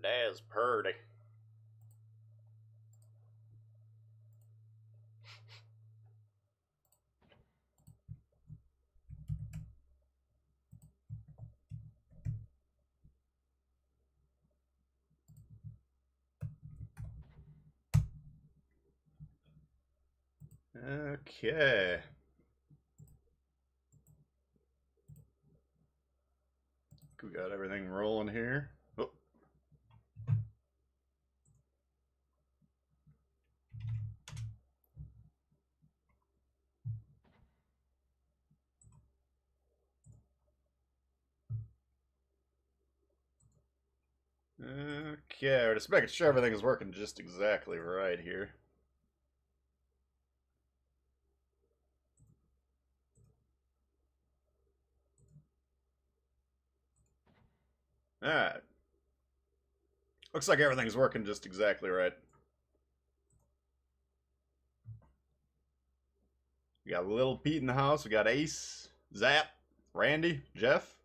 That's purty. Okay. We got everything rolling here. Oh. Okay, we're just making sure everything is working just exactly right here. Alright. Looks like everything's working just exactly right. We got Little Pete in the house. We got Ace, Zap, Randy, Jeff.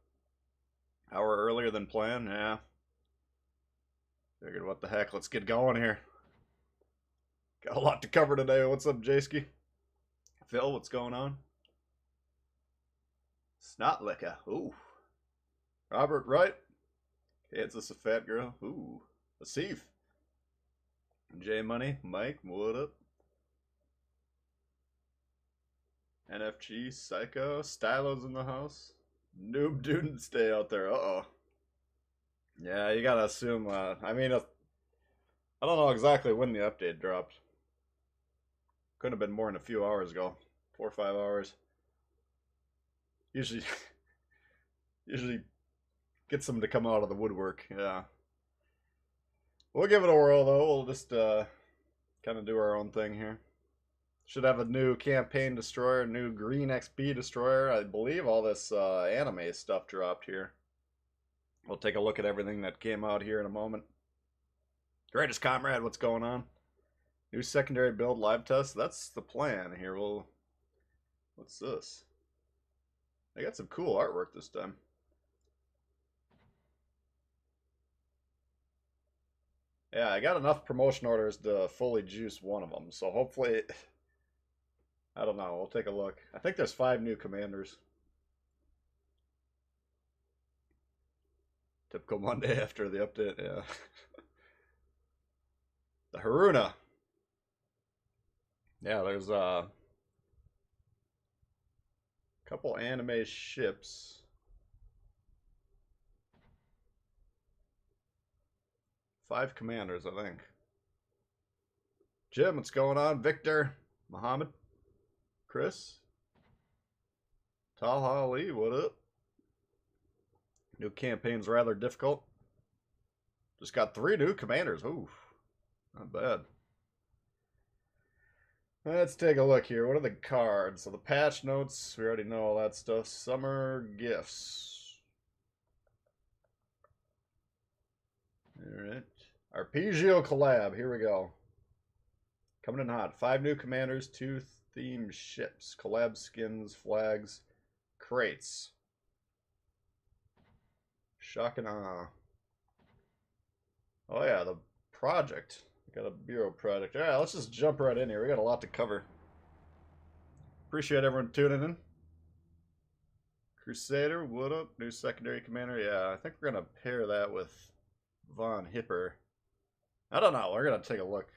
Hour earlier than planned, yeah. Figured what the heck, let's get going here. Got a lot to cover today. What's up, Jayski? Phil, what's going on? Snotlicka, ooh. Robert, right? Kansas, a fat girl, ooh. Asif. J Money, Mike, what up? NFG, Psycho, Stylo's in the house. Noob Dude, stay out there. Uh-oh. Yeah, you gotta assume, I mean, I don't know exactly when the update dropped. Couldn't have been more than a few hours ago. 4 or 5 hours. Usually, usually gets them to come out of the woodwork, yeah. We'll give it a whirl, though. We'll just, kind of do our own thing here. Should have a new campaign destroyer, a new green XP destroyer. I believe all this anime stuff dropped here. We'll take a look at everything that came out here in a moment. Greatest Comrade, what's going on? New secondary build live test. That's the plan here. What's this? They got some cool artwork this time. Yeah, I got enough promotion orders to fully juice one of them. So hopefully, I don't know. We'll take a look. I think there's 5 new commanders. Typical Monday after the update, yeah. The Haruna. Yeah, there's a couple anime ships. 5 commanders, I think. Jim, what's going on? Victor, Muhammad, Chris, Talha Ali, what up? New campaign's rather difficult. Just got 3 new commanders. Ooh, not bad. Let's take a look here. What are the cards? So the patch notes, we already know all that stuff. Summer gifts. Alright. Arpeggio collab. Here we go. Coming in hot. 5 new commanders, 2 themed ships. Collab skins, flags, crates. Shock and awe. Oh yeah, the project. We got a bureau project. Alright, let's just jump right in here. We got a lot to cover. Appreciate everyone tuning in. Crusader, what up? New secondary commander. Yeah, I think we're going to pair that with Von Hipper. I don't know. We're going to take a look.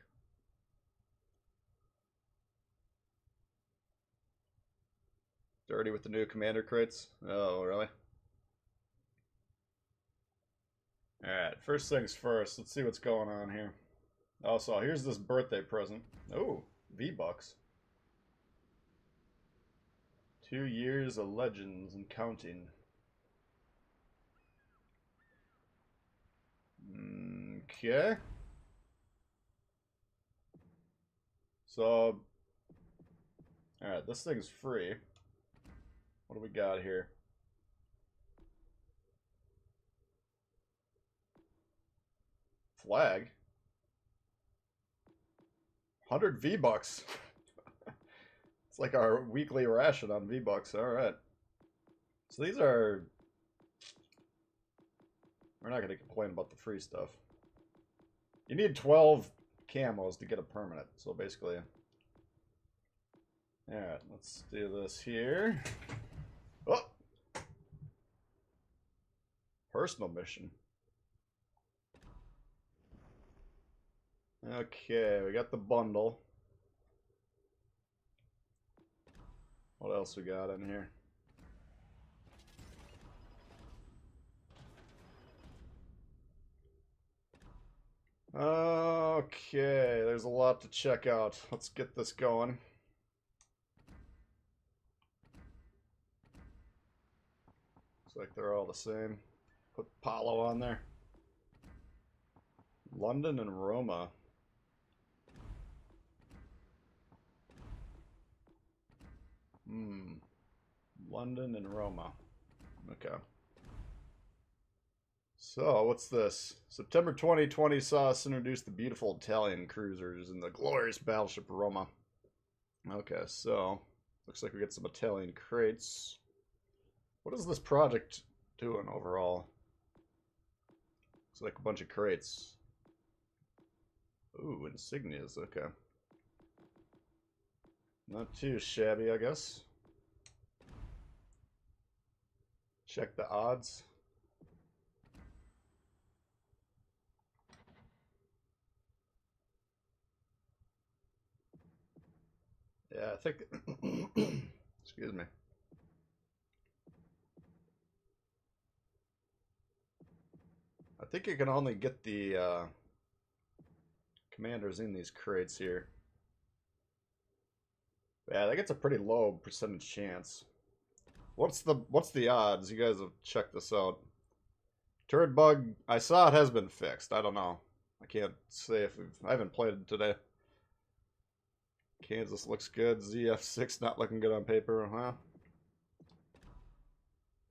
Dirty with the new commander crates. Oh, really? Alright, first things first. Let's see what's going on here. Oh, so here's this birthday present. Oh, V-Bucks. 2 years of legends and counting. Okay. So, alright, this thing's free. What do we got here? Flag. 100 V-Bucks. It's like our weekly ration on V-Bucks. Alright. So these are... We're not going to complain about the free stuff. You need 12 camos to get a permanent. So basically... Alright, let's do this here. Oh! Personal mission. Okay, we got the bundle. What else we got in here? Okay, there's a lot to check out. Let's get this going. Looks like they're all the same. Put Apollo on there. London and Roma. London and Roma. Okay. So, what's this? September 2020 saw us introduce the beautiful Italian cruisers in the glorious battleship Roma. Okay, so looks like we get some Italian crates. What is this project doing overall? It's like a bunch of crates. Ooh, insignias, okay. Not too shabby, I guess. Check the odds. Yeah, I think... Excuse me. I think you can only get the commanders in these crates here. Yeah, that gets a pretty low percentage chance. What's the odds? You guys have checked this out. Turret bug, I saw it has been fixed. I don't know. I can't say if I haven't played it today. Kansas looks good. ZF6 not looking good on paper, huh?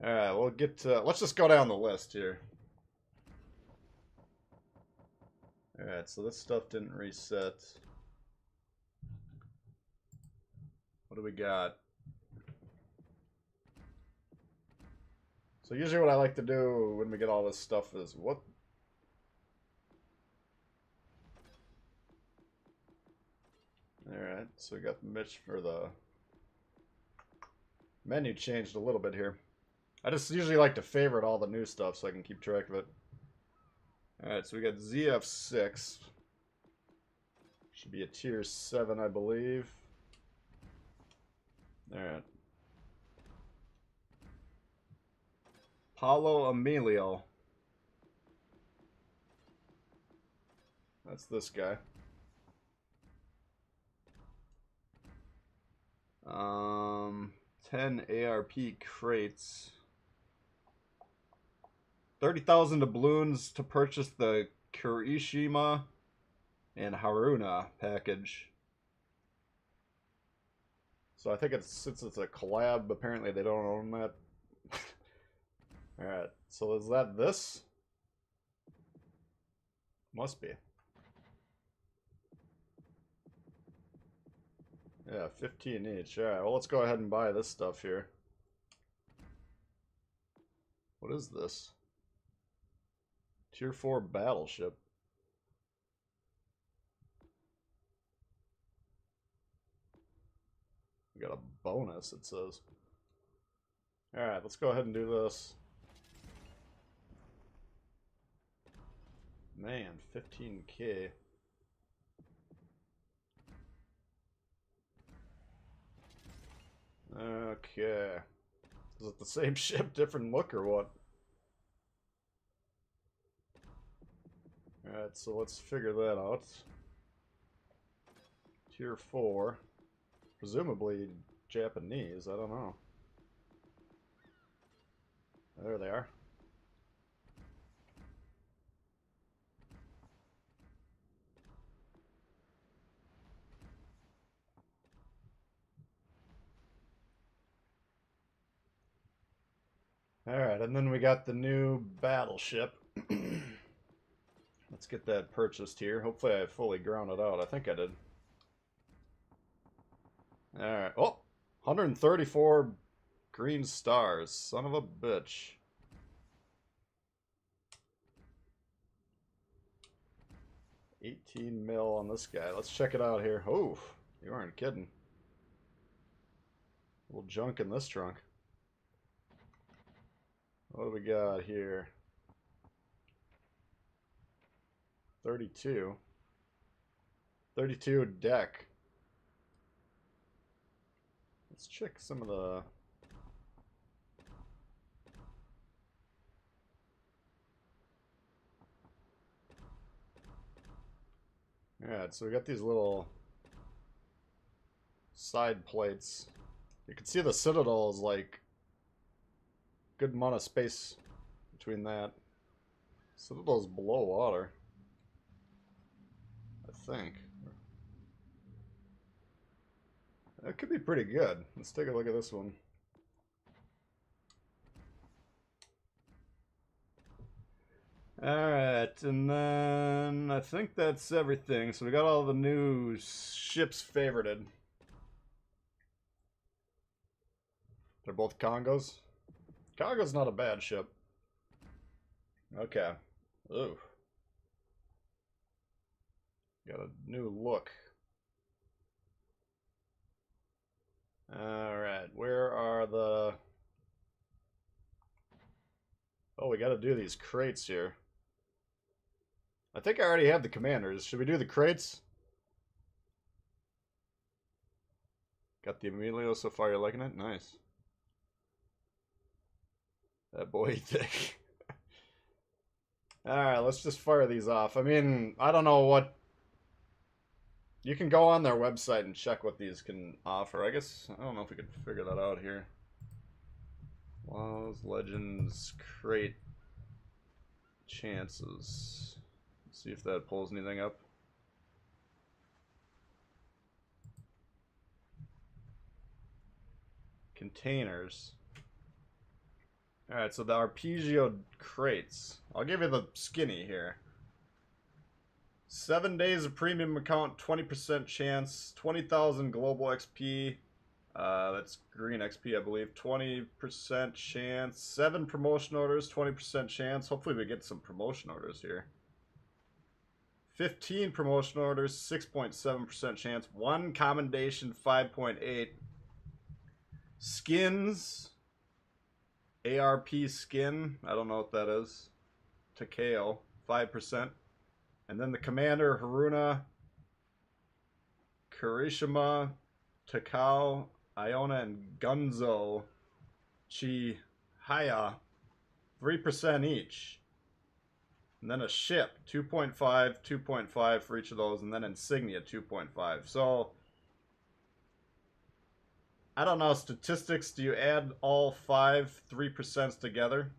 Alright, we'll get to... Let's just go down the list here. Alright, so this stuff didn't reset. What do we got? So usually what I like to do when we get all this stuff is... What? Alright, so we got the Mitch for the... Menu changed a little bit here. I just usually like to favorite all the new stuff so I can keep track of it. Alright, so we got ZF6. Should be a tier 7, I believe. Alright. Paulo Emilio. That's this guy. 10 ARP crates. 30,000 doubloons to purchase the Kirishima and Haruna package. So I think it's, since it's a collab, apparently they don't own that. Alright, so is that this? Must be. Yeah, 15 each. Alright, well let's go ahead and buy this stuff here. What is this? Tier 4 battleship. We got a bonus, it says. Alright, let's go ahead and do this. Man, 15K. Okay. Is it the same ship, different look, or what? Alright, so let's figure that out. Tier 4. Presumably Japanese, I don't know. There they are. Alright, and then we got the new battleship. Let's get that purchased here. Hopefully I fully ground it out. I think I did. Alright. Oh! 134 green stars. Son of a bitch. 18 mil on this guy. Let's check it out here. Oh, you aren't kidding. A little junk in this trunk. What do we got here? 32. 32 deck. Let's check some of the... Alright, so we got these little side plates. You can see the Citadel is like good amount of space between that. Citadel's below water, I think. That could be pretty good. Let's take a look at this one. Alright, and then I think that's everything. So we got all the new ships favorited. They're both Congos. Congo's not a bad ship. Okay. Ooh. Got a new look. Alright, where are the... Oh, we gotta do these crates here. I think I already have the commanders. Should we do the crates? Got the Emilio so far. You're liking it? Nice. That boy thick. Alright, let's just fire these off. I mean, I don't know what... You can go on their website and check what these can offer. I guess, I don't know if we could figure that out here. Laws, Legends, Crate, Chances. See if that pulls anything up. Containers. Alright, so the Arpeggio Crates. I'll give you the skinny here. 7 days of premium account, 20% chance, 20,000 global XP. That's green XP, I believe. 20% chance. 7 promotion orders, 20% chance. Hopefully we get some promotion orders here. 15 promotion orders, 6.7% chance. 1 commendation, 5.8. Skins. ARP skin. I don't know what that is. Takeo, 5%. And then the commander, Haruna, Kirishima, Takao, Iona, and Gunzo Chihaya, 3% each. And then a ship, 2.5, 2.5 for each of those, and then insignia, 2.5. So, I don't know, statistics, do you add all 5 3% together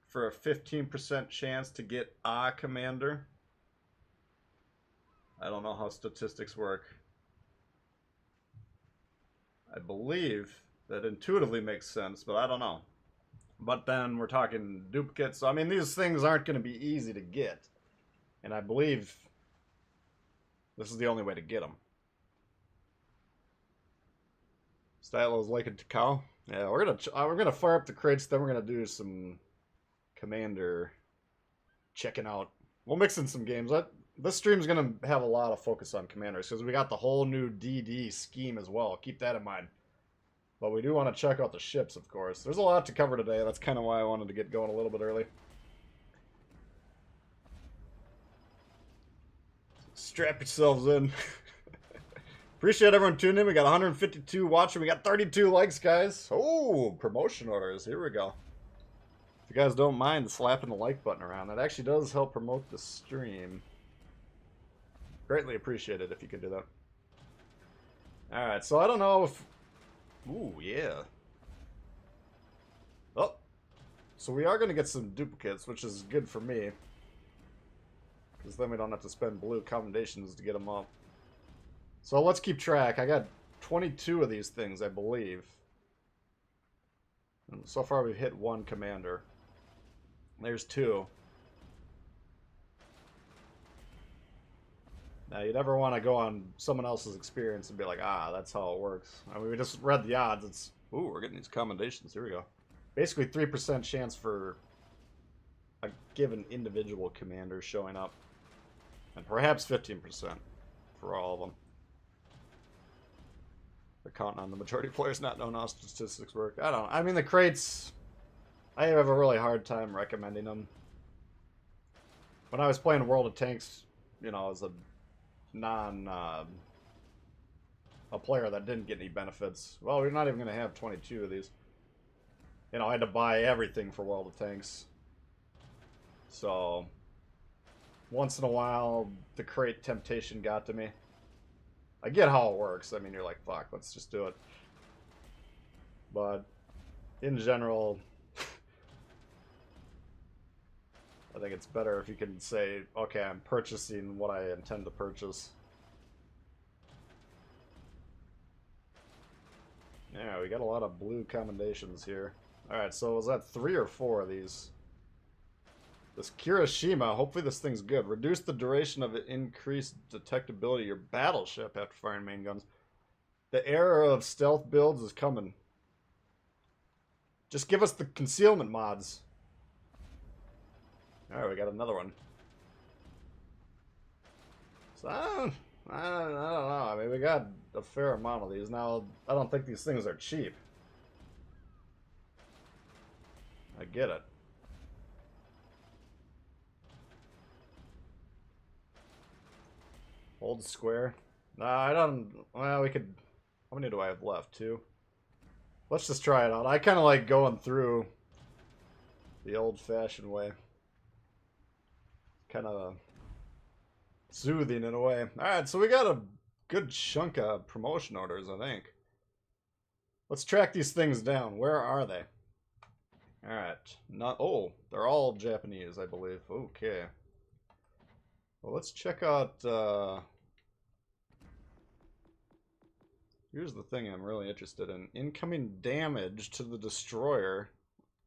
for a 15% chance to get a commander? I don't know how statistics work. I believe that intuitively makes sense, but I don't know. But then we're talking duplicates. So, I mean, these things aren't going to be easy to get. And I believe this is the only way to get them. Stylo's like a Takao. Yeah, we're gonna fire up the crates. Then we're gonna do some commander checking out. We'll mix in some games. This stream's gonna have a lot of focus on commanders because we got the whole new DD scheme as well. Keep that in mind. But we do want to check out the ships, of course. There's a lot to cover today. That's kind of why I wanted to get going a little bit early. Strap yourselves in. Appreciate everyone tuning in. We got 152 watching. We got 32 likes, guys. Oh, promotion orders. Here we go. If you guys don't mind slapping the like button around, that actually does help promote the stream. Greatly appreciated if you could do that. Alright, so I don't know if... Ooh, yeah. Oh. So we are going to get some duplicates, which is good for me. Because then we don't have to spend blue commendations to get them up. So let's keep track. I got 22 of these things, I believe. And so far we've hit 1 commander. There's 2. Now, you never want to go on someone else's experience and be like, ah, that's how it works. I mean, we just read the odds. It's, ooh, we're getting these commendations. Here we go. Basically, 3% chance for given individual commanders showing up. And perhaps 15% for all of them. They're counting on the majority of players not knowing how statistics work. I don't know. I mean, the crates, I have a really hard time recommending them. When I was playing World of Tanks, you know, as a a player that didn't get any benefits. Well, we're not even going to have 22 of these. You know, I had to buy everything for World of Tanks. So, once in a while, the crate temptation got to me. I get how it works. I mean, you're like, fuck, let's just do it. But, in general, I think it's better if you can say, okay, I'm purchasing what I intend to purchase. Yeah, we got a lot of blue commendations here. Alright, so was that 3 or 4 of these? This Kirishima, hopefully this thing's good. Reduce the duration of increased detectability of your battleship after firing main guns. The era of stealth builds is coming. Just give us the concealment mods. Alright, we got another one. So, I don't know. I mean, we got a fair amount of these. Now, I don't think these things are cheap. I get it. Hold square. Nah, I don't... Well, we could... How many do I have left? 2? Let's just try it out. I kind of like going through the old-fashioned way. Kind of soothing in a way. Alright, so we got a good chunk of promotion orders, I think. Let's track these things down. Where are they? Alright. Not... Oh, they're all Japanese, I believe. Okay. Well, let's check out... Here's the thing I'm really interested in. Incoming damage to the destroyer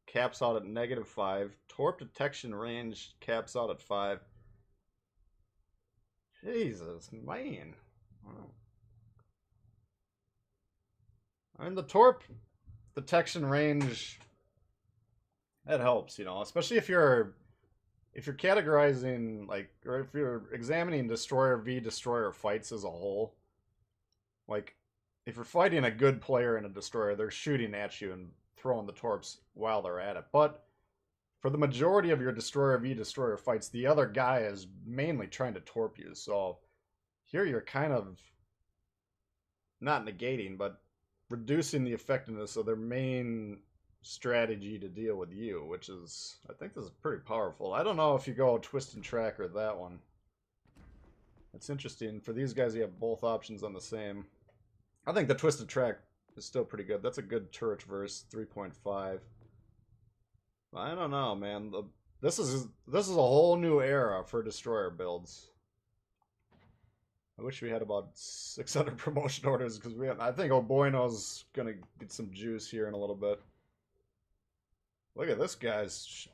caps out at -5. Torp detection range caps out at 5. Jesus, man. Wow. I mean, the Torp detection range, that helps, you know, especially if you're categorizing, like, or if you're examining destroyer v destroyer fights as a whole. Like, if you're fighting a good player in a destroyer, they're shooting at you and throwing the torps while they're at it. But for the majority of your destroyer v destroyer fights, the other guy is mainly trying to torp you. So here you're kind of not negating, but reducing the effectiveness of their main strategy to deal with you, which is, I think this is pretty powerful. I don't know if you go twist and track or that one. It's interesting. For these guys, you have both options on the same. I think the twisted track is still pretty good. That's a good turret verse, 3.5. I don't know, man. This is a whole new era for destroyer builds. I wish we had about 600 promotion orders because I think Oboino's gonna get some juice here in a little bit. Look at this guy's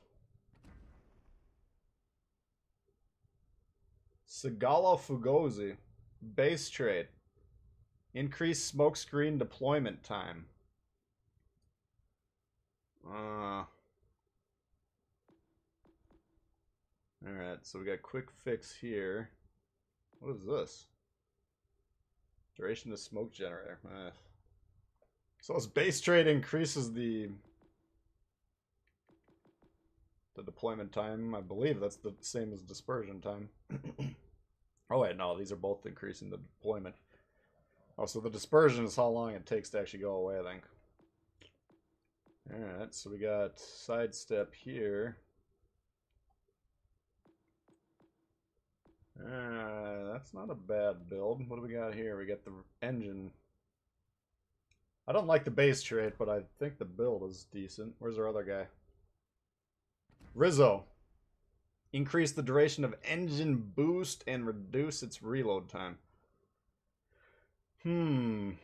Sagala Fugozi, base trait. Increased smokescreen deployment time. Alright, so we got quick fix here. What is this? Duration of smoke generator. So his base trait increases the deployment time. I believe that's the same as dispersion time. Oh wait, no, these are both increasing the deployment. Oh, so the dispersion is how long it takes to actually go away, I think. Alright, so we got sidestep here. That's not a bad build. What do we got here? We got the engine. I don't like the base trait, but I think the build is decent. Where's our other guy? Rizzo. Increase the duration of engine boost and reduce its reload time. Increase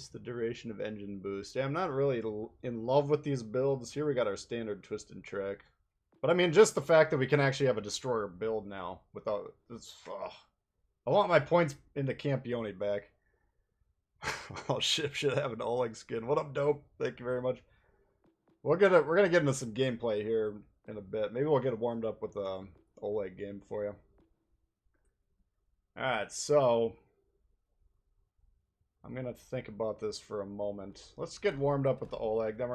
the duration of engine boost. Yeah, I'm not really in love with these builds. Here we got our standard twisted track. But I mean, just the fact that we can actually have a destroyer build now without this. I want my points into Campione back. All ship should have an Oleg skin. What up, dope? Thank you very much. We're gonna get into some gameplay here in a bit. Maybe we'll get warmed up with the Oleg game for you. All right, so I'm gonna think about this for a moment. Let's get warmed up with the Oleg. Then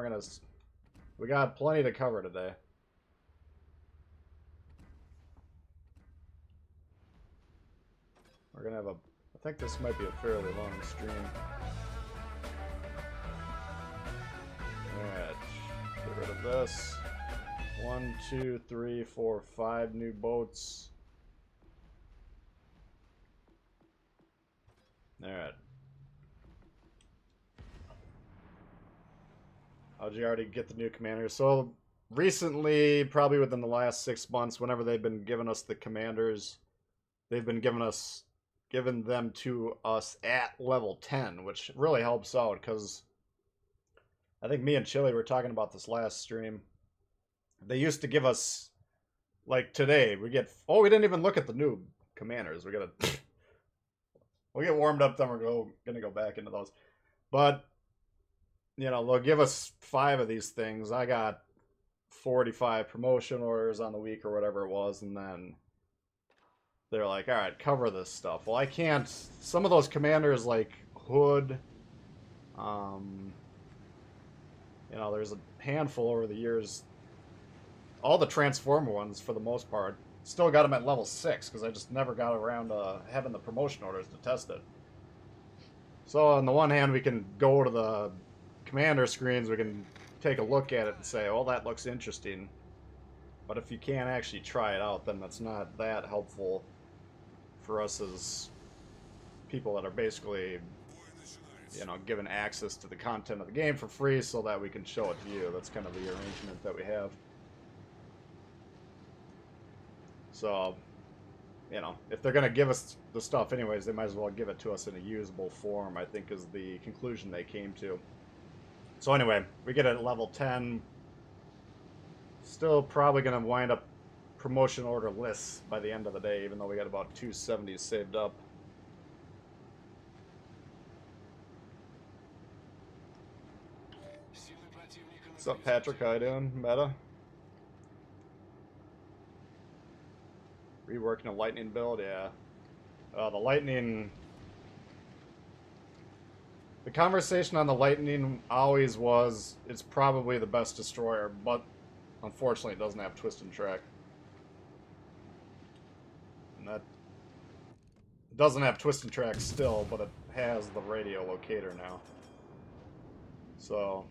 we got plenty to cover today. We're gonna have I think this might be a fairly long stream. Alright, get rid of this. 1, 2, 3, 4, 5 new boats. Alright. How'd you already get the new commanders? So, recently, probably within the last 6 months, whenever they've been giving us the commanders, they've been giving them to us at level 10, which really helps out, because I think me and Chili were talking about this last stream. They used to give us, like today, we didn't even look at the new commanders. We'll get warmed up, then we're gonna go back into those. But, you know, they'll give us 5 of these things. I got 45 promotion orders on the week or whatever it was, and then they're like, all right, cover this stuff. Well, I can't. Some of those commanders, like Hood, you know, there's a handful over the years. All the Transformer ones, for the most part, still got them at level 6, because I just never got around to having the promotion orders to test it. So, on the one hand, we can go to the commander screens, we can take a look at it and say, oh, that looks interesting. But if you can't actually try it out, then that's not that helpful for us as people that are basically, you know, given access to the content of the game for free so that we can show it to you. That's kind of the arrangement that we have. So, you know, if they're going to give us the stuff anyways, they might as well give it to us in a usable form, I think is the conclusion they came to. So anyway, we get it at level 10. Still probably going to wind up promotion order lists by the end of the day, even though we got about 270 saved up. What's up, Patrick? How you doing? Meta? Reworking a Lightning build? Yeah. The Lightning... The conversation on the Lightning always was, it's probably the best destroyer, but unfortunately it doesn't have twist and track. And that... It doesn't have twist and track still, but it has the radio locator now. So...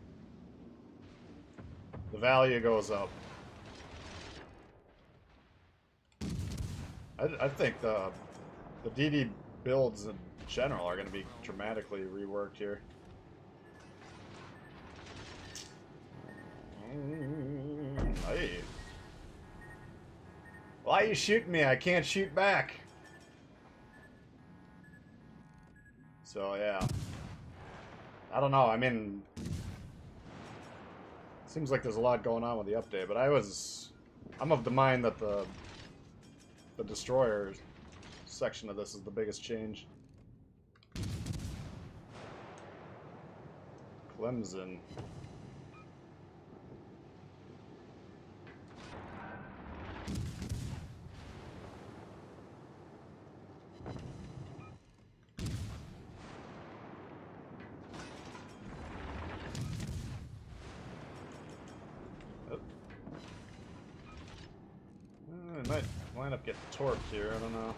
the value goes up. I think the DD builds in general are going to be dramatically reworked here. Hey. Why are you shooting me? I can't shoot back. So yeah. I don't know, I mean... Seems like there's a lot going on with the update, but I'm of the mind that the destroyer section of this is the biggest change. Clemson. I might wind up getting torqued here, I don't know.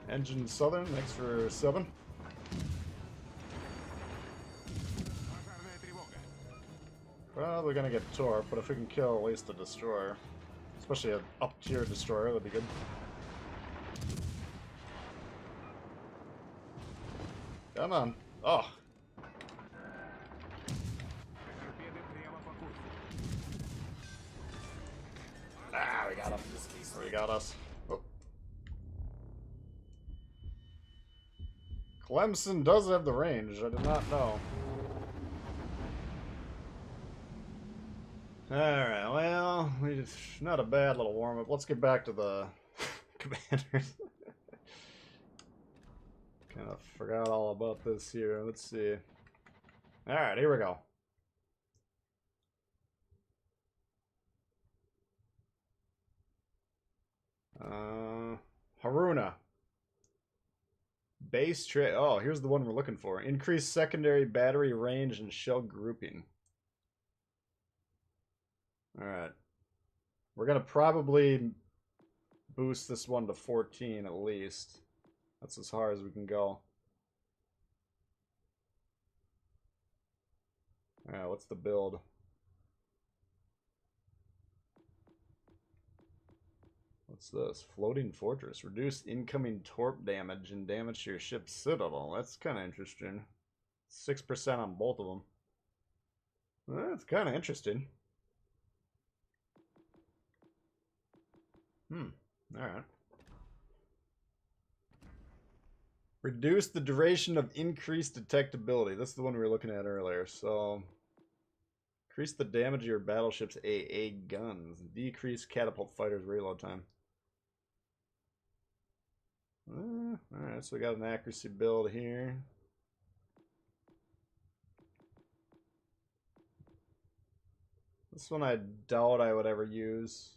Engine Southern, next for 7. Probably gonna get torqued, but if we can kill at least a destroyer, especially an up-tier destroyer, that'd be good. Come on. Oh. Ah, we got him. We got us. Oh. Clemson does have the range. I did not know. Alright, well, not a bad little warm-up. Let's get back to the commanders. Kind of forgot all about this here. Let's see. Alright, here we go. Haruna. Base tray. Oh, here's the one we're looking for. Increased secondary battery range and shell grouping. Alright. We're going to probably boost this one to 14 at least. That's as hard as we can go. Alright, what's the build? What's this? Floating Fortress. Reduce incoming torp damage and damage to your ship's citadel. That's kind of interesting. 6% on both of them. That's kind of interesting. Alright. Reduce the duration of increased detectability. This is the one we were looking at earlier. So, increase the damage of your battleship's AA guns. Decrease catapult fighters' reload time. Alright, so we got an accuracy build here. This one I doubt I would ever use.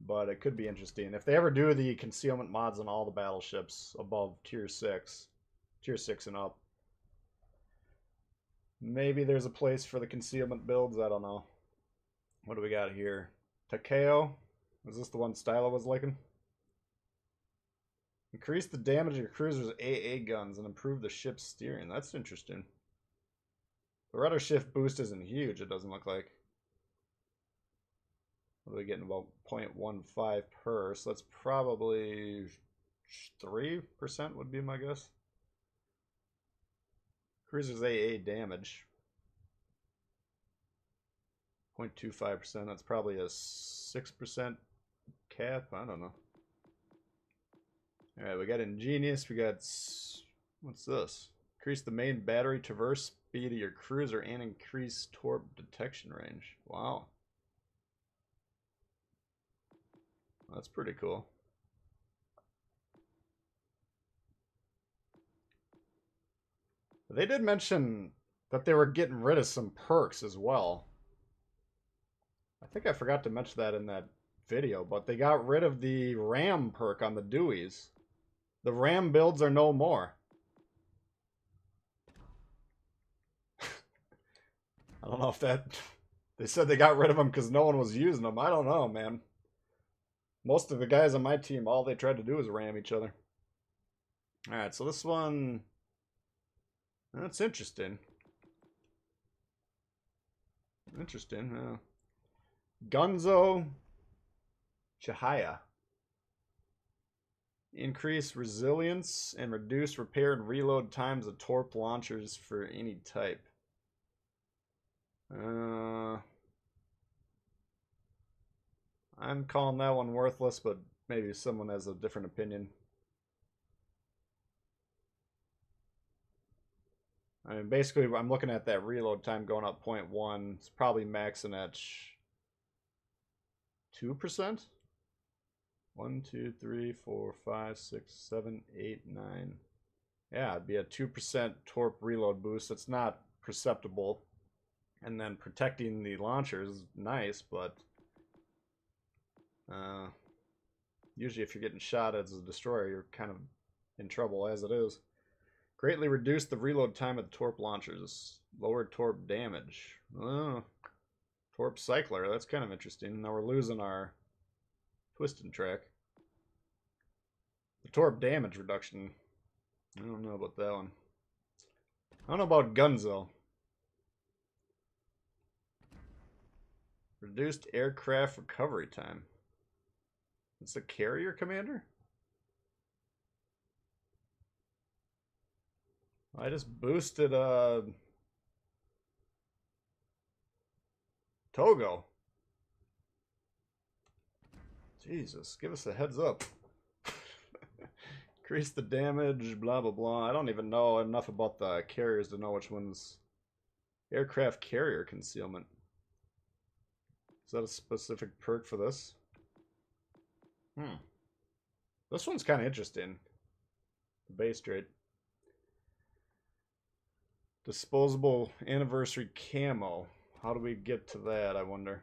But it could be interesting. If they ever do the concealment mods on all the battleships above tier 6 and up, maybe there's a place for the concealment builds. I don't know. What do we got here? Takeo? Is this the one Stylo was liking? Increase the damage of your cruiser's AA guns and improve the ship's steering. That's interesting. The rudder shift boost isn't huge, it doesn't look like. What are we getting? About 0.15 per, so that's probably 3% would be my guess. Cruiser's AA damage. 0.25%, that's probably a 6% cap, I don't know. Alright, we got Ingenious, we got, what's this? Increase the main battery traverse speed of your cruiser and increase torp detection range. Wow. That's pretty cool. They did mention that they were getting rid of some perks as well. I think I forgot to mention that in that video, but they got rid of the RAM perk on the Deweys. The RAM builds are no more. I don't know if that... They said they got rid of them because no one was using them. I don't know, man. Most of the guys on my team, all they tried to do was ram each other. Alright, so this one... That's interesting. Interesting. Gunzo Chihaya. Increase resilience and reduce repair and reload times of torp launchers for any type. I'm calling that one worthless, but maybe someone has a different opinion. I mean, basically, I'm looking at that reload time going up 0.1. It's probably maxing at 2%? 1, 2, 3, 4, 5, 6, 7, 8, 9. Yeah, it'd be a 2% torp reload boost. It's not perceptible. And then protecting the launcher is nice, but usually if you're getting shot as a destroyer, you're kind of in trouble as it is. Greatly reduce the reload time of the torp launchers. Lower torp damage. Torp cycler, that's kind of interesting. Now we're losing our twisting track. The torp damage reduction. I don't know about that one. I don't know about Gunzo. Reduced aircraft recovery time. It's a carrier commander? I just boosted Togo. Jesus, give us a heads up. Increase the damage, blah blah blah. I don't even know enough about the carriers to know which one's aircraft carrier concealment. Is that a specific perk for this? This one's kind of interesting. The base trade. Disposable anniversary camo. How do we get to that, I wonder?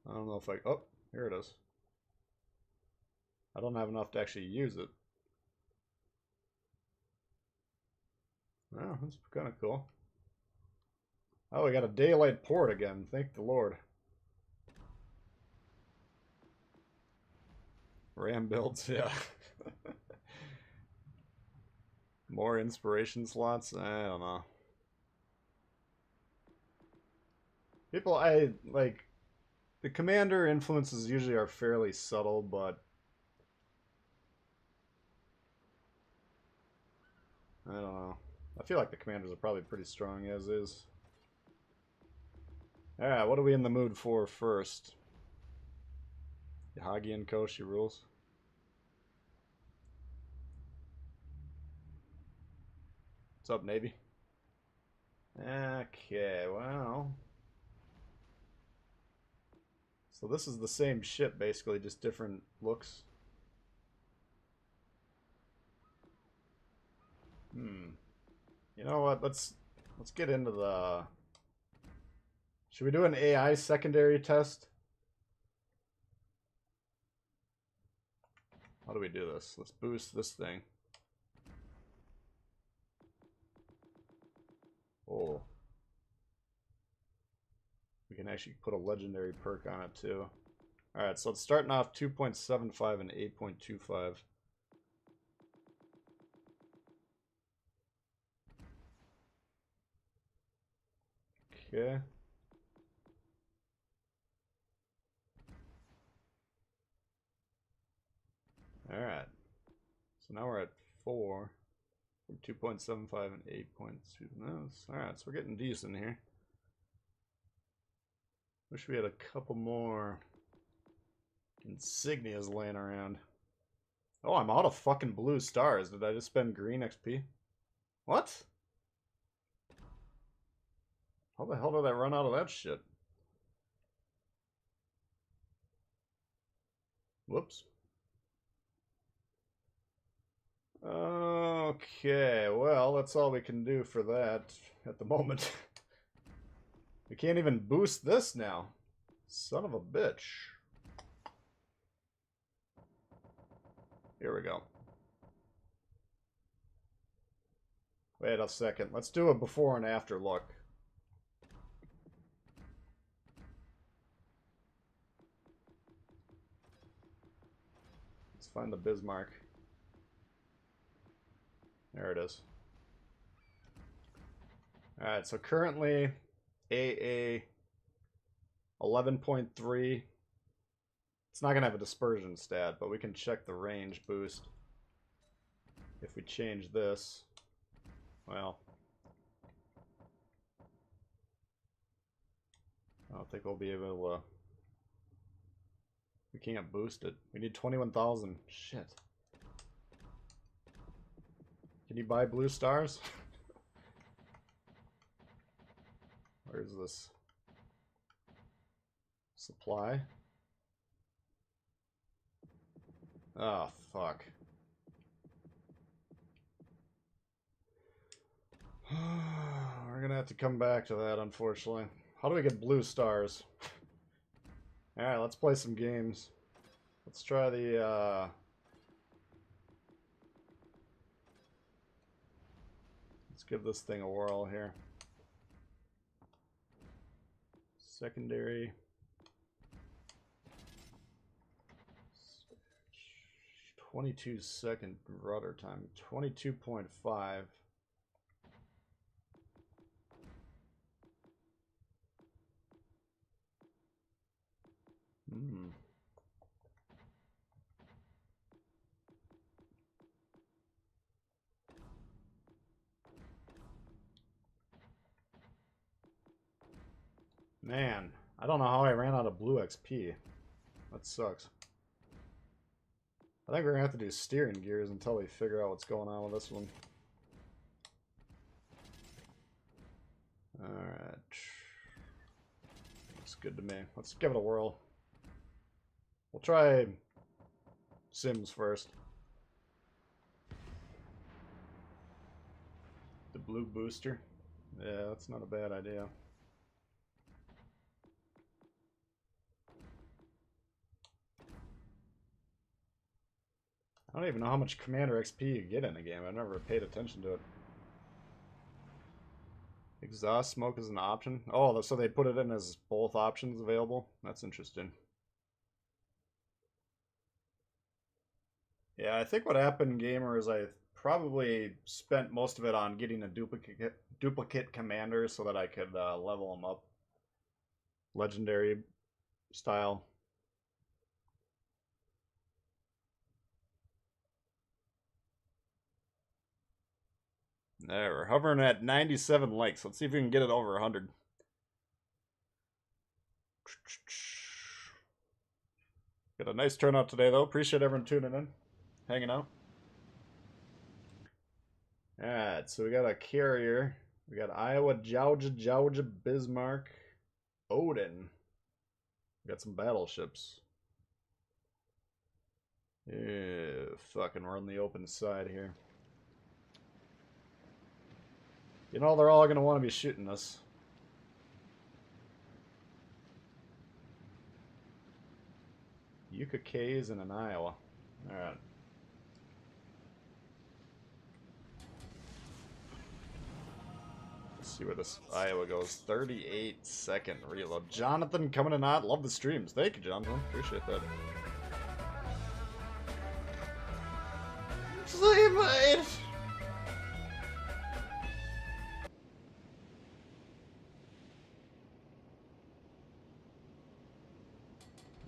I don't know if I... Oh, here it is. I don't have enough to actually use it. Oh, that's kind of cool. Oh, we got a daylight port again. Thank the Lord. RAM builds, yeah. More inspiration slots? I don't know. People, like, the commander influences usually are fairly subtle, but I don't know. I feel like the commanders are probably pretty strong as is. Alright, what are we in the mood for first? Yahagi and Koshi rules. What's up, Navy? Okay, well. So this is the same ship, basically, just different looks. You know what? Let's get into the... Should we do an AI secondary test? How do we do this? Let's boost this thing. Oh. We can actually put a legendary perk on it too. Alright, so it's starting off 2.75 and 8.25. Okay. Alright. So now we're at 4. From 2.75 and 8.2. Alright, so we're getting decent here. Wish we had a couple more insignias laying around. Oh, I'm out of fucking blue stars. Did I just spend green XP? What? How the hell did I run out of that shit? Whoops. Okay, well, that's all we can do for that at the moment. We can't even boost this now. Son of a bitch. Here we go. Wait a second. Let's do a before and after look. Let's find the Bismarck. There it is. Alright, so currently AA 11.3. It's not going to have a dispersion stat, but we can check the range boost. If we change this, well, I don't think we'll be able to... We can't boost it. We need 21,000. Shit. Can you buy blue stars? Where's this? Supply? Oh, fuck. We're gonna have to come back to that, unfortunately. How do we get blue stars? Alright, let's play some games. Let's try the, Let's give this thing a whirl here. Secondary. 22-second rudder time. 22.5. Man, I don't know how I ran out of blue XP. That sucks. I think we're gonna have to do steering gears until we figure out what's going on with this one. Alright. Looks good to me. Let's give it a whirl. We'll try Sims first. The blue booster. Yeah, that's not a bad idea. I don't even know how much Commander XP you get in a game. I've never paid attention to it. Exhaust smoke is an option. Oh, so they put it in as both options available? That's interesting. Yeah, I think what happened, gamer, is I probably spent most of it on getting a duplicate commander so that I could level them up. Legendary style. There, we're hovering at 97 likes. Let's see if we can get it over 100. Got a nice turnout today, though. Appreciate everyone tuning in, hanging out. Alright, so we got a carrier. We got Iowa, Georgia, Bismarck, Odin. We got some battleships. Yeah, fucking we're on the open side here. You know, they're all going to want to be shooting us. UKKs and an Iowa. Alright. Let's see where this Iowa goes. 38-second reload. Jonathan coming in hot. Love the streams. Thank you, Jonathan. Appreciate that. See, mate.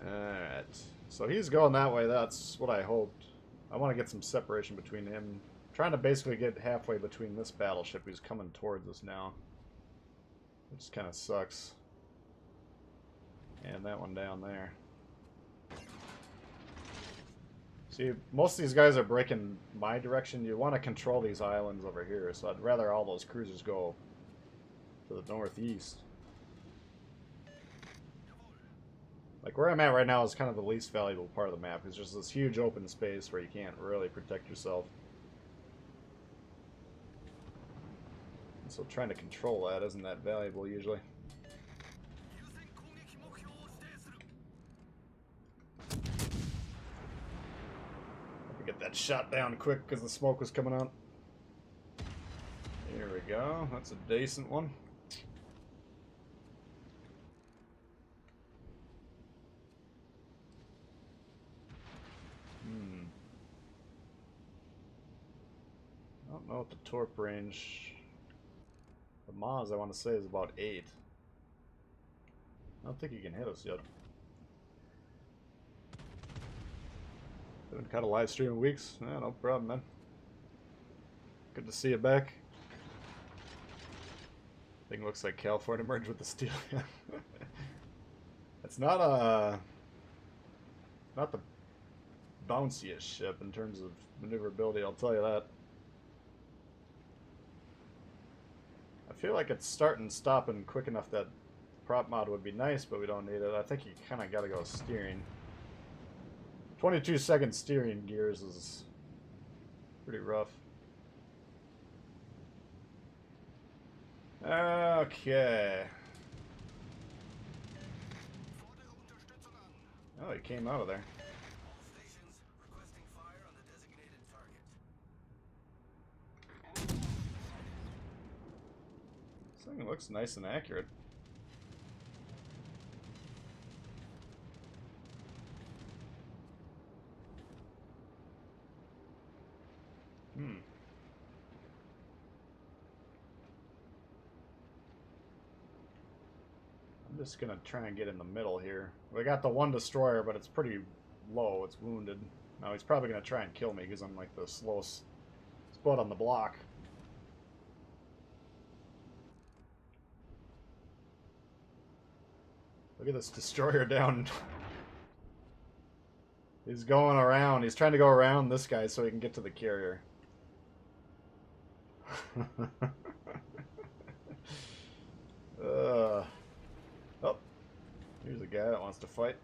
Alright. So he's going that way. That's what I hoped. I want to get some separation between him. I'm trying to basically get halfway between this battleship who's coming towards us now. Which kind of sucks. And that one down there. See, most of these guys are breaking my direction. You want to control these islands over here, so I'd rather all those cruisers go to the northeast. Like, where I'm at right now is kind of the least valuable part of the map. It's just this huge open space where you can't really protect yourself. And so trying to control that isn't that valuable usually. Get that shot down quick because the smoke was coming out. Here we go. That's a decent one. I don't know what the torp range. The Maz, I want to say, is about 8. I don't think he can hit us yet. Haven't cut a live stream in weeks. Yeah, no problem, man. Good to see you back. Thing looks like California merged with the steel. It's not the bounciest ship in terms of maneuverability, I'll tell you that. I feel like it's starting and stopping quick enough that prop mod would be nice, but we don't need it. I think you kind of got to go steering. 22-second steering gears is pretty rough. Okay. Oh, he came out of there. This thing looks nice and accurate. I'm just gonna try and get in the middle here. We got the one destroyer, but it's pretty low. It's wounded. Now he's probably gonna try and kill me because I'm like the slowest spot on the block. Look at this destroyer down. He's going around. He's trying to go around this guy so he can get to the carrier. Oh, here's a guy that wants to fight.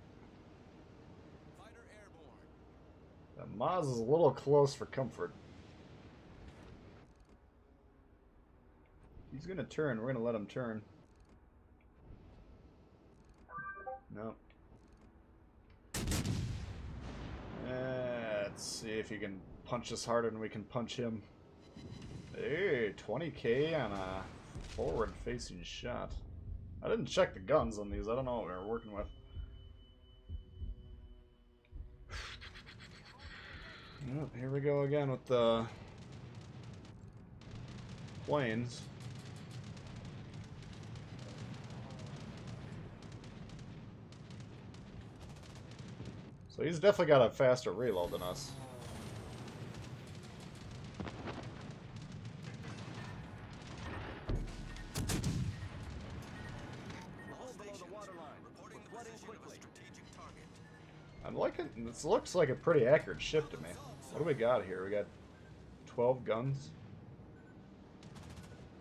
That Maz is a little close for comfort. He's gonna turn. We're gonna let him turn. No. Let's see if he can punch us harder than we can punch him. Hey, 20k on a forward-facing shot. I didn't check the guns on these. I don't know what we were working with. Oh, here we go again with the planes. So he's definitely got a faster reload than us. I'm liking, this looks like a pretty accurate ship to me. What do we got here? We got 12 guns.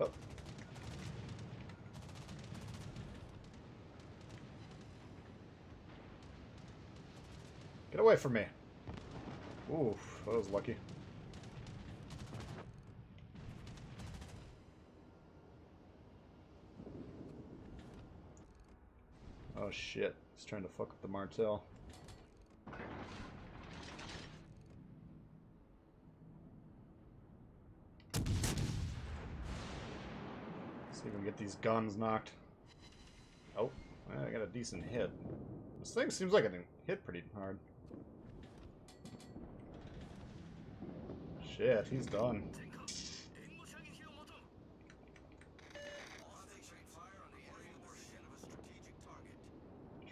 Oh. Get away from me. Oof, that was lucky. Oh shit, he's trying to fuck with the Martel. See if we can get these guns knocked. Oh, I got a decent hit. This thing seems like it hit pretty hard. Shit, he's done.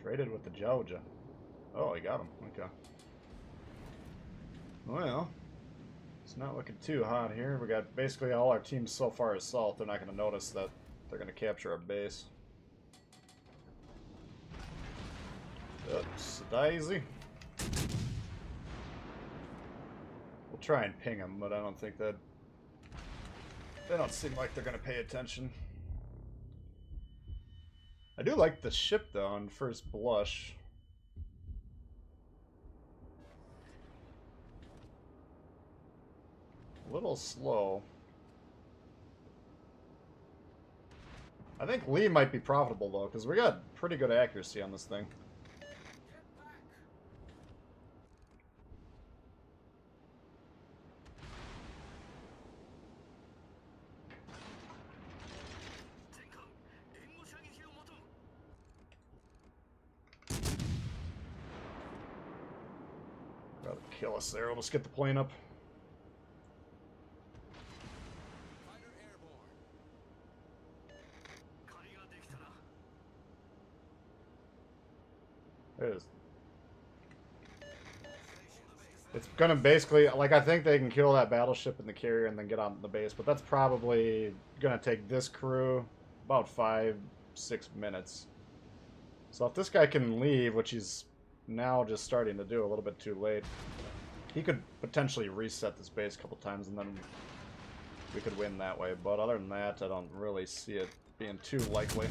Traded with the Georgia. Oh, he got him. Okay. Well, it's not looking too hot here. We got basically all our teams so far assault. They're not going to notice that they're going to capture our base. Oops, daisy. We'll try and ping them, but I don't think that... They don't seem like they're going to pay attention. I do like the ship, though, on first blush. A little slow. I think Lee might be profitable, though, because we got pretty good accuracy on this thing. Rather kill us there. We'll just get the plane up. There it is. It's gonna basically, like, I think they can kill that battleship and the carrier and then get on the base, but that's probably gonna take this crew about 5-6 minutes. So if this guy can leave, which he's now just starting to do a little bit too late, he could potentially reset this base a couple times and then we could win that way. But other than that, I don't really see it being too likely.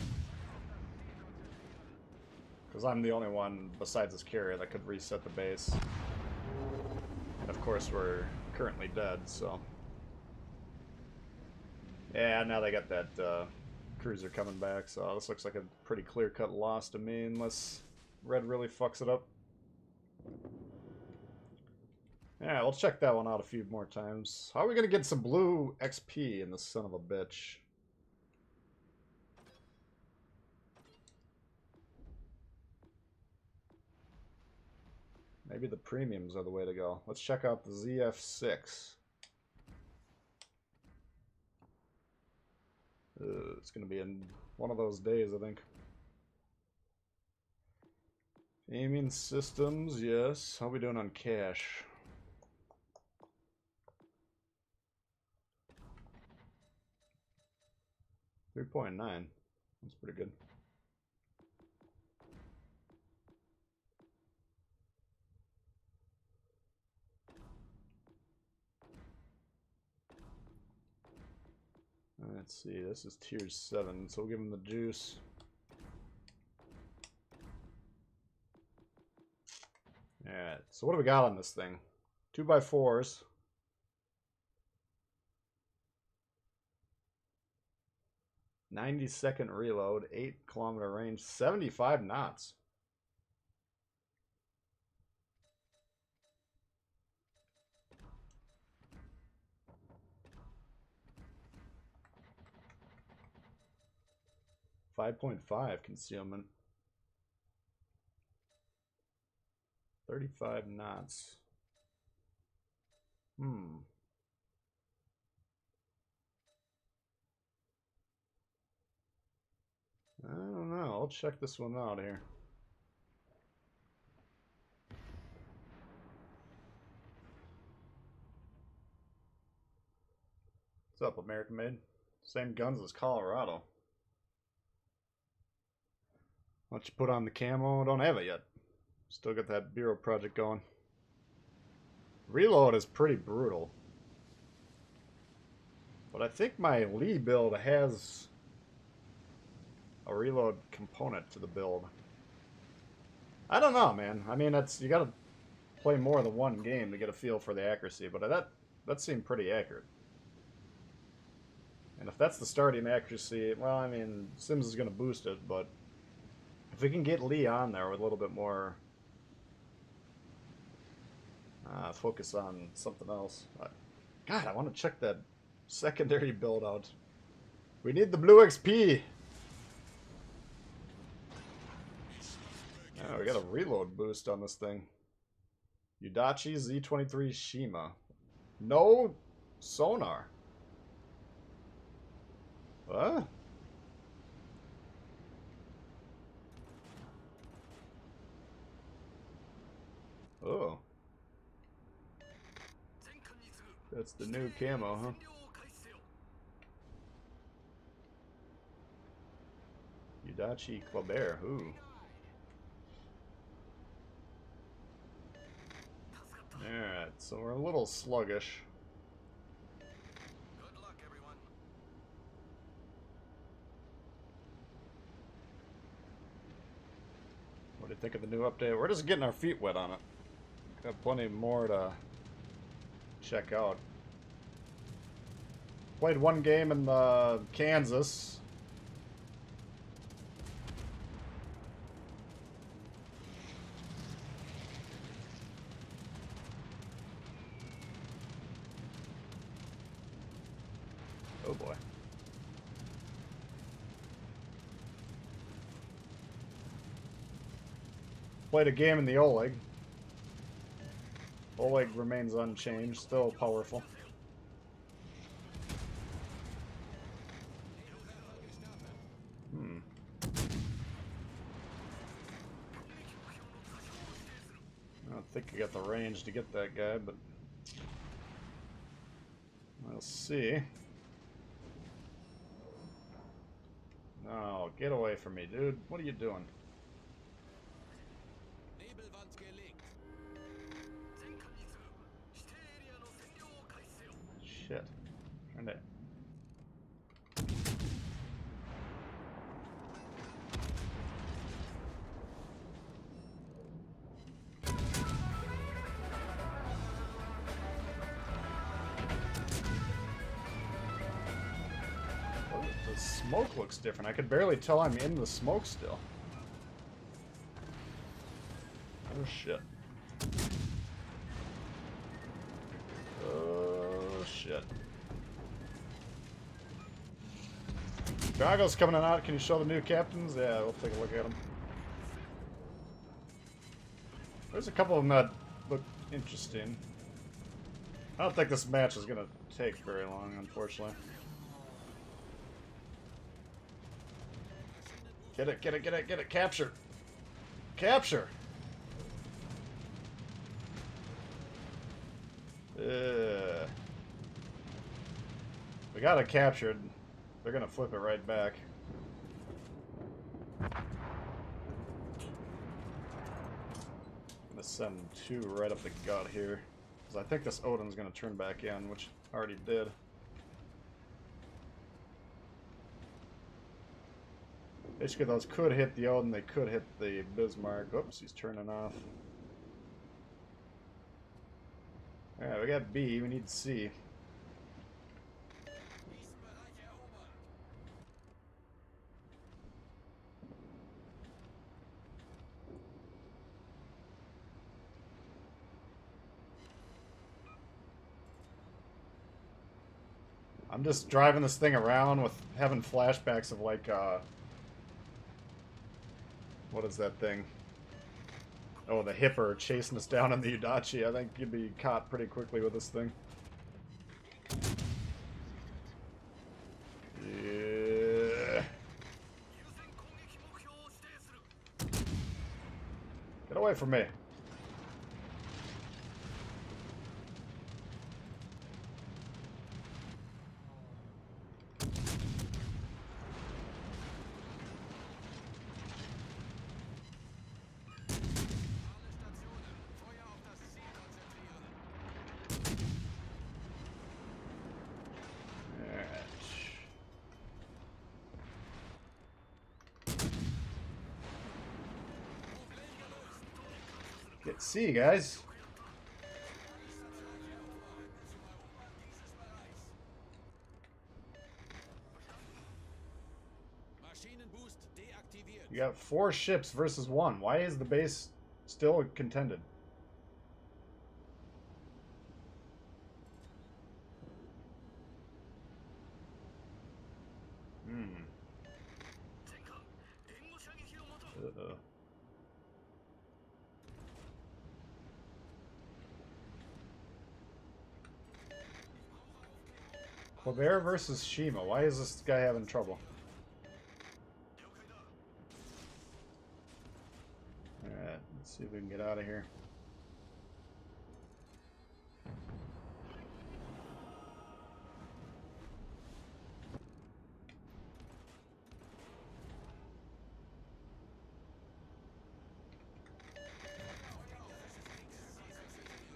Because I'm the only one besides this carrier that could reset the base. And of course we're currently dead, so... Yeah, now they got that cruiser coming back, so this looks like a pretty clear-cut loss to me, unless Red really fucks it up. Yeah, we'll check that one out a few more times. How are we gonna get some blue XP in this son of a bitch? Maybe the premiums are the way to go. Let's check out the ZF6. It's going to be in one of those days, I think. Aiming systems, yes. How are we doing on cash? $3.9. That's pretty good. Let's see, this is tier 7, so we'll give him the juice. Alright, so what do we got on this thing? 2x4s. "90-second reload, 8-kilometer range, 75 knots. .5 concealment. 35 knots. I don't know. I'll check this one out here. What's up, American Made? Same guns as Colorado. Why don't you put on the camo? Don't have it yet. Still got that Bureau project going. Reload is pretty brutal. But I think my Lee build has a reload component to the build. I don't know, man. I mean, you gotta play more than one game to get a feel for the accuracy, but that seemed pretty accurate. And if that's the starting accuracy, well, I mean, Sims is gonna boost it, but if we can get Lee on there with a little bit more focus on something else. God, I want to check that secondary build out. We need the blue XP. Oh, we got a reload boost on this thing. Udachi Z23 Shima. No sonar. What? Oh. That's the new camo, huh? Udachi Clabert, ooh. Alright, so we're a little sluggish. Good luck, everyone. What do you think of the new update? We're just getting our feet wet on it. Got plenty more to check out. Played one game in Kansas. Oh boy. Played a game in the Oleg. Oleg remains unchanged, still powerful. I don't think I got the range to get that guy, but we'll see. No, get away from me, dude. What are you doing? Shit. Trying to... Oh, the smoke looks different. I could barely tell I'm in the smoke still. Oh shit. Oh shit. Drago's coming out. Can you show the new captains? Yeah, we'll take a look at them. There's a couple of them that look interesting. I don't think this match is going to take very long, unfortunately. Get it, get it, get it, get it. Capture. Capture. We got it captured. They're going to flip it right back. I'm going to send two right up the gut here. Because I think this Odin's going to turn back in, which already did. Basically, those could hit the Odin, they could hit the Bismarck. Oops, he's turning off. Alright, we got B, we need C. I'm just driving this thing around with having flashbacks of like, what is that thing? Oh, the Hipper chasing us down in the Udachi. I think you'd be caught pretty quickly with this thing. Yeah. Get away from me. Get C, guys. You got 4 ships versus 1. Why is the base still contended? Uh-oh. Colbert versus Shima. Why is this guy having trouble? Alright, let's see if we can get out of here.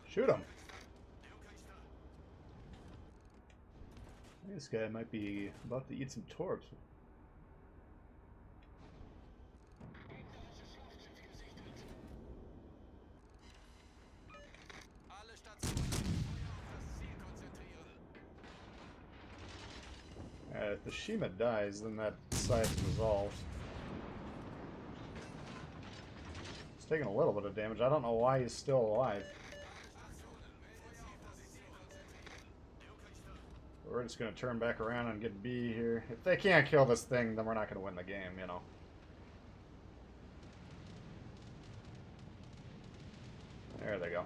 Shoot him! This guy might be about to eat some torps. If the Shima dies, then that site's resolved. He's taking a little bit of damage. I don't know why he's still alive. We're just going to turn back around and get B here. If they can't kill this thing, then we're not going to win the game, you know. There they go.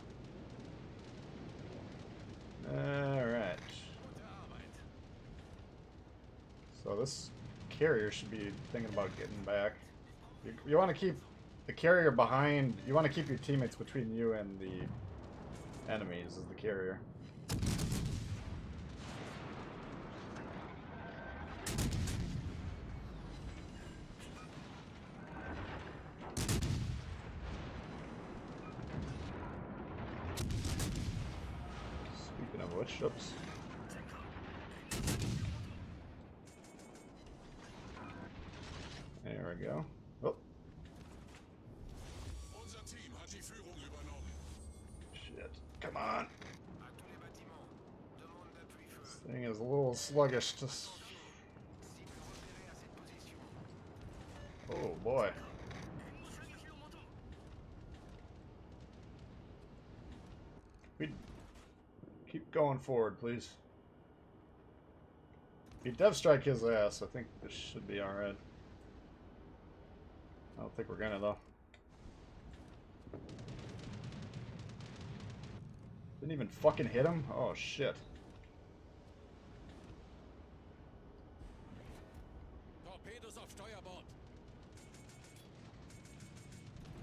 Alright. So this carrier should be thinking about getting back. You want to keep the carrier behind. You want to keep your teammates between you and the enemies as the carrier. Speaking of which, oops. There we go. Oh. Shit. Come on. This thing is a little sluggish. Just... Oh boy. We keep going forward, please. If you dev strike his ass, I think this should be alright. I don't think we're gonna though. Didn't even fucking hit him? Oh shit.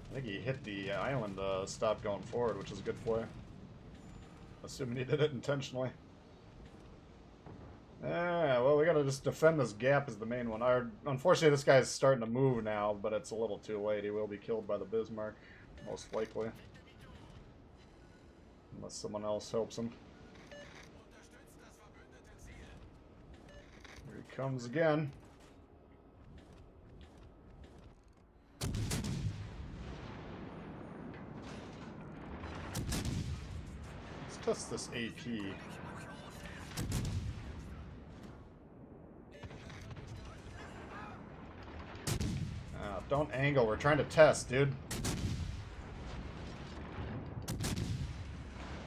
I think he hit the island stop going forward, which is a good play. Assuming he did it intentionally. Well, we gotta just defend this gap is the main one. Unfortunately, this guy's starting to move now, but it's a little too late. He will be killed by the Bismarck, most likely. Unless someone else helps him. Here he comes again. Test this AP. Don't angle. We're trying to test, dude.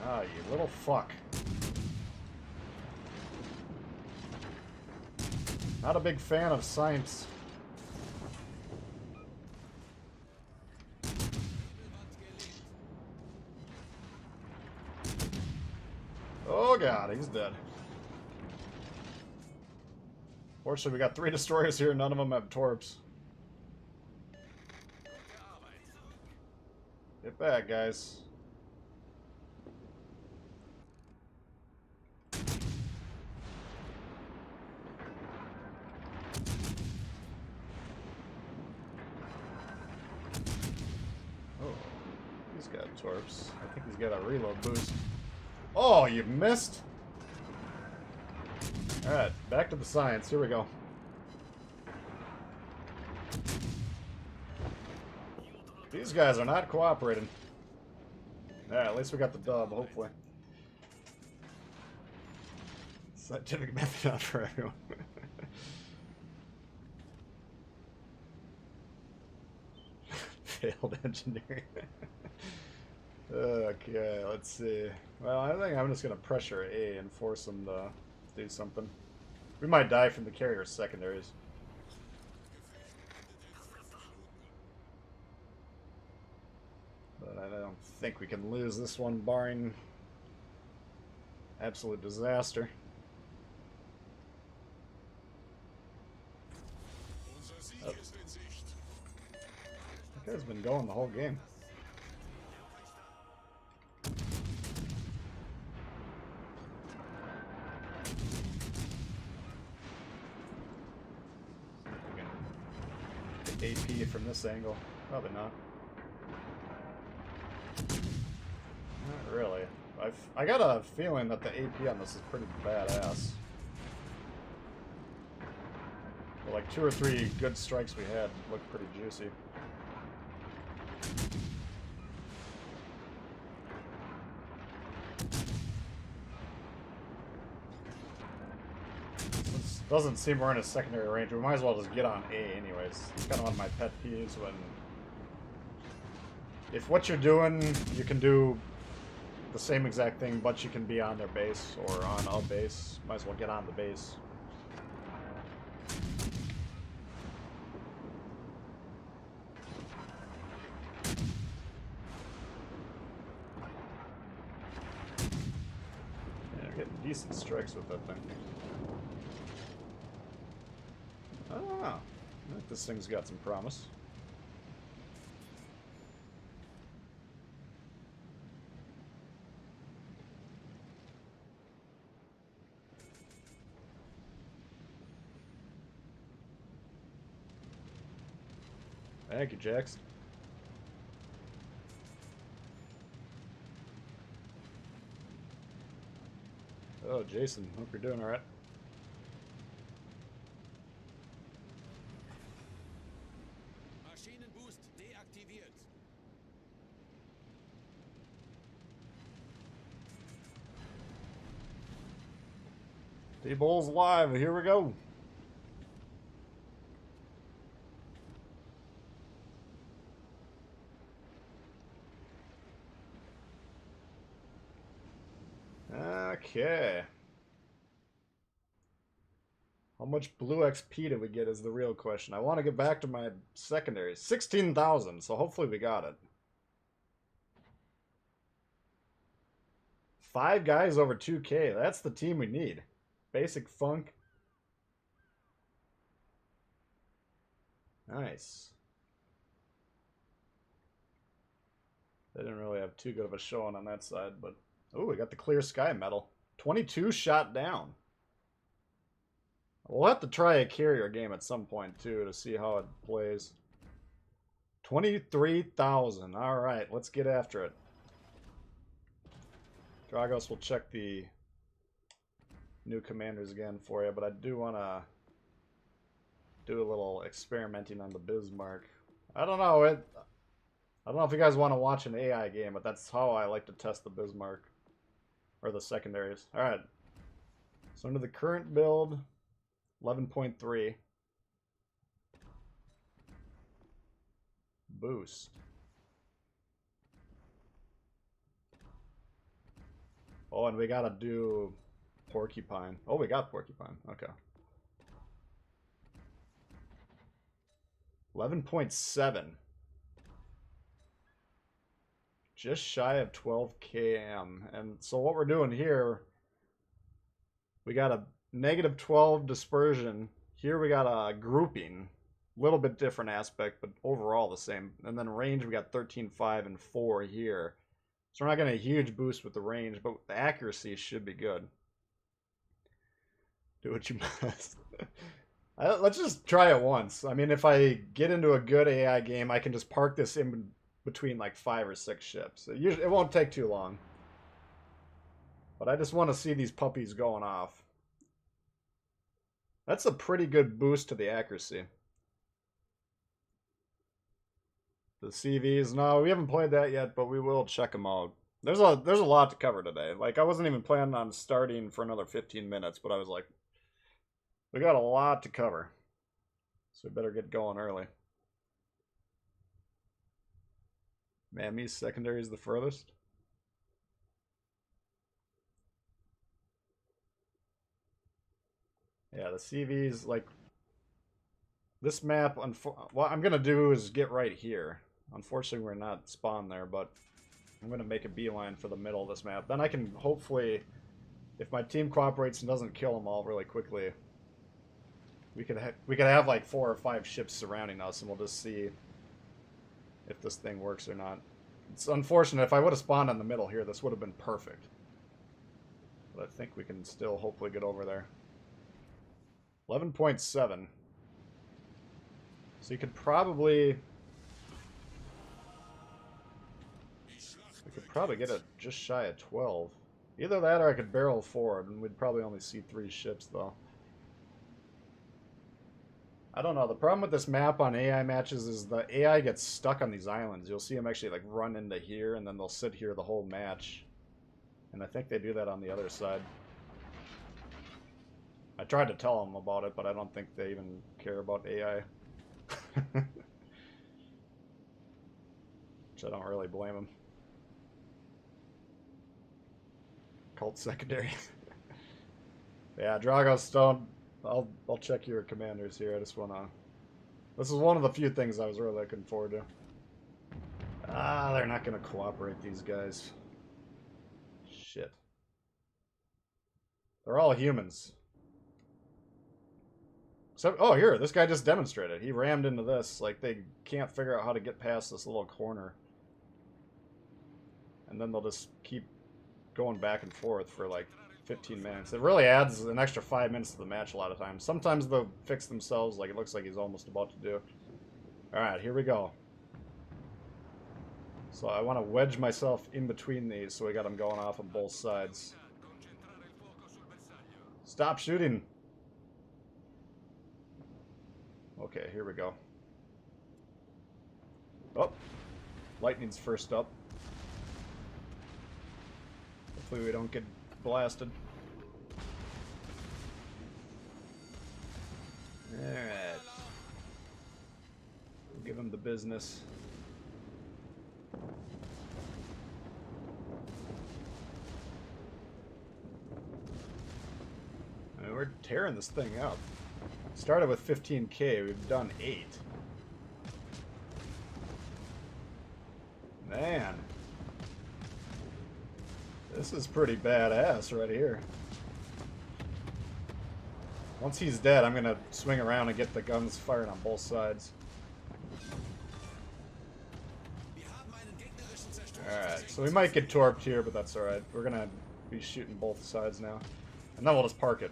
Ah, you little fuck. Not a big fan of science. Oh god, he's dead. Fortunately, we got 3 destroyers here. None of them have torps. Get back, guys. Oh, he's got torps. I think he's got a reload boost. Oh, you missed? Alright, back to the science. Here we go. These guys are not cooperating. Alright, at least we got the dub, hopefully. Scientific method not for everyone. Failed engineering. Okay, let's see. Well, I think I'm just going to pressure A and force them to do something. We might die from the carrier secondaries. But I don't think we can lose this one, barring absolute disaster. Oh. That guy's been going the whole game. AP from this angle. Probably not. Not really. I got a feeling that the AP on this is pretty badass. But like 2 or 3 good strikes we had looked pretty juicy. This doesn't seem we're in a secondary range. We might as well just get on A anyways. It's kind of one of my pet peeves when... If what you're doing, you can do the same exact thing, but you can be on their base or on a base. Might as well get on the base. Yeah, we're getting decent strikes with that thing. I don't know. I think this thing's got some promise. Thank you, Jax. Oh, Jason, hope you're doing alright. Maschinenboost deaktiviert. Tbull's live, here we go. Okay. How much blue XP did we get is the real question. I want to get back to my secondaries. 16,000, so hopefully we got it. 5 guys over 2K. That's the team we need. Basic funk. Nice. They didn't really have too good of a showing on that side, but... Oh, we got the clear sky medal. 22 shot down. We'll have to try a carrier game at some point, too, to see how it plays. 23,000. Alright, let's get after it. Dragos will check the new commanders again for you, but I do want to do a little experimenting on the Bismarck. I don't know. I don't know if you guys want to watch an AI game, but that's how I like to test the Bismarck. or the secondaries. Alright. So under the current build, 11.3. Boost. Oh, and we gotta do Porcupine. Oh, we got Porcupine. Okay. 11.7. Just shy of 12 km. And so what we're doing here, we got a negative 12 dispersion. Here we got a grouping. A little bit different aspect, but overall the same. And then range, we got 13.5 and 4 here. So we're not getting a huge boost with the range, but the accuracy should be good. Do what you must. Let's just try it once. I mean, if I get into a good AI game, I can just park this in between like 5 or 6 ships. It won't take too long. But I just want to see these puppies going off. That's a pretty good boost to the accuracy. The CVs, no, we haven't played that yet, but we will check them out. There's a lot to cover today. Like, I wasn't even planning on starting for another 15 minutes, but I was like, we got a lot to cover. So we better get going early. Mammy's secondary is the furthest. Yeah, the CVs, like, this map, what I'm going to do is get right here. Unfortunately, we're not spawned there, but I'm going to make a beeline for the middle of this map. Then I can hopefully, if my team cooperates and doesn't kill them all really quickly, we could have like 4 or 5 ships surrounding us, and we'll just see if this thing works or not. It's unfortunate. If I would have spawned in the middle here, this would have been perfect. But I think we can still hopefully get over there. 11.7. So you could probably... We could probably get it just shy of 12. Either that or I could barrel forward, and we'd probably only see 3 ships, though. I don't know. The problem with this map on AI matches is the AI gets stuck on these islands. You'll see them actually like run into here, and then they'll sit here the whole match. And I think they do that on the other side. I tried to tell them about it, but I don't think they even care about AI. Which I don't really blame them. Cult secondary. Yeah, Drago Stone. I'll check your commanders here. I just wanna... This is one of the few things I was really looking forward to. Ah, they're not gonna cooperate, these guys. Shit. They're all humans. So, oh, here, this guy just demonstrated. He rammed into this. Like, they can't figure out how to get past this little corner. And then they'll just keep going back and forth for, like, 15 minutes. It really adds an extra 5 minutes to the match a lot of times. Sometimes they'll fix themselves, like it looks like he's almost about to do. Alright, here we go. So I want to wedge myself in between these, so we got them going off on both sides. Stop shooting! Okay, here we go. Oh! Lightning's first up. Hopefully we don't get blasted. Alright. We'll give him the business. I mean, we're tearing this thing up. Started with 15k, we've done 8. Man. This is pretty badass right here. Once he's dead, I'm gonna swing around and get the guns firing on both sides. Alright, so we might get torped here, but that's alright. We're gonna be shooting both sides now. And then we'll just park it.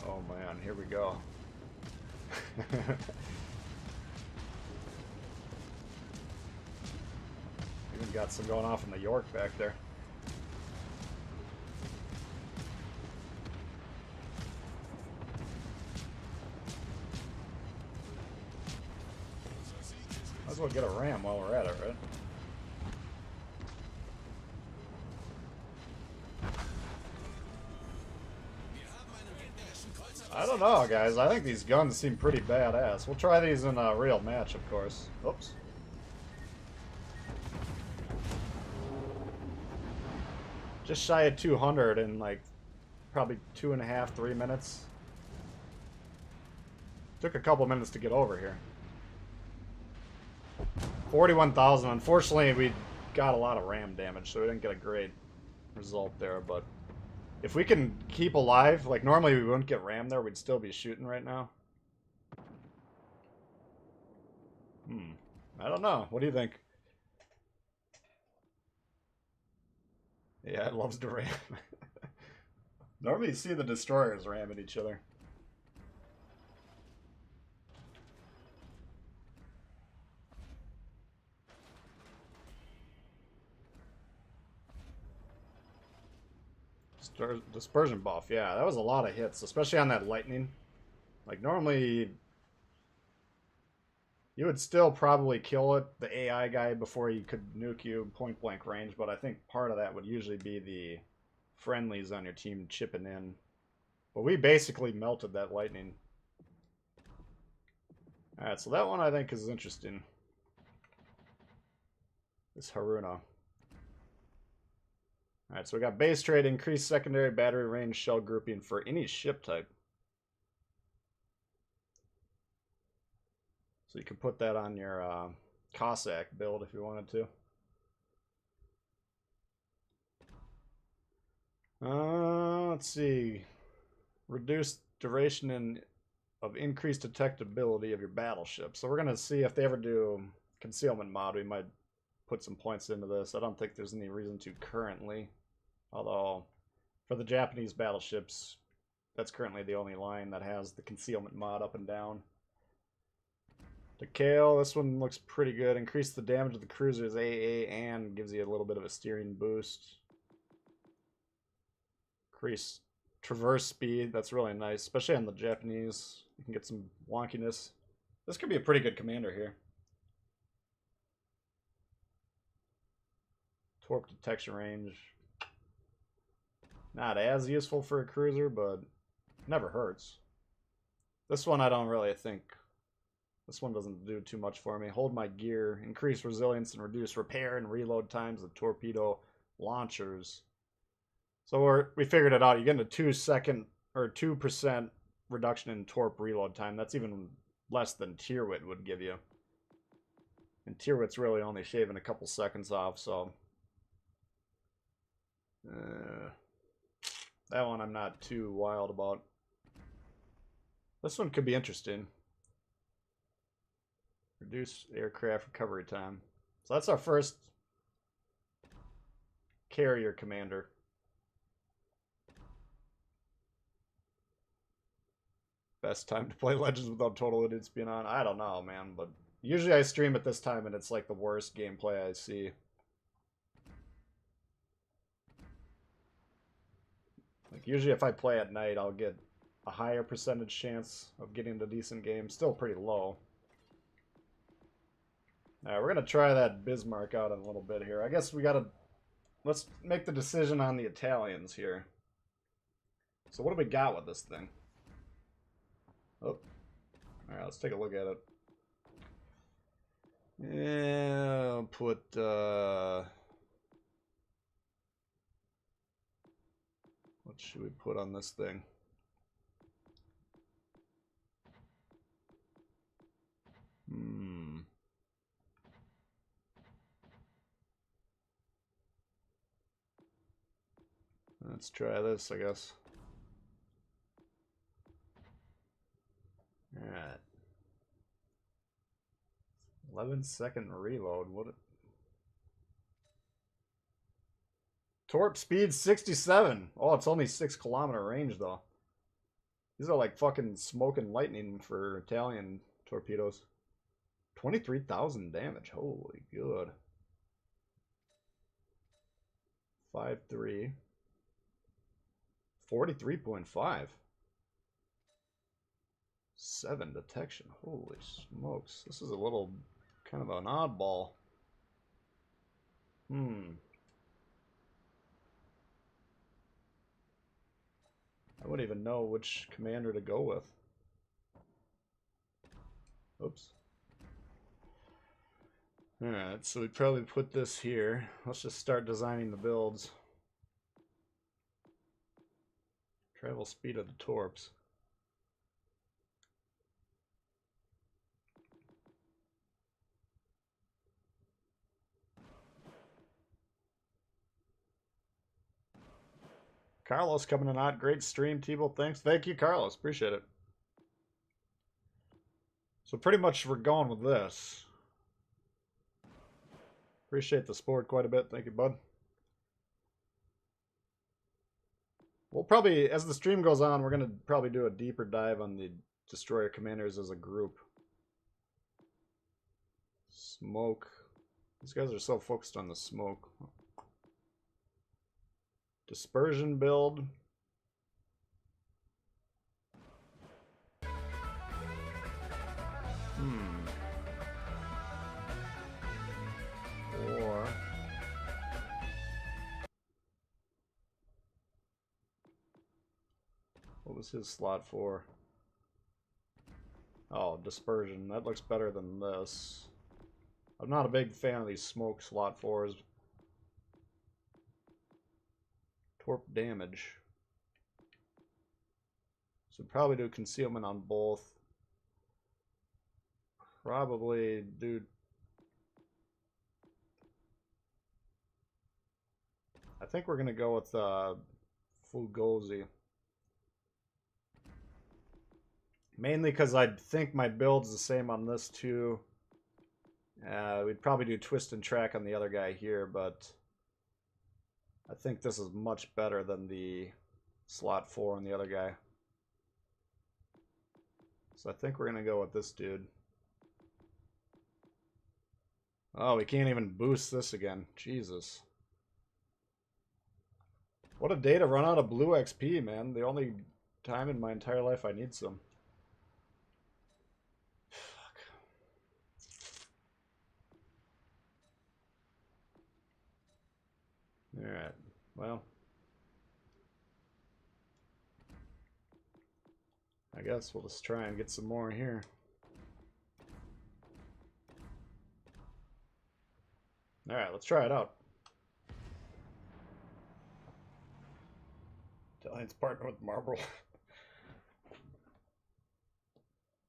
Oh man, here we go. Even got some going off in the York back there. as well get a ram while we're at it, right? I don't know, guys. I think these guns seem pretty badass. We'll try these in a real match, of course. Oops. Just shy of 200 in like probably 2.5, 3 minutes. Took a couple minutes to get over here. 41,000. Unfortunately, we got a lot of ram damage, so we didn't get a great result there, but if we can keep alive, like normally we wouldn't get ram there, we'd still be shooting right now. I don't know. What do you think? Yeah, it loves to ram. Normally you see the destroyers ramming each other. Dispersion buff, yeah, that was a lot of hits, especially on that lightning. Like normally you would still probably kill it, the AI guy, before he could nuke you point blank range, but I think part of that would usually be the friendlies on your team chipping in. But we basically melted that lightning. Alright, so that one I think is interesting. This Haruna. Alright, so we got base trade, increased secondary battery range, shell grouping for any ship type. So you can put that on your Cossack build if you wanted to. Let's see. Reduced duration of increased detectability of your battleship. So we're going to see if they ever do concealment mod. We might put some points into this. I don't think there's any reason to currently. Although, for the Japanese battleships, that's currently the only line that has the concealment mod up and down. Decale, this one looks pretty good. Increase the damage of the cruiser's AA and gives you a little bit of a steering boost. Increase traverse speed, that's really nice, especially on the Japanese. You can get some wonkiness. This could be a pretty good commander here. Torp detection range. Not as useful for a cruiser, but never hurts. This one I don't really think. This one doesn't do too much for me. Hold my gear. Increase resilience and reduce repair and reload times of torpedo launchers. So we figured it out. You get a 2% reduction in torp reload time. That's even less than Tyrwit would give you. And Tyrwit's really only shaving a couple seconds off, so that one I'm not too wild about. This one could be interesting. Reduce aircraft recovery time. So that's our first carrier commander. Best time to play Legends without Total Idiots being on? I don't know, man, but usually I stream at this time and it's like the worst gameplay I see. Like usually if I play at night, I'll get a higher percentage chance of getting a decent game. Still pretty low. Alright, we're going to try that Bismarck out in a little bit here. I guess we got to... Let's make the decision on the Italians here. So what do we got with this thing? Oh. Alright, let's take a look at it. Yeah, I'll put... What should we put on this thing? Let's try this, I guess. Alright. 11-second reload. What? Torp speed 67. Oh, it's only 6-kilometer range, though. These are like fucking smoking lightning for Italian torpedoes. 23,000 damage. Holy good. 5.3. 43.5. 7 detection. Holy smokes. This is a little kind of an oddball. I wouldn't even know which commander to go with. Oops. Alright, so we'd probably put this here. Let's just start designing the builds. Travel speed of the torps. Carlos coming in hot. Great stream, Tbull. Thanks. Thank you, Carlos. Appreciate it. So pretty much we're going with this. Appreciate the support quite a bit. Thank you, bud. We'll probably, as the stream goes on, we're going to probably do a deeper dive on the destroyer commanders as a group. Smoke. These guys are so focused on the smoke. Dispersion build. Or what was his slot for? Oh, dispersion. That looks better than this. I'm not a big fan of these smoke slot 4s. Torp damage. So probably do concealment on both. Probably do... I think we're going to go with Fugozi. Mainly because I think my build's the same on this too. We'd probably do twist and track on the other guy here, but I think this is much better than the slot 4 on the other guy. So I think we're going to go with this dude. Oh, we can't even boost this again. Jesus. What a day to run out of blue XP, man. The only time in my entire life I need some. Fuck. Alright, well. I guess we'll just try and get some more here. Alright, let's try it out. Italian's partner with Marlboro.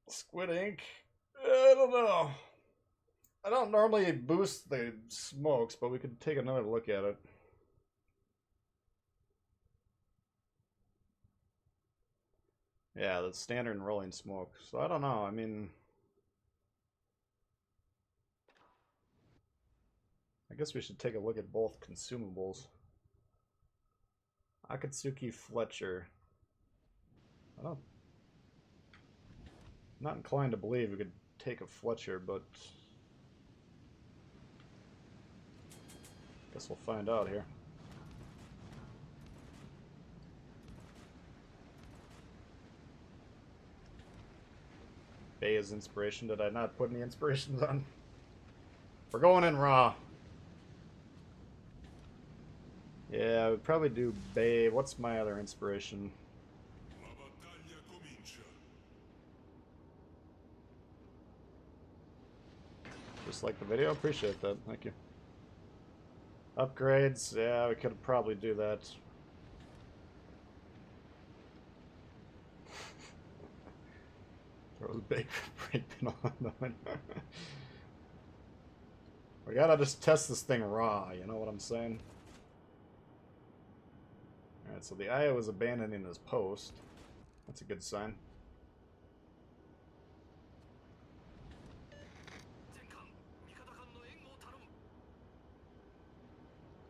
Squid Ink? I don't know. I don't normally boost the smokes, but we could take another look at it. Yeah, the standard and rolling smoke. So I don't know. I mean, I guess we should take a look at both consumables. Akatsuki Fletcher. I'm not inclined to believe we could take a Fletcher, but guess we'll find out here. Bay is inspiration. Did I not put any inspirations on? We're going in raw. Yeah, we'd probably do Bay. What's my other inspiration? Just like the video? Appreciate that. Thank you. Upgrades. Yeah, we could probably do that. Throw the big break pin on the window. We gotta just test this thing raw, you know what I'm saying? Alright, so the IO is abandoning his post. That's a good sign.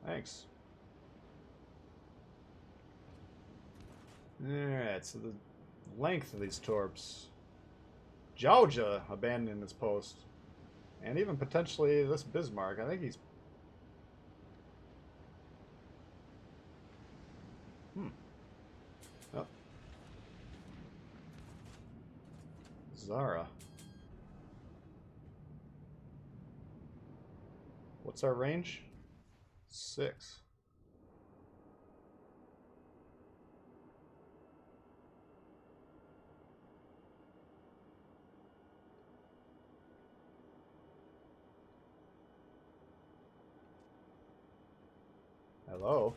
Thanks. Alright, so the length of these torps. Georgia abandoning his post. And even potentially this Bismarck. I think he's... Oh. Zara. What's our range? 6. Hello?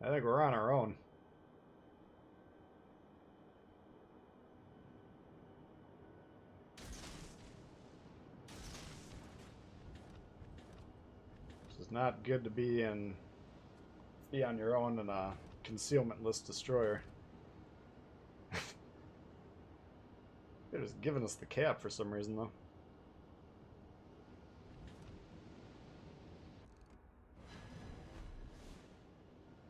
I think we're on our own. This is not good to be on your own in a concealmentless destroyer. They're just giving us the cap for some reason, though.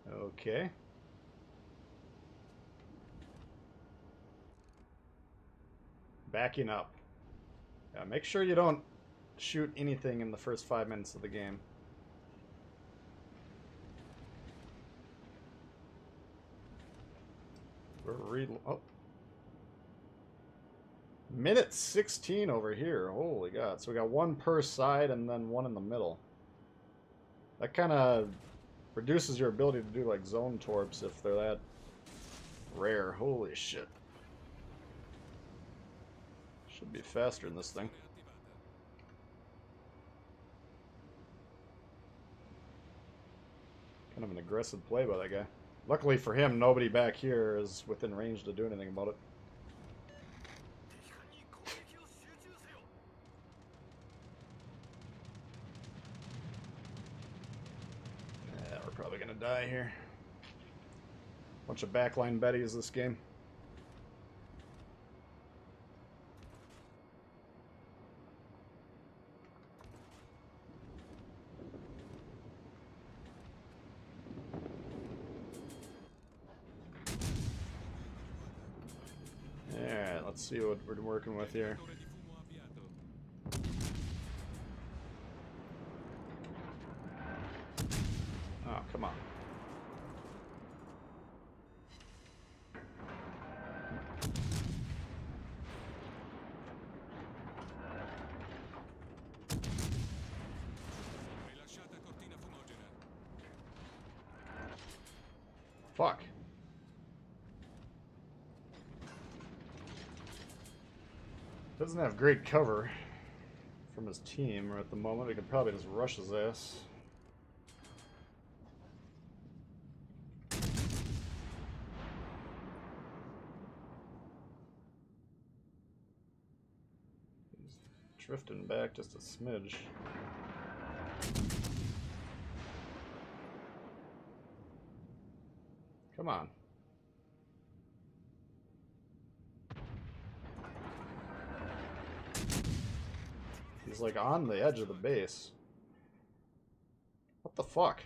Okay. Backing up. Yeah, make sure you don't shoot anything in the first 5 minutes of the game. We're oh. Minute 16 over here. Holy God. So we got one per side and then one in the middle. That kind of reduces your ability to do like zone torps if they're that rare. Holy shit. Should be faster in this thing. Kind of an aggressive play by that guy. Luckily for him, nobody back here is within range to do anything about it. Yeah, we're probably gonna die here. Bunch of backline Bettys this game. Alright, let's see what we're working with here. Oh, come on. Fuck. Doesn't have great cover from his team right at the moment. We could probably just rush his ass. He's drifting back just a smidge. Come on. He's like on the edge of the base. What the fuck?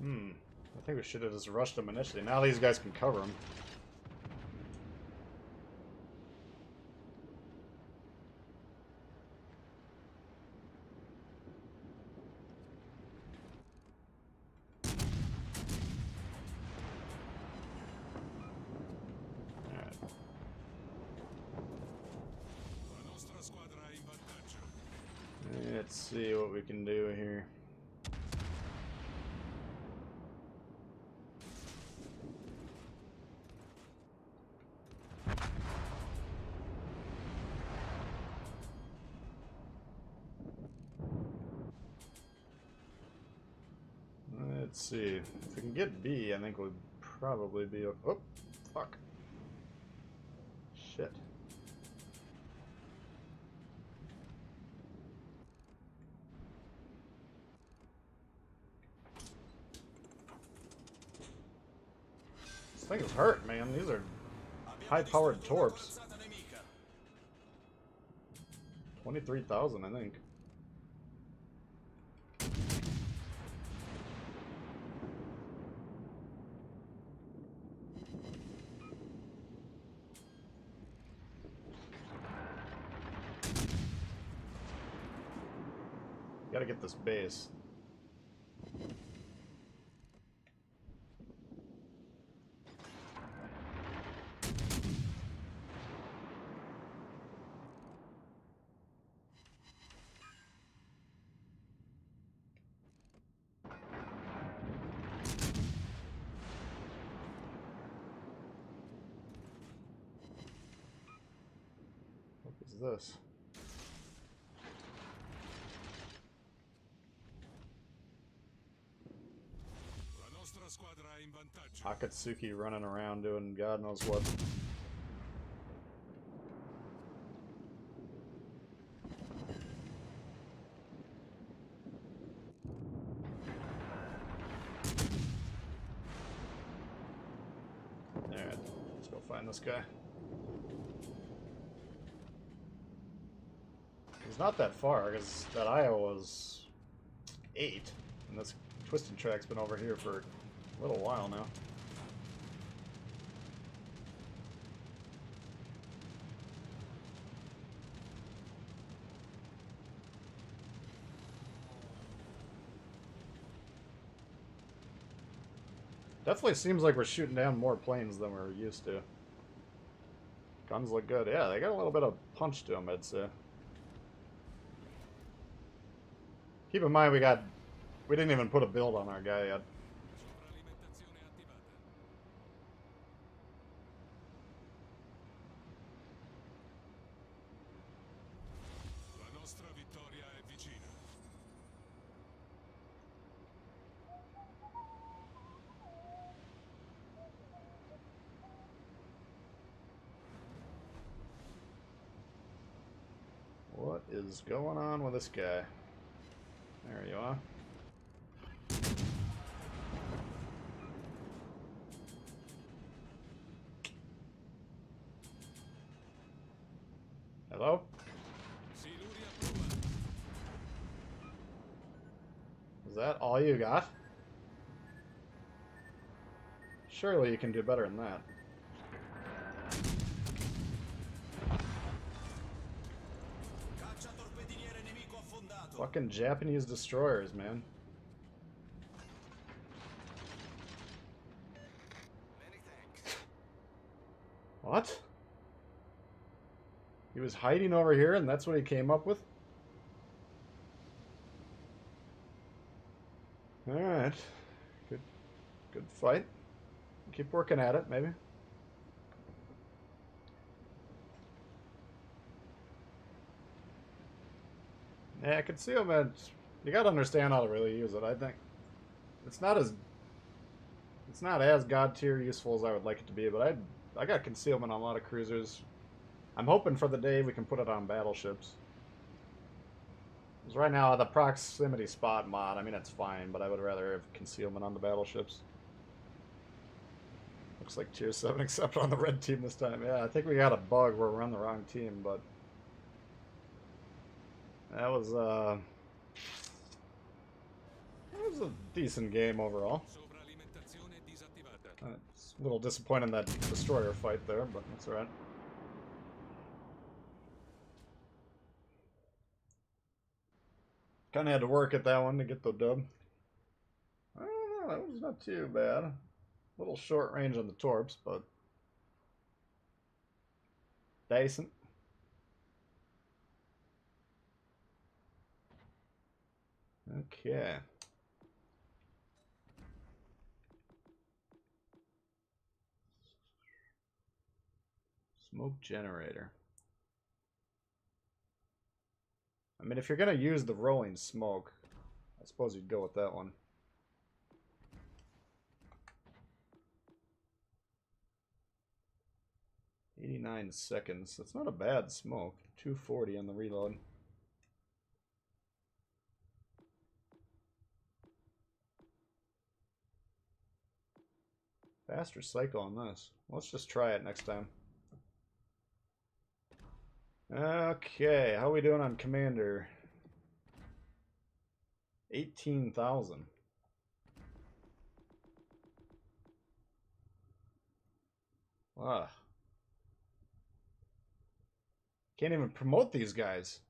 I think we should have just rushed him initially. Now these guys can cover him. Let's see what we can do here. Let's see. If we can get B, I think we'll probably be... Oh, fuck. Shit. This thing is hurt, man. These are high-powered torps. 23,000, I think. Gotta get this base. this? Akatsuki running around doing God knows what. Alright, let's go find this guy. He's not that far, because that Iowa's 8, and this twisted track's been over here for a little while now. Definitely seems like we're shooting down more planes than we're used to. Guns look good. Yeah, they got a little bit of punch to them, I'd say. Keep in mind we didn't even put a build on our guy yet. What is going on with this guy? There you are. Hello? Is that all you got? Surely you can do better than that. Fucking Japanese destroyers, man. What? He was hiding over here and that's what he came up with? Alright. Good fight. Keep working at it, maybe. Yeah, concealment. You gotta understand how to really use it, I think. It's not as god tier useful as I would like it to be, but I got concealment on a lot of cruisers. I'm hoping for the day we can put it on battleships. Because right now, the proximity spot mod, I mean, it's fine, but I would rather have concealment on the battleships. Looks like tier 7 except on the red team this time. Yeah, I think we got a bug where we're on the wrong team, but that was a decent game overall. It's a little disappointing in that destroyer fight there, but that's alright. Kind of had to work at that one to get the dub. I don't know, that was not too bad. A little short range on the torps, but decent. Okay. Smoke generator. I mean, if you're going to use the rolling smoke, I suppose you'd go with that one. "89 seconds. That's not a bad smoke. 240 on the reload. Faster cycle on this. Let's just try it next time. Okay, how are we doing on Commander? 18,000. Ugh. Can't even promote these guys.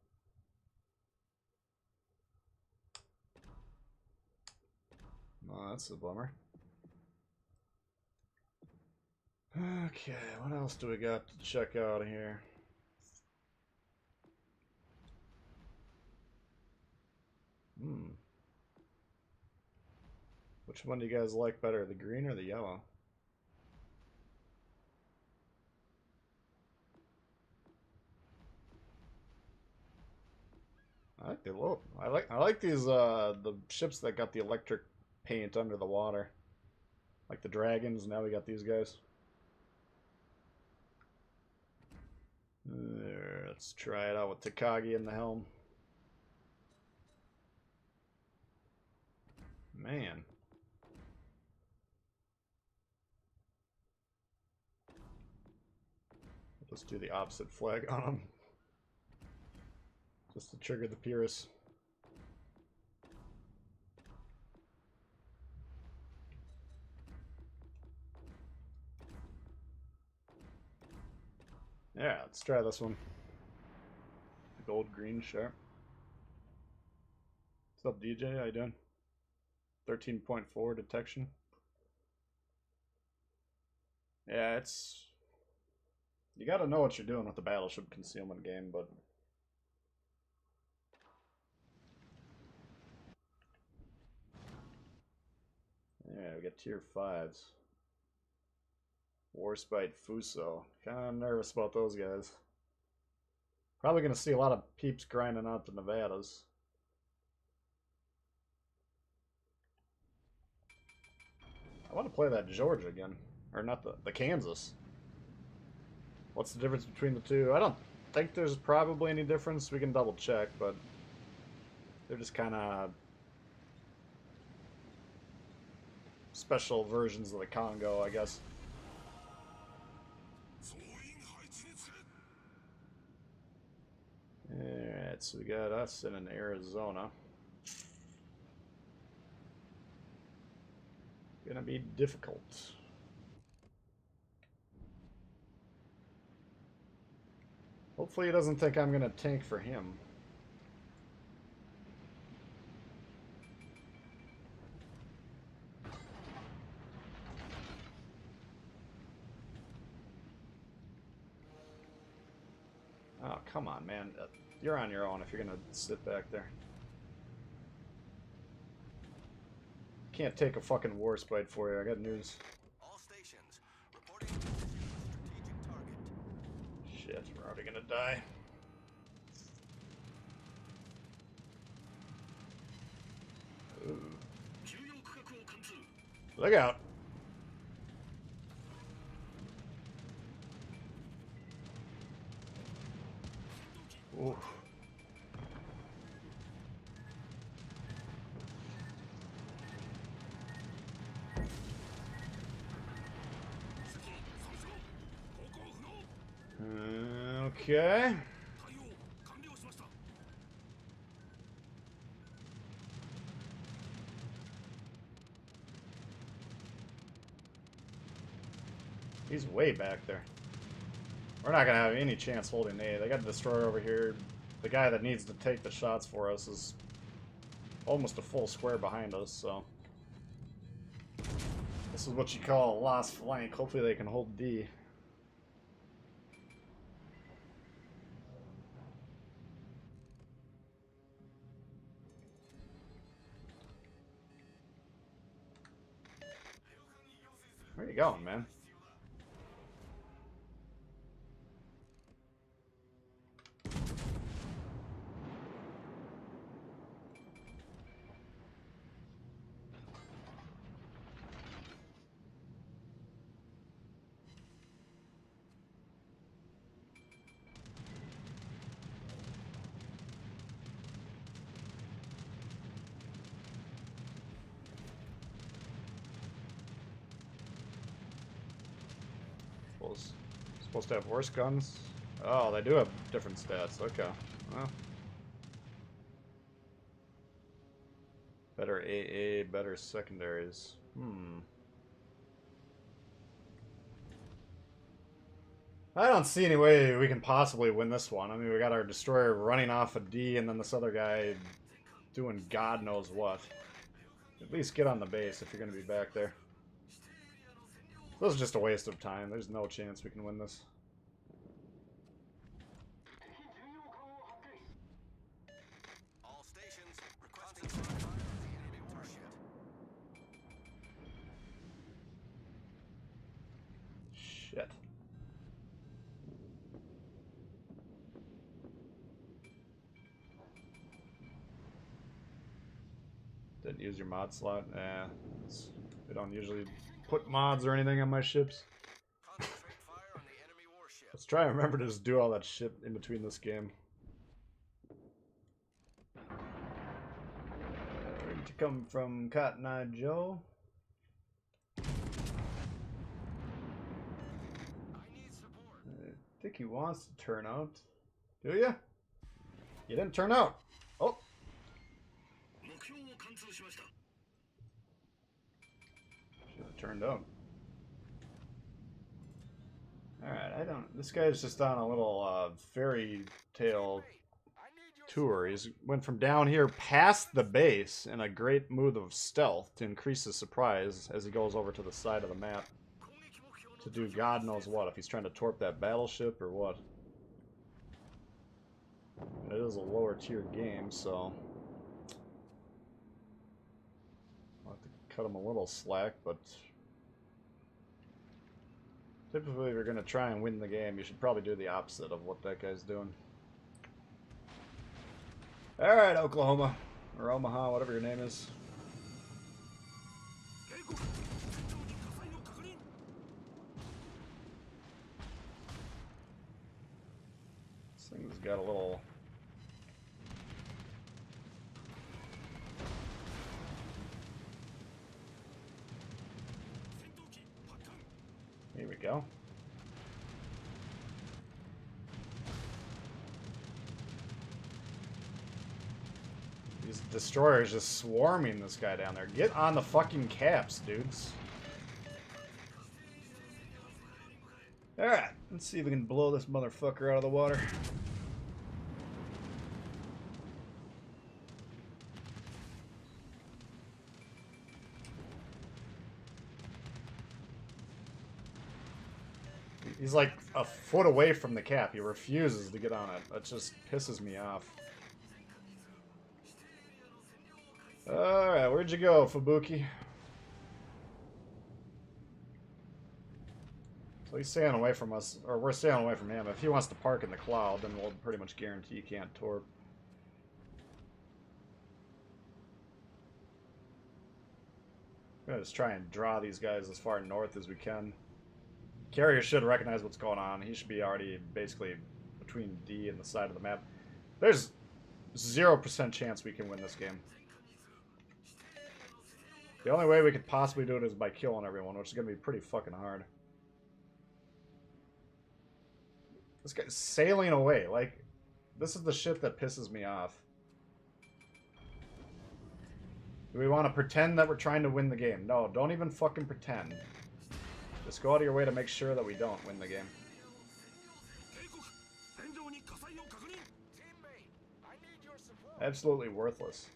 Oh, that's a bummer. Okay, what else do we got to check out here? Which one do you guys like better, the green or the yellow? like the look. I like these the ships that got the electric paint under the water. Like the dragons, now we got these guys. Let's try it out with Takagi in the helm. Man. Let's do the opposite flag on him. Just to trigger the Pyrrhus. Yeah, let's try this one. Gold, green, sharp. What's up, DJ? How you doing? 13.4 detection. Yeah, it's... You gotta know what you're doing with the battleship concealment game, but... Yeah, we got tier 5s. Warspite Fuso. Kinda nervous about those guys. Probably gonna see a lot of peeps grinding out the Nevadas. I want to play that Georgia again. Or not the Kansas. What's the difference between the two? I don't think there's probably any difference. We can double check, but they're just kind of special versions of the Congo, I guess. Alright, so we got us in Arizona. Gonna be difficult. Hopefully he doesn't think I'm gonna tank for him. Oh, come on, man. You're on your own if you're gonna sit back there. Can't take a fucking Warspite for you. I got news. All stations reporting strategic target. Shit, we're already gonna die. Ooh. Look out. Ooh. Okay. He's way back there. We're not gonna have any chance holding A. They got a destroyer over here. The guy that needs to take the shots for us is almost a full square behind us, so... This is what you call a lost flank. Hopefully they can hold D. Where you going, man? Supposed to have worse guns? Oh, they do have different stats. Okay. Well. Better AA, better secondaries. I don't see any way we can possibly win this one. I mean, we got our destroyer running off a D, and then this other guy doing God knows what. At least get on the base if you're going to be back there. This is just a waste of time. There's no chance we can win this. All stations requesting fire the enemy warship. Shit. Didn't use your mod slot. We don't usually put mods or anything on my ships. Concentrate fire on the enemy warship. Let's try and remember to just do all that shit in between this game. Where'd you come from, Cotton Eye Joe? I need support. I think he wants to turn out. Do ya? You didn't turn out. Oh. Should have turned out. Alright, this guy's just on a little fairy tale tour. He's went from down here past the base in a great move of stealth to increase his surprise as he goes over to the side of the map to do God knows what, if he's trying to torp that battleship or what. It is a lower tier game, so I'll have to cut him a little slack, but typically if you're going to try and win the game, you should probably do the opposite of what that guy's doing. Alright, Oklahoma, or Omaha, whatever your name is. This thing's got a little... Here we go. These destroyers just swarming this guy down there. Get on the fucking caps, dudes. Alright, let's see if we can blow this motherfucker out of the water. He's like a foot away from the cap. He refuses to get on it. That just pisses me off. Alright, where'd you go, Fubuki? So he's staying away from us, or we're staying away from him. If he wants to park in the cloud, then we'll pretty much guarantee he can't torp. I'm gonna just try and draw these guys as far north as we can. Carrier should recognize what's going on. He should be already basically between D and the side of the map. There's 0% chance we can win this game. The only way we could possibly do it is by killing everyone, which is going to be pretty fucking hard. This guy's sailing away. Like, this is the shit that pisses me off. Do we want to pretend that we're trying to win the game? No, don't even fucking pretend. Just go out of your way to make sure that we don't win the game. Absolutely worthless.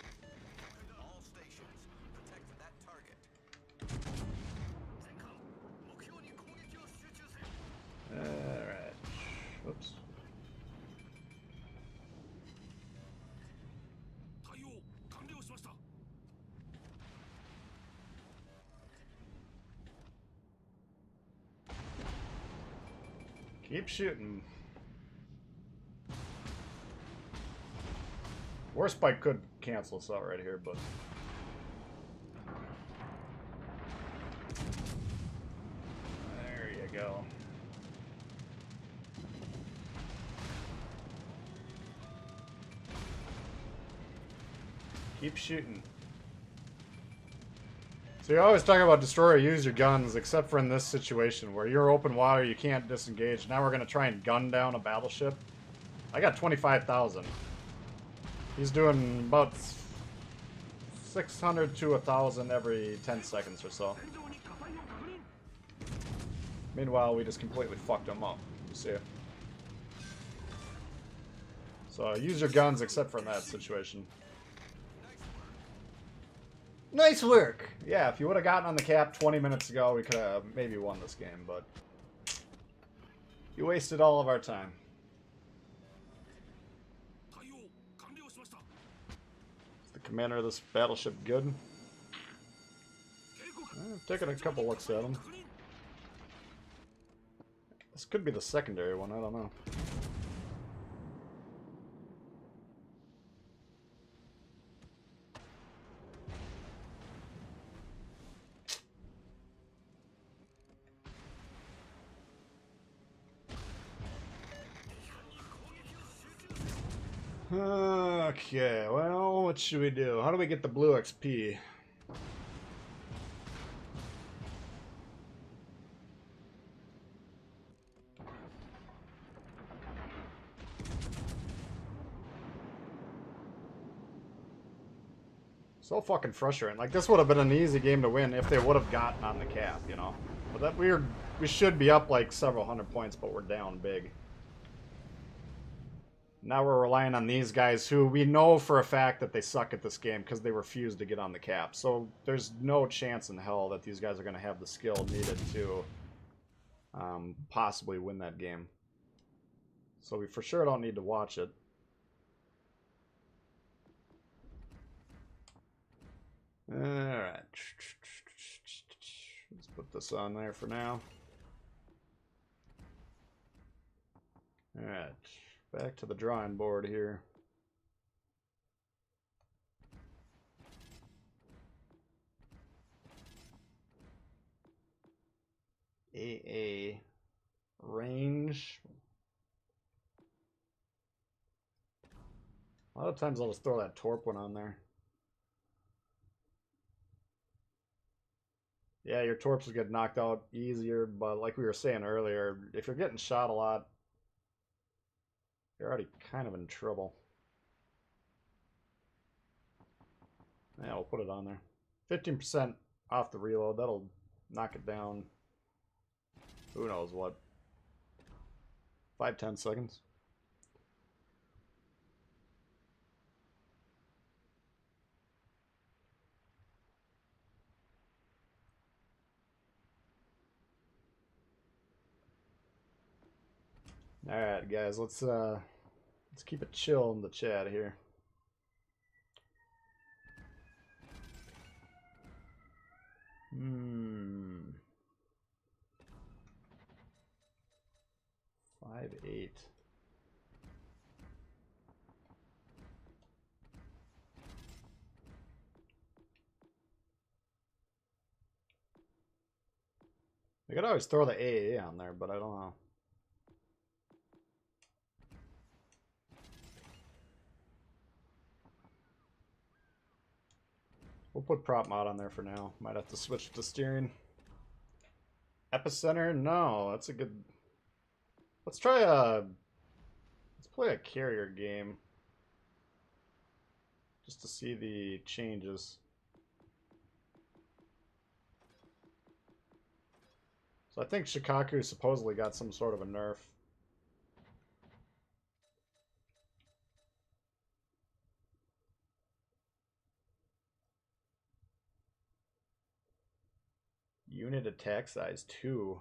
All stations, protect that target. Alright. Whoops. Keep shooting. Warspike could cancel us out right here, but... There you go. Keep shooting. So you always talk about destroyer, use your guns, except for in this situation where you're open water, you can't disengage. Now we're going to try and gun down a battleship. I got 25,000. He's doing about 600 to 1,000 every 10 seconds or so. Meanwhile, we just completely fucked him up. You see it? So use your guns except for in that situation. Nice work! Yeah, if you would have gotten on the cap 20 minutes ago, we could have maybe won this game, but you wasted all of our time. Is the commander of this battleship good? I've taken a couple looks at him. This could be the secondary one, I don't know. Okay, well, what should we do? How do we get the blue XP? So fucking frustrating. Like, this would have been an easy game to win if they would have gotten on the cap, you know? But that we should be up like several hundred points, but we're down big. Now we're relying on these guys who we know for a fact that they suck at this game because they refuse to get on the cap. So there's no chance in hell that these guys are going to have the skill needed to possibly win that game. So we for sure don't need to watch it. Alright. Let's put this on there for now. Alright. Back to the drawing board here. AA range. A lot of times I'll just throw that torp one on there. Yeah, your torps will get knocked out easier, but like we were saying earlier, if you're getting shot a lot, you're already kind of in trouble. Yeah, we'll put it on there. 15% off the reload, that'll knock it down. Who knows what? 5-10 seconds. Alright guys, let's keep it chill in the chat here. Hmm. 5-8. I could always throw the AA on there, but I don't know. We'll put prop mod on there for now. Might have to switch to steering. Epicenter? No, that's a good... Let's try a... Let's play a carrier game. Just to see the changes. So I think Shikaku supposedly got some sort of a nerf. Unit attack size 2.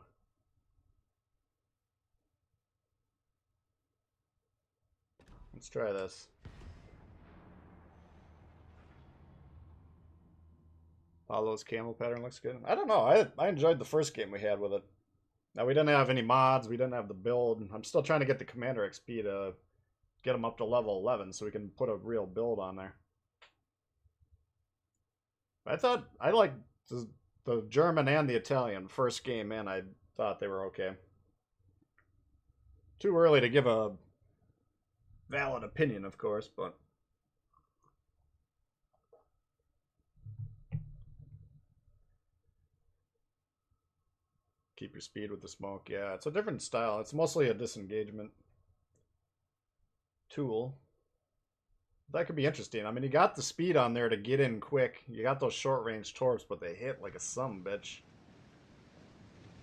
Let's try this. Paulo's camel pattern looks good. I don't know. I enjoyed the first game we had with it. Now, we didn't have any mods. We didn't have the build. I'm still trying to get the commander XP to get him up to level 11 so we can put a real build on there. I liked the German and the Italian first game, and I thought they were okay. Too early to give a valid opinion, of course, but... Keep your speed with the smoke. Yeah, it's a different style. It's mostly a disengagement tool. That could be interesting. I mean, you got the speed on there to get in quick. You got those short-range torps, but they hit like a sumbitch.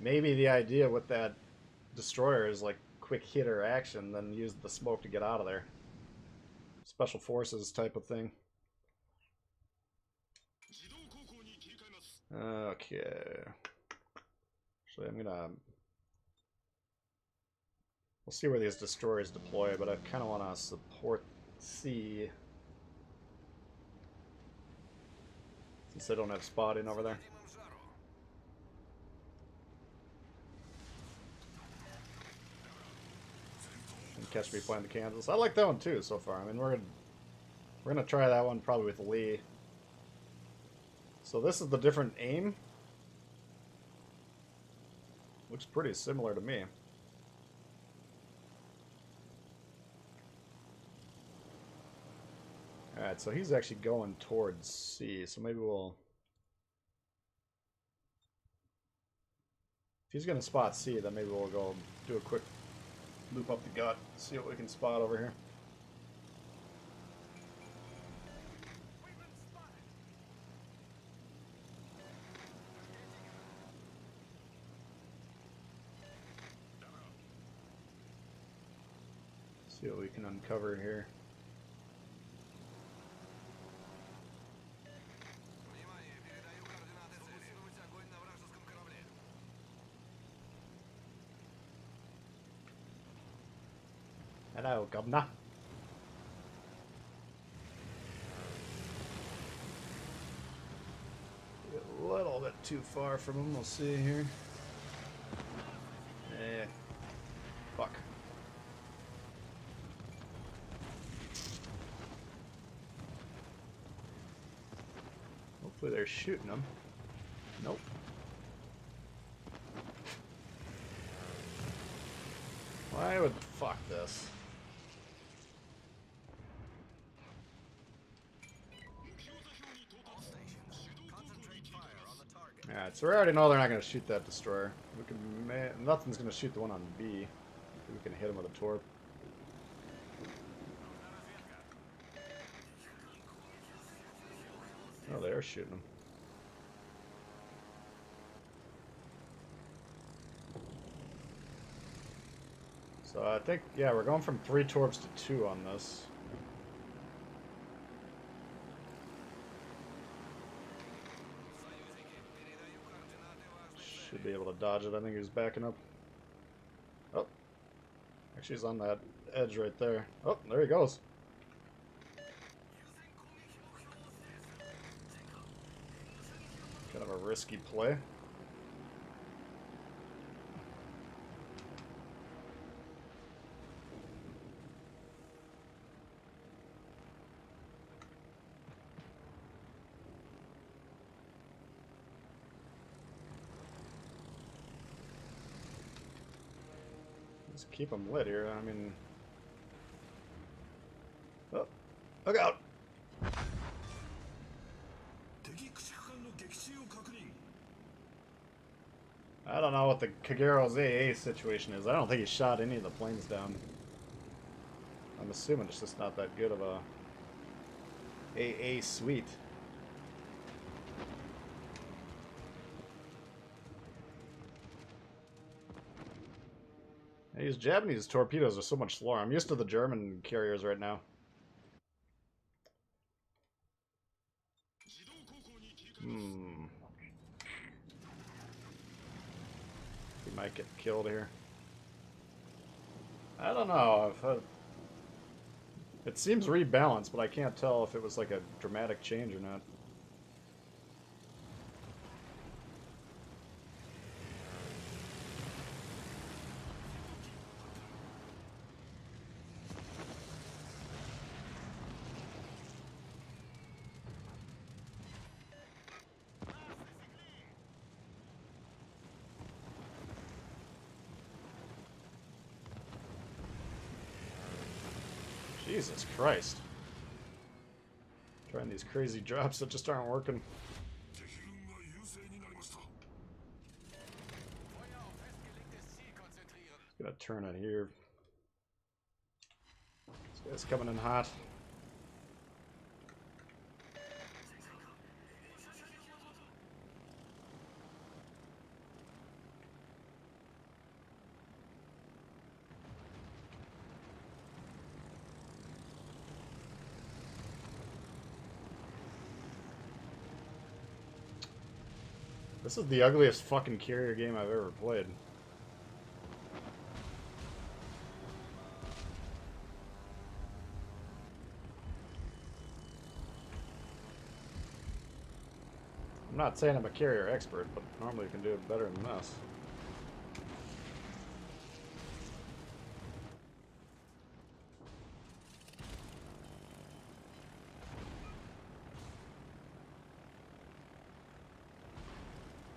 Maybe the idea with that destroyer is like quick hitter action, then use the smoke to get out of there. Special forces type of thing. Okay. Actually, I'm gonna... We'll see where these destroyers deploy, but I kind of want to support C. Since I don't have spotting over there. And catch me playing the Kansas. I like that one too so far. I mean, we're gonna try that one probably with Lee. So this is the different aim. Looks pretty similar to me. Alright, so he's actually going towards C, so maybe we'll... If he's going to spot C, then maybe we'll go do a quick loop up the gut, see what we can spot over here. See what we can uncover here. Hello, Governor. A little bit too far from him, we'll see here. Eh. Fuck. Hopefully they're shooting him. Nope. Why would fuck this? Alright, so we already know they're not going to shoot that destroyer. We can nothing's going to shoot the one on B. We can hit him with a torp. Oh, they are shooting him. So I think, yeah, we're going from 3 torps to 2 on this. Should be able to dodge it. I think he's backing up. Oh. Actually, he's on that edge right there. Oh, there he goes. Kind of a risky play. Just keep them lit here. I mean, oh, look out! I don't know what the Kagero's AA situation is. I don't think he shot any of the planes down. I'm assuming it's just not that good of a AA suite. These Japanese torpedoes are so much slower. I'm used to the German carriers right now. He might get killed here. I don't know. It seems rebalanced, but I can't tell if it was like a dramatic change or not. Jesus Christ. Trying these crazy drops that just aren't working. Gonna turn it here. This guy's coming in hot. This is the ugliest fucking carrier game I've ever played. I'm not saying I'm a carrier expert, but normally you can do it better than this.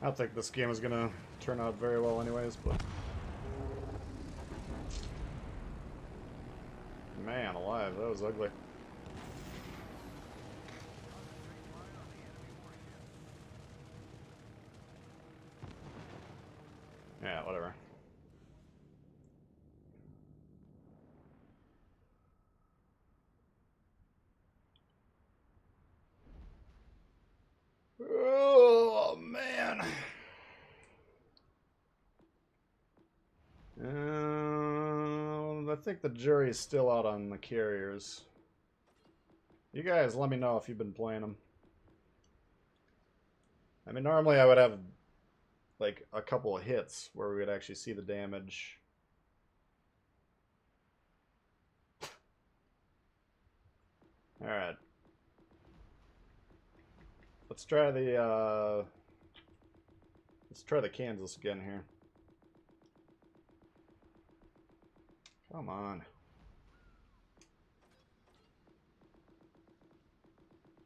I don't think this game is gonna turn out very well anyways, but... Man alive, that was ugly. Yeah, whatever. Oh, man. I think the jury's still out on the carriers. You guys let me know if you've been playing them. I mean, normally I would have like a couple of hits where we would actually see the damage. Alright. Let's try the Kansas again here. Come on.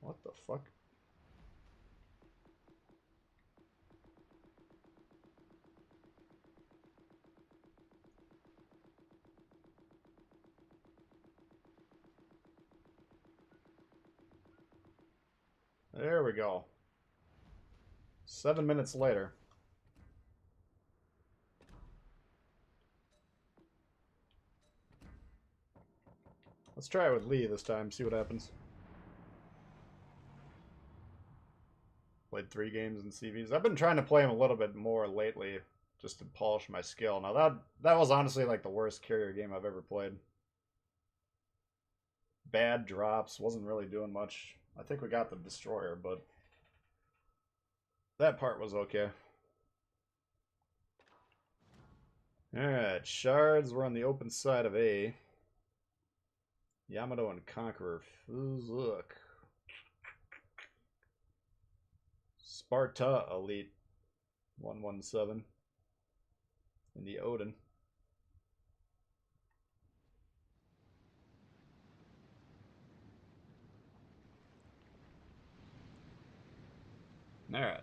What the fuck? There we go. 7 minutes later. Let's try it with Lee this time, see what happens. Played 3 games in CVs. I've been trying to play him a little bit more lately, just to polish my skill. Now that was honestly like the worst carrier game I've ever played. Bad drops, wasn't really doing much. I think we got the destroyer, but that part was okay. Alright, shards. We're on the open side of A. Yamato and Conqueror. Look. Sparta Elite 117 in the Odin. Alright.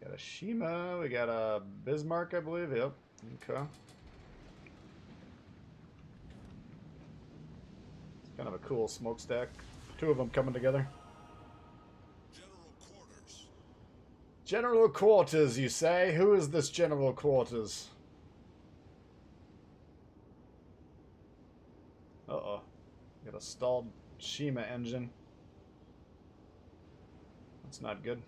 Got a Shima, we got a Bismarck, I believe. Yep. Okay. It's kind of a cool smokestack. 2 of them coming together. General quarters. General Quarters, you say? Who is this General Quarters? Uh-oh. Got a stalled Shima engine. That's not good.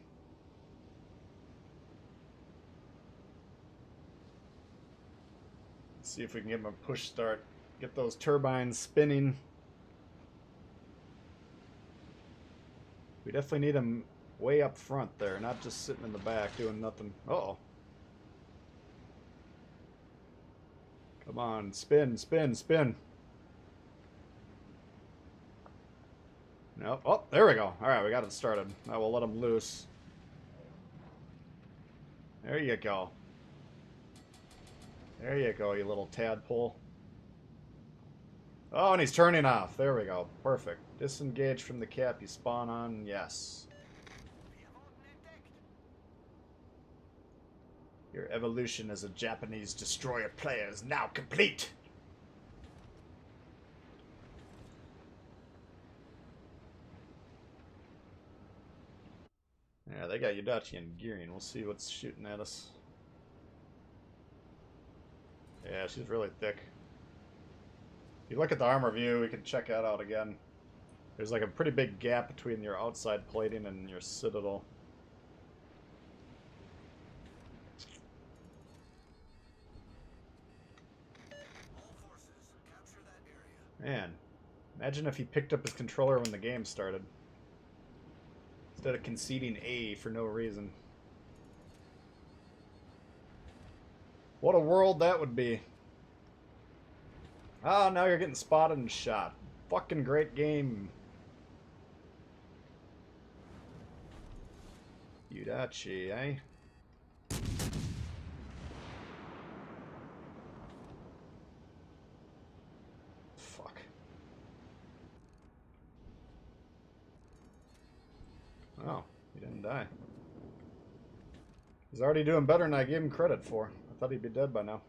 Let's see if we can get him a push start. Get those turbines spinning. We definitely need him way up front there, not just sitting in the back doing nothing. Uh-oh. Come on, spin, spin, spin. Nope. Oh, there we go. Alright, we got it started. I will let him loose. There you go. There you go, you little tadpole. Oh, and he's turning off. There we go. Perfect. Disengage from the cap you spawn on. Yes. Your evolution as a Japanese destroyer player is now complete. Yeah, they got Yudachi and Girin. We'll see what's shooting at us. Yeah, she's really thick. If you look at the armor view, we can check that out again. There's like a pretty big gap between your outside plating and your citadel. All forces, capture that area. Man, imagine if he picked up his controller when the game started. Instead of conceding A for no reason. What a world that would be. Oh, now you're getting spotted and shot. Fucking great game. Yudachi, eh? Fuck. Oh, he didn't die. He's already doing better than I gave him credit for. I thought he'd be dead by now.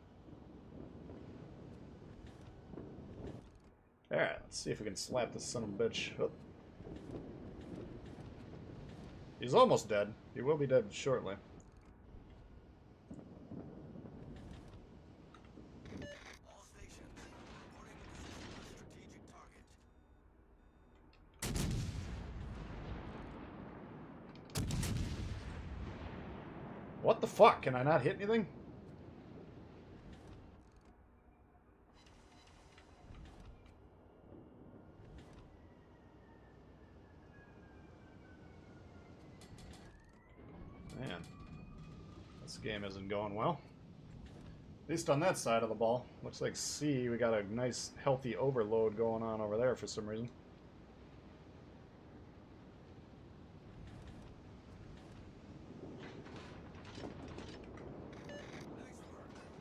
Alright, let's see if we can slap this son of a bitch. Oh. He's almost dead. He will be dead shortly. What the fuck? Can I not hit anything? Man, this game isn't going well. At least on that side of the ball. Looks like C, we got a nice healthy overload going on over there for some reason.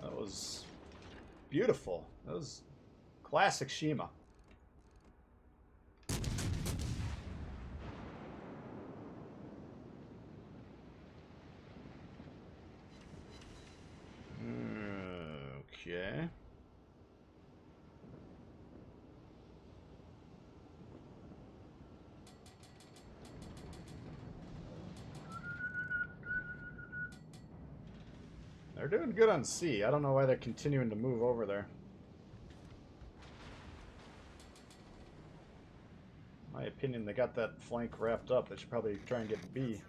That was beautiful. That was classic Shima. Okay. They're doing good on C. I don't know why they're continuing to move over there. In my opinion, they got that flank wrapped up. They should probably try and get B.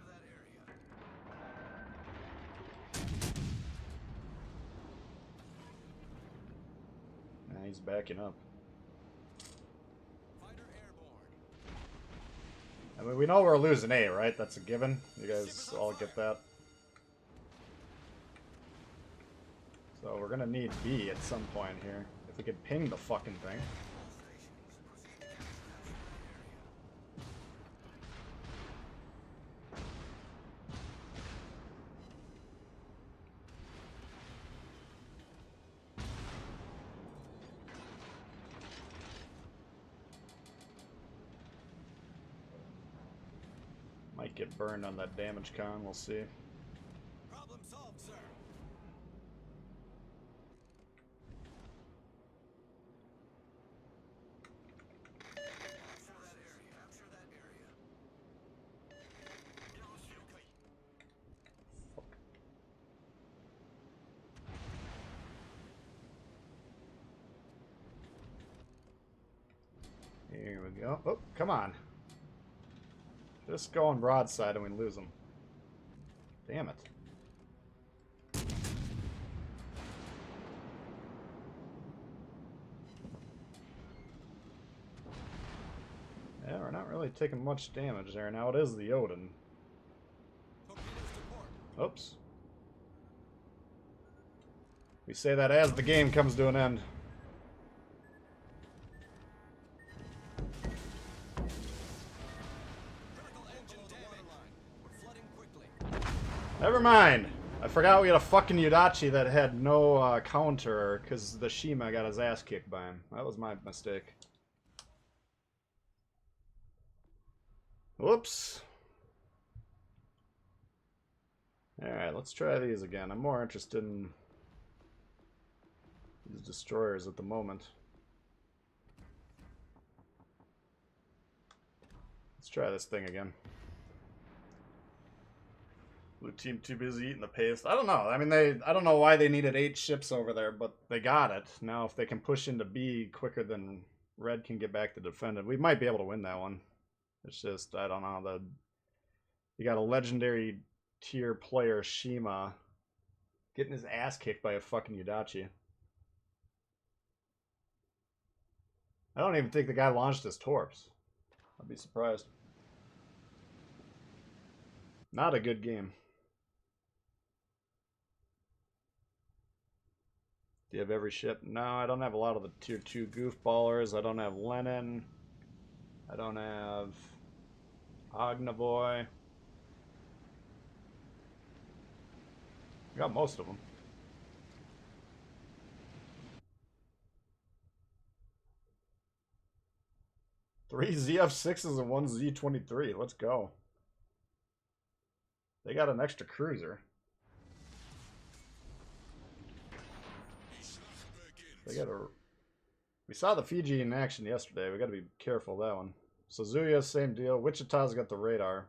Nah, he's backing up. I mean, we know we're losing A, right? That's a given. You guys all get that. So we're gonna need B at some point here. If we could ping the fucking thing. Might get burned on that damage con, we'll see. Problem solved, sir. Capture that area. Here we go. Oh, come on. Just going broadside and we lose them. Damn it. Yeah, we're not really taking much damage there. Now it is the Odin. Oops. We say that as the game comes to an end. Never mind. I forgot we had a fucking Yudachi that had no counter because the Shima got his ass kicked by him. That was my mistake. Whoops. Alright, let's try these again. I'm more interested in these destroyers at the moment. Let's try this thing again. Blue team too busy eating the paste. I don't know. I mean, I don't know why they needed 8 ships over there, but they got it. Now, if they can push into B quicker than Red can get back to defend it, we might be able to win that one. It's just, I don't know. You got a legendary tier player, Shima, getting his ass kicked by a fucking Yudachi. I don't even think the guy launched his torps. I'd be surprised. Not a good game. Do you have every ship? No, I don't have a lot of the tier 2 goofballers. I don't have Lenin. I don't have Ognavoy. I got most of them. 3 ZF6s and 1 Z23. Let's go. They got an extra cruiser. They got a... We saw the Fiji in action yesterday. We got to be careful of that one. Suzuya, same deal. Wichita's got the radar.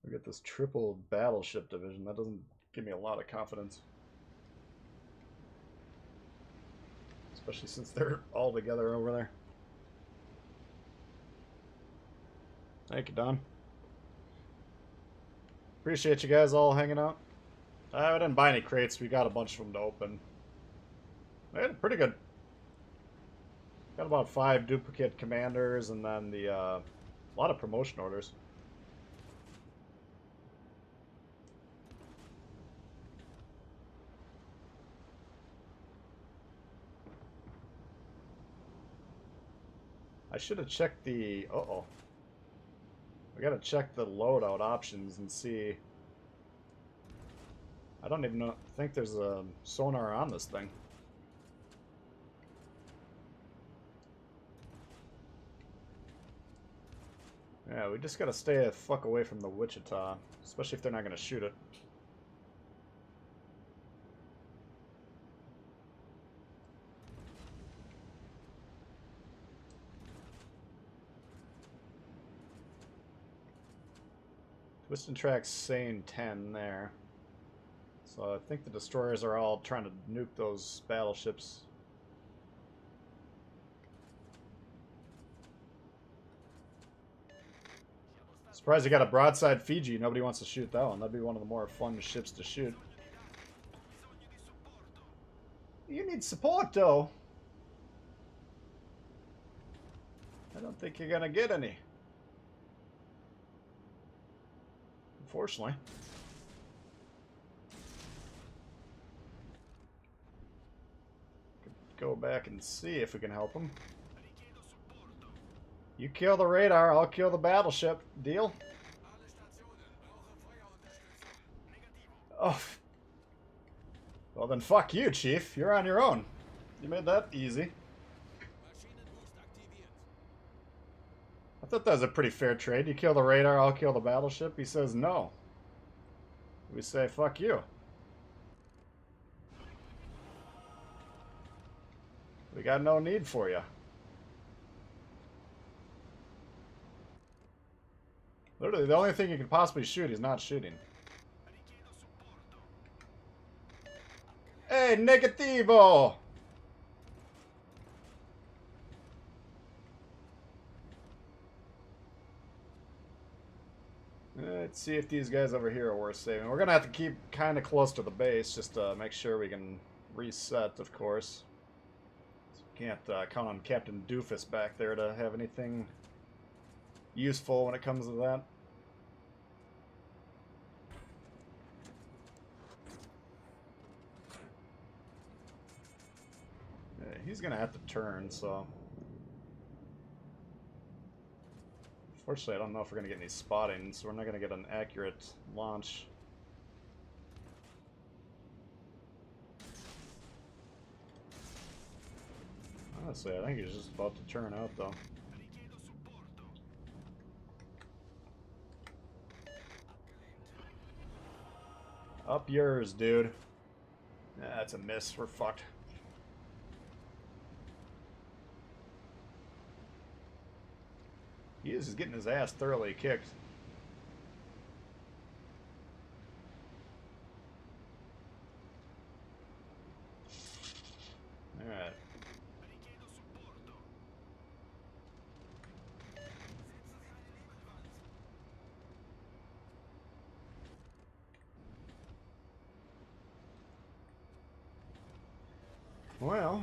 We got this triple battleship division. That doesn't give me a lot of confidence. Especially since they're all together over there. Thank you, Don. Appreciate you guys all hanging out. I didn't buy any crates. We got a bunch of them to open. We had pretty good. Got about 5 duplicate commanders and then the a lot of promotion orders. I should have checked the... Uh-oh. We gotta check the loadout options and see... I don't even think there's a sonar on this thing. Yeah, we just gotta stay the fuck away from the Wichita. Especially if they're not gonna shoot it. Twist and Track's saying 10 there. So I think the destroyers are all trying to nuke those battleships. Surprised you got a broadside Fiji. Nobody wants to shoot that one. That'd be one of the more fun ships to shoot. You need support, though. I don't think you're gonna get any. Unfortunately. Could go back and see if we can help them. You kill the radar, I'll kill the battleship. Deal? Oh. Well then fuck you, Chief. You're on your own. You made that easy. I thought that was a pretty fair trade. You kill the radar, I'll kill the battleship. He says no. We say fuck you. We got no need for you. Literally, the only thing you can possibly shoot, he's not shooting. Hey, negativo! Let's see if these guys over here are worth saving. We're gonna have to keep kind of close to the base just to make sure we can reset, of course. Can't count on Captain Doofus back there to have anything useful when it comes to that. Yeah, he's gonna have to turn, so... Unfortunately, I don't know if we're gonna get any spotting, so we're not gonna get an accurate launch. Honestly, I think he's just about to turn out, though. Up yours, dude. That's a miss. We're fucked. He is getting his ass thoroughly kicked. Alright. Well,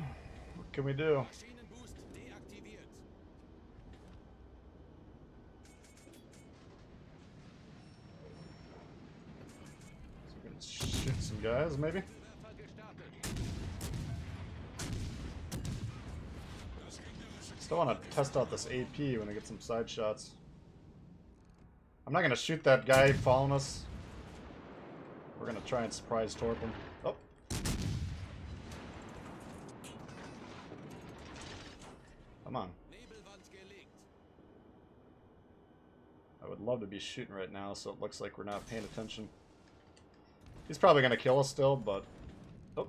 what can we do? So we can shoot some guys, maybe? Still want to test out this AP when I get some side shots. I'm not going to shoot that guy following us. We're going to try and surprise torp him. Oh. Come on. I would love to be shooting right now, so it looks like we're not paying attention. He's probably going to kill us still, but... Oh.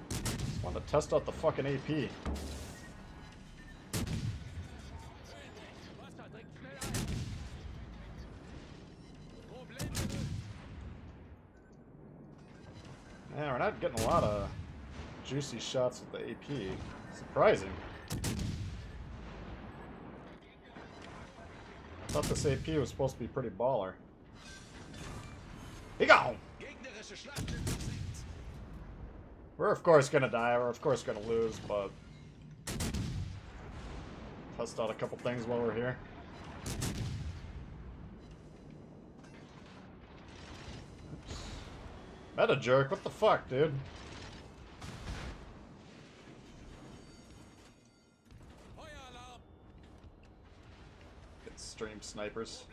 Just wanted to test out the fucking AP. Yeah, we're not getting a lot of juicy shots with the AP. Surprising. I thought this AP was supposed to be pretty baller. He gone! We're of course gonna die, we're of course gonna lose, but test out a couple things while we're here. Oops. Meta jerk, what the fuck, dude? Good stream snipers.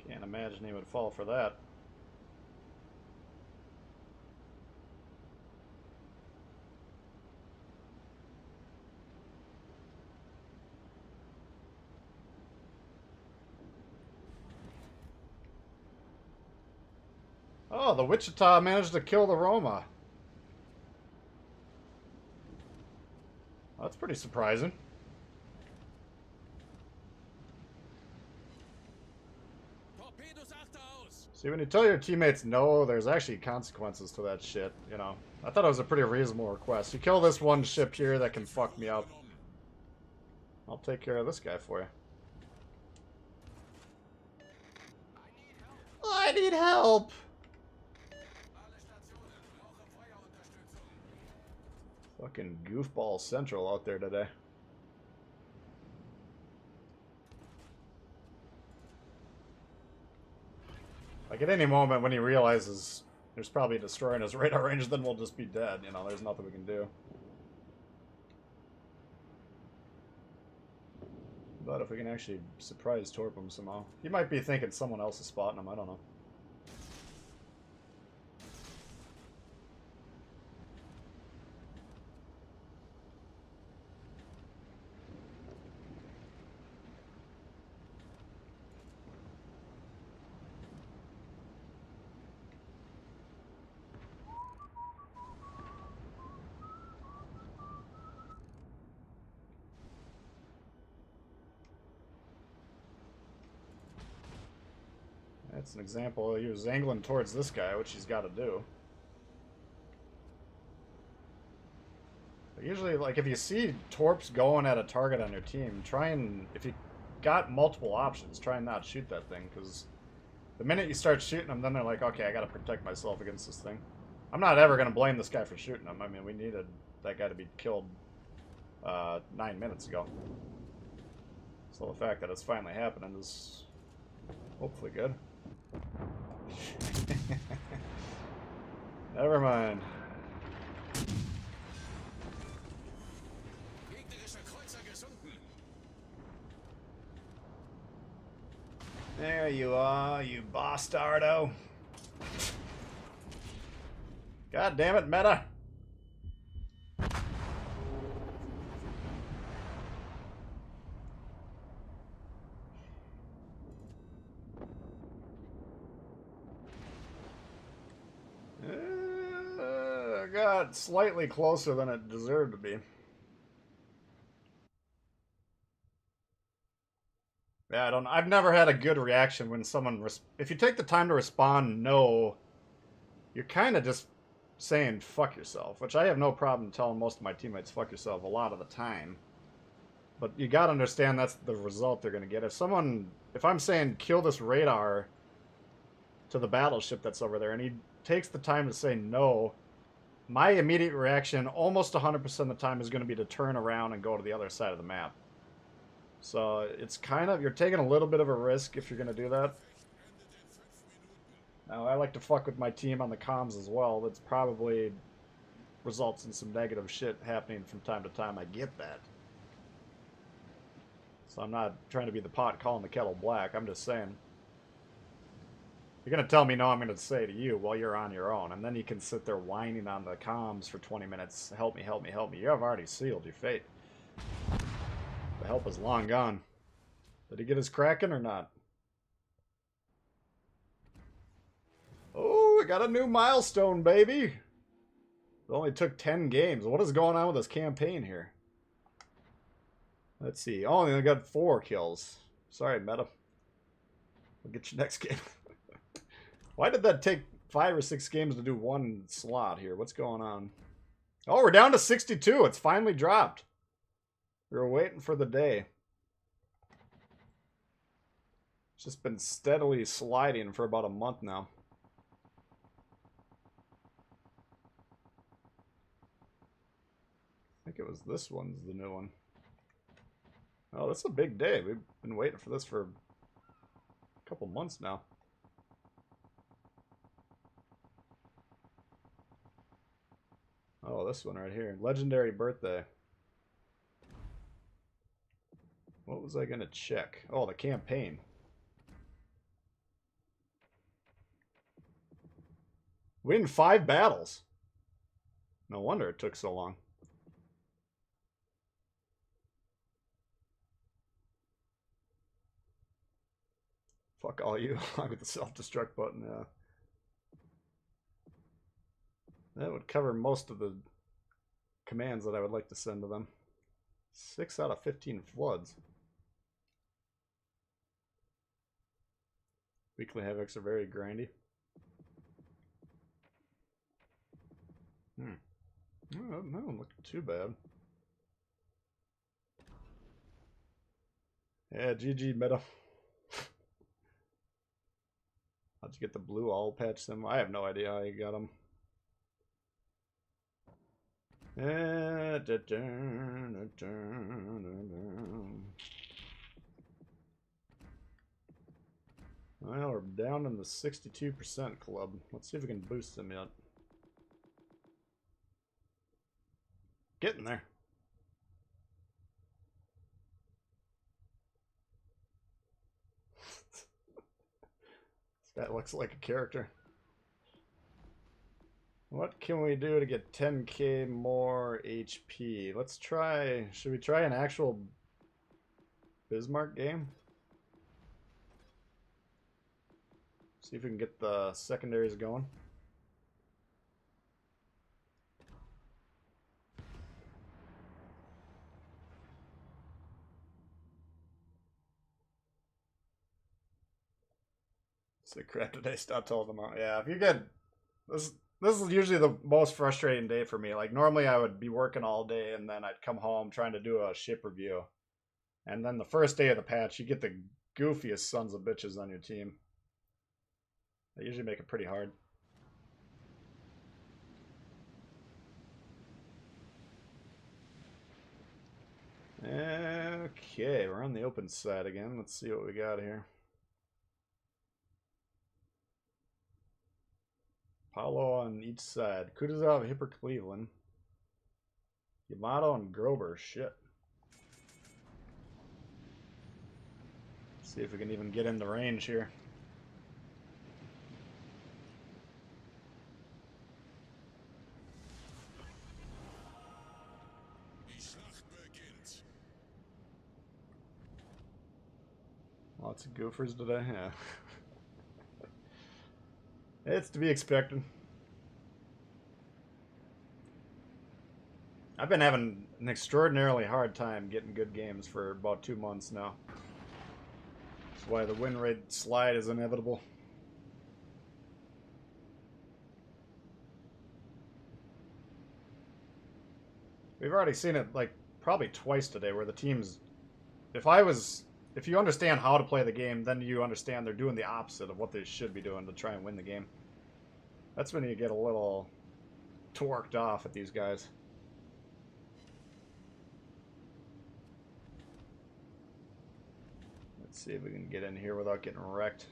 Can't imagine he would fall for that. Oh, the Wichita managed to kill the Roma. That's pretty surprising. See, when you tell your teammates no, there's actually consequences to that shit, you know. I thought it was a pretty reasonable request. You kill this one ship here that can fuck me up. I'll take care of this guy for you. I need help! Fucking goofball central out there today. Like, at any moment when he realizes there's probably a destroyer in his radar range, then we'll just be dead. You know, there's nothing we can do. But if we can actually surprise torp him somehow. He might be thinking someone else is spotting him, I don't know. That's an example. He was angling towards this guy, which he's got to do. But usually, like, if you see torps going at a target on your team, try and, if you got multiple options, try and not shoot that thing, because the minute you start shooting them, then they're like, okay, I got to protect myself against this thing. I'm not ever going to blame this guy for shooting him. I mean, we needed that guy to be killed 9 minutes ago. So the fact that it's finally happening is hopefully good. Never mind. There you are, you bastardo. God damn it, meta. Got slightly closer than it deserved to be. Yeah, I've never had a good reaction when someone, if you take the time to respond no, you're kind of just saying fuck yourself, which I have no problem telling most of my teammates fuck yourself a lot of the time. But you gotta understand that's the result they're gonna get. If I'm saying kill this radar to the battleship that's over there, and he takes the time to say no, my immediate reaction almost 100% of the time is going to be to turn around and go to the other side of the map. So it's kind of, you're taking a little bit of a risk if you're going to do that. Now, I like to fuck with my team on the comms as well. That's probably results in some negative shit happening from time to time. I get that. So I'm not trying to be the pot calling the kettle black. I'm just saying. You're going to tell me no, I'm going to say to you, well, you're on your own. And then you can sit there whining on the comms for 20 minutes. Help me, help me, help me. You have already sealed your fate. The help is long gone. Did he get his Kraken or not? Oh, we got a new milestone, baby. It only took 10 games. What is going on with this campaign here? Let's see. Oh, I got 4 kills. Sorry, Meta. We'll get you next game. Why did that take 5 or 6 games to do one slot here? What's going on? Oh, we're down to 62. It's finally dropped. We were waiting for the day. It's just been steadily sliding for about a month now. I think it was this one's the new one. Oh, that's a big day. We've been waiting for this for a couple months now. Oh, this one right here. Legendary birthday. What was I going to check? Oh, the campaign. Win 5 battles. No wonder it took so long. Fuck all you. With the self-destruct button, yeah. That would cover most of the commands that I would like to send to them. 6 out of 15 floods. Weekly Havocs are very grindy. No, that don't look too bad. Yeah, GG Meta. How'd you get the blue all patch symbol? I have no idea how you got them. Well, we're down in the 62% club. Let's see if we can boost them yet. Getting there. That looks like a character. What can we do to get 10k more HP? Let's try... Should we try an actual Bismarck game? See if we can get the secondaries going. So crap today, stop telling them out. Yeah, if you get... This is usually the most frustrating day for me. Like, normally I would be working all day and then I'd come home trying to do a ship review. And then the first day of the patch, you get the goofiest sons of bitches on your team. They usually make it pretty hard. Okay, we're on the open side again. Let's see what we got here. Paulo on each side. Kutuzov, Hipper, Cleveland. Yamato and Grober. Shit. See if we can even get in the range here. Lots of goofers today, yeah. It's to be expected. I've been having an extraordinarily hard time getting good games for about 2 months now. That's why the win rate slide is inevitable. We've already seen it like probably twice today where the teams... If you understand how to play the game, then you understand they're doing the opposite of what they should be doing to try and win the game. That's when you get a little torqued off at these guys. Let's see if we can get in here without getting wrecked.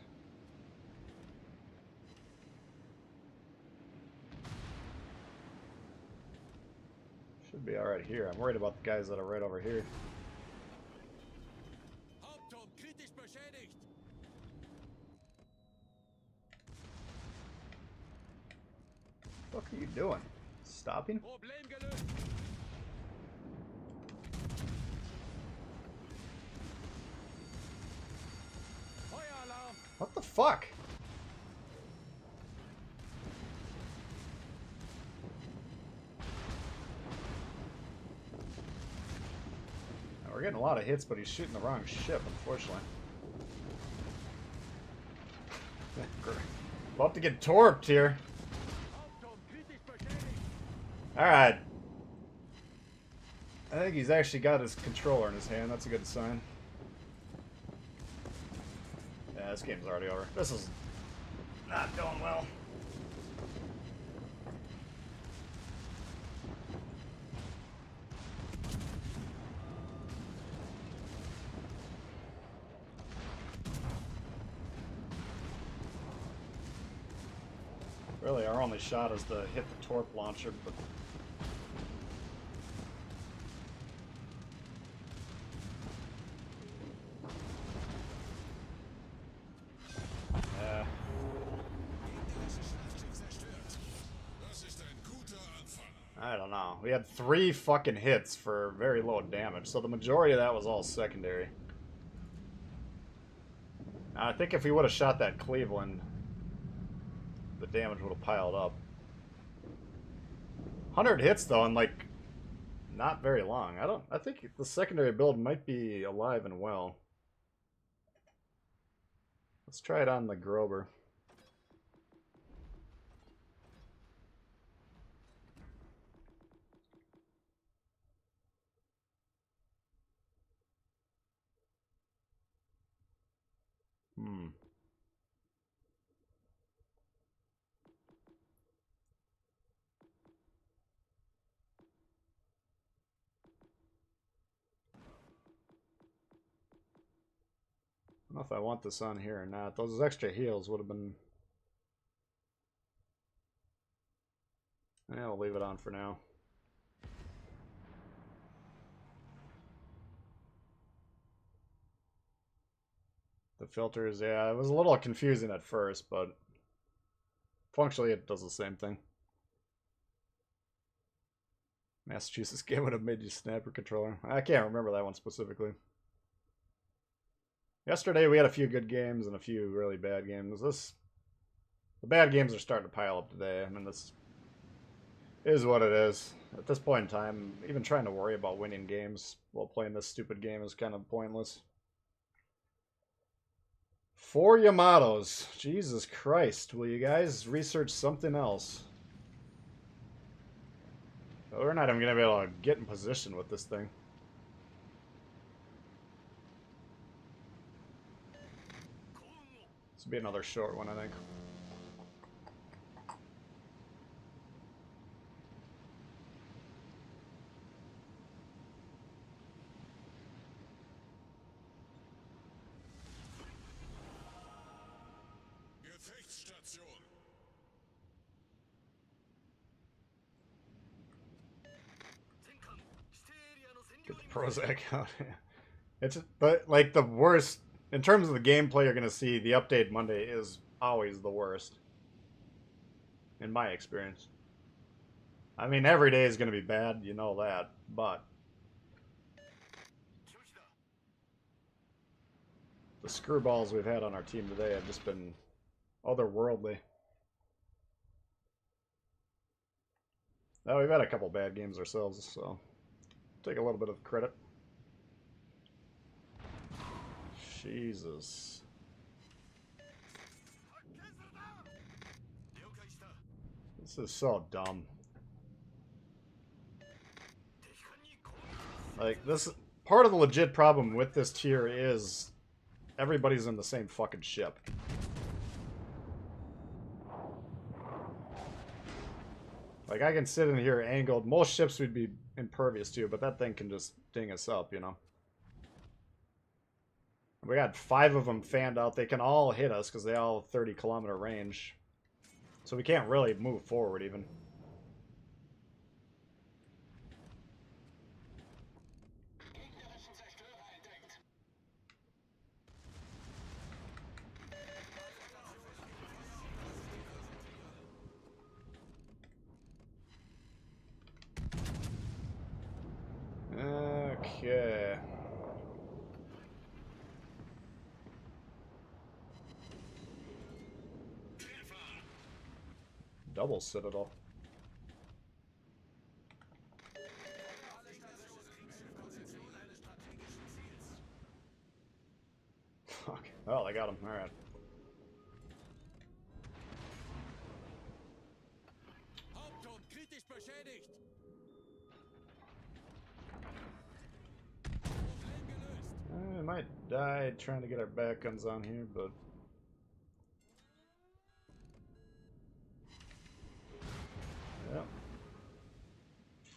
Should be alright here. I'm worried about the guys that are right over here. What are you doing? Stopping? What the fuck? We're getting a lot of hits, but he's shooting the wrong ship, unfortunately. About to get torped here. Alright. I think he's actually got his controller in his hand. That's a good sign. Yeah, this game's already over. This is not going well. Really, our only shot is to hit the torp launcher, but... Yeah. I don't know. We had 3 fucking hits for very low damage, so the majority of that was all secondary. I think if we would have shot that Cleveland, the damage would have piled up. 100 hits though, and like not very long. I think the secondary build might be alive and well. Let's try it on the Grober. I don't know if I want this on here or not. Those extra heals would have been... Yeah, I'll leave it on for now. The filters, yeah, it was a little confusing at first, but functionally it does the same thing. Massachusetts game would have made you snap your controller. I can't remember that one specifically. Yesterday we had a few good games and a few really bad games. The bad games are starting to pile up today. I mean, this is what it is. At this point in time, even trying to worry about winning games while playing this stupid game is kind of pointless. 4 Yamatos. Jesus Christ. Will you guys research something else? We're not even going to be able to get in position with this thing. This will be another short one, I think. Get the Prozac out. It's but like the worst in terms of the gameplay you're gonna see. The update Monday is always the worst, in my experience. I mean, every day is gonna be bad, you know that, but the screwballs we've had on our team today have just been otherworldly. Now we've had a couple bad games ourselves, so take a little bit of credit. Jesus. This is so dumb. Like, this part of the legit problem with this tier is everybody's in the same fucking ship. Like, I can sit in here angled. Most ships would be impervious to, but that thing can just ding us up, you know? We got 5 of them fanned out. They can all hit us because they all have 30-kilometer range. So we can't really move forward, even. Okay. Double Citadel. Oh, they got him. Alright. Hauptturm kritisch beschädigt. Problem gelöst. I might die trying to get our back guns on here, but... Yeah.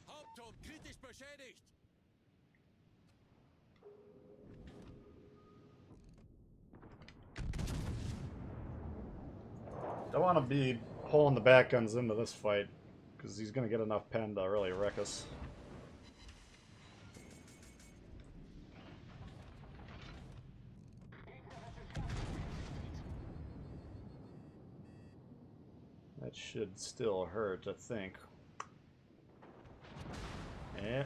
Hauptturm kritisch beschädigt. Don't want to be pulling the back guns into this fight, because he's going to get enough pen to really wreck us. That should still hurt, I think. Eh.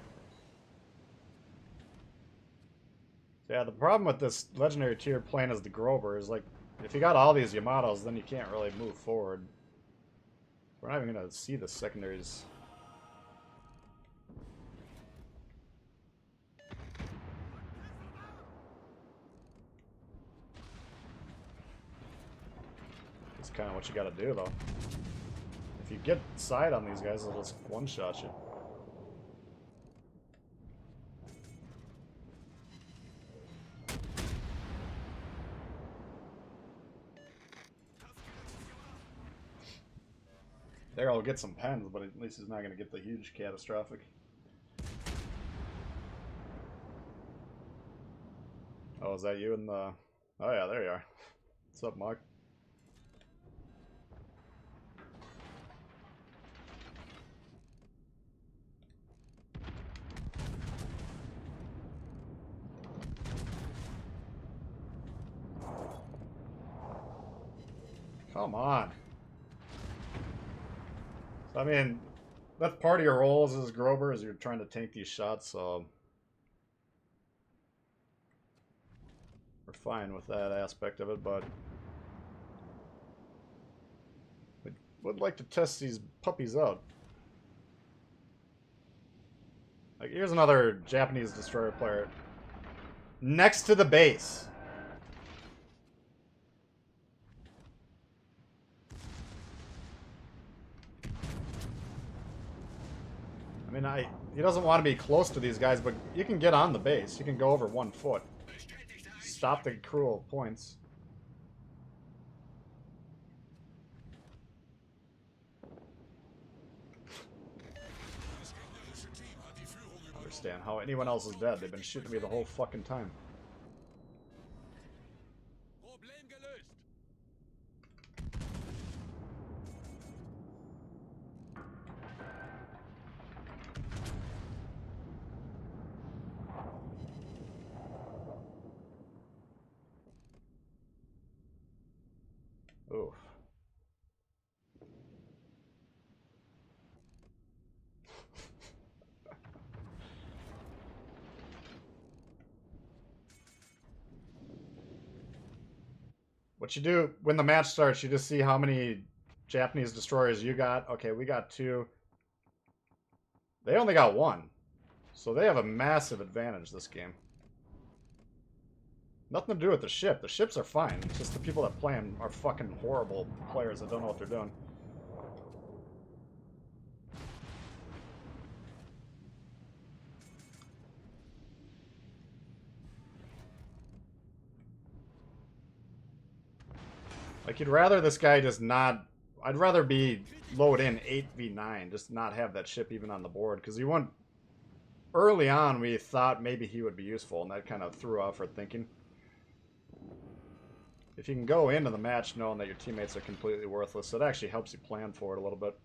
Yeah, the problem with this legendary tier playing as the Grover is, like, if you got all these Yamatos, then you can't really move forward. We're not even going to see the secondaries. That's kind of what you got to do, though. If you get side on these guys, they'll just one-shot you. There, I'll get some pens, but at least he's not going to get the huge catastrophic. Oh, is that you in the... Oh yeah, there you are. What's up, Mark? Come on. I mean, that's part of your role as Grover, is you're trying to tank these shots, so we're fine with that aspect of it, but I would like to test these puppies out. Like, here's another Japanese destroyer player next to the base. I mean, he doesn't want to be close to these guys, but you can get on the base. You can go over 1 foot. Stop the cruel points. I understand how anyone else is dead. They've been shooting me the whole fucking time. Problem gelöst. Oof. What you do when the match starts, you just see how many Japanese destroyers you got. Okay, we got 2. They only got 1. So they have a massive advantage this game. Nothing to do with the ship. The ships are fine. It's just the people that play them are fucking horrible players that don't know what they're doing. Like, you'd rather this guy just not... I'd rather be load in 8v9, just not have that ship even on the board, because you want... Early on, we thought maybe he would be useful, and that kind of threw off our thinking. If you can go into the match knowing that your teammates are completely worthless, it actually helps you plan for it a little bit.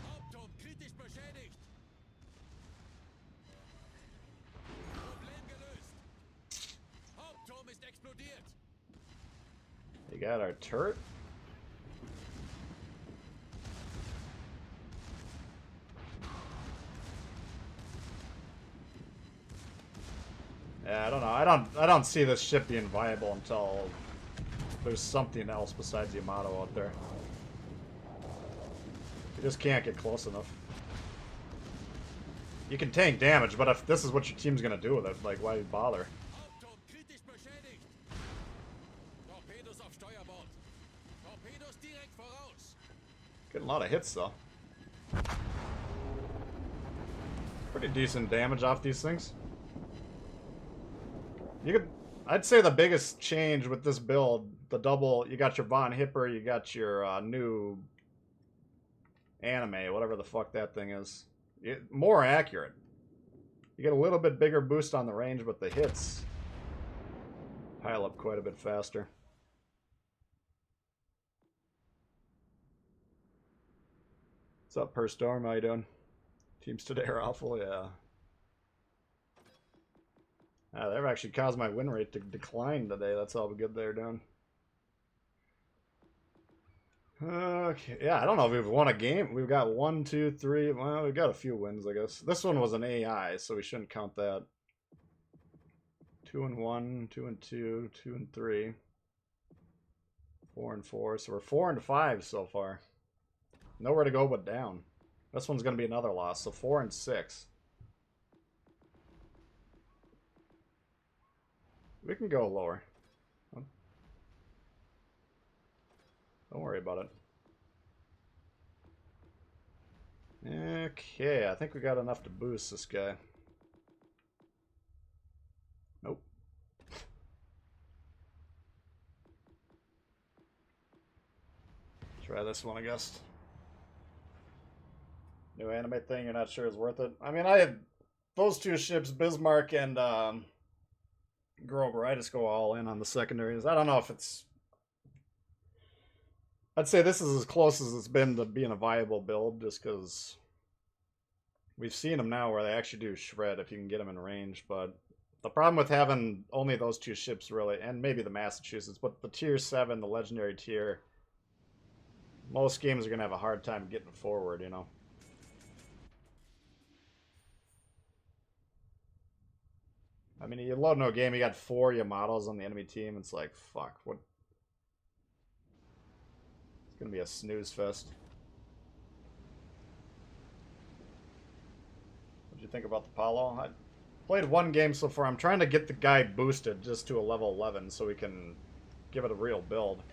Hauptturm kritisch beschädigt. Problem gelöst. Hauptturm ist explodiert. You got our turret. Yeah, I don't know. I don't see this ship being viable until there's something else besides Yamato out there. You just can't get close enough. You can tank damage, but if this is what your team's gonna do with it, like, why bother? Getting a lot of hits, though. Pretty decent damage off these things. I'd say the biggest change with this build, the double, you got your Von Hipper, you got your new anime, whatever the fuck that thing is. More accurate. You get a little bit bigger boost on the range, but the hits pile up quite a bit faster. What's up, Per Storm? How you doing? Teams today are awful, yeah. They've actually caused my win rate to decline today. That's how good they're doing. Okay, yeah, I don't know if we've won a game. We've got 1, 2, 3. Well, we've got a few wins, I guess. This one was an AI, so we shouldn't count that. 2 and 1, 2 and 2, 2 and 3, 4 and 4. So we're 4 and 5 so far. Nowhere to go but down. This one's going to be another loss, so 4 and 6. We can go lower. Don't worry about it. Okay, I think we got enough to boost this guy. Nope. Try this one, I guess. New anime thing, you're not sure is worth it? I mean, I had those two ships, Bismarck and Grover. I just go all in on the secondaries. I don't know if it's... I'd say this is as close as it's been to being a viable build, just because we've seen them now where they actually do shred if you can get them in range, but the problem with having only those two ships, really, and maybe the Massachusetts, but the tier 7, the legendary tier, most games are going to have a hard time getting forward, you know. I mean, you load no game, you got 4 Yamatos on the enemy team, it's like, fuck, what? It's gonna be a snooze fest. What'd you think about the Apollo? I played one game so far. I'm trying to get the guy boosted just to a level 11 so we can give it a real build.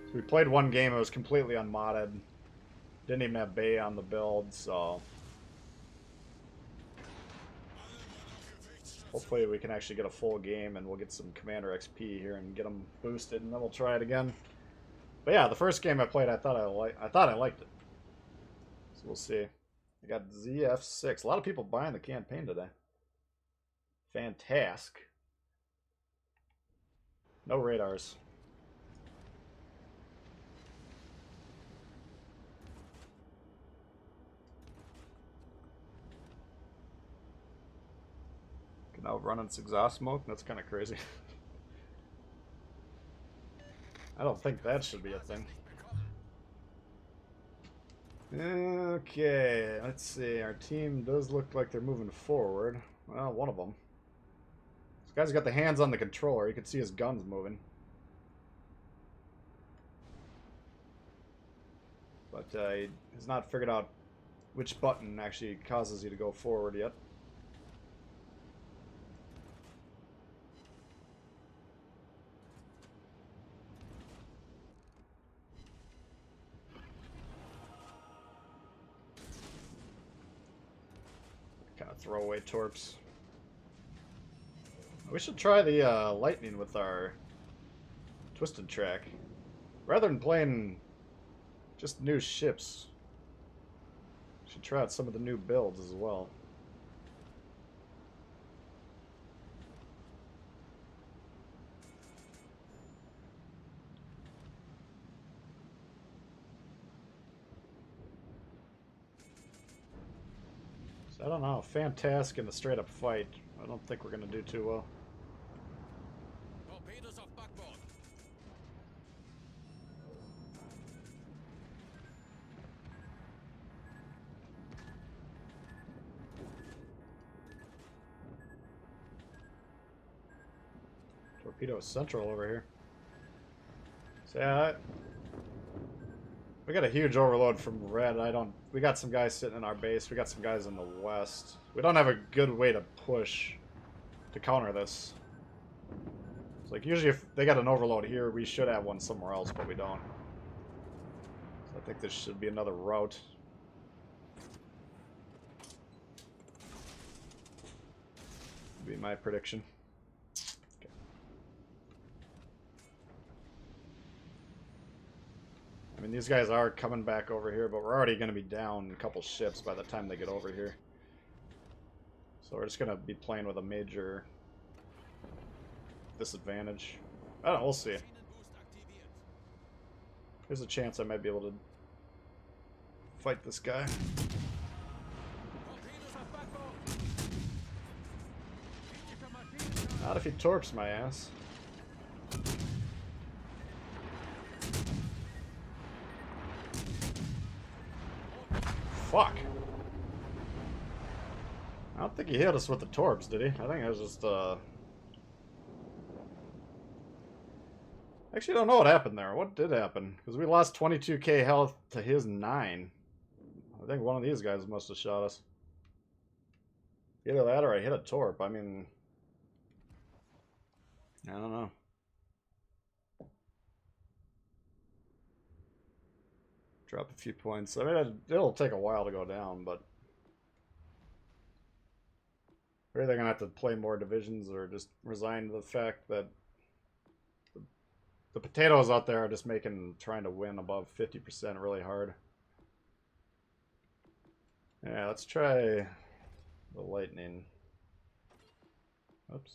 So we played one game, it was completely unmodded. Didn't even have Bay on the build, so... Hopefully we can actually get a full game and we'll get some Commander XP here and get them boosted, and then we'll try it again. But yeah, the first game I played, I thought I liked it. So we'll see. I got ZF6. A lot of people buying the campaign today. Fantastic. No radars. Can outrun its exhaust smoke? That's kind of crazy. I don't think that should be a thing. Okay, let's see. Our team does look like they're moving forward. Well, one of them. This guy's got the hands on the controller. You can see his guns moving. But he's not figured out which button actually causes you to go forward yet. Throwaway torps. We should try the lightning with our twisted track. Rather than playing just new ships, we should try out some of the new builds as well. I don't know. Fantastic in the straight up fight. I don't think we're going to do too well. Torpedoes off backboard. Torpedo Central over here. So yeah, we got a huge overload from red. We got some guys sitting in our base. We got some guys in the west. We don't have a good way to push to counter this. It's like usually if they got an overload here, we should have one somewhere else, but we don't. So I think this should be another route. Be my prediction. Okay. I mean, these guys are coming back over here, but we're already going to be down a couple ships by the time they get over here. So we're just going to be playing with a major disadvantage. I don't know, we'll see. There's a chance I might be able to fight this guy. Not if he torps my ass. Fuck. I don't think he hit us with the torps, did he? I think it was just, Actually, I don't know what happened there. What did happen? Because we lost 22k health to his 9. I think one of these guys must have shot us. Either that or I hit a torp. I mean, I don't know. Drop a few points. I mean, it'll take a while to go down, but we're either gonna have to play more divisions or just resign to the fact that the potatoes out there are just trying to win above 50% really hard. Yeah, let's try the lightning. Oops.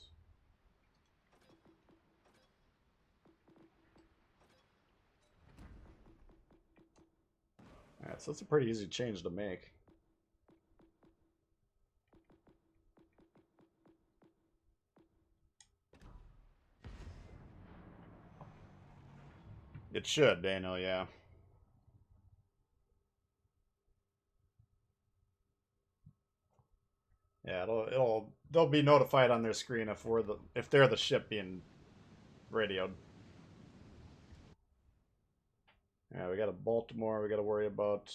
Alright, so it's a pretty easy change to make. It should, Daniel, yeah. Yeah, they'll be notified on their screen if they're the ship being radioed. Yeah, we got a Baltimore we got to worry about.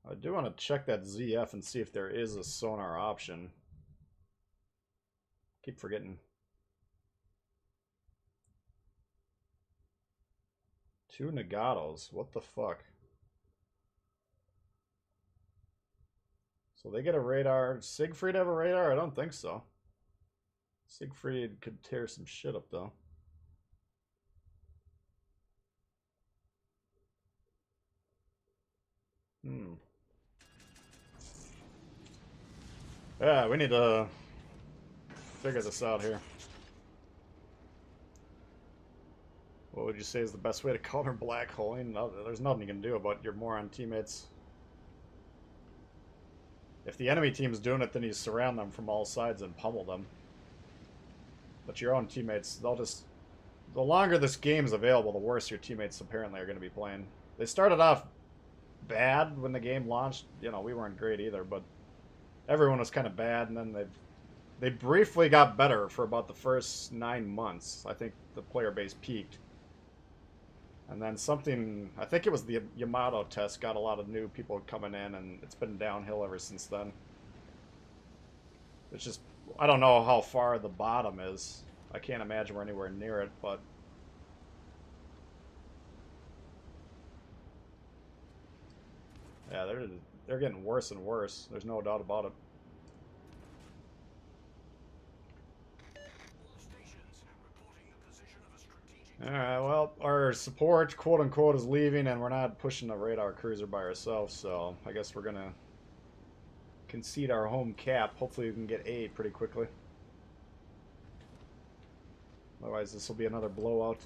I do want to check that ZF and see if there is a sonar option. Keep forgetting. 2 Nagatos. What the fuck? So they get a radar. Siegfried have a radar? I don't think so. Siegfried could tear some shit up though. Yeah, we need to figure this out here. What would you say is the best way to counter black holing? No, there's nothing you can do about your moron teammates. If the enemy team's doing it, then you surround them from all sides and pummel them. But your own teammates, they'll just... The longer this game's available, the worse your teammates apparently are going to be playing. They started off bad when the game launched. You know, we weren't great either, but everyone was kind of bad, and then they briefly got better for about the first 9 months. I think the player base peaked. And then something, I think it was the Yamato test, got a lot of new people coming in, and it's been downhill ever since then. It's just, I don't know how far the bottom is. I can't imagine we're anywhere near it, but... Yeah, they're getting worse and worse. There's no doubt about it. Alright, well, our support, quote-unquote, is leaving, and we're not pushing the radar cruiser by ourselves, so I guess we're gonna concede our home cap. Hopefully we can get A pretty quickly. Otherwise, this will be another blowout.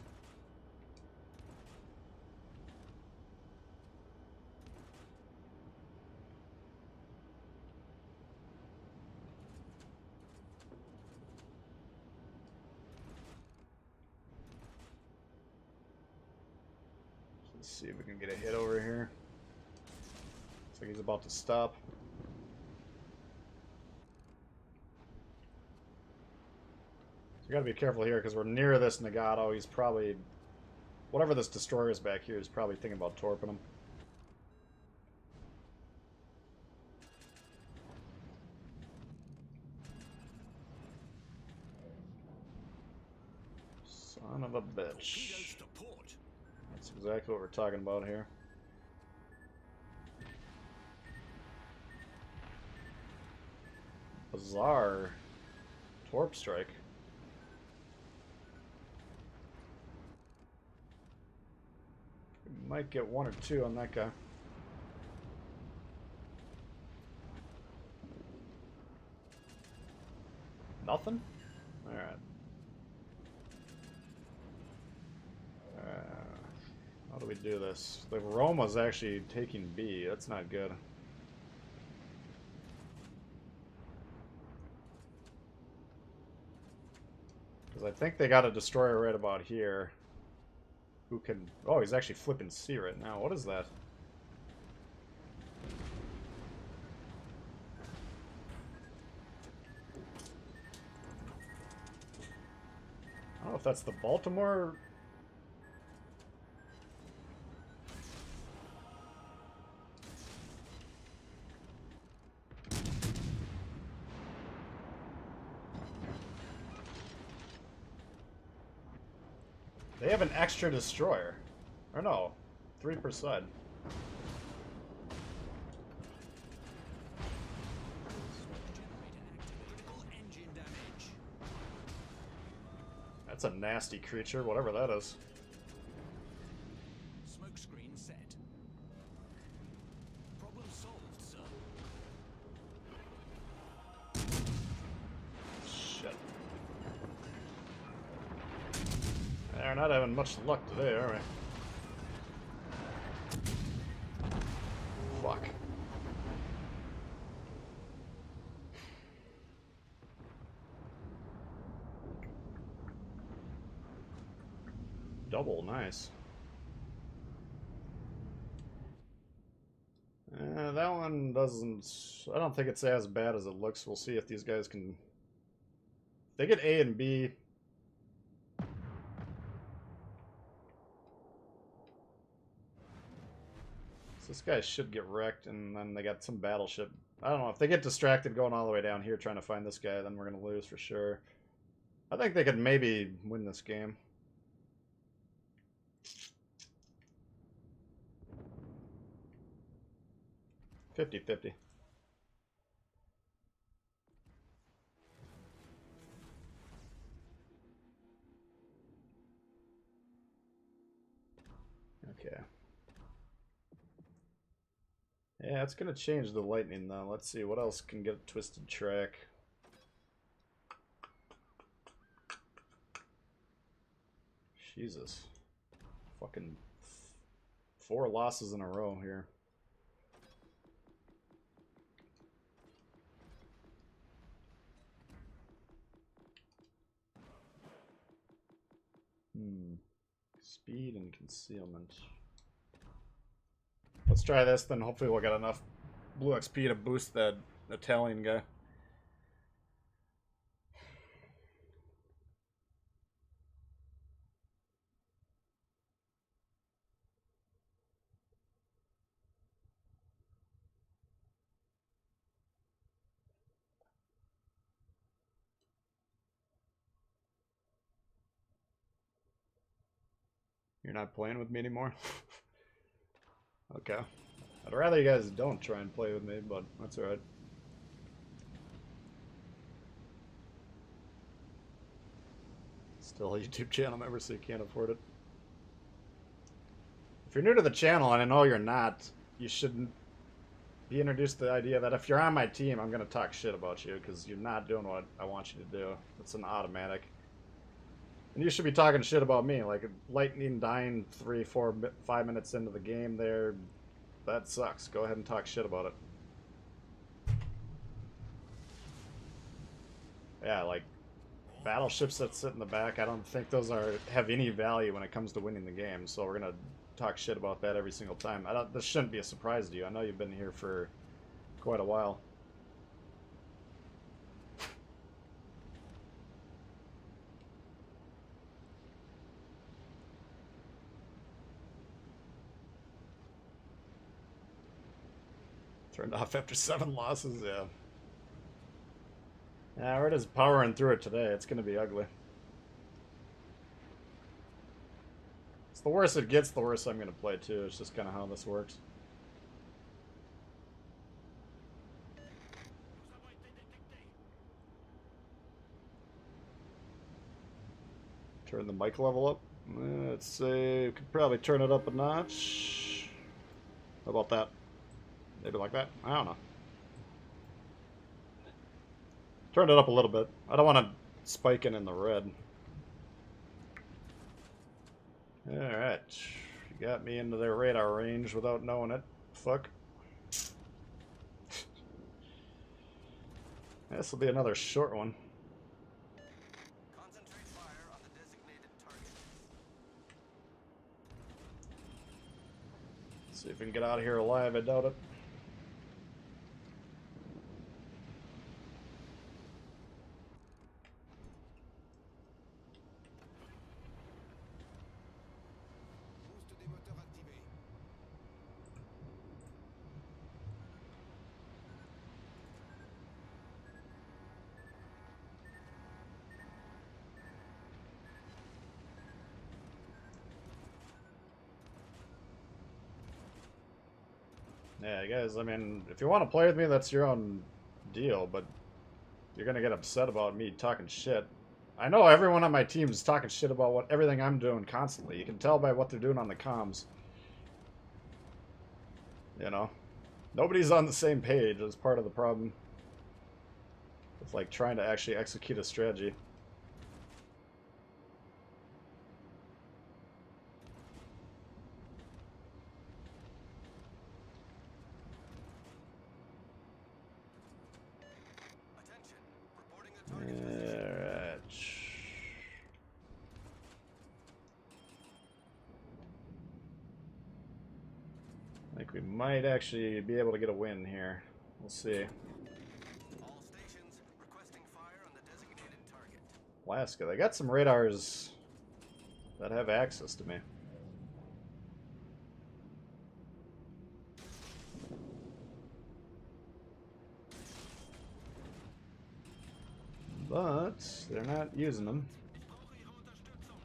Let's see if we can get a hit over here. Looks like he's about to stop. So you gotta be careful here because we're near this Nagato. He's probably whatever this destroyer is back here is probably thinking about torping them. Son of a bitch. That's exactly what we're talking about here. Bizarre torp strike. We might get one or two on that guy. Nothing? Alright. How do we do this? The Roma's actually taking B. That's not good. Because I think they got a destroyer right about here. Who can... Oh, he's actually flipping C right now. What is that? I don't know if that's the Baltimore... They have an extra destroyer. Or no, 3%. That's a nasty creature, whatever that is. Smoke screen set. Problem solved, sir. Shit. We're not having much luck today, are we? Fuck. Double, nice. That one doesn't... I don't think it's as bad as it looks. We'll see if these guys can... If they get A and B... So this guy should get wrecked, and then they got some battleship. I don't know, if they get distracted going all the way down here trying to find this guy, then we're going to lose for sure. I think they could maybe win this game. $50-50. Okay. Yeah, it's going to change the lightning, though. Let's see, what else can get a twisted track? Jesus. Fucking 4 losses in a row here. Speed and concealment. Let's try this, then hopefully we'll get enough blue XP to boost that Italian guy. You're not playing with me anymore? Okay. I'd rather you guys don't try and play with me, but that's alright. Still a YouTube channel member, so you can't afford it. If you're new to the channel, and I know you're not, you shouldn't be introduced to the idea that if you're on my team, I'm going to talk shit about you, because you're not doing what I want you to do. It's an automatic. And you should be talking shit about me, like lightning dying 3, 4, 5 minutes into the game there. That sucks. Go ahead and talk shit about it. Yeah, like battleships that sit in the back, I don't think those have any value when it comes to winning the game. So we're gonna talk shit about that every single time. This shouldn't be a surprise to you. I know you've been here for quite a while. Turned off after 7 losses, yeah. Yeah, we're just powering through it today. It's going to be ugly. It's the worse it gets, the worse I'm going to play, too. It's just kind of how this works. Turn the mic level up. Let's say we could probably turn it up a notch. How about that? Maybe like that? I don't know. Turn it up a little bit. I don't want to spike it in the red. Alright. You got me into their radar range without knowing it. Fuck. This will be another short one. Concentrate fire on the designated target. See if we can get out of here alive. I doubt it. Boost des moteurs activé. Yeah, guys, I mean, if you want to play with me, that's your own deal, but you're going to get upset about me talking shit. I know everyone on my team is talking shit about everything I'm doing constantly. You can tell by what they're doing on the comms. You know? Nobody's on the same page as part of the problem. It's like trying to actually execute a strategy. Attention. Reporting the target position. Alright. I think we might actually be able to get a win here. We'll see. All stations requesting fire on the designated target. Alaska, they got some radars that have access to me. But they're not using them. Ich brauche Ihre Unterstützung.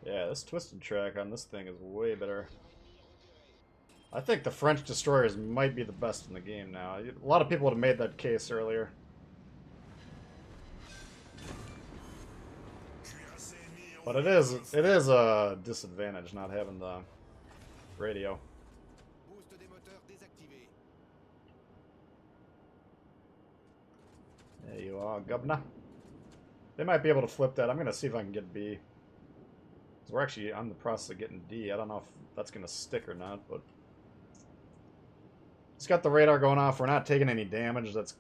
Yeah, this twisted track on this thing is way better. I think the French destroyers might be the best in the game now. A lot of people would have made that case earlier. But it is a disadvantage not having the radio. Boost des moteurs désactivé. There you are, governor. They might be able to flip that. I'm going to see if I can get B. 'Cause we're actually on the process of getting D. I don't know if that's going to stick or not, but... It's got the radar going off. We're not taking any damage. That's...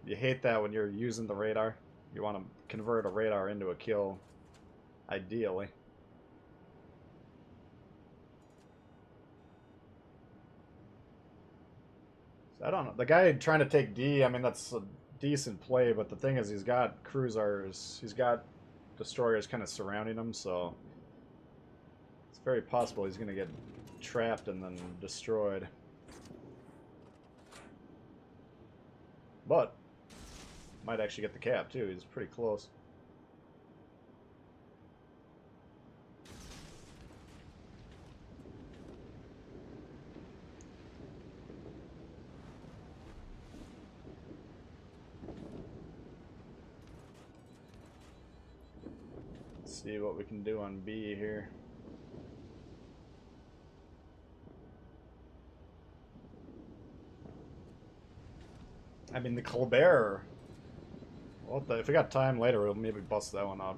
You hate that when you're using the radar. You want to convert a radar into a kill, ideally. So I don't know. The guy trying to take D, I mean, that's a decent play, but the thing is he's got cruisers. He's got destroyers kind of surrounding him, so it's very possible he's going to get trapped and then destroyed. But might actually get the cap too. He's pretty close. Let's see what we can do on B here. I mean, the Colbert. Well, if we got time later, we'll maybe bust that one out.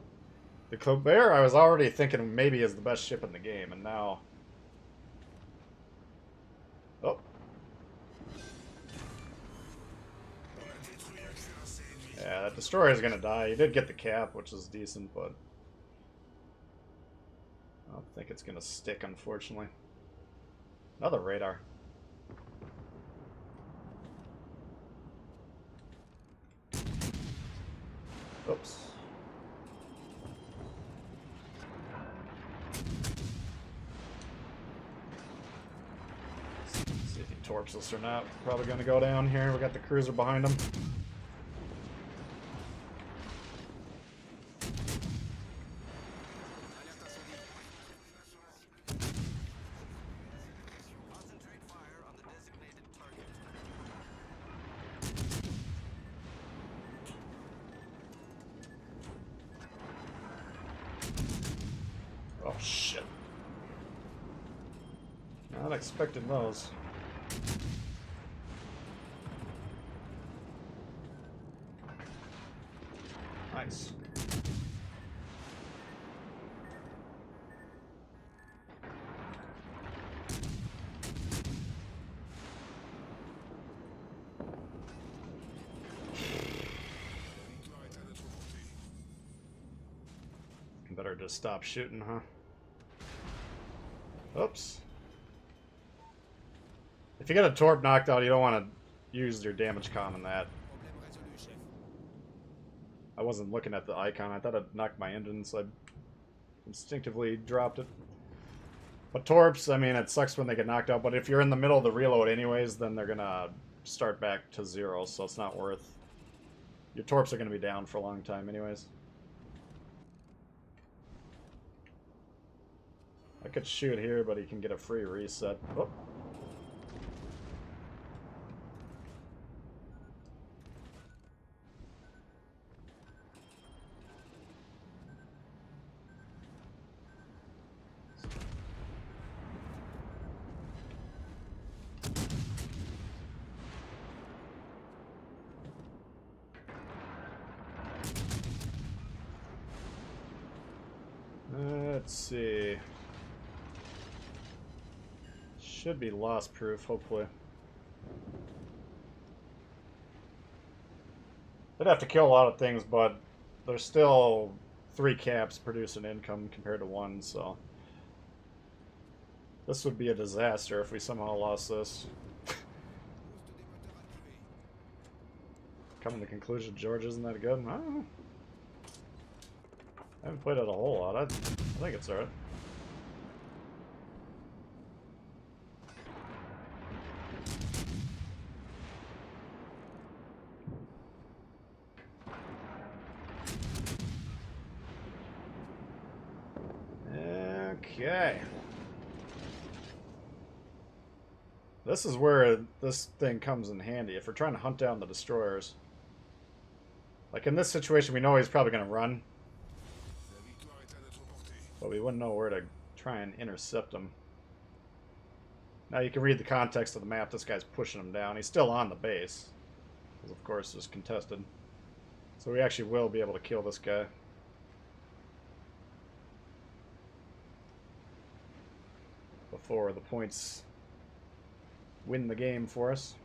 The Colbert, I was already thinking maybe is the best ship in the game, and now... Oh. Yeah, that destroyer is going to die. He did get the cap, which is decent, but... I don't think it's going to stick, unfortunately. Another radar. Oops. See if he torps us or not. Probably gonna go down here. We got the cruiser behind him. Concentrate fire on the designated target. Oh shit. Not expecting those. Nice. Better just stop shooting, huh? Oops. If you get a torp knocked out, you don't want to use your damage con on that. I wasn't looking at the icon. I thought it knocked my engine, so I instinctively dropped it. But torps, I mean, it sucks when they get knocked out, but if you're in the middle of the reload anyways, then they're gonna start back to 0, so it's not worth... Your torps are gonna be down for a long time anyways. I could shoot here, but he can get a free reset. Oh. Let's see. Should be loss proof, hopefully. They'd have to kill a lot of things, but there's still 3 caps producing income compared to 1, so... This would be a disaster if we somehow lost this. Coming to the conclusion George isn't that good? I don't know. I haven't played it a whole lot. I think it's alright. Okay. This is where this thing comes in handy. If we're trying to hunt down the destroyers. Like in this situation, we know he's probably going to run. But we wouldn't know where to try and intercept him. Now you can read the context of the map. This guy's pushing him down. He's still on the base. Because of course it's contested. So we actually will be able to kill this guy. Before the points win the game for us.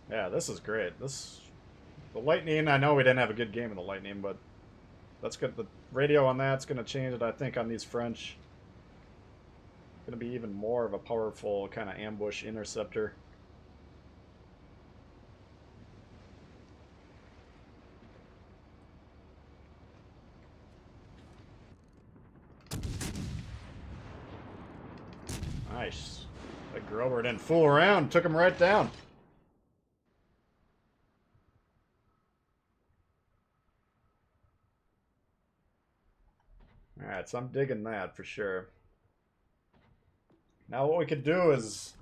Yeah, this is great. The Lightning, I know we didn't have a good game of the Lightning, but that's good. The radio on that's going to change it, I think, on these French. Going to be even more of a powerful kind of ambush interceptor. Nice. That Grover didn't fool around. Took him right down. Alright, so I'm digging that for sure. Now what we could do is...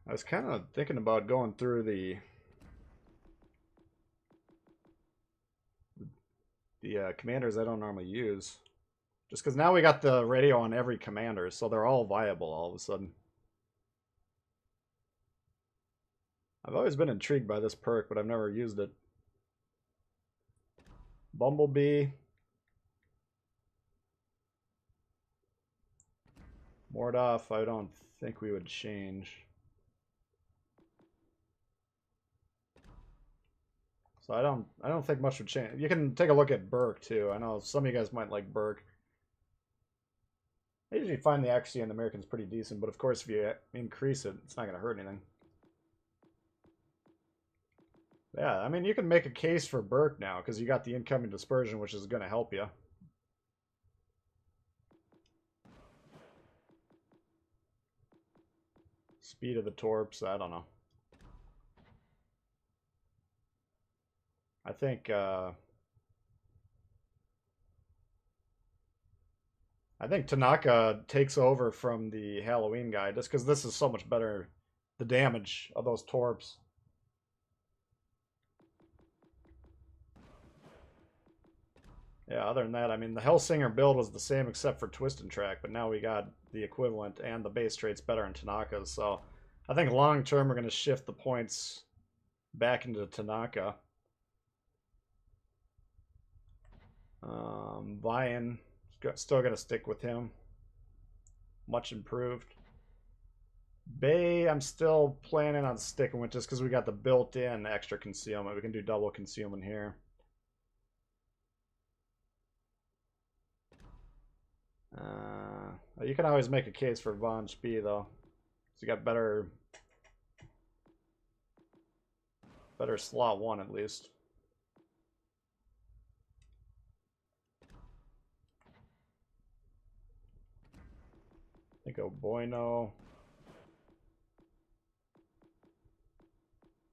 I was kind of thinking about going through the commanders I don't normally use. Just because now we got the radio on every commander, so they're all viable all of a sudden. I've always been intrigued by this perk, but I've never used it. Bumblebee. Mordoff, I don't think we would change. So I don't think much would change. You can take a look at Burke too. I know some of you guys might like Burke. I usually find the accuracy on the Americans pretty decent, but of course if you increase it, it's not going to hurt anything. Yeah, I mean, you can make a case for Burke now, because you got the incoming dispersion, which is going to help you. Speed of the torps, I don't know. I think Tanaka takes over from the Halloween guy, just because this is so much better, the damage of those torps. Yeah, other than that, I mean, the Hellsinger build was the same except for Twist and Track, but now we got the equivalent and the base traits better in Tanaka's, so I think long term we're going to shift the points back into Tanaka. Vian, still going to stick with him. Much improved. Bay, I'm still planning on sticking with just because we got the built-in extra concealment. We can do double concealment here. You can always make a case for Von Spee though. So you got better slot 1 at least. I think Oboino.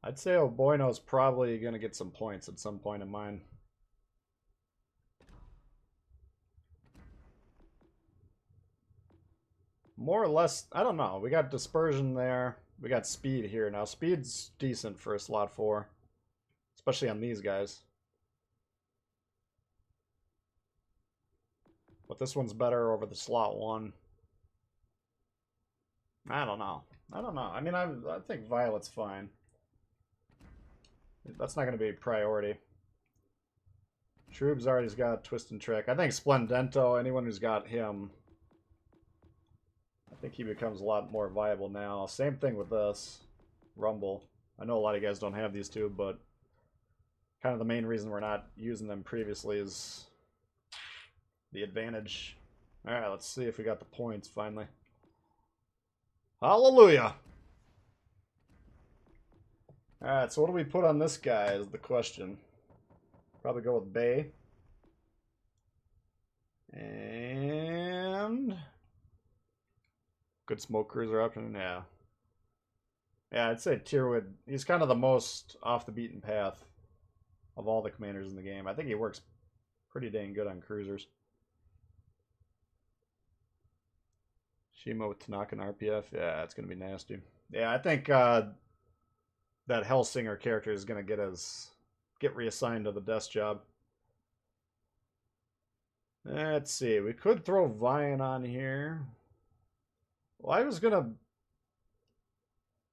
I'd say Oboino's probably going to get some points at some point in mine. More or less, I don't know. We got dispersion there. We got speed here. Now, speed's decent for a slot 4. Especially on these guys. But this one's better over the slot 1. I don't know. I mean, I think Violet's fine. That's not going to be a priority. Shrub's already got Twist and Trick. I think Splendento, anyone who's got him, I think he becomes a lot more viable now. Same thing with this. Rumble. I know a lot of you guys don't have these two, but kind of the main reason we're not using them previously is the advantage. Alright, let's see if we got the points finally. Hallelujah! Alright, so what do we put on this guy is the question. Probably go with Bay. And good smoke cruiser option, yeah. Yeah, I'd say Tyrwood, he's kind of the most off the beaten path of all the commanders in the game. I think he works pretty dang good on cruisers. Shima with Tanaka and RPF, yeah, it's going to be nasty. Yeah, I think that Hellsinger character is going to get reassigned to the desk job. Let's see, we could throw Vian on here. Well, I was going to...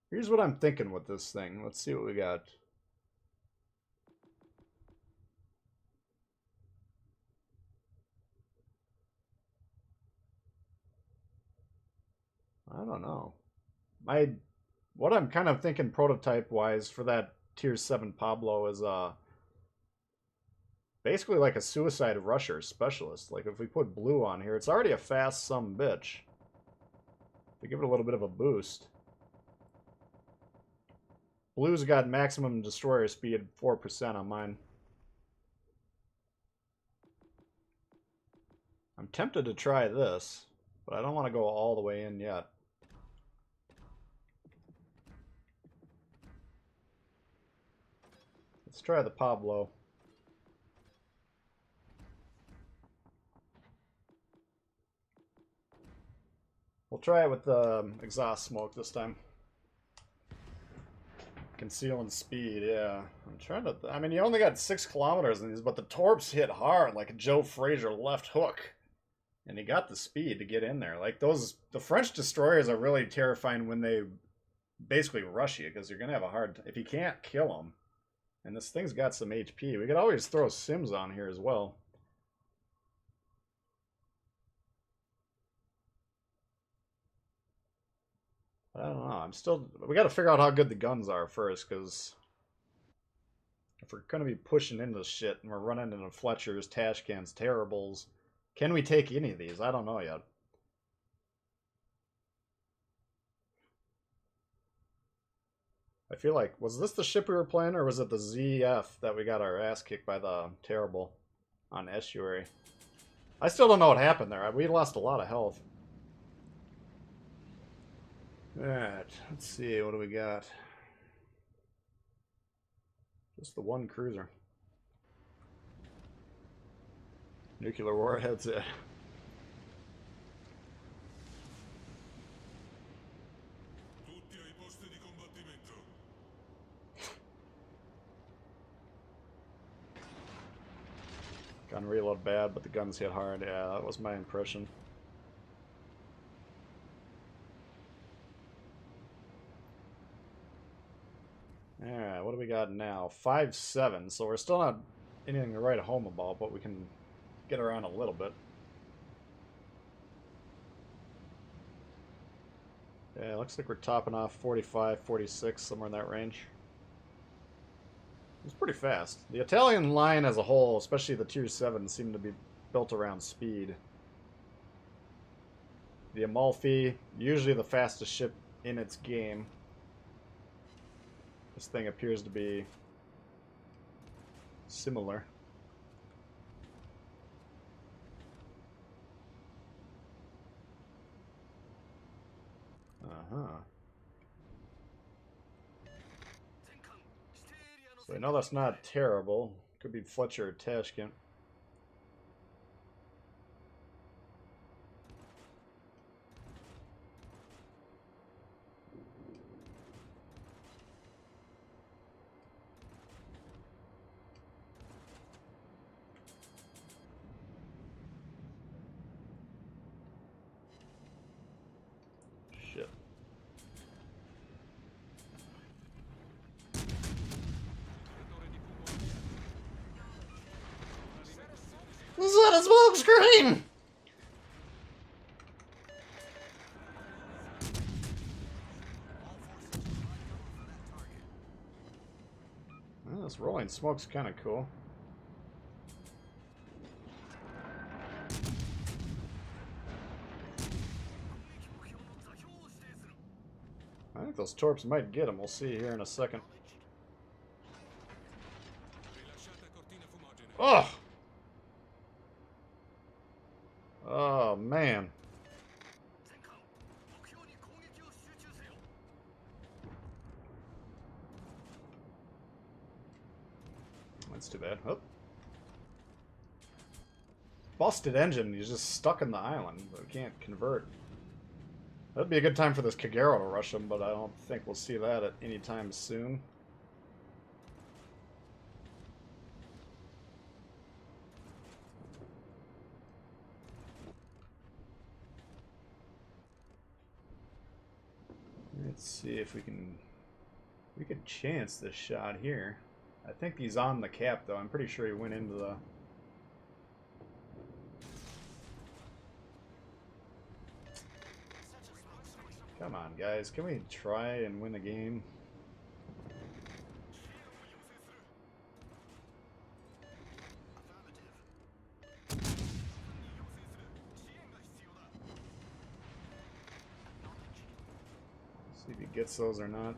Here's what I'm thinking with this thing. Let's see what we got. I don't know. What I'm kind of thinking prototype-wise for that Tier 7 Pablo is basically like a Suicide Rusher specialist. Like if we put blue on here, it's already a fast bitch. To give it a little bit of a boost. Blue's got maximum destroyer speed 4% on mine. I'm tempted to try this, but I don't want to go all the way in yet. Let's try the Pablo. We'll try it with the exhaust smoke this time. Conceal and speed, yeah. I'm trying to... I mean, you only got 6 kilometers in these, but the torps hit hard, like a Joe Frazier left hook. And he got the speed to get in there. Like, the French destroyers are really terrifying when they basically rush you, because you're going to have a hard... If you can't kill them. And this thing's got some HP. We could always throw Sims on here as well. I don't know. We got to figure out how good the guns are first, because if we're going to be pushing into this shit and we're running into Fletchers, Tashkans, Terribles, can we take any of these? I don't know yet. I feel like, was this the ship we were playing, or was it the ZF that we got our ass kicked by the Terrible on Estuary? I still don't know what happened there. We lost a lot of health. Alright, let's see, what do we got? Just the one cruiser. Nuclear warheads, yeah. Gun reload bad, but the guns hit hard. Yeah, that was my impression. Alright, what do we got now? 5-7, so we're still not anything to write home about, but we can get around a little bit. Yeah, looks like we're topping off 45, 46, somewhere in that range. It's pretty fast. The Italian line as a whole, especially the Tier 7, seem to be built around speed. The Amalfi, usually the fastest ship in its game. This thing appears to be similar. Uh-huh. So I know that's not terrible. Could be Fletcher or Tashkent. Shit. Is that a smoke screen? Well, this rolling smoke's kind of cool. I think those torps might get him. We'll see here in a second. Oh! Oh, man. That's too bad. Oh. Busted engine. He's just stuck in the island, but can't convert. That'd be a good time for this Kagero to rush him, but I don't think we'll see that at any time soon. Let's see if we can chance this shot here. I think he's on the cap though. I'm pretty sure he went into the Come on, guys. Can we try and win the game? See if he gets those or not.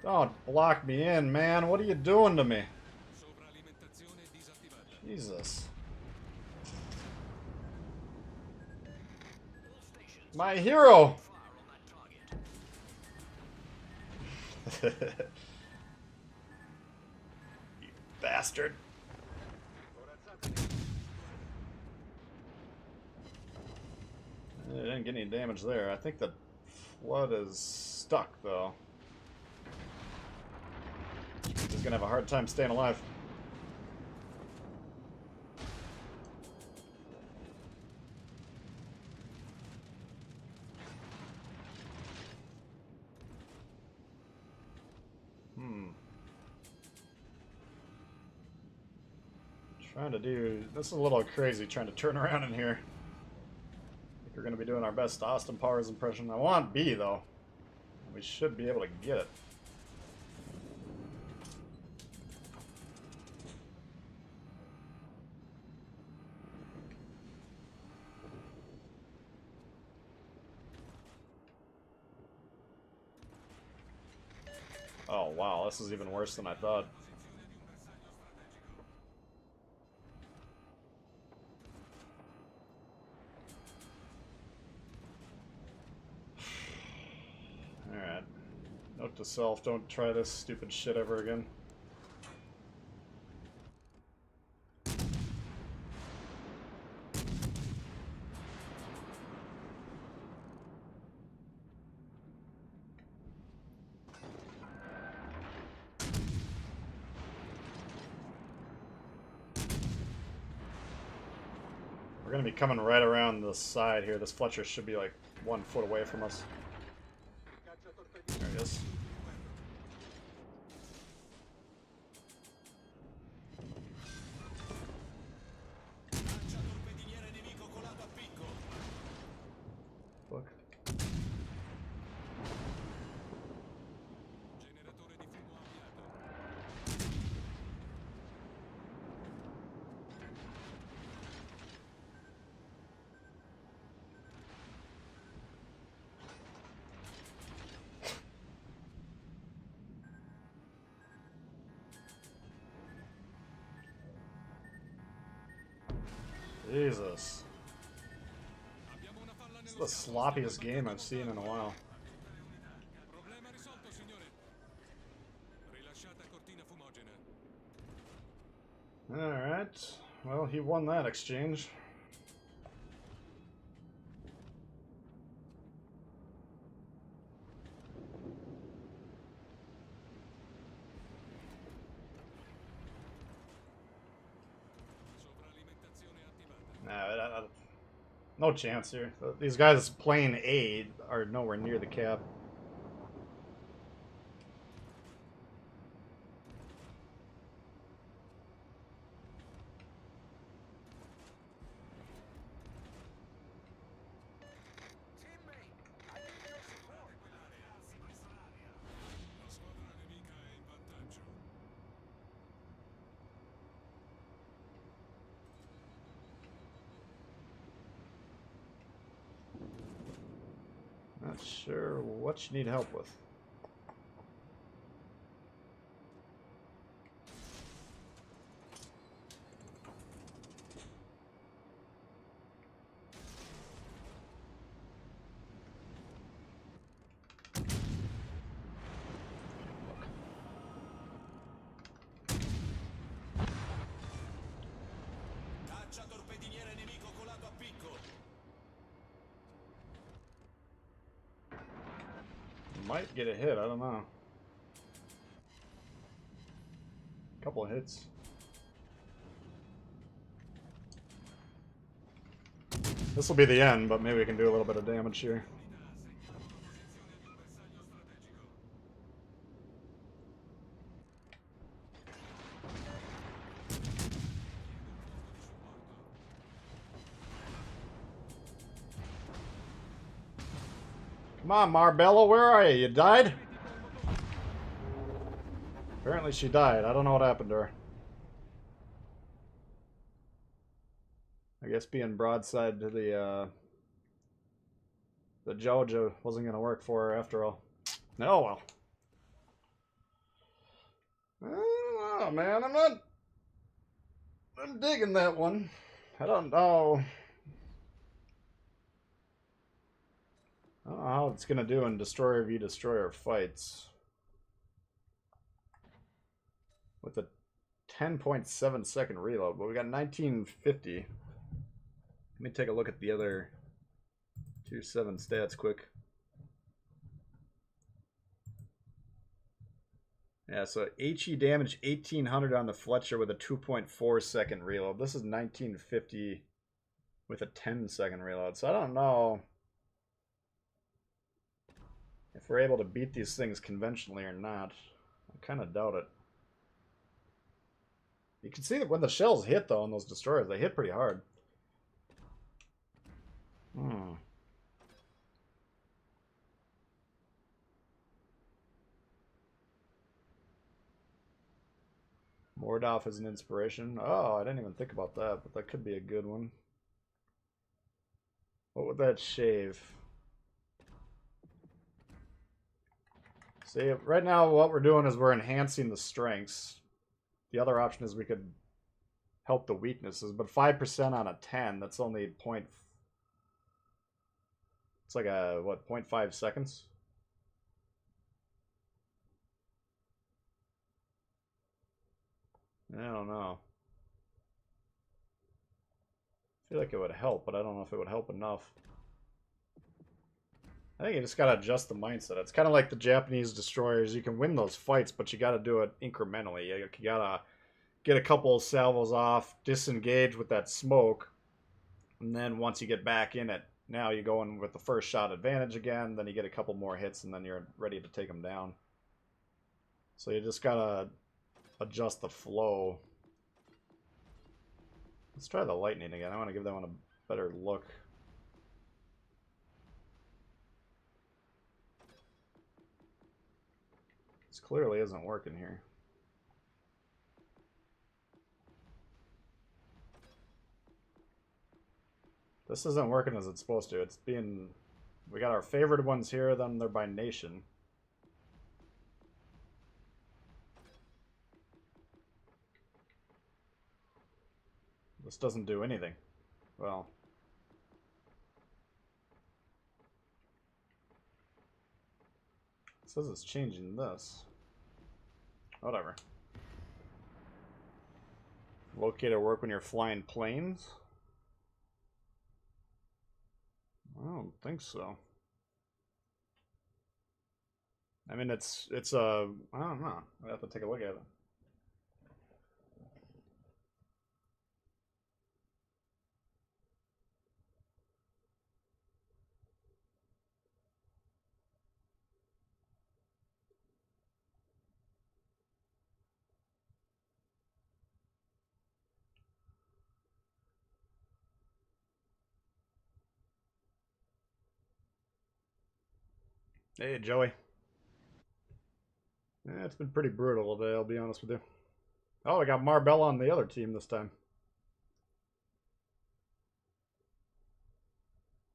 Don't block me in, man. What are you doing to me? Jesus. My hero! You bastard. I didn't get any damage there. I think the flood is stuck, though. He's gonna have a hard time staying alive. Trying to do... This is a little crazy, trying to turn around in here. I think we're gonna be doing our best Austin Powers impression. I want B, though. We should be able to get it. Oh wow, this is even worse than I thought. Alright. Note to self, don't try this stupid shit ever again. We're gonna be coming right around the side here. This Fletcher should be like 1 foot away from us. There it is. Fuck. Jesus. This is the sloppiest game I've seen in a while. Alright. Well, he won that exchange. No chance here. These guys playing A are nowhere near the cap. Not sure what you need help with. Caccia torpediniere nemico colato a picco. Might get a hit, I don't know. Couple of hits. This will be the end, but maybe we can do a little bit of damage here. Come on, Marbella, where are you? You died? Apparently she died. I don't know what happened to her. I guess being broadside to the Jojo wasn't going to work for her after all. Oh, well. I don't know, man. I'm digging that one. I don't know. I don't know how it's going to do in Destroyer v Destroyer fights. With a 10.7 second reload, but we got 1950. Let me take a look at the other 2.7 stats quick. Yeah, so HE damage 1800 on the Fletcher with a 2.4 second reload. This is 1950 with a 10 second reload. So I don't know if we're able to beat these things conventionally or not. I kind of doubt it. You can see that when the shells hit, though, on those destroyers, they hit pretty hard. Mordov is an inspiration. Oh, I didn't even think about that, but that could be a good one. What would that shave? See, right now what we're doing is we're enhancing the strengths. The other option is we could help the weaknesses, but 5% on a 10, that's only point... It's like a, what, 0.5 seconds? I don't know. I feel like it would help, but I don't know if it would help enough. I think you just gotta adjust the mindset. It's kind of like the Japanese destroyers. You can win those fights, but you gotta do it incrementally. You gotta get a couple of salvos off, disengage with that smoke, and then once you get back in it, now you go in with the first shot advantage again, then you get a couple more hits, and then you're ready to take them down. So you just gotta adjust the flow. Let's try the lightning again. I want to give that one a better look. This clearly isn't working here. This isn't working as it's supposed to. It's being... We got our favorite ones here, then they're by nation. This doesn't do anything. Well... It says it's changing this. Whatever. Locator work when you're flying planes? I don't think so. I mean, it's I don't know. I have to take a look at it. Hey, Joey. Yeah, it's been pretty brutal today, I'll be honest with you. Oh, I got Marbella on the other team this time.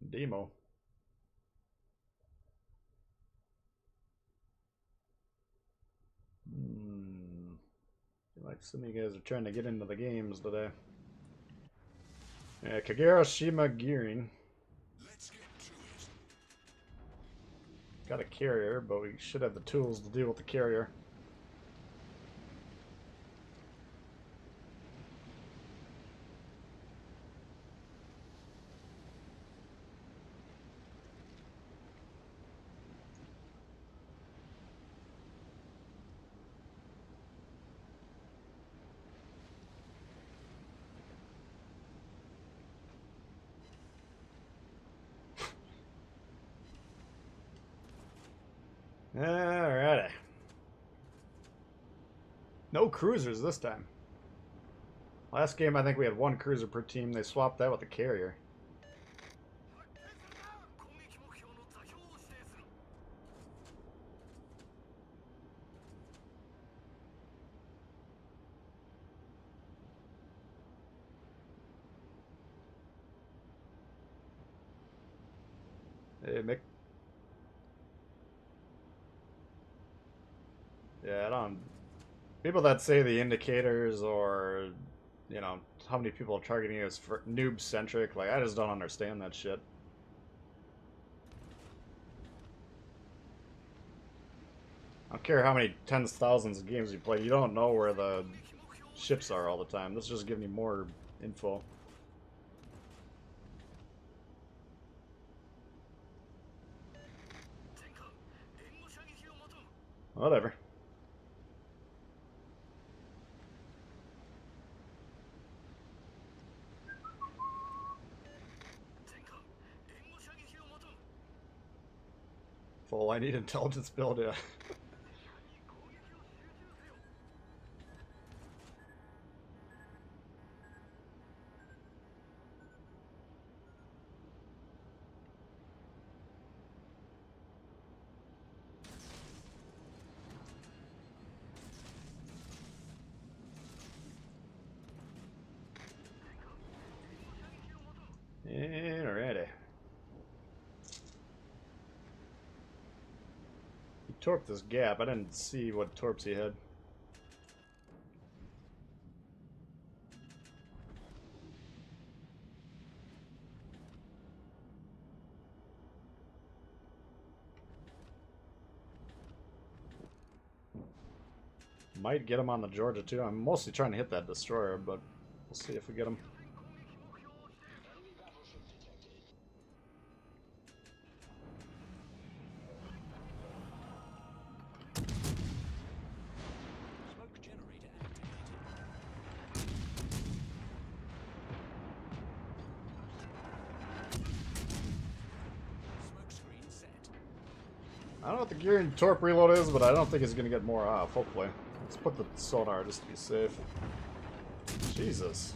Demo. Like some of you guys are trying to get into the games today. Yeah, Kagera Shima Gearing. Let's get to it. Got a carrier, but we should have the tools to deal with the carrier. Alrighty. No cruisers this time. Last game, I think we had one cruiser per team. They swapped that with the carrier. Hey, Mick. Yeah, I don't... People that say the indicators or, you know, how many people are targeting you is for noob-centric, like, I just don't understand that shit. I don't care how many tens of thousands of games you play, you don't know where the ships are all the time. This is just giving you more info. Whatever. Full, I need intelligence build, yeah. Alrighty. He torped this gap. I didn't see what torps he had. Might get him on the Georgia too. I'm mostly trying to hit that destroyer, but we'll see if we get him. Smoke generator activated. Smoke screen set. I don't know what the gear and torp reload is, but I don't think it's going to get more off, hopefully. Let's put the sonar just to be safe. Jesus.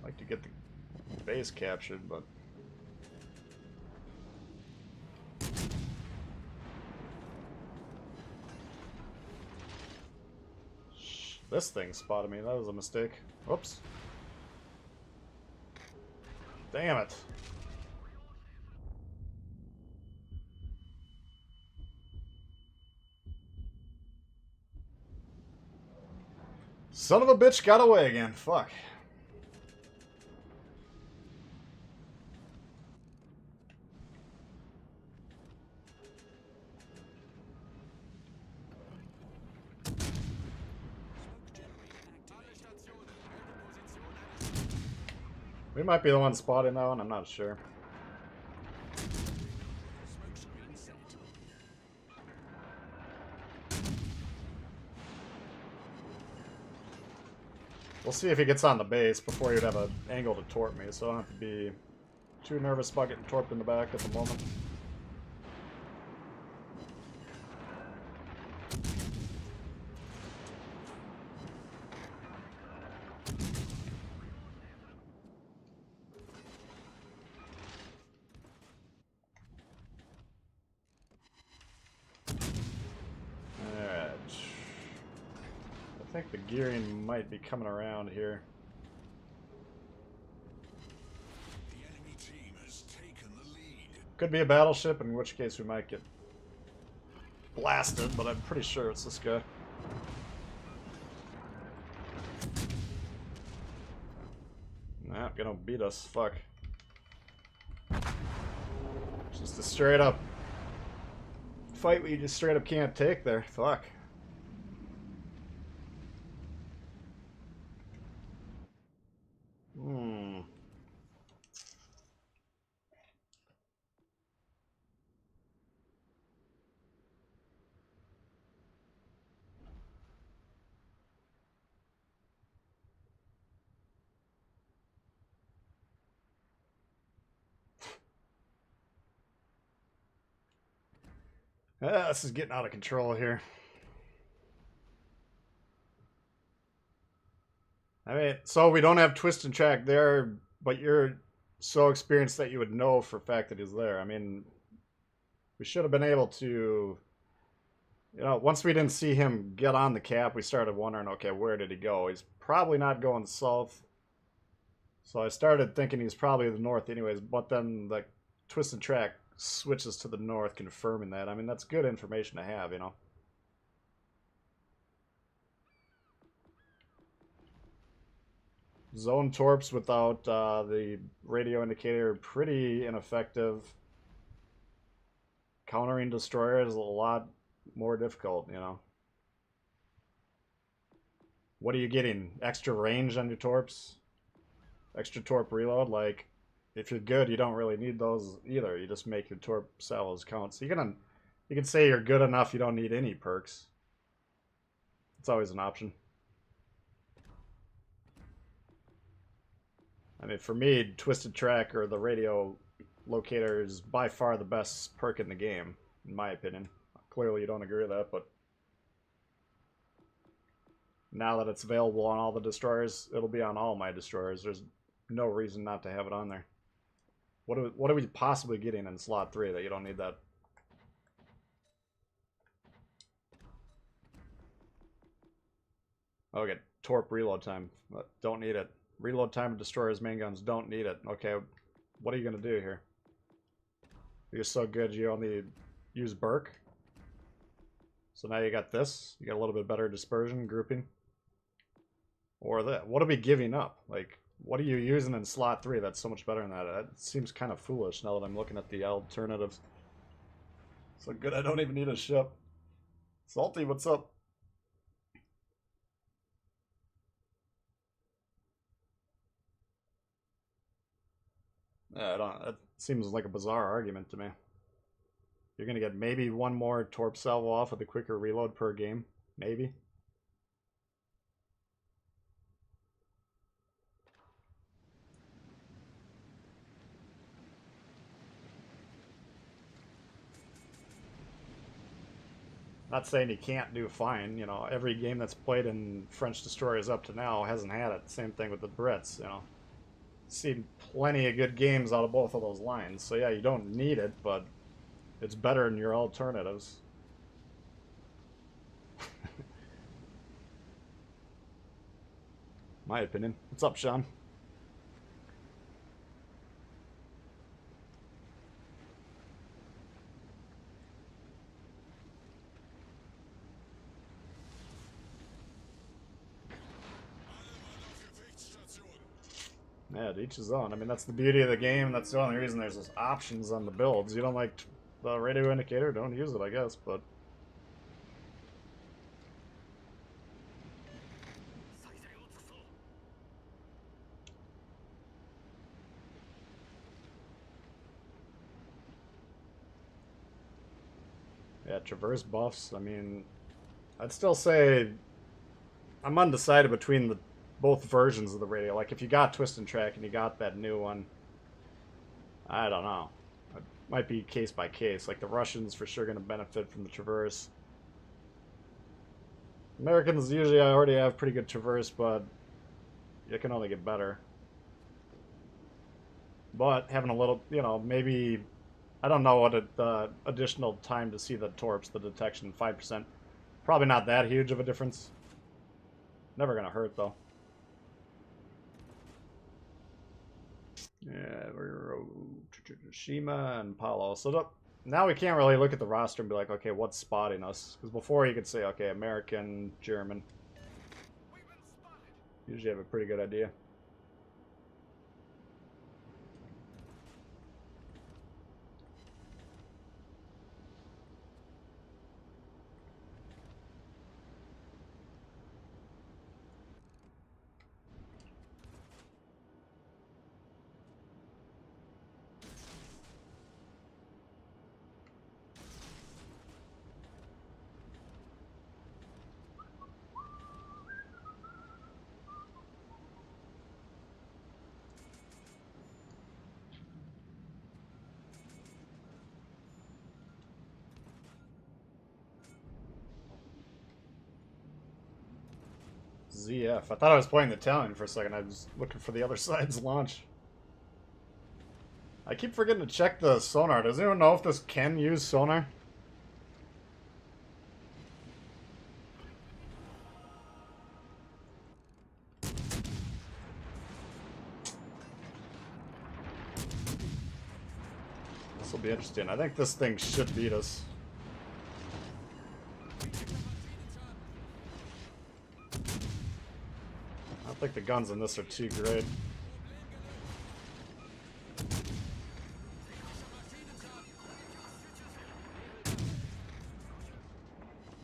Like to get the base captured, but this thing spotted me. That was a mistake. Whoops. Damn it. Son of a bitch got away again. Fuck. We might be the one spotting that one, I'm not sure. Smoke screen set. We'll see if he gets on the base before he'd have an angle to torp me, so I don't have to be too nervous about getting torped in the back at the moment. I think the gearing might be coming around here. The enemy team has taken the lead. Could be a battleship, in which case we might get blasted, but I'm pretty sure it's this guy. Nah, gonna beat us. Fuck. Just a straight up fight we just straight up can't take there. Fuck. This is getting out of control here. I mean, so we don't have twist and track there, but you're so experienced that you would know for a fact that he's there. I mean, we should have been able to, you know, once we didn't see him get on the cap, we started wondering, okay, where did he go? He's probably not going south. So I started thinking he's probably the north anyways, but then the twist and track switches to the north, confirming that. I mean, that's good information to have, you know. Zone torps without the radio indicator, pretty ineffective. Countering destroyers is a lot more difficult, you know. What are you getting? Extra range on your torps? Extra torp reload? Like, if you're good, you don't really need those either. You just make your torp salvos count. So you can say you're good enough, you don't need any perks. It's always an option. I mean, for me, Twisted Track or the radio locator is by far the best perk in the game, in my opinion. Clearly you don't agree with that, but now that it's available on all the destroyers, it'll be on all my destroyers. There's no reason not to have it on there. What are we possibly getting in slot 3 that you don't need that? Oh, okay, torp reload time. Don't need it. Reload time of destroyers, main guns, don't need it. Okay, what are you going to do here? You're so good you only use Burke. So now you got this. You got a little bit better dispersion, grouping. Or that. What are we giving up? Like, what are you using in slot 3 that's so much better than that? That seems kind of foolish now that I'm looking at the alternatives. So good I don't even need a ship. Salty, what's up? Yeah, I don't. That seems like a bizarre argument to me. You're gonna get maybe one more torp salvo off with a quicker reload per game, maybe. Not saying you can't do fine. You know, every game that's played in French destroyers up to now hasn't had it. Same thing with the Brits. You know, seen plenty of good games out of both of those lines. So yeah, you don't need it, but it's better than your alternatives. My opinion. What's up, Sean? Yeah, to each his own. I mean, that's the beauty of the game. That's the only reason there's those options on the builds. You don't like the radio indicator, don't use it, I guess, but... Yeah, traverse buffs, I mean... I'd still say... I'm undecided between the both versions of the radio. Like, if you got Twist and Track and you got that new one... I don't know. It might be case by case. Like, the Russians for sure going to benefit from the traverse. Americans usually already have pretty good traverse, but it can only get better. But having a little, you know, maybe... I don't know what the additional time to see the torps, the detection, 5%. Probably not that huge of a difference. Never going to hurt, though. Yeah, we're Shima and Paulo. So now we can't really look at the roster and be like, okay, what's spotting us? Because before you could say, okay, American, German. Usually have a pretty good idea. ZF. I thought I was playing the Italian for a second. I was looking for the other side's launch. I keep forgetting to check the sonar. Does anyone know if this can use sonar? This will be interesting. I think this thing should beat us. I don't think the guns in this are too great.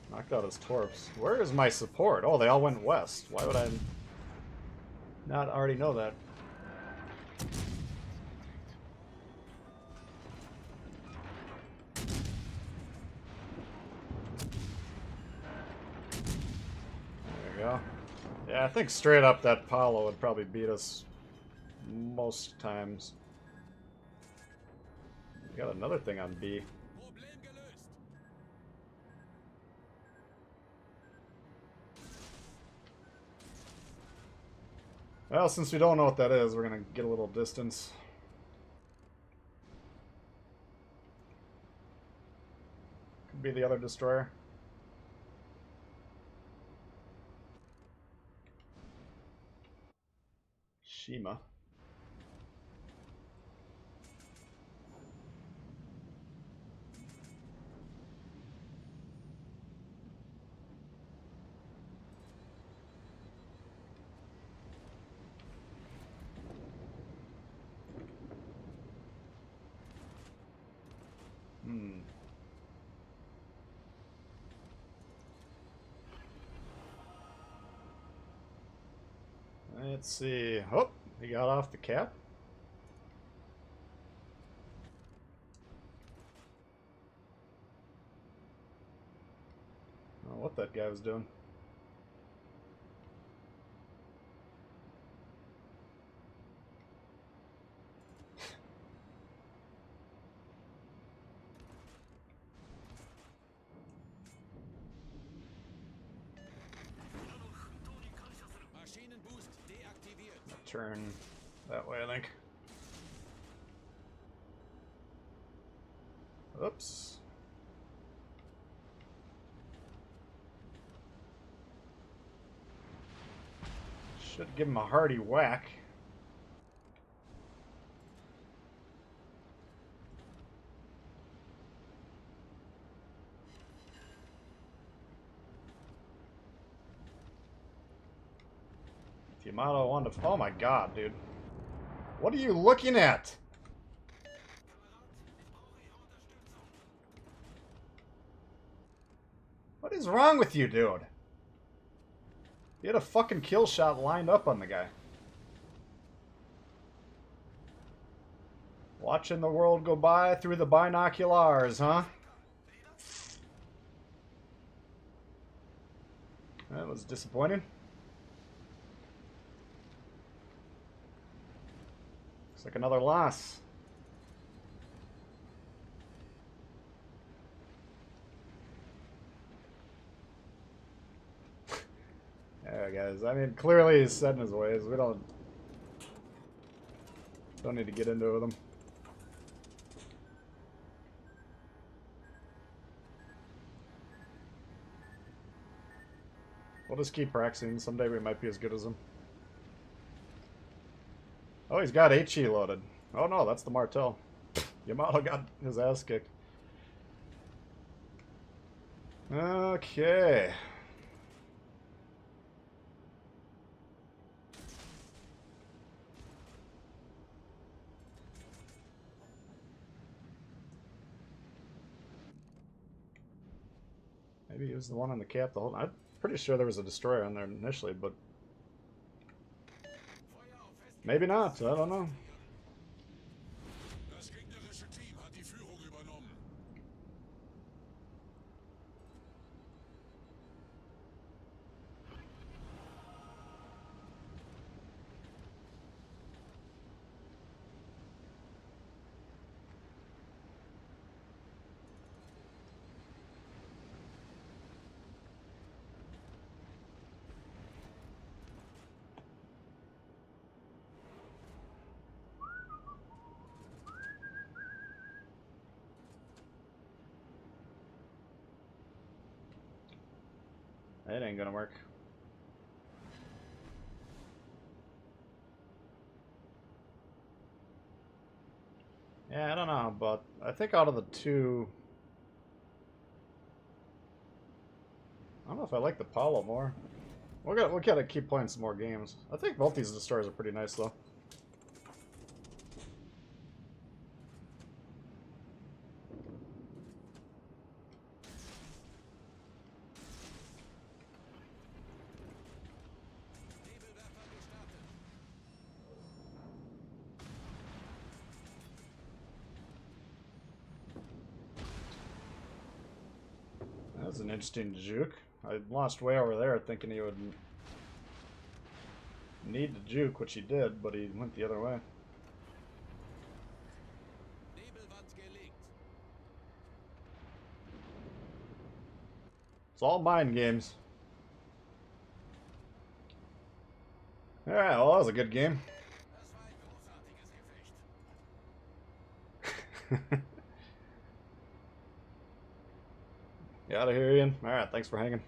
Knocked out his torps. Where is my support? Oh, they all went west. Why would I not already know that? There we go. Yeah, I think straight up that Paulo would probably beat us most times. We got another thing on B. Problem gelöst. Well, since we don't know what that is, we're gonna get a little distance. Could be the other destroyer. Shima. Let's see. Oh, he got off the cap. I don't know what that guy was doing. Maschinenboost deaktiviert. Turn that way, I think. Oops. Should give him a hearty whack. Yamato on to... Oh my god, dude. What are you looking at? What is wrong with you, dude? You had a fucking kill shot lined up on the guy. Watching the world go by through the binoculars, huh? That was disappointing. Looks like another loss. Yeah, guys. I mean, clearly he's set in his ways. We don't need to get into it with him. We'll just keep practicing. Someday we might be as good as him. Oh, he's got HE loaded. Oh no, that's the Martel. Yamato got his ass kicked. Okay. Maybe he was the one on the cap the whole time. I'm pretty sure there was a destroyer on there initially, but maybe not. I don't know. Das gegnerische Team hat die Führung übernommen. It ain't gonna work. Yeah, I don't know, but I think out of the two, I don't know if I like the Paulo more. We gotta keep playing some more games. I think both these destroyers are pretty nice though. Nebelwerfer gestartet. That was an interesting juke. I launched way over there thinking he would need to juke, which he did, but he went the other way. Nebelwand gelegt. It's all mind games. Alright, well, that was a good game. Das war ein großartiges Gefecht. You out of here, Ian? Alright, thanks for hanging.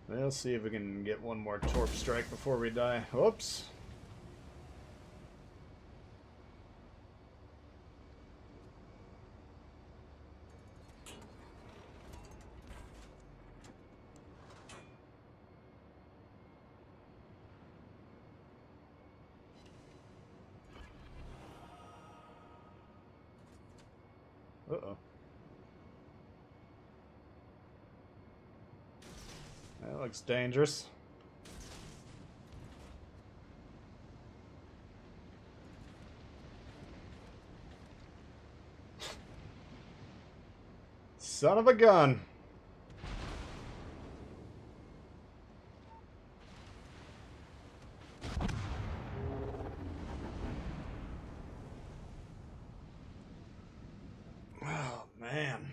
Let's see if we can get one more torp strike before we die. Whoops. Uh-oh. That looks dangerous. Son of a gun. Oh, man.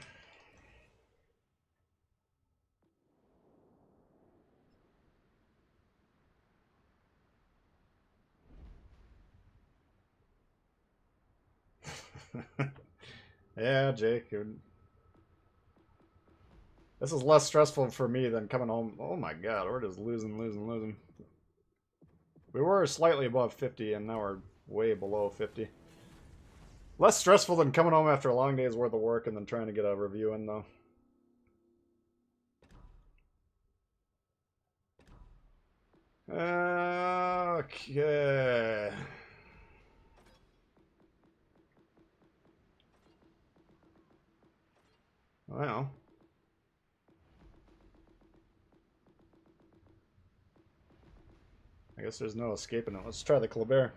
Yeah, Jake. This is less stressful for me than coming home. Oh my god, we're just losing. We were slightly above 50, and now we're way below 50. Less stressful than coming home after a long day's worth of work and then trying to get a review in, though. Okay. Well. I guess there's no escaping it. Let's try the Colbert.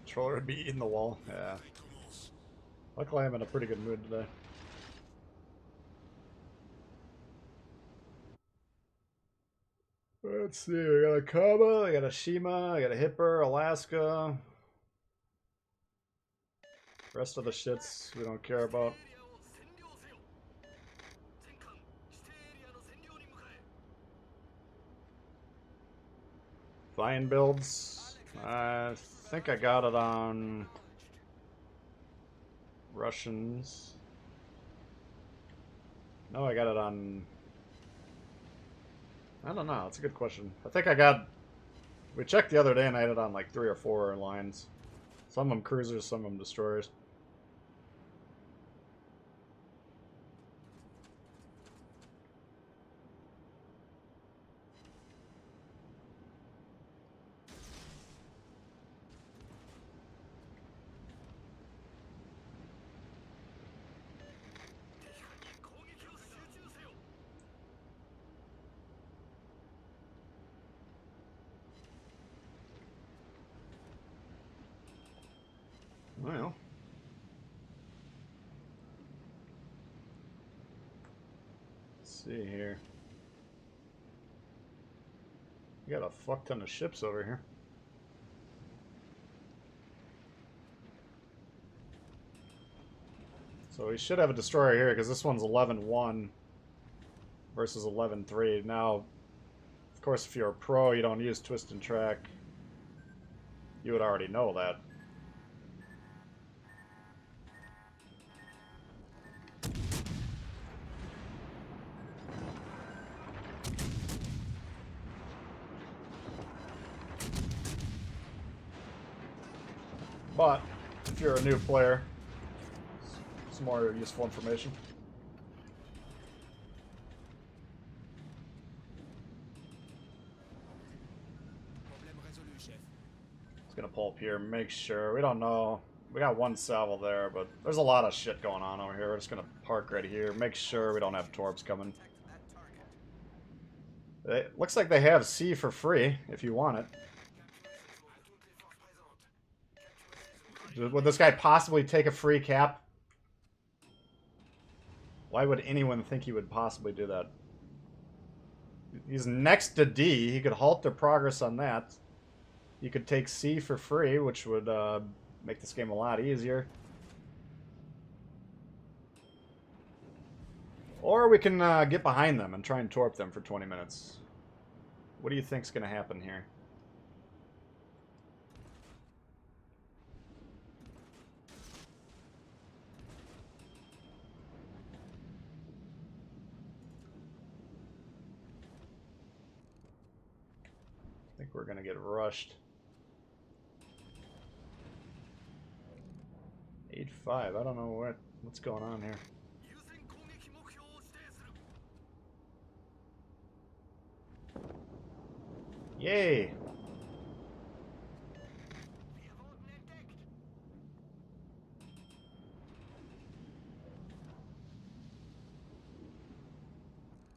Controller would be eating the wall. Yeah. Luckily, I'm in a pretty good mood today. Let's see. I got a Kaba, I got a Shima, I got a Hipper, Alaska. Rest of the shits we don't care about. Flying builds. I think I got it on Russians. No, I got it on... I don't know. That's a good question. I think I got... We checked the other day and I had it on like 3 or 4 lines. Some of them cruisers, some of them destroyers. Well. Let's see here. We got a fuck ton of ships over here. So we should have a destroyer here because this one's 11-1 versus 11-3. Now, of course, if you're a pro, you don't use twist and track. You would already know that. But if you're a new player, it's more useful information. Problème résolu, chef. Just gonna pull up here, make sure. We don't know. We got one salvo there, but there's a lot of shit going on over here. We're just gonna park right here, make sure we don't have torps coming. It looks like they have C for free if you want it. Would this guy possibly take a free cap? Why would anyone think he would possibly do that? He's next to D. He could halt their progress on that. You could take C for free, which would make this game a lot easier. Or we can get behind them and try and torp them for 20 minutes. What do you think's going to happen here? I think we're going to get rushed. 8-5. I don't know what's going on here. Yay!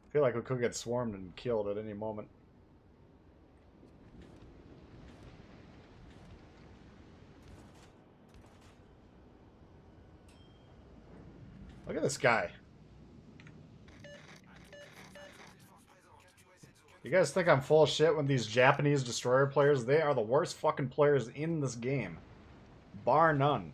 I feel like we could get swarmed and killed at any moment. Look at this guy. You guys think I'm full of shit when these Japanese destroyer players, they are the worst fucking players in this game. Bar none.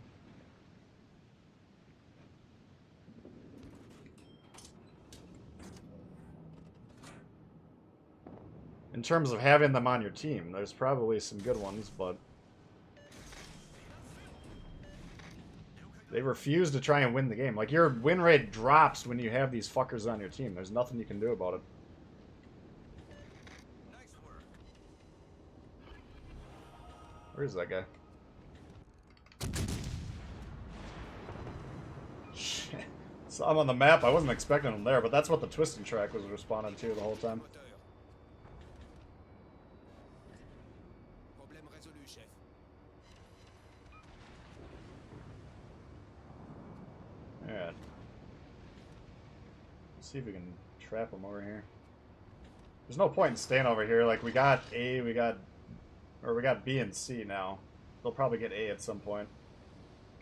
In terms of having them on your team, there's probably some good ones, but they refuse to try and win the game. Like, your win rate drops when you have these fuckers on your team. There's nothing you can do about it. Nice work. Where is that guy? Shit. Saw him on the map. I wasn't expecting him there, but that's what the twisting track was responding to the whole time. Problème résolu, chef. Alright. Let's see if we can trap him over here. There's no point in staying over here. Like, we got A, we got B and C now. They'll probably get A at some point.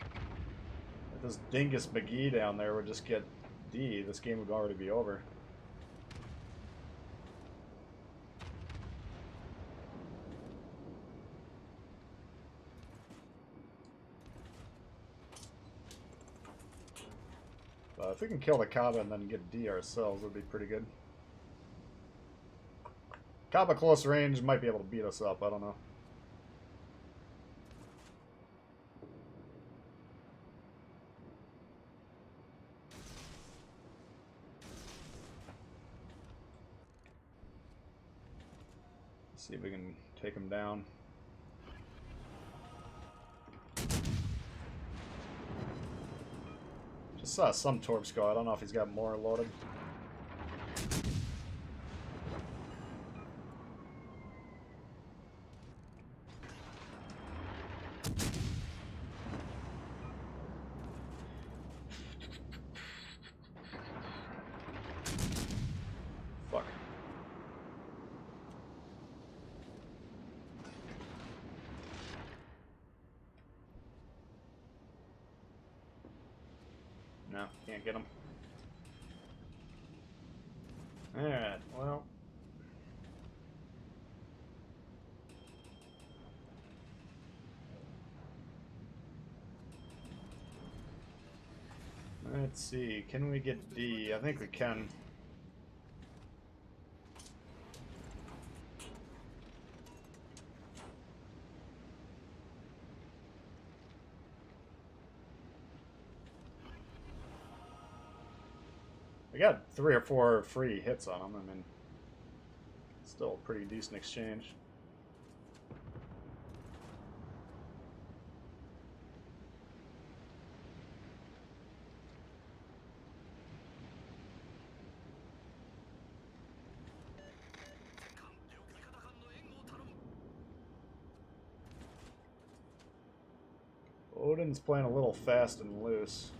If this dingus McGee down there would just get D, this game would already be over. If we can kill the Kaba and then get D ourselves, would be pretty good. Kaba close range might be able to beat us up, I don't know. Let's see if we can take him down. Just saw some torps go. I don't know if he's got more loaded. Fuck. No, can't get him. Alright, well. Let's see, can we get D? I think we can. We got 3 or 4 free hits on them. I mean, still a pretty decent exchange. Odin's playing a little fast and loose.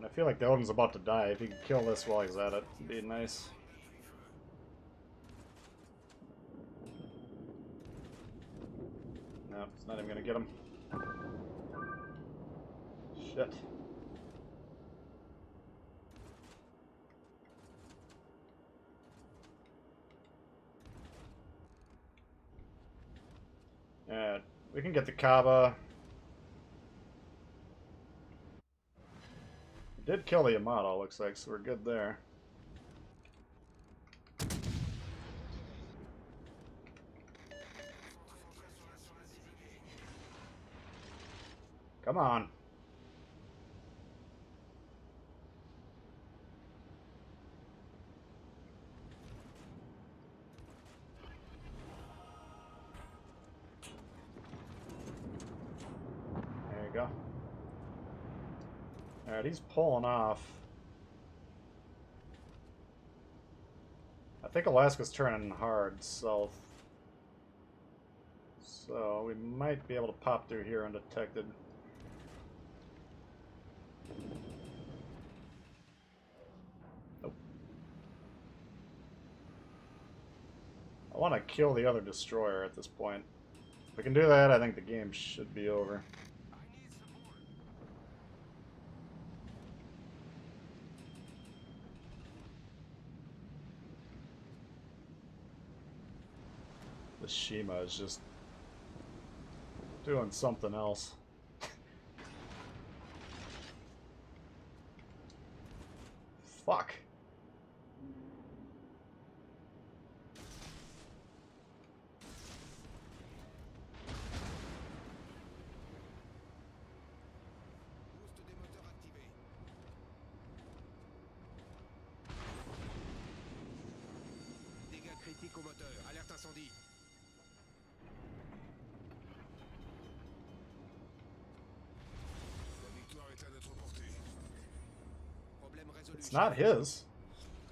I feel like the Odin's about to die. If he can kill this while he's at it, it'd be nice. No, it's not even gonna get him. Shit. Yeah, we can get the Kaba. Did kill the Yamato, looks like, so we're good there. Come on. There you go. Alright, he's pulling off. I think Alaska's turning hard south. So we might be able to pop through here undetected. Nope. I want to kill the other destroyer at this point. If we can do that, I think the game should be over. The Shima is just doing something else. Fuck. Boost des moteurs activé. Dégâts critiques au moteur. Alerte incendie. La victoire est à notre portée. Problème résolu. It's not his.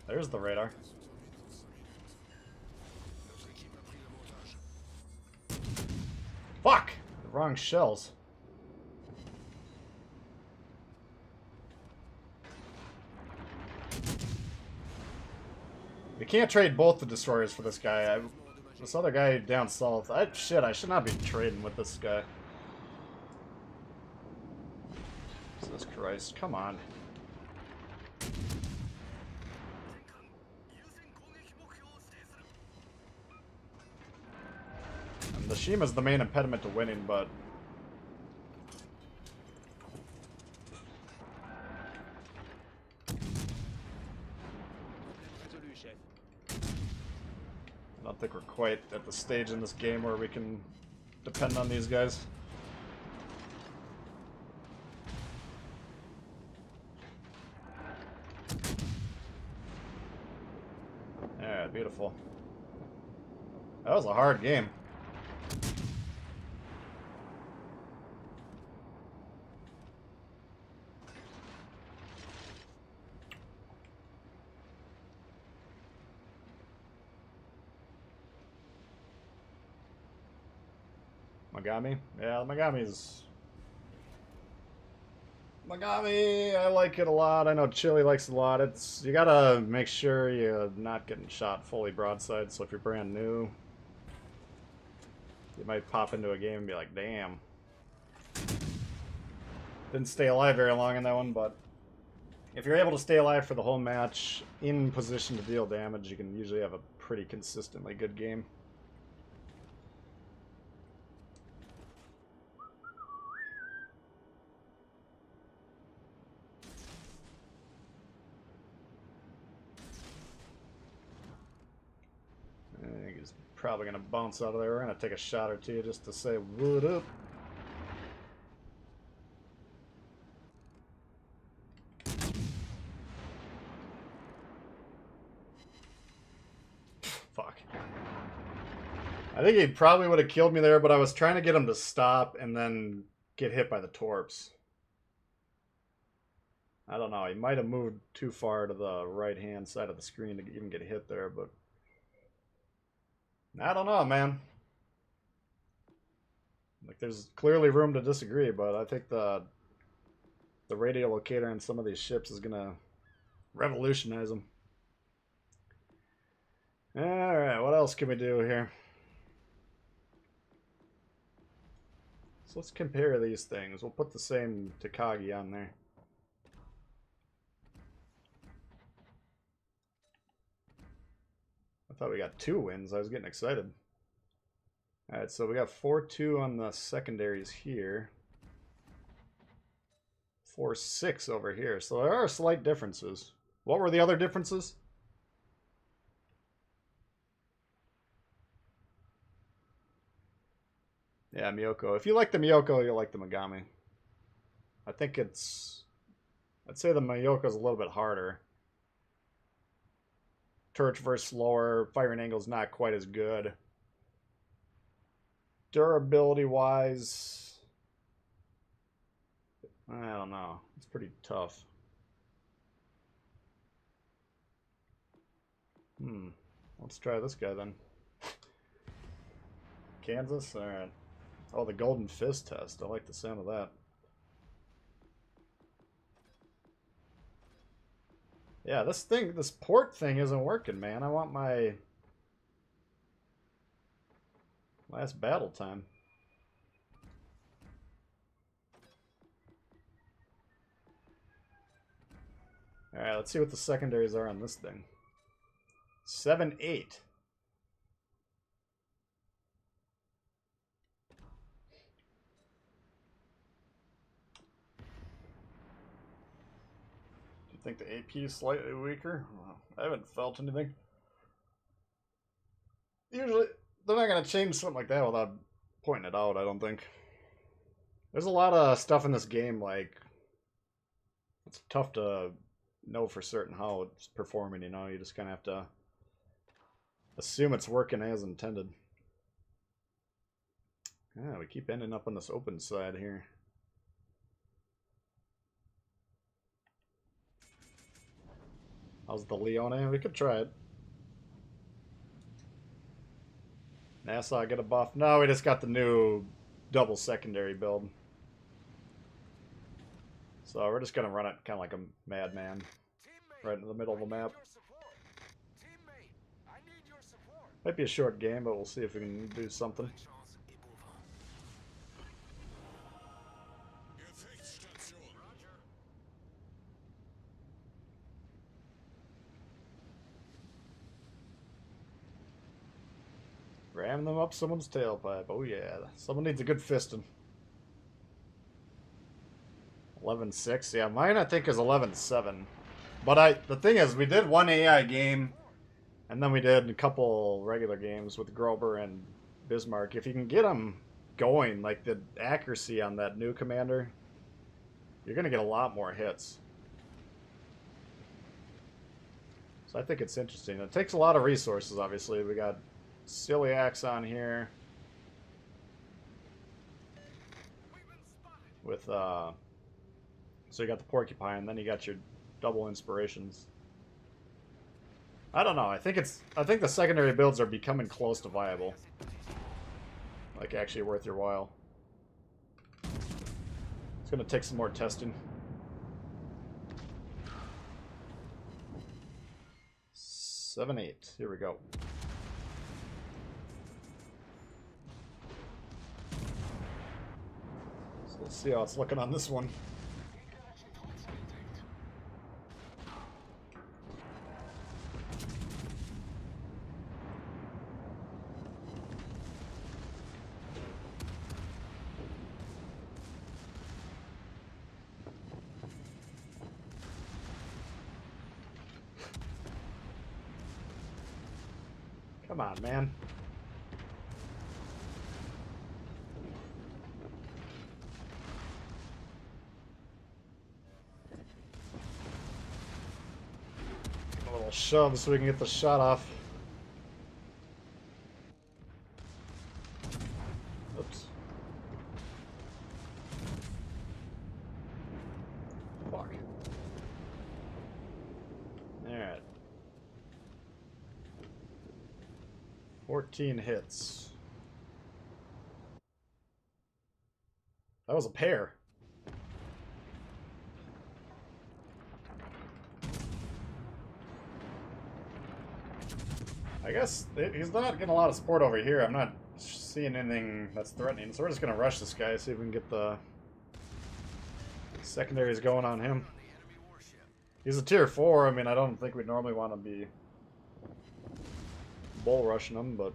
There's the radar. Notre équipe a pris l'avantage. Fuck! The wrong shells. We can't trade both the destroyers for this guy. This other guy down south. Shit, I should not be trading with this guy. Jesus Christ, come on. And the Shima's the main impediment to winning, but Résolu, chef. I don't think we're quite at the stage in this game where we can depend on these guys. Yeah, beautiful. That was a hard game. Megami? Yeah, Megami's... Megami, I like it a lot. I know Chili likes it a lot. It's... You gotta make sure you're not getting shot fully broadside, so if you're brand new... You might pop into a game and be like, damn. Didn't stay alive very long in that one, but if you're able to stay alive for the whole match in position to deal damage, you can usually have a pretty consistently good game. I think he's probably going to bounce out of there. We're going to take a shot or two just to say, what up? Fuck. I think he probably would have killed me there, but I was trying to get him to stop and then get hit by the torps. I don't know. He might have moved too far to the right-hand side of the screen to even get hit there, but I don't know, man. Like, there's clearly room to disagree, but I think the radio locator on some of these ships is gonna revolutionize them. Alright, what else can we do here? So let's compare these things. We'll put the same Takagi on there. I thought we got 2 wins. I was getting excited. Alright, so we got 4-2 on the secondaries here. 4-6 over here. So there are slight differences. What were the other differences? Yeah, Miyoko. If you like the Miyoko, you'll like the Megami. I think it's... I'd say the Miyoko's a little bit harder. Turret versus slower. Firing angle's not quite as good. Durability-wise... I don't know. It's pretty tough. Let's try this guy then. Kansas? Alright. Oh, the Golden Fist test. I like the sound of that. Yeah, this port thing isn't working, man. I want my last battle time. Alright, let's see what the secondaries are on this thing. 7-8. I think the AP is slightly weaker. I haven't felt anything. Usually, they're not going to change something like that without pointing it out, I don't think. There's a lot of stuff in this game, like, it's tough to know for certain how it's performing, you know? You just kind of have to assume it's working as intended. Yeah, we keep ending up on this open side here. How's the Leone? We could try it. NASA get a buff? No, we just got the new double secondary build. So we're just going to run it kind of like a madman. Right in the middle of the map. Might be a short game, but we'll see if we can do something. Ram them up someone's tailpipe. Oh yeah, someone needs a good fisting. 11-6. Yeah, mine I think is 11-7. But the thing is, we did one AI game, and then we did a couple regular games with Grober and Bismarck. If you can get them going, like the accuracy on that new commander, you're going to get a lot more hits. So I think it's interesting. It takes a lot of resources, obviously. We got Celiacs on here. With, so you got the Porcupine, then you got your double inspirations. I don't know. I think the secondary builds are becoming close to viable. Like actually worth your while. It's gonna take some more testing. 7-8. Here we go. We'll see how it's looking on this one. Come on, man. Give a little shove so we can get the shot off. Oops. Fuck. Alright. 14 hits. That was a pair. I guess he's not getting a lot of support over here. I'm not seeing anything that's threatening, so we're just gonna rush this guy, see if we can get the secondaries going on him. He's a tier 4. I mean, I don't think we'd normally want to be bull rushing him, but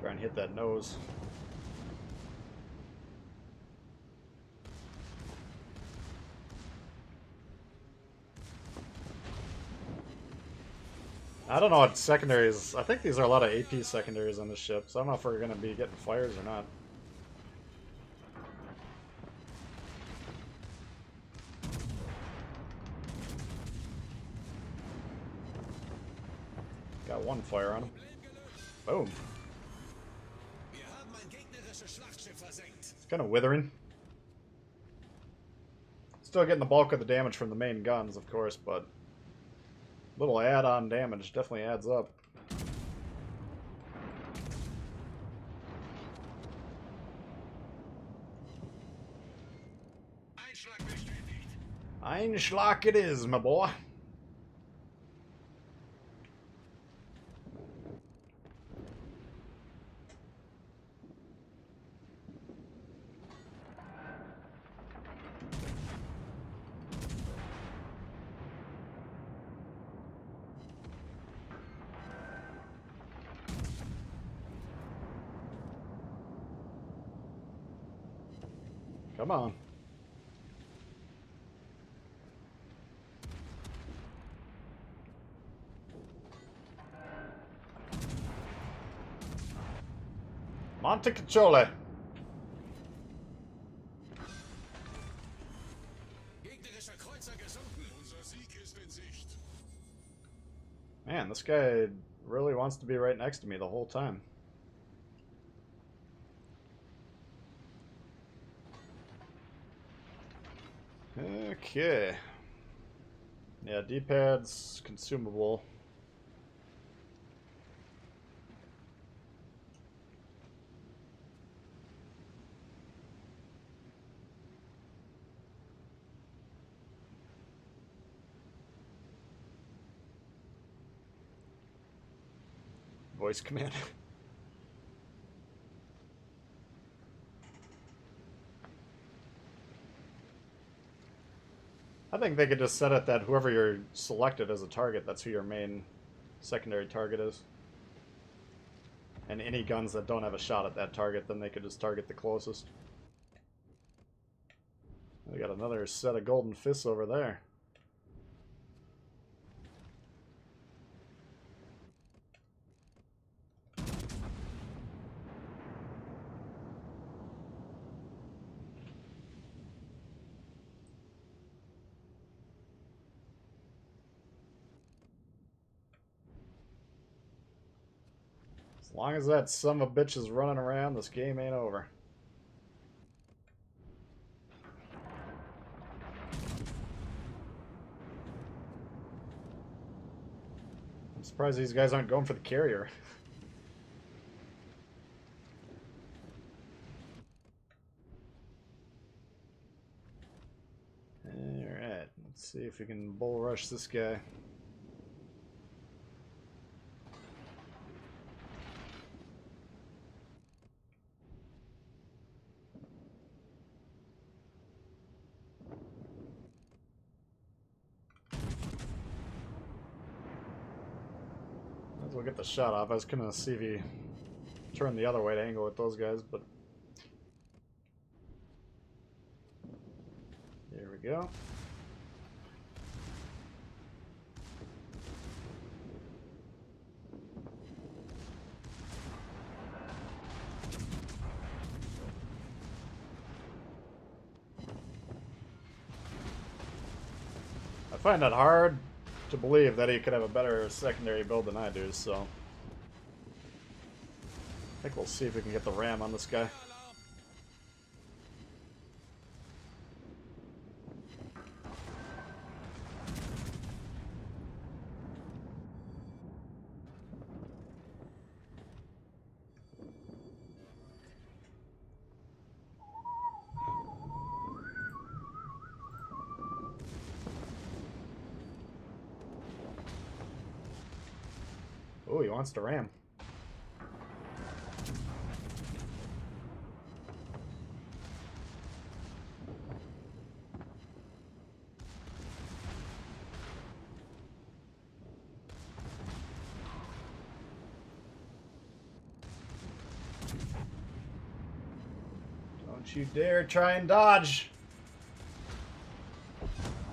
try and hit that nose. I don't know what secondaries. I think these are a lot of AP secondaries on this ship, so I don't know if we're going to be getting fires or not. Got one fire on him. Boom. It's kind of withering. Still getting the bulk of the damage from the main guns, of course, but little add-on damage definitely adds up. Einschlag it is, my boy. Come on. Montecachole. Man, this guy really wants to be right next to me the whole time. Okay. Yeah, D-pad's consumable. Voice command. I think they could just set it that whoever you're selected as a target, that's who your main secondary target is. And any guns that don't have a shot at that target, then they could just target the closest. We got another set of golden fists over there. As long as that son of a bitch is running around, this game ain't over. I'm surprised these guys aren't going for the carrier. See if we can bull rush this guy. Might as well get the shot off. I was gonna see if he turned the other way to angle with those guys, but there we go. I find it hard to believe that he could have a better secondary build than I do, so I think we'll see if we can get the ram on this guy. Oh, he wants to ram. Don't you dare try and dodge!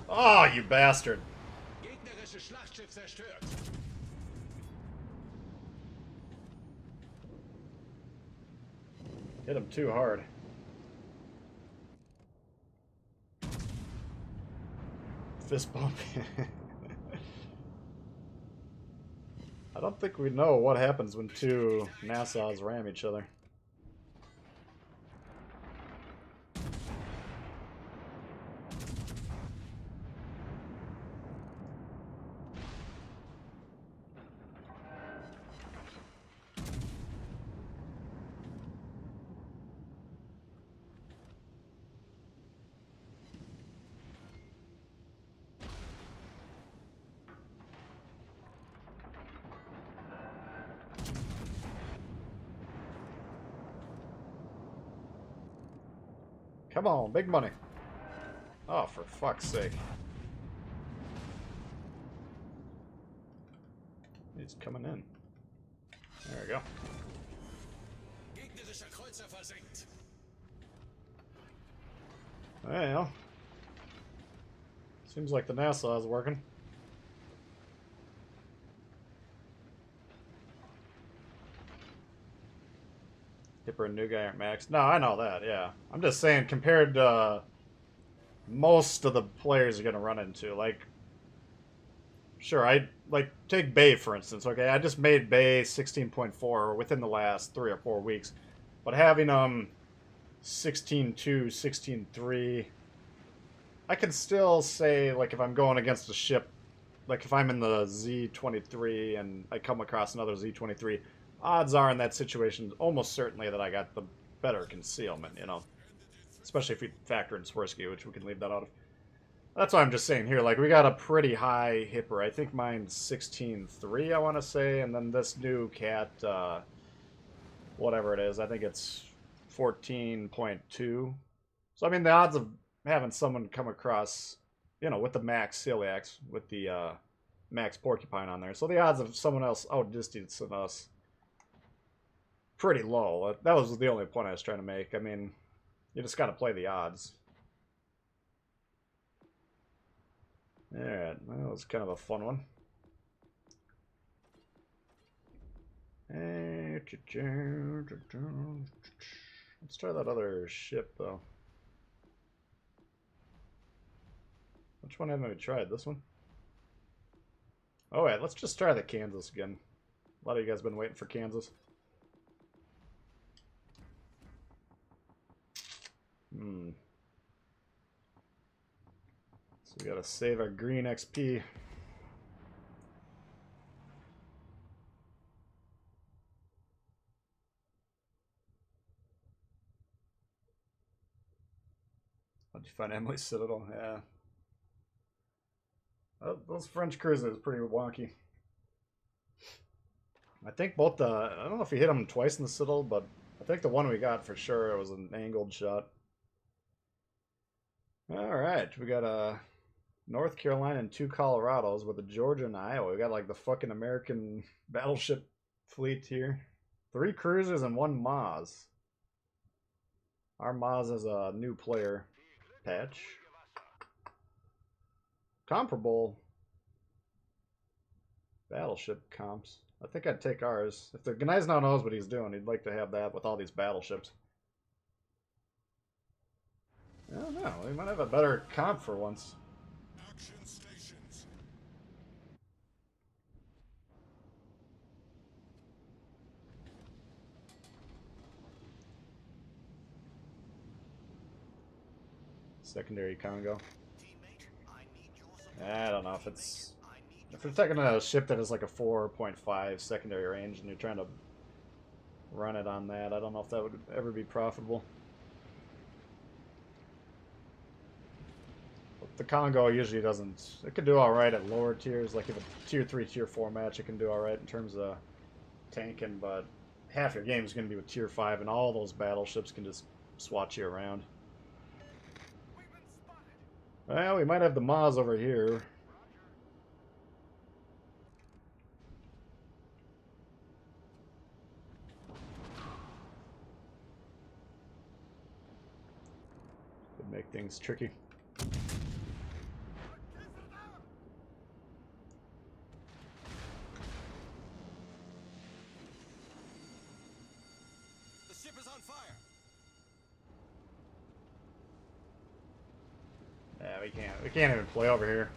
Oh, you bastard! Gegnerische Schlachtschiff zerstört. Hit him too hard. Fist bump. I don't think we know what happens when two Nassau's ram each other. Come on, big money. Oh, for fuck's sake. He's coming in. There we go. Gegnerischer Kreuzer versenkt. Well, seems like the Nassau is working. Hipper and new guy aren't maxed. No, I know that, yeah. I'm just saying, compared to most of the players you're going to run into, like, sure, take Bay, for instance, okay? I just made Bay 16.4 within the last 3 or 4 weeks. But having 16.2, 16.3, I can still say, like, if I'm going against a ship, like if I'm in the Z23 and I come across another Z23, odds are in that situation almost certainly that I got the better concealment, you know. Especially if you factor in Swirsky, which we can leave that out of. That's why I'm just saying here, like, we got a pretty high hipper. I think mine's 16.3, I want to say, and then this new cat, whatever it is, I think it's 14.2. So, I mean, the odds of having someone come across, you know, with the max celiacs, with the max porcupine on there. So the odds of someone else outdistancing us, pretty low. That was the only point I was trying to make. I mean, you just got to play the odds. Alright, that was kind of a fun one. Let's try that other ship, though. Which one haven't we tried? This one? Oh, wait, let's just try the Kansas again. A lot of you guys have been waiting for Kansas. So we gotta save our green XP. How'd you find Emily's Citadel? Yeah. Those French cruisers pretty wonky. I think both the... I don't know if he hit them twice in the Citadel, but I think the one we got for sure was an angled shot. Alright, we got North Carolina and 2 Colorados with a Georgia and Iowa. We got like the fucking American battleship fleet here. 3 cruisers and 1 Maz. Our Maz is a new player patch. Comparable battleship comps. I think I'd take ours. If the guy's now knows what he's doing, he'd like to have that with all these battleships. I don't know. We might have a better comp for once. Action stations. Secondary Congo. Teammate, I need your support. I don't know if it's... I need If you're taking a ship that is like a 4.5 secondary range and you're trying to run it on that, I don't know if that would ever be profitable. But the Congo usually doesn't... It can do alright at lower tiers, like if a tier 3, tier 4 match, it can do alright in terms of tanking, but half your game is going to be with tier 5, and all those battleships can just swat you around. We've been spotted. Well, we might have the Maz over here. Could make things tricky. The ship is on fire. Yeah, we can't even play over here.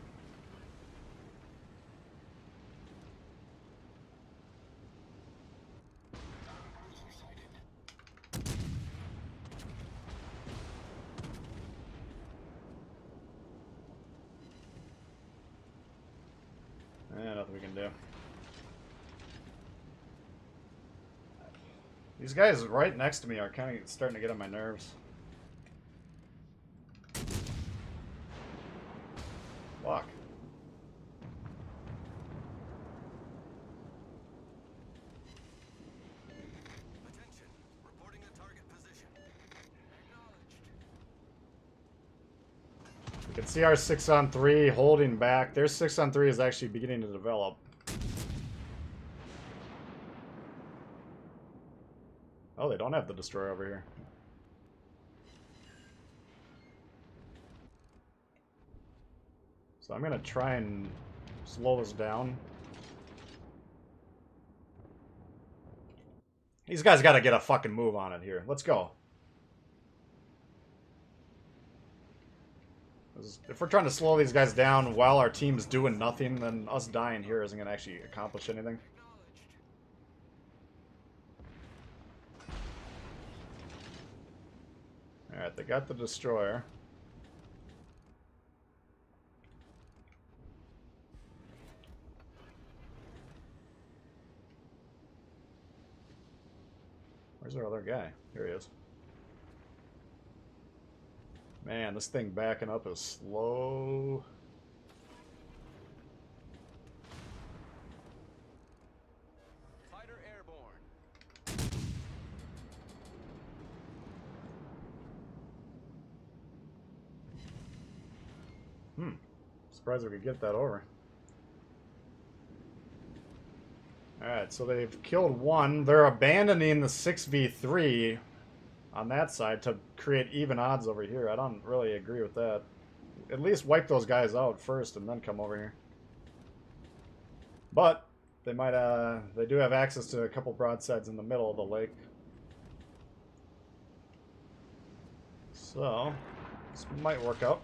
Nothing we can do. These guys right next to me are kind of starting to get on my nerves. Fuck. Attention. Reporting a target position. Acknowledged. You can see our 6-on-3 holding back. Their 6-on-3 is actually beginning to develop. Oh, they don't have the destroyer over here. So I'm gonna try and slow this down. These guys gotta get a fucking move on it here. Let's go. If we're trying to slow these guys down while our team's doing nothing, then us dying here isn't gonna actually accomplish anything. Alright, they got the destroyer. Where's our other guy? Here he is. Man, this thing backing up is slow. Fighter airborne. Surprised we could get that over. Alright, so they've killed one. They're abandoning the 6v3 on that side to create even odds over here. I don't really agree with that. At least wipe those guys out first and then come over here. But they might they do have access to a couple broadsides in the middle of the lake. So this might work out.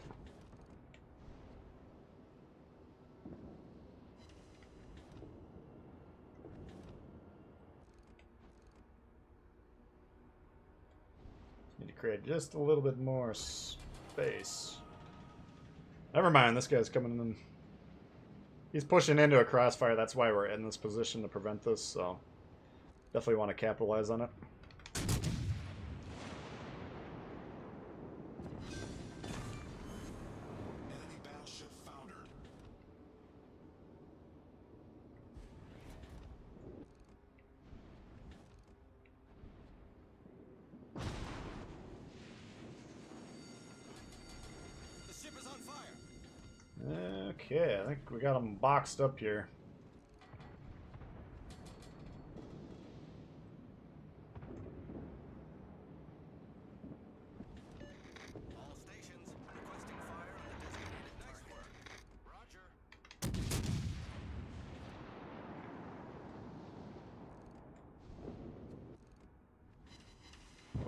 Need to create just a little bit more space. Never mind, this guy's coming in. He's pushing into a crossfire, that's why we're in this position to prevent this, so definitely want to capitalize on it. Enemy battleship foundered. Okay, I think we got them boxed up here. All stations requesting fire on the designated target. Roger.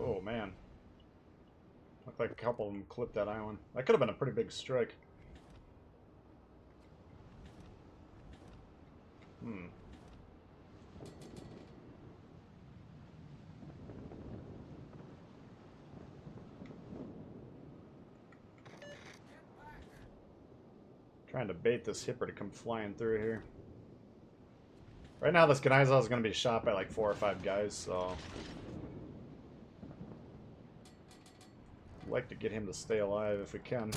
Oh man. Looked like a couple of them clipped that island. That could have been a pretty big strike. Hmm. Trying to bait this hipper to come flying through here. Right now, this Gneizel is going to be shot by like 4 or 5 guys, so I'd like to get him to stay alive if we can.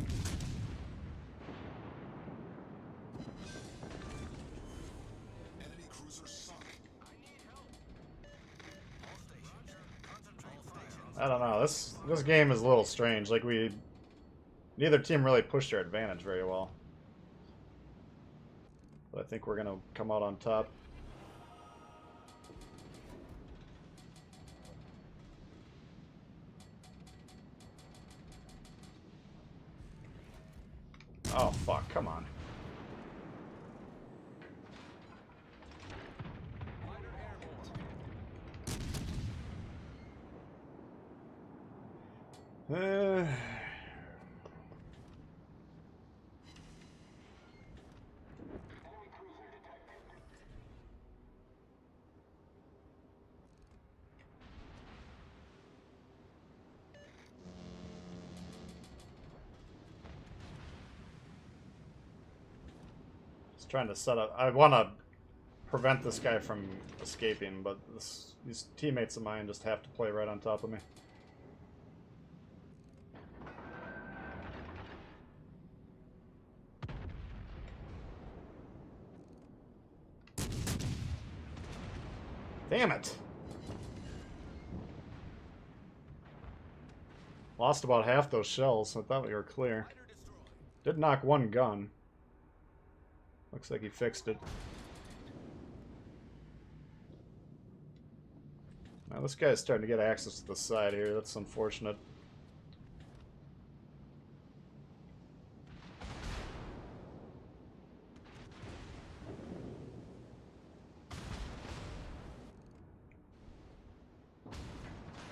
Enemy cruiser sunk. I need help. All stations. Concentrate fire. I don't know. This game is a little strange. Like neither team really pushed their advantage very well. But I think we're going to come out on top. Oh, fuck. Come on. Just trying to set up. I want to prevent this guy from escaping, but these teammates of mine just have to play right on top of me. Damn it! Lost about half those shells. I thought we were clear. Fighter destroyed. Did knock one gun. Looks like he fixed it. Now this guy's starting to get access to the side here. That's unfortunate.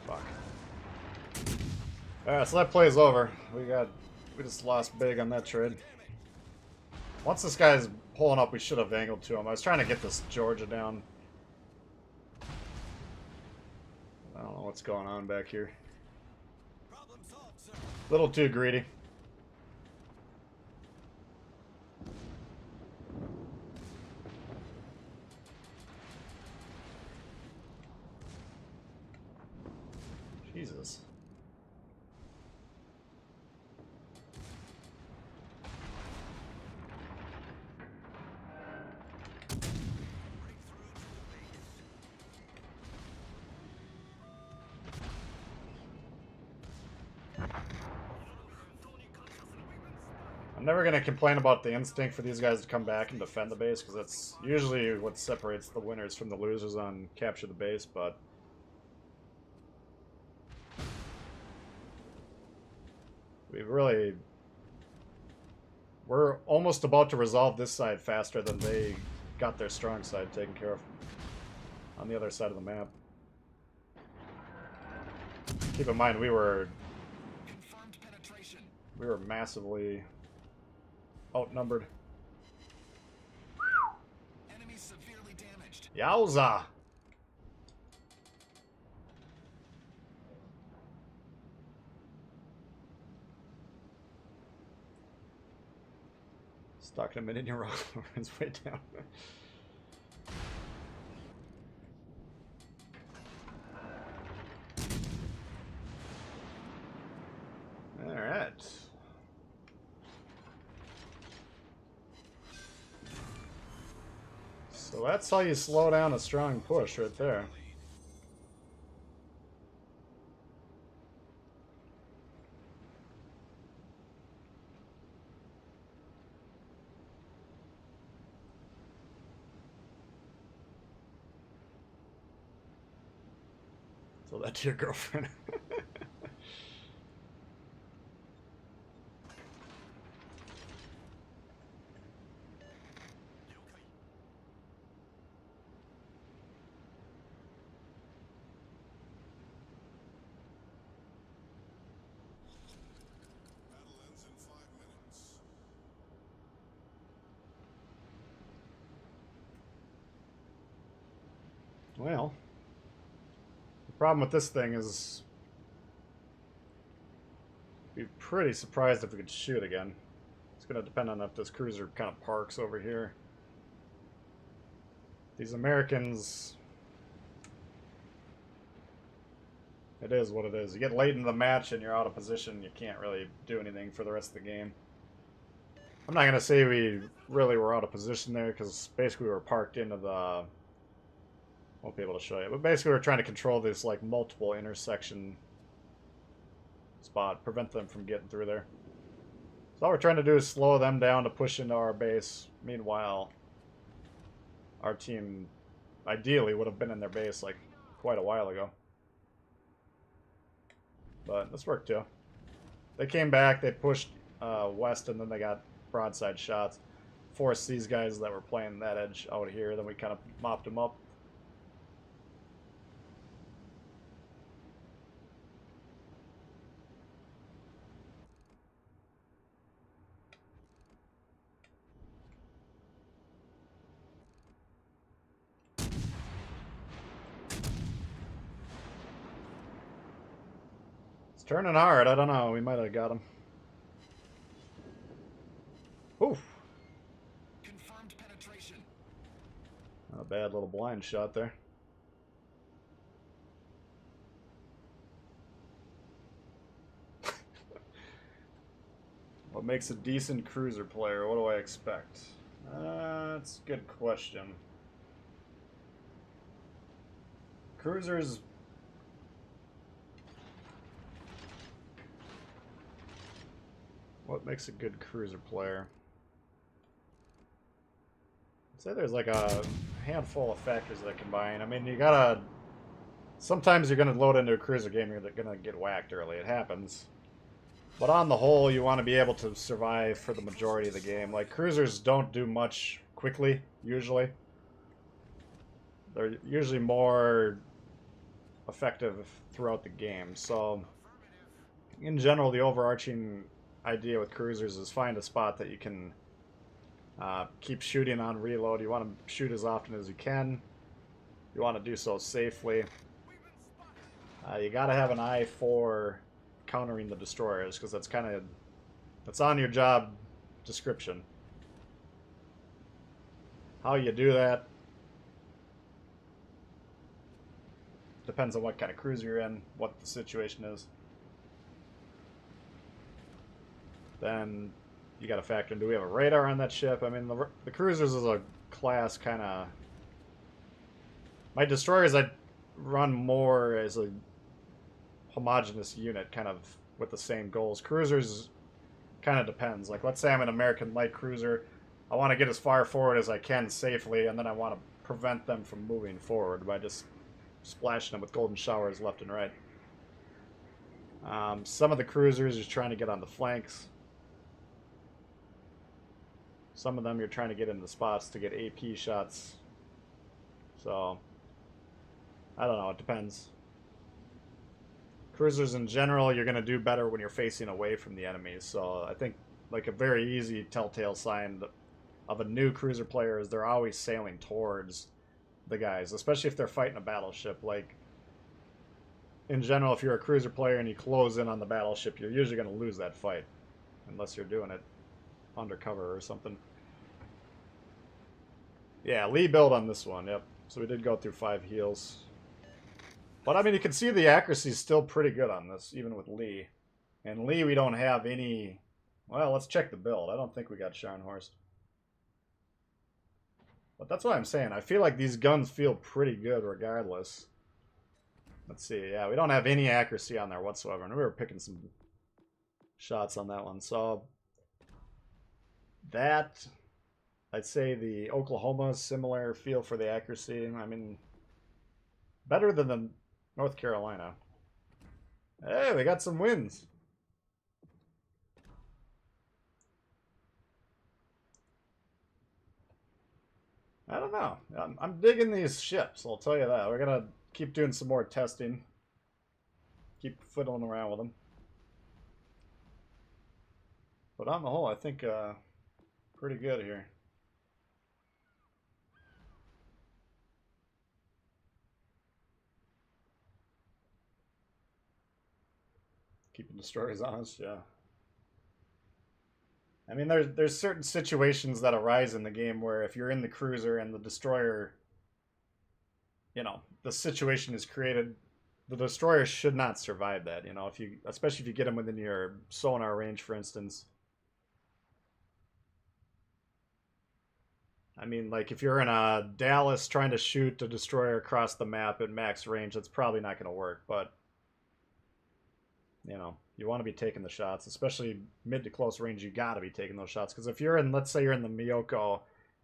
Fuck. Alright, so that play's over. We just lost big on that trade. Once this guy's pulling up, we should have angled to him. I was trying to get this Georgia down. I don't know what's going on back here. Problem solved, sir. A little too greedy. Jesus. I'm never going to complain about the instinct for these guys to come back and defend the base, because that's usually what separates the winners from the losers on capture the base, but we're almost about to resolve this side faster than they got their strong side taken care of on the other side of the map. Keep in mind, we were Confirmed penetration. massively outnumbered. Enemy severely damaged. Yowza! Stuck in a minute in a row. It's way down. Alright. So that's how you slow down a strong push right there. Tell that to your girlfriend. You okay? Battle ends in 5 minutes. Well, the problem with this thing is I'd be pretty surprised if we could shoot again. It's going to depend on if this cruiser kind of parks over here. These Americans, it is what it is. You get late into the match and you're out of position, you can't really do anything for the rest of the game. I'm not going to say we really were out of position there, because basically we were parked into the... Won't be able to show you, but basically we're trying to control this like multiple intersection spot, prevent them from getting through there. So all we're trying to do is slow them down to push into our base. Meanwhile, our team ideally would have been in their base like quite a while ago. But this worked too. They came back, they pushed west, and then they got broadside shots. Forced these guys that were playing that edge out here, then we kind of mopped them up. Turning hard, I don't know. We might have got him. Oof. Confirmed penetration. Not a bad little blind shot there. What makes a decent cruiser player? What do I expect? That's a good question. Cruisers... What makes a good cruiser player? I'd say there's like a handful of factors that combine. I mean, you gotta... Sometimes you're gonna load into a cruiser game, you're gonna get whacked early. It happens. But on the whole, you want to be able to survive for the majority of the game. Like, cruisers don't do much quickly, usually. They're usually more effective throughout the game. So, in general, the overarching idea with cruisers is find a spot that you can keep shooting on reload. You want to shoot as often as you can. You want to do so safely. You got to have an eye for countering the destroyers, because that's kind of... That's on your job description. How you do that depends on what kind of cruiser you're in, what the situation is. Then you got to factor in, do we have a radar on that ship? I mean, the cruisers is a class kind of... My destroyers, I'd run more as a homogenous unit, kind of with the same goals. Cruisers kind of depends. Like, let's say I'm an American light cruiser. I want to get as far forward as I can safely, and then I want to prevent them from moving forward by just splashing them with golden showers left and right. Some of the cruisers, you're trying to get on the flanks. Some of them you're trying to get into the spots to get AP shots. So, I don't know, it depends. Cruisers in general, you're going to do better when you're facing away from the enemies. So I think like a very easy telltale sign of a new cruiser player is they're always sailing towards the guys, especially if they're fighting a battleship. Like, in general, if you're a cruiser player and you close in on the battleship, you're usually going to lose that fight. Unless you're doing it undercover or something. Yeah, Lee build on this one, yep. So we did go through 5 heals. But, I mean, you can see the accuracy is still pretty good on this, even with Lee. And Lee, we don't have any... Well, let's check the build. I don't think we got Scharnhorst. But that's what I'm saying. I feel like these guns feel pretty good regardless. Let's see. Yeah, we don't have any accuracy on there whatsoever. And we were picking some shots on that one. So, that... I'd say the Oklahoma is similar feel for the accuracy. I mean, better than the North Carolina. Hey, we got some wins. I don't know. I'm digging these ships, I'll tell you that. We're going to keep doing some more testing. Keep fiddling around with them. But on the whole, I think pretty good here. Keeping destroyers honest, yeah. I mean, there's certain situations that arise in the game where if you're in the cruiser and the destroyer, you know, the situation is created, the destroyer should not survive that. You know, if you, especially if you get them within your sonar range, for instance. I mean, like if you're in a Dallas trying to shoot a destroyer across the map at max range, that's probably not going to work. But you know, you want to be taking the shots, especially mid to close range. You got to be taking those shots because if you're in, let's say you're in the Miyoko,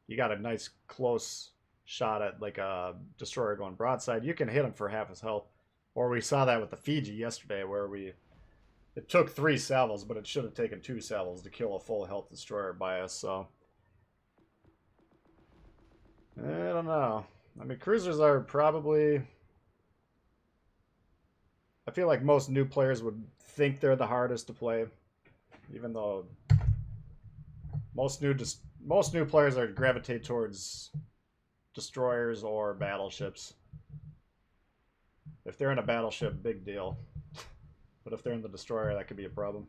you got a nice close shot at like a destroyer going broadside. You can hit him for half his health. Or we saw that with the Fiji yesterday, where it took 3 salvos, but it should have taken 2 salvos to kill a full health destroyer by us. So I don't know. I mean, cruisers are probably, I feel like most new players would think they're the hardest to play, even though most new players are gravitate towards destroyers or battleships. If they're in a battleship, big deal. But if they're in the destroyer, that could be a problem.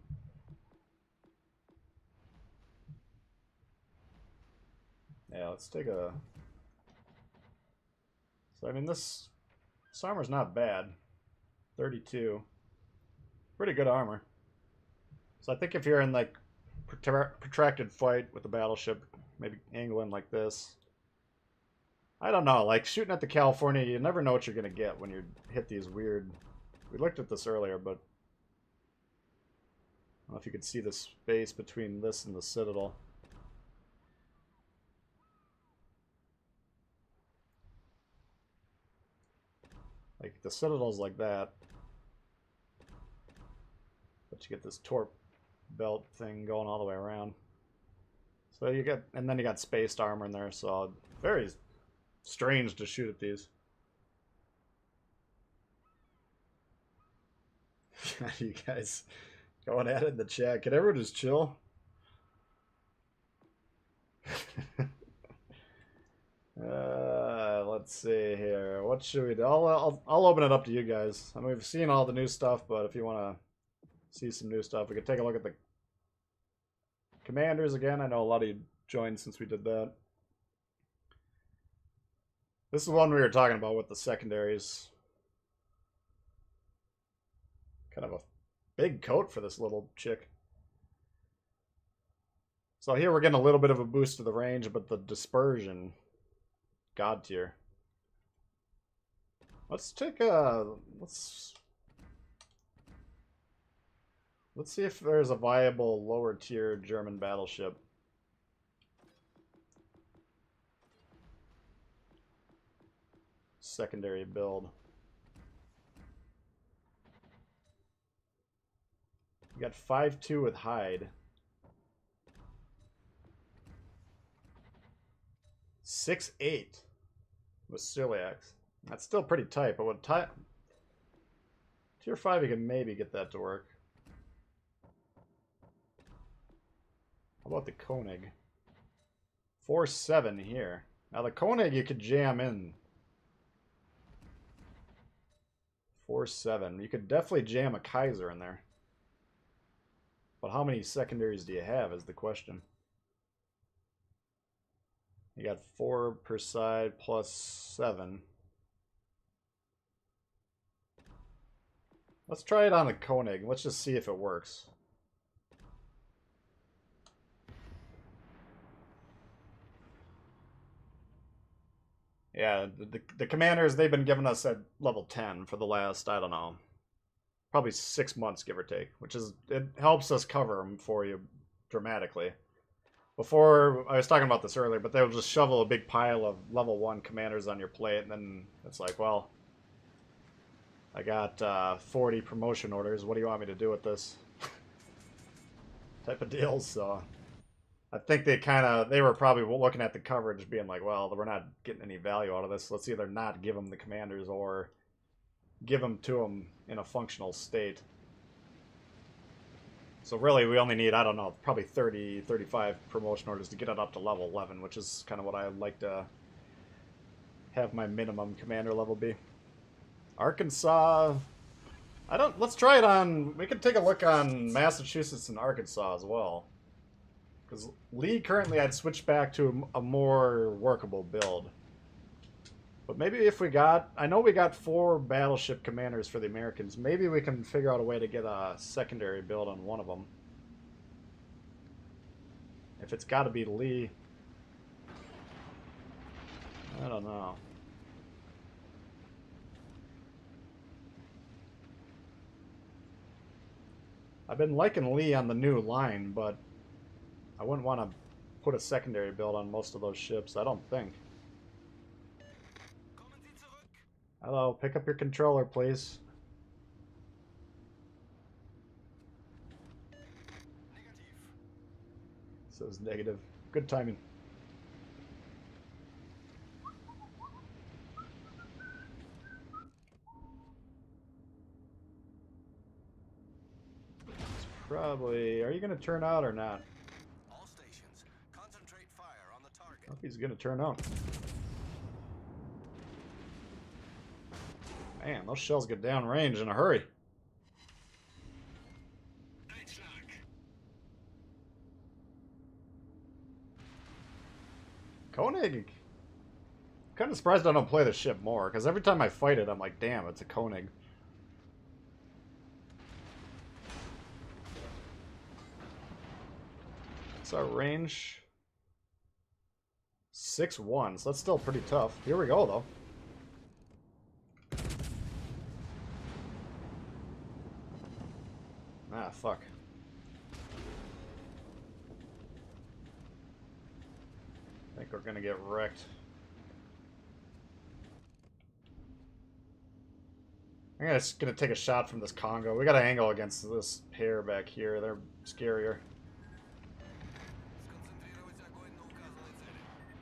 Yeah, let's take a... So, I mean, this armor's not bad. 32. Pretty good armor. So I think if you're in, like, protracted fight with a battleship, maybe angling like this. I don't know, like, shooting at the California, you never know what you're going to get when you hit these weird... We looked at this earlier, but... I don't know if you could see the space between this and the Citadel. Like, the Citadel's like that. But you get this torp belt thing going all the way around. So you get... And then you got spaced armor in there, so very strange to shoot at these. You guys going at it in the chat. Can everyone just chill? Let's see here. What should we do? I'll open it up to you guys. I mean, we've seen all the new stuff, but if you want to see some new stuff, we could take a look at the commanders again. I know a lot of you joined since we did that. This is one we were talking about with the secondaries. Kind of a big coat for this little chick. So here we're getting a little bit of a boost to the range, but the dispersion, God tier. Let's take a... Let's see if there's a viable lower tier German battleship. Secondary build. You got 5.2 with Hyde. 6.8 with Ciliax. That's still pretty tight, but with tier 5 you can maybe get that to work. How about the Koenig? 4.7 here. Now the Koenig you could jam in. 4.7. You could definitely jam a Kaiser in there. But how many secondaries do you have is the question. You got 4 per side plus 7. Let's try it on the Koenig. Let's just see if it works. Yeah, the commanders, they've been giving us at level 10 for the last, I don't know, probably 6 months, give or take, which is, it helps us cover them for you dramatically. Before, I was talking about this earlier, but they'll just shovel a big pile of level 1 commanders on your plate, and then it's like, well, I got 40 promotion orders. What do you want me to do with this? Type of deals, so... I think they were probably looking at the coverage being like, well, we're not getting any value out of this. Let's either not give them the commanders or give them to them in a functional state. So really, we only need, I don't know, probably 30, 35 promotion orders to get it up to level 11, which is kind of what I'd like to have my minimum commander level be. Arkansas, let's try it on, we could take a look on Massachusetts and Arkansas as well. Because Lee currently I'd switch back to a more workable build. But maybe if we got... I know we got 4 battleship commanders for the Americans. Maybe we can figure out a way to get a secondary build on one of them. If it's got to be Lee. I don't know. I've been liking Lee on the new line, but... I wouldn't want to put a secondary build on most of those ships, I don't think. Hello, pick up your controller, please. Says negative. Good timing. It's probably... Are you going to turn out or not? I hope he's gonna turn out. Man, those shells get down range in a hurry. Koenig. Kind of surprised I don't play the ship more, because every time I fight it, I'm like, damn, it's a Koenig. What's our range? 6-1, so that's still pretty tough. Here we go, though. Ah, fuck. I think we're gonna get wrecked. I'm just gonna take a shot from this Congo. We got an angle against this pair back here. They're scarier.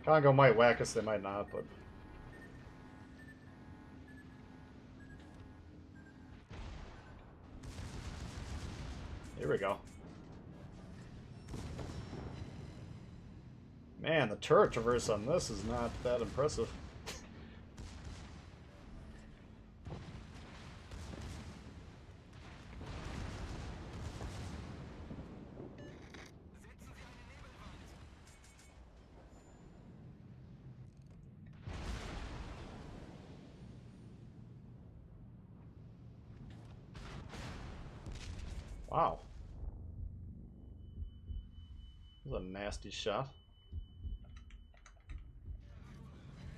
Congo might whack us, they might not, but... Here we go. Man, the turret traverse on this is not that impressive. Wow. That was a nasty shot.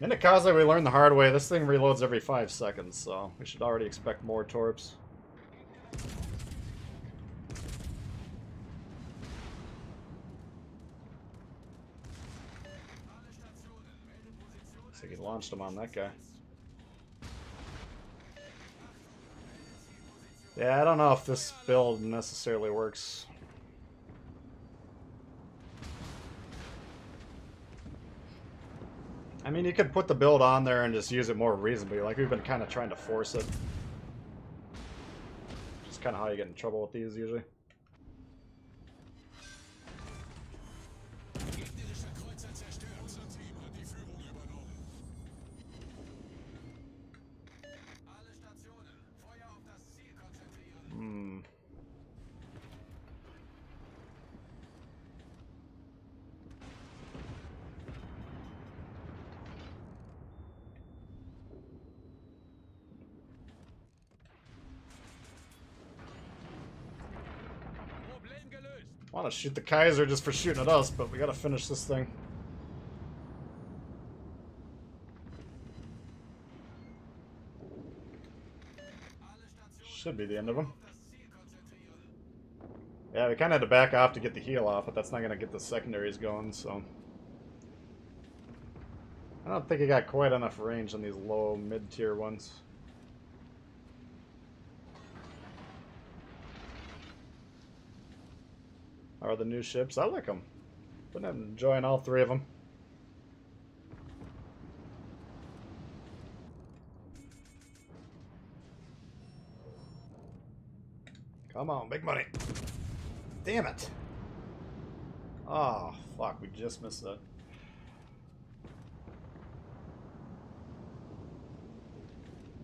Minakaze, we learned the hard way. This thing reloads every 5 seconds, so we should already expect more torps. Looks like he launched him on that guy. Yeah, I don't know if this build necessarily works. I mean, you could put the build on there and just use it more reasonably. Like, we've been kind of trying to force it. Just kind of how you get in trouble with these, usually. I want to shoot the Kaiser just for shooting at us, but we gotta finish this thing. Should be the end of him. Yeah, we kind of had to back off to get the heal off, but that's not gonna get the secondaries going, so... I don't think he got quite enough range on these low, mid-tier ones. are the new ships. I like them. Been enjoying all three of them. Come on, big money. Damn it. Oh, fuck, we just missed that.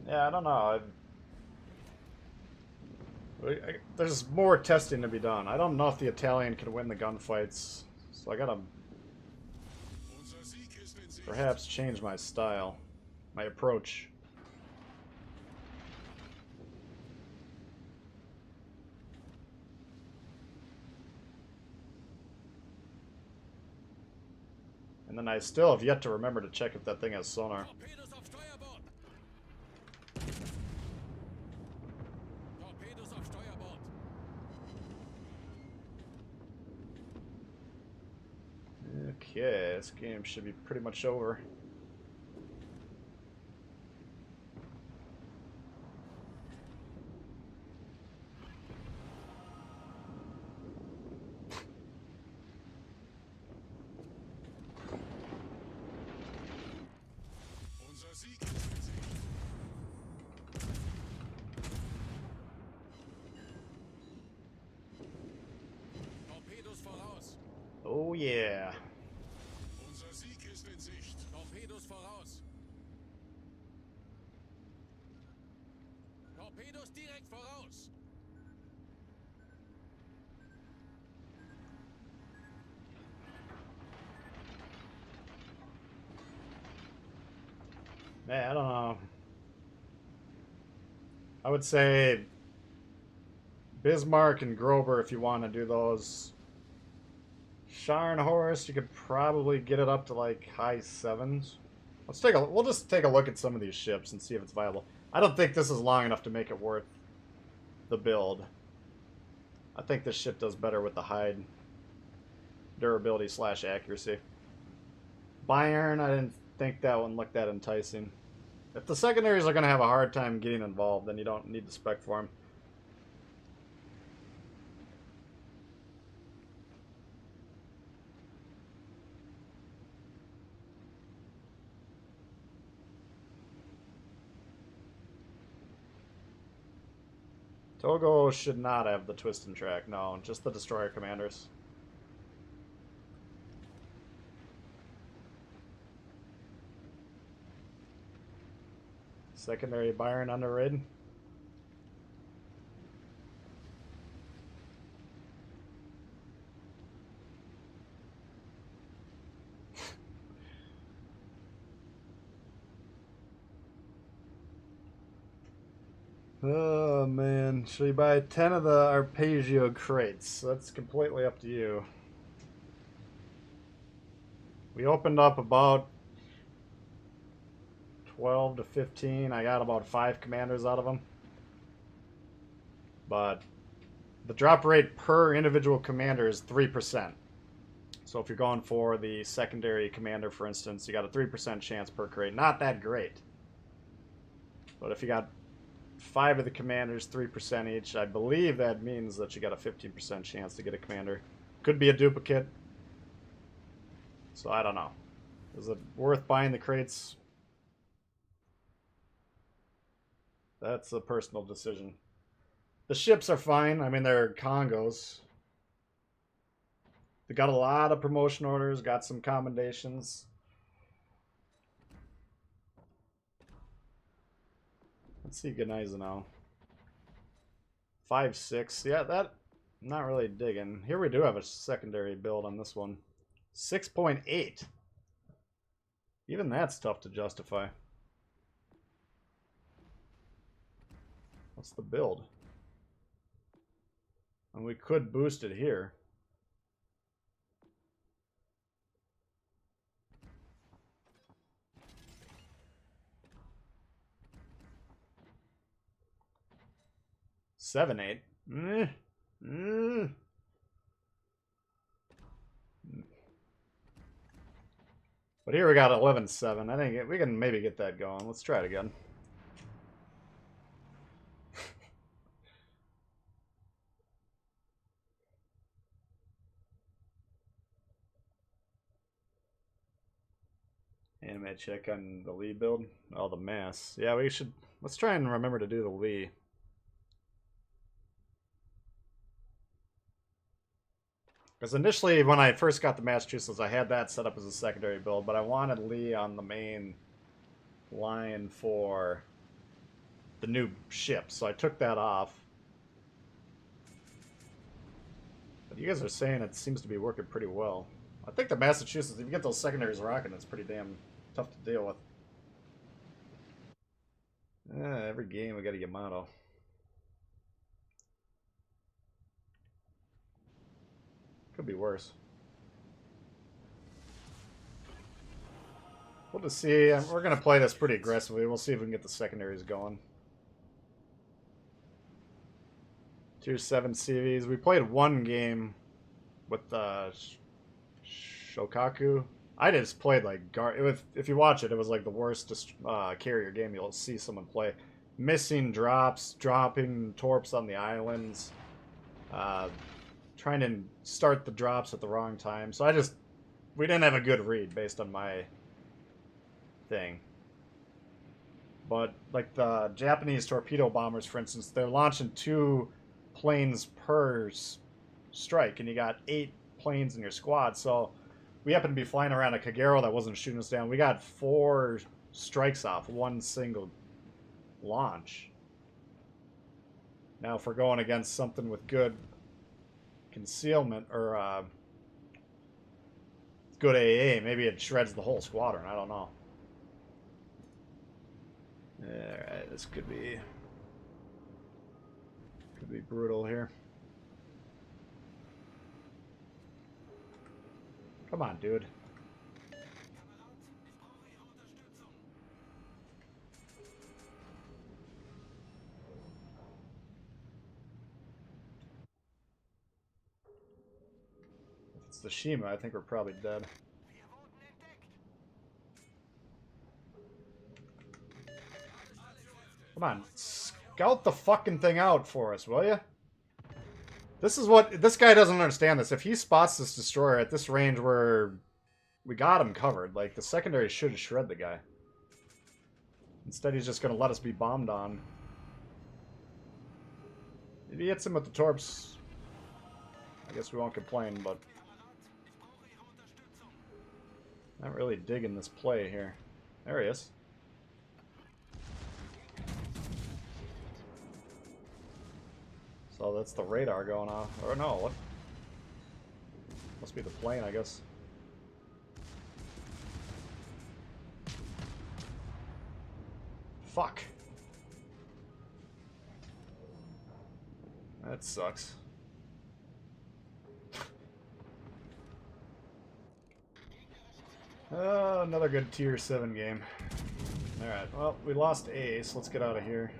Yeah, I don't know. There's more testing to be done. I don't know if the Italian can win the gunfights, so I gotta Unser Sieg ist in Sicht. perhaps change my style, my approach. And then I still have yet to remember to check if that thing has sonar. Torpedos auf Steuerbord. Torpedos auf Steuerbord. Okay, this game should be pretty much over. Unser Sieg ist in Sicht. Torpedos voraus. Oh yeah. Unser Sieg ist in Sicht. Torpedos voraus. Torpedos direkt voraus. Man, I don't know. I would say Bismarck and Grober if you want to do those. Scharnhorst, you could probably get it up to like high sevens. We'll just take a look at some of these ships and see if it's viable. I don't think this is long enough to make it worth the build. I think this ship does better with the hide durability / accuracy. Bayern, I didn't think that one looked that enticing. If the secondaries are going to have a hard time getting involved, then you don't need the spec for them. Togo should not have the twist and track, no, just the destroyer commanders. Secondary Byron underrated. Oh man, should we buy 10 of the Arpeggio Crates? That's completely up to you. We opened up about 12 to 15. I got about 5 commanders out of them. But the drop rate per individual commander is 3%. So if you're going for the secondary commander, for instance, you got a 3% chance per crate. Not that great. But if you got 5 of the commanders, 3% each, I believe that means that you got a 15% chance to get a commander. Could be a duplicate. So I don't know. Is it worth buying the crates? That's a personal decision. The ships are fine. I mean, they're Congos. They got a lot of promotion orders, got some commendations. Let's see Gneisenau. 5.6. Yeah, that I'm not really digging. Here we do have a secondary build on this one. 6.8. Even that's tough to justify. What's the build? And we could boost it here. Seven, 8. But here we got 11.7. I think we can maybe get that going. Let's try it again. Anime check on the Lee build. Oh, the mass. Yeah, we should. Let's try and remember to do the Lee. Because initially, when I first got the Massachusetts, I had that set up as a secondary build, but I wanted Lee on the main line for the new ship, so I took that off. But you guys are saying it seems to be working pretty well. I think the Massachusetts, if you get those secondaries rocking, it's pretty damn tough to deal with. Every game we got a Yamato. Could be worse. We'll just see. We're going to play this pretty aggressively. We'll see if we can get the secondaries going. Tier 7 CVs. We played one game with Shokaku. I just played like if you watch it, it was like the worst carrier game you'll see someone play. Missing drops, dropping torps on the islands, trying to start the drops at the wrong time. So we didn't have a good read based on my thing. But like the Japanese torpedo bombers, for instance, they're launching 2 planes per strike, and you got 8 planes in your squad. So we happened to be flying around a Kagero that wasn't shooting us down. We got 4 strikes off one single launch. Now, if we're going against something with good concealment or good AA, maybe it shreds the whole squadron. I don't know. Alright, this could be brutal here. Come on, dude. If it's the Shima, I think we're probably dead. Come on, scout the fucking thing out for us, will you? This guy doesn't understand this. If he spots this destroyer at this range where we got him covered, like the secondary should shred the guy. Instead, he's just going to let us be bombed on. If he hits him with the torps, I guess we won't complain, but not really digging this play here. There he is. So that's the radar going off. Or no, what? Must be the plane, I guess. Fuck. That sucks. Another good tier 7 game. Alright, well, we lost Ace. Let's get out of here.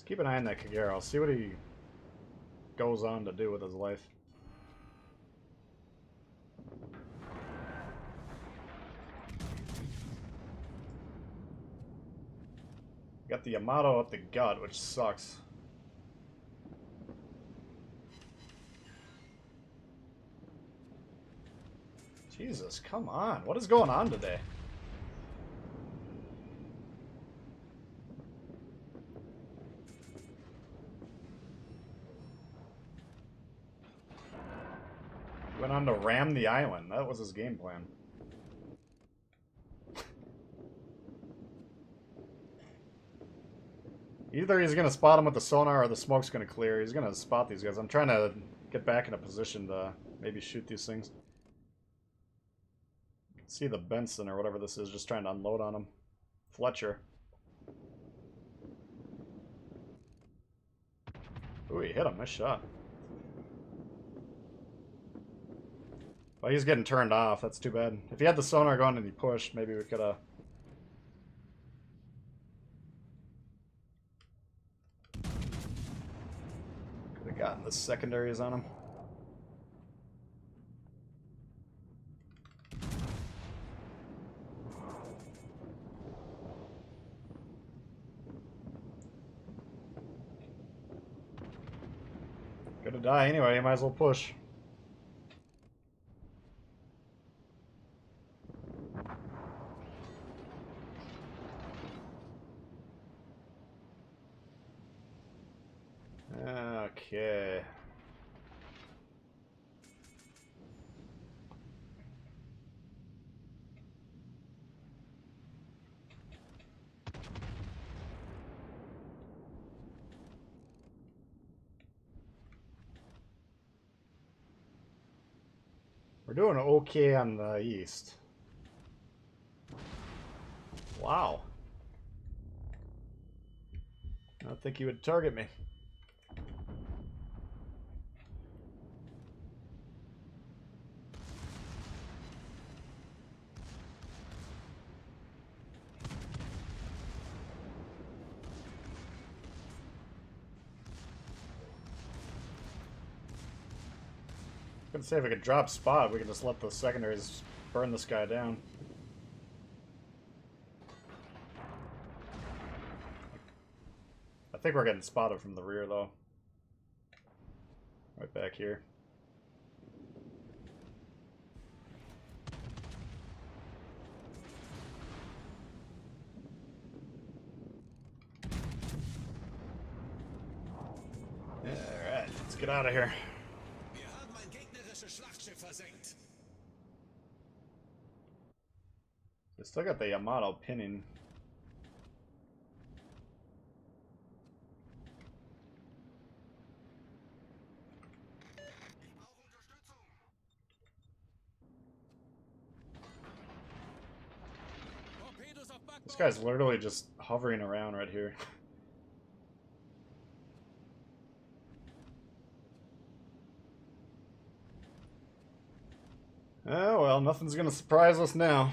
Keep an eye on that Kagero. I'll see what he goes on to do with his life. Got the Yamato up the gut, which sucks. Jesus, come on. What is going on today? Went on to ram the island. That was his game plan. Either he's going to spot him with the sonar or the smoke's going to clear. He's going to spot these guys. I'm trying to get back in a position to maybe shoot these things. See the Benson or whatever this is, just trying to unload on him. Fletcher. Ooh, he hit him. Nice shot. Well, he's getting turned off. That's too bad. If he had the sonar going and he pushed, maybe we could have... Could have gotten the secondaries on him. Gonna die anyway, you might as well push. Okay. We're doing okay on the east. Wow. I don't think he would target me. I was gonna say if we could drop spot, we could just let the secondaries burn this guy down. I think we're getting spotted from the rear though. Right back here. Alright, let's get out of here. Wir haben ein gegnerisches Schlachtschiff versenkt. They still got the Yamato pinning. Ich brauche Unterstützung. Torpedos auf This Backbord. guy's literally just hovering around right here. Oh well, nothing's gonna surprise us now.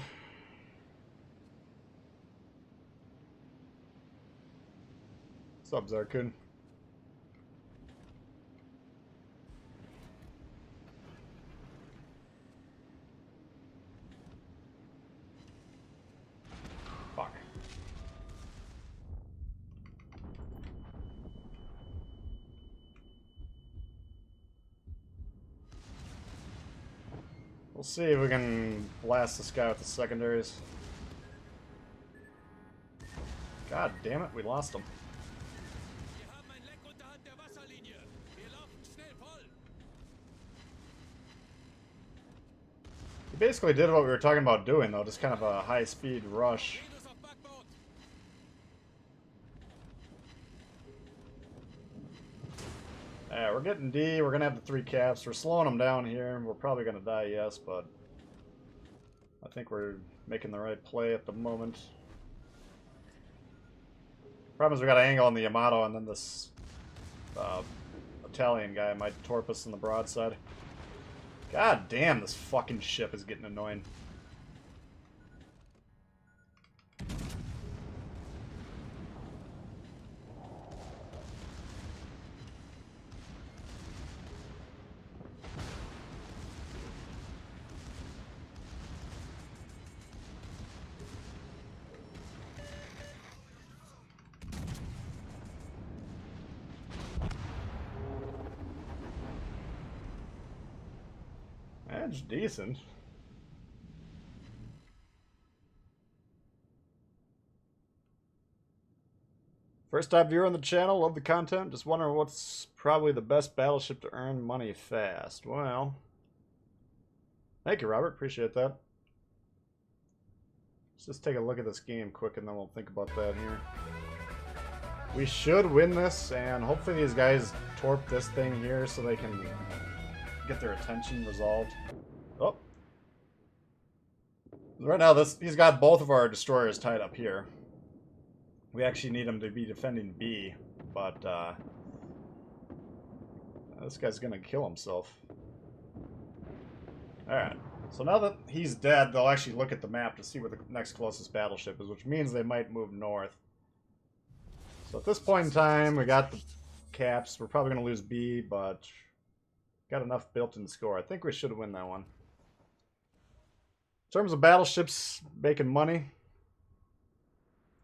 What's up, Zarkun? Fuck. We'll see if we can blast this guy with the secondaries. God damn it, we lost him. Wir haben ein Leck unterhalb der Wasserlinie. Wir laufen schnell voll. He basically did what we were talking about doing, though, just kind of a high-speed rush. Torpedos auf Backbord. Yeah, we're getting D. We're gonna have the 3 caps. We're slowing them down here. We're probably gonna die, yes, but I think we're making the right play at the moment. Problem is we got an angle on the Yamato, and then this Italian guy might torp us in the broadside. God damn, this fucking ship is getting annoying. That's decent. First time viewer on the channel, love the content. Just wondering what's probably the best battleship to earn money fast. Well, thank you, Robert. Appreciate that. Let's just take a look at this game quick and then we'll think about that here. We should win this, and hopefully these guys torp this thing here so they can get their attention resolved. Oh. Right now, he's got both of our destroyers tied up here. We actually need him to be defending B, but this guy's gonna kill himself. Alright, so now that he's dead, they'll actually look at the map to see where the next closest battleship is, which means they might move north. So at this point in time, we got the caps. We're probably gonna lose B, but got enough built-in score. I think we should win that one. In terms of battleships making money,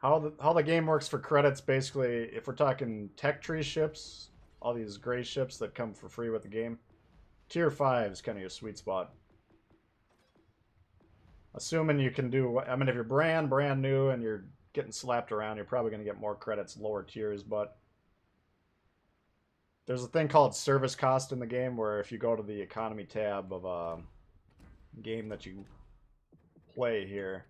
how the game works for credits, basically, if we're talking tech tree ships, all these gray ships that come for free with the game. Tier 5 is kind of your sweet spot. Assuming you can do, I mean, if you're brand new and you're getting slapped around, you're probably going to get more credits lower tiers, but there's a thing called service cost in the game where if you go to the economy tab of a game that you play here,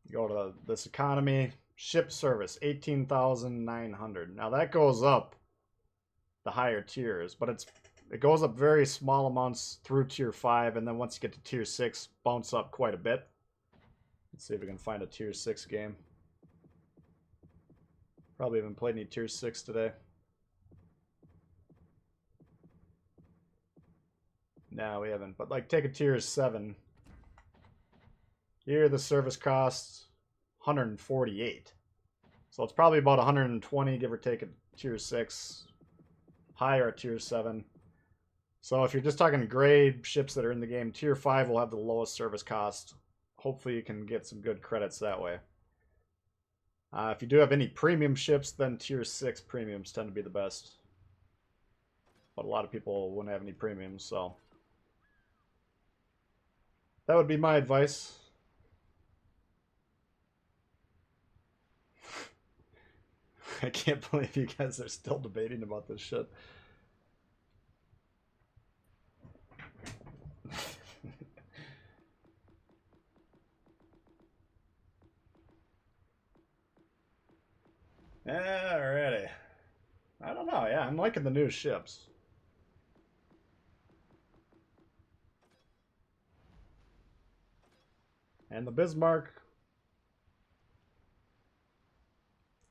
you go to this economy, ship service, 18,900. Now that goes up the higher tiers, but it goes up very small amounts through tier 5, and then once you get to tier 6, bounce up quite a bit. Let's see if we can find a tier 6 game. Probably haven't played any tier 6 today. No, we haven't. But like, take a tier 7. Here the service costs 148. So it's probably about 120, give or take, a tier 6. Higher at tier 7. So if you're just talking gray ships that are in the game, tier 5 will have the lowest service cost. Hopefully you can get some good credits that way. If you do have any premium ships, then tier 6 premiums tend to be the best. But a lot of people wouldn't have any premiums, so that would be my advice. I can't believe you guys are still debating about this shit. Alrighty. I don't know, yeah, I'm liking the new ships. And the Bismarck.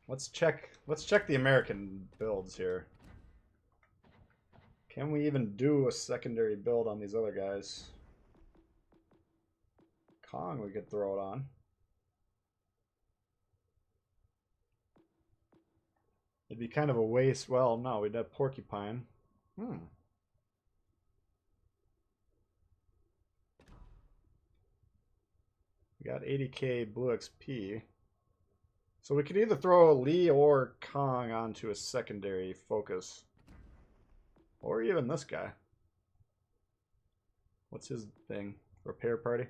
Let's check the American builds here. Can we even do a secondary build on these other guys? Kong we could throw it on. It'd be kind of a waste. Well, no, we'd have Porcupine. We got 80k blue XP. So we could either throw Lee or Kong onto a secondary focus. Or even this guy. What's his thing? Repair party?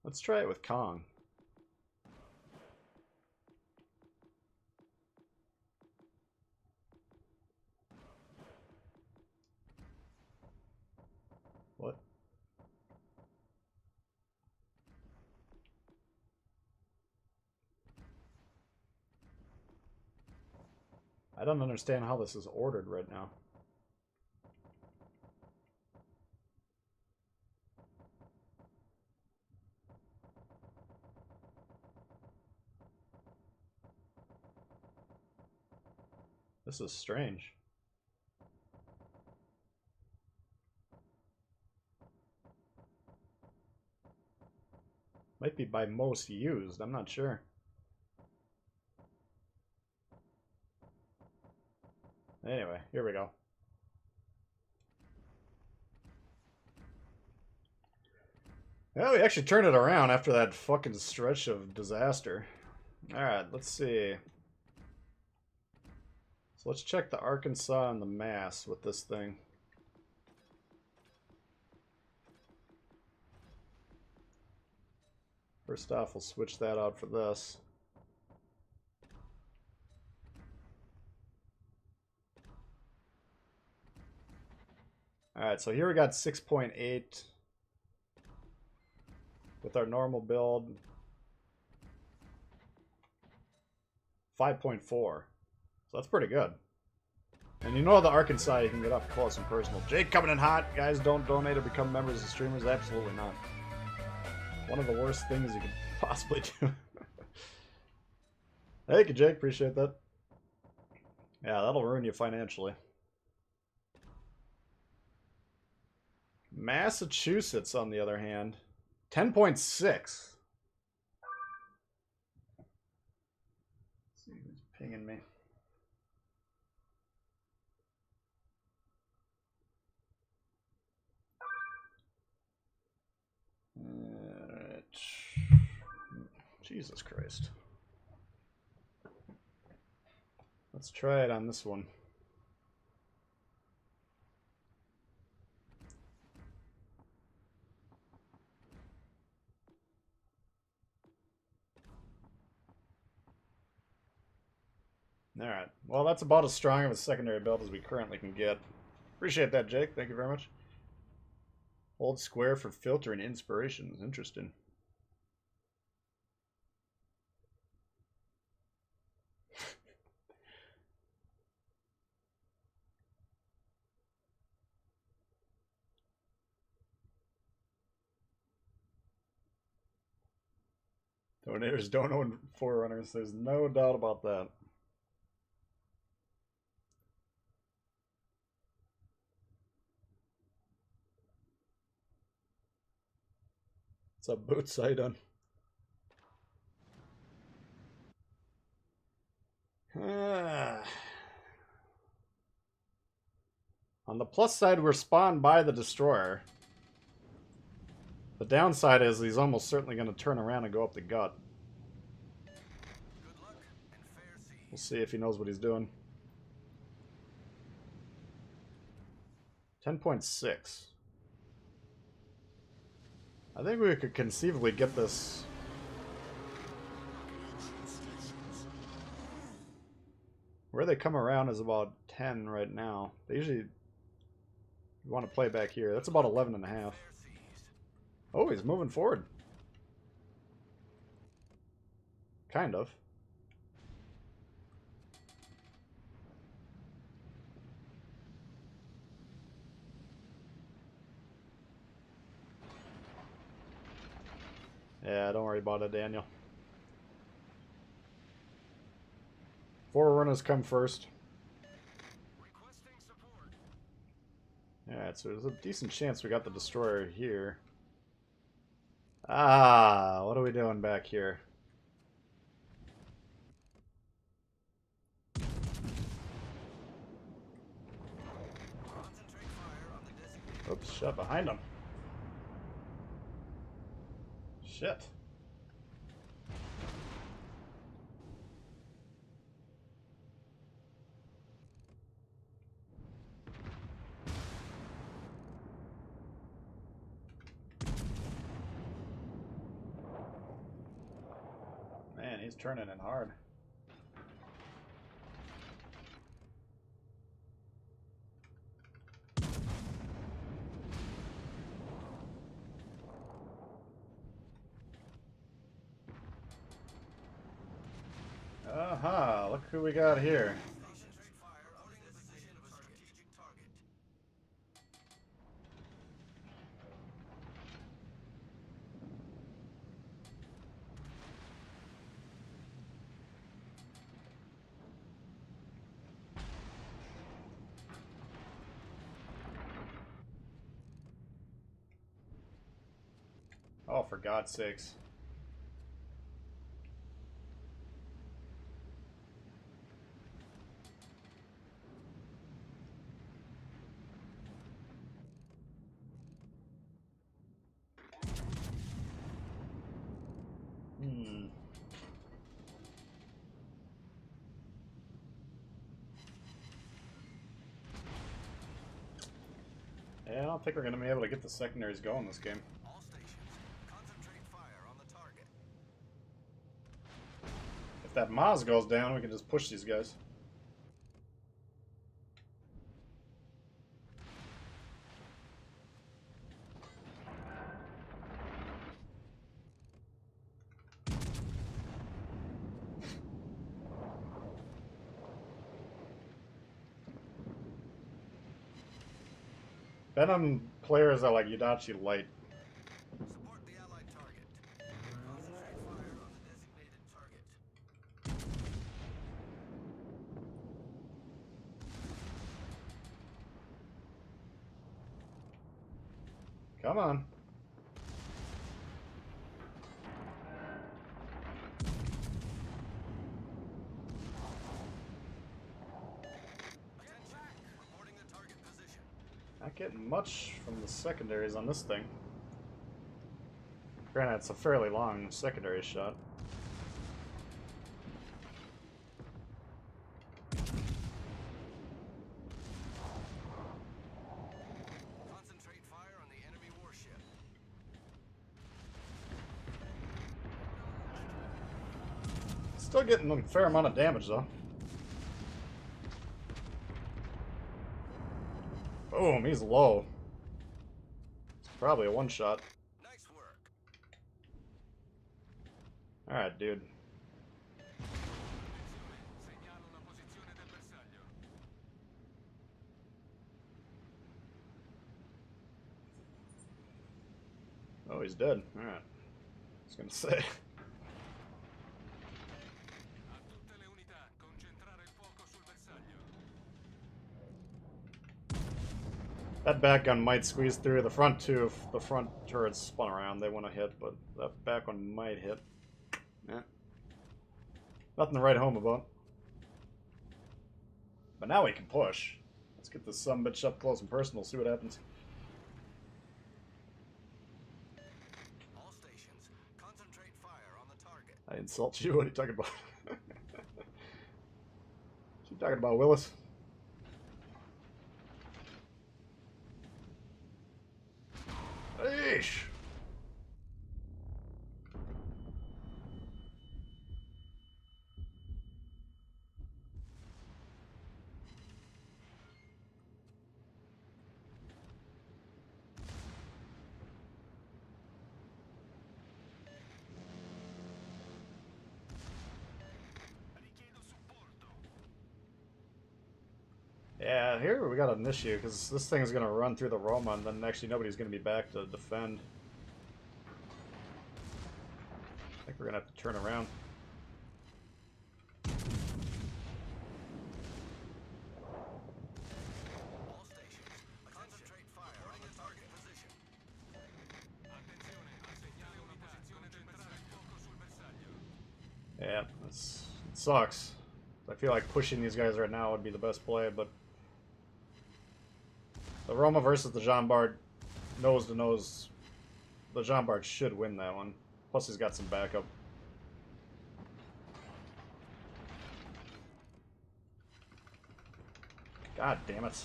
Let's try it with Kong. What? I don't understand how this is ordered right now. This is strange. Might be by most used, I'm not sure. Anyway, here we go. Well, we actually turned it around after that fucking stretch of disaster. Alright, let's see. So let's check the Arkansas and the Mass with this thing. First off, we'll switch that out for this. Alright, so here we got 6.8 with our normal build. 5.4. So that's pretty good. And you know the Arkansas you can get up close and personal. Jake coming in hot. Guys, don't donate or become members of streamers. Absolutely not. One of the worst things you could possibly do. Thank you, Jake. Appreciate that. Yeah, that'll ruin you financially. Massachusetts, on the other hand, 10.6. Let's see who's pinging me. Jesus Christ. Let's try it on this one. Alright. Well, that's about as strong of a secondary build as we currently can get. Appreciate that, Jake. Thank you very much. Hold square for filtering inspirations. Interesting. Donators don't own Forerunners. There's no doubt about that. What's up, Boots? How you doing? On the plus side, we're spawned by the destroyer. The downside is he's almost certainly going to turn around and go up the gut. Good luck and fair seas. We'll see if he knows what he's doing. 10.6. I think we could conceivably get this. Where they come around is about 10 right now. They usually want to play back here. That's about 11 and a half. Fair seas. Oh, he's moving forward. Kind of. Yeah, don't worry about it, Daniel. Forerunners come first. Requesting support. Alright, so there's a decent chance we got the destroyer here. Ah, what are we doing back here? Concentrate fire on the designated. Oops, shut behind him. Shit. Man, he's turning in hard. Aha, look who we got here. Concentrate fire on the position of a strategic target. Oh, for God's sakes. Yeah, I don't think we're going to be able to get the secondaries going this game. All stations, concentrate fire on the target. If that Maz goes down, we can just push these guys. Venom players are like Yudachi Light. Support the allied target. Concentrate fire on the designated target. Come on. Attention, reporting the target position. Not getting much from the secondaries on this thing. Granted, it's a fairly long secondary shot. Still getting a fair amount of damage, though. Boom, he's low. It's probably a one-shot. Nice work. Alright, dude. Segnalo una posizione del bersaglio. Oh, he's dead. Alright. I was gonna say. A tutte le unità, concentrare il fuoco sul bersaglio. That back gun might squeeze through. The front two, if the front turrets spun around, they want to hit, but that back one might hit. Yeah. Nothing to write home about. But now we can push. Let's get this sumbitch up close and personal, see what happens. All stations, concentrate fire on the target. I insult you? What are you talking about? What you talking about, Willis? Eesh! Yeah, here we got an issue, because this thing is going to run through the Roma, and then actually nobody's going to be back to defend. I think we're going to have to turn around. All stations, concentrate fire on the target position. Attenzione, a segnale una posizione del fuoco sul bersaglio. Yeah, it sucks. I feel like pushing these guys right now would be the best play, but the Roma versus the Jean Bart, nose to nose, the Jean Bart should win that one. Plus he's got some backup. God damn it.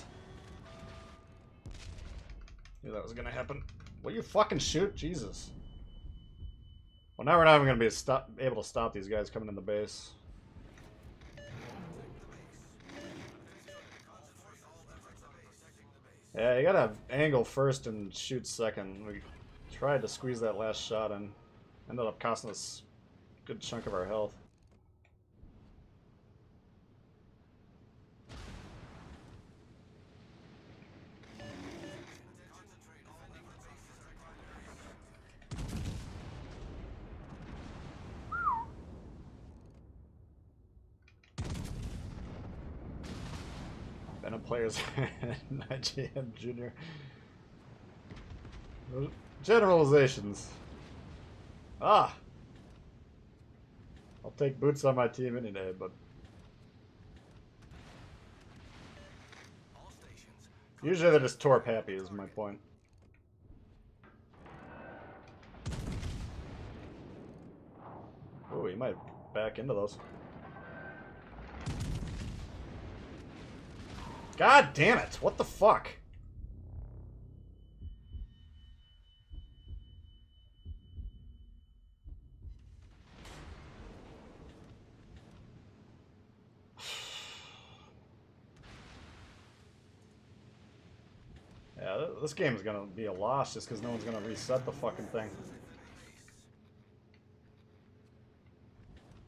Knew that was gonna happen. Will you fucking shoot? Jesus. Well, now we're not even gonna be able to stop these guys coming in the base. Yeah, you gotta angle first and shoot second. We tried to squeeze that last shot and ended up costing us a good chunk of our health. Venom players and IGN Junior. Generalizations. Ah! I'll take boots on my team any day, but All stations, usually they're just torp happy is my point. Oh, you might back into those. God damn it! What the fuck? Yeah, this game is gonna be a loss just because no one's gonna reset the fucking thing.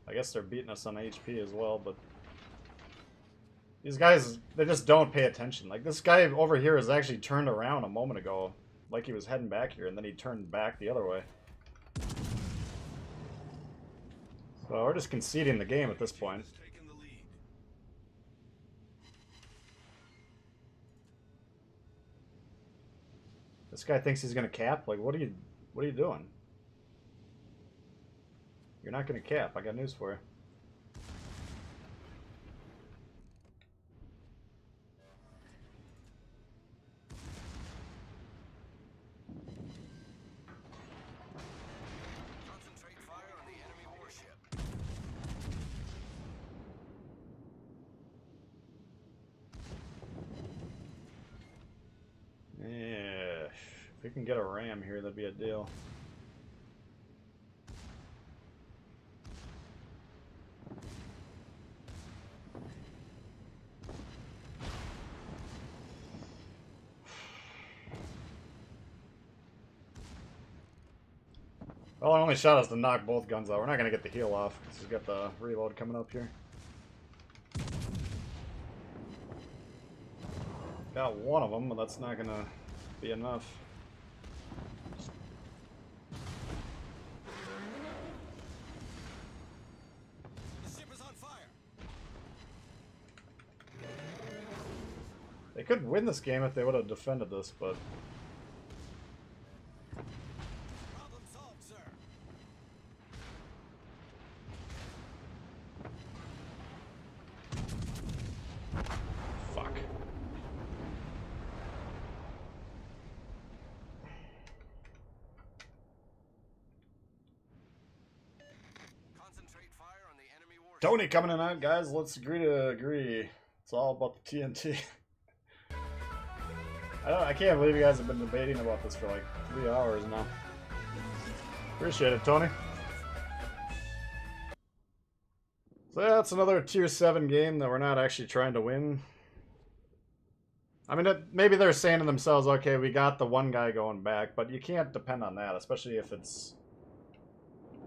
I guess they're beating us on HP as well, but these guys, they just don't pay attention. Like, this guy over here is actually turned around a moment ago, like he was heading back here, and then he turned back the other way. So we're just conceding the game at this point. taking the lead. This guy thinks he's gonna cap? Like, what are you doing? You're not gonna cap, I got news for you. Concentrate fire on the enemy warship. Yeah, if we can get a ram here, that'd be a deal. Well, our only shot is to knock both guns out. We're not going to get the heal off because we've got the reload coming up here. Got one of them, but that's not going to be enough. The ship is on fire. They could win this game if they would have defended this, but... Problem solved, sir. Fuck. Concentrate fire on the enemy warship. Tony coming in out, guys. Let's agree to agree. It's all about the TNT. I can't believe you guys have been debating about this for like 3 hours now. Appreciate it, Tony. So yeah, it's another tier 7 game that we're not actually trying to win. I mean, maybe they're saying to themselves, okay, we got the one guy going back, but you can't depend on that, especially if it's...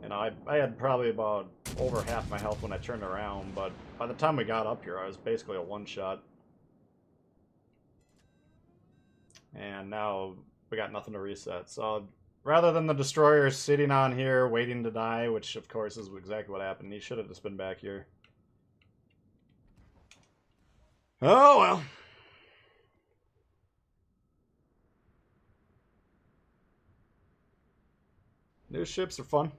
You know, I had probably about over half my health when I turned around, but by the time we got up here, I was basically a one-shot. And now we got nothing to reset. So rather than the destroyer sitting on here waiting to die, which of course is exactly what happened, he should have just been back here. Oh well. New ships are fun.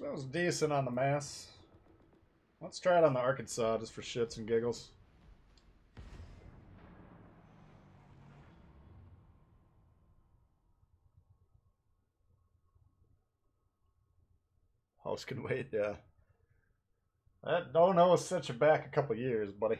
That was decent on the mass. Let's try it on the Arkansas just for shits and giggles. House can wait, yeah. That don't know set you back a couple years, buddy.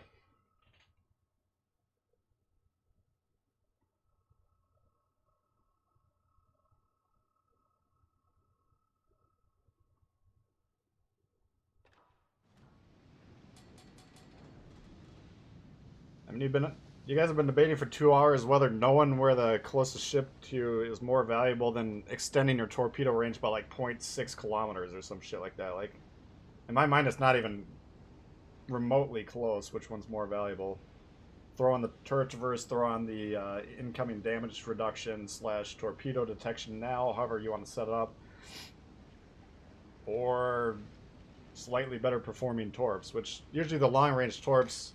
I mean, you guys have been debating for 2 hours whether knowing where the closest ship to you is more valuable than extending your torpedo range by like 0.6 kilometers or some shit like that. Like, in my mind, it's not even remotely close which one's more valuable. Throw on the turret traverse, throw on the incoming damage reduction / torpedo detection now, however you want to set it up. Or slightly better performing torps, which usually the long range torps,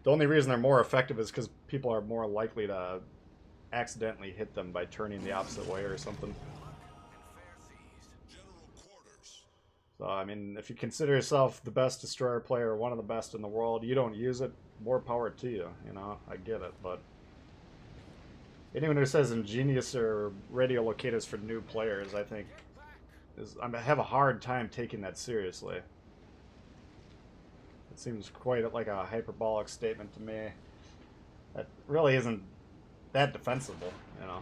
the only reason they're more effective is because people are more likely to accidentally hit them by turning the opposite way or something. So, I mean, if you consider yourself the best destroyer player, one of the best in the world, you don't use it, more power to you, you know? I get it, but... anyone who says ingenious or radio locators for new players, I think, I have a hard time taking that seriously. It seems quite like a hyperbolic statement to me. That really isn't that defensible, you know?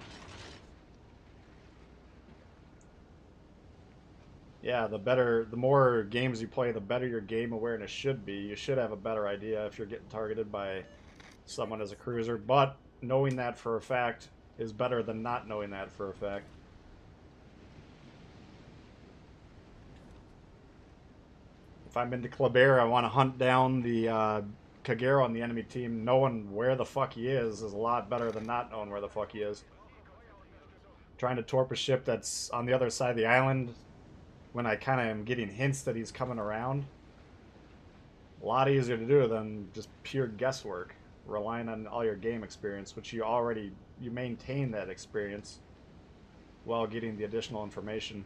Yeah, the more games you play, the better your game awareness should be. You should have a better idea if you're getting targeted by someone as a cruiser, but knowing that for a fact is better than not knowing that for a fact. If I'm into Kleber, I want to hunt down the Kagero on the enemy team. Knowing where the fuck he is a lot better than not knowing where the fuck he is. Trying to torp a ship that's on the other side of the island when I kind of am getting hints that he's coming around. A lot easier to do than just pure guesswork, relying on all your game experience, which you maintain that experience while getting the additional information.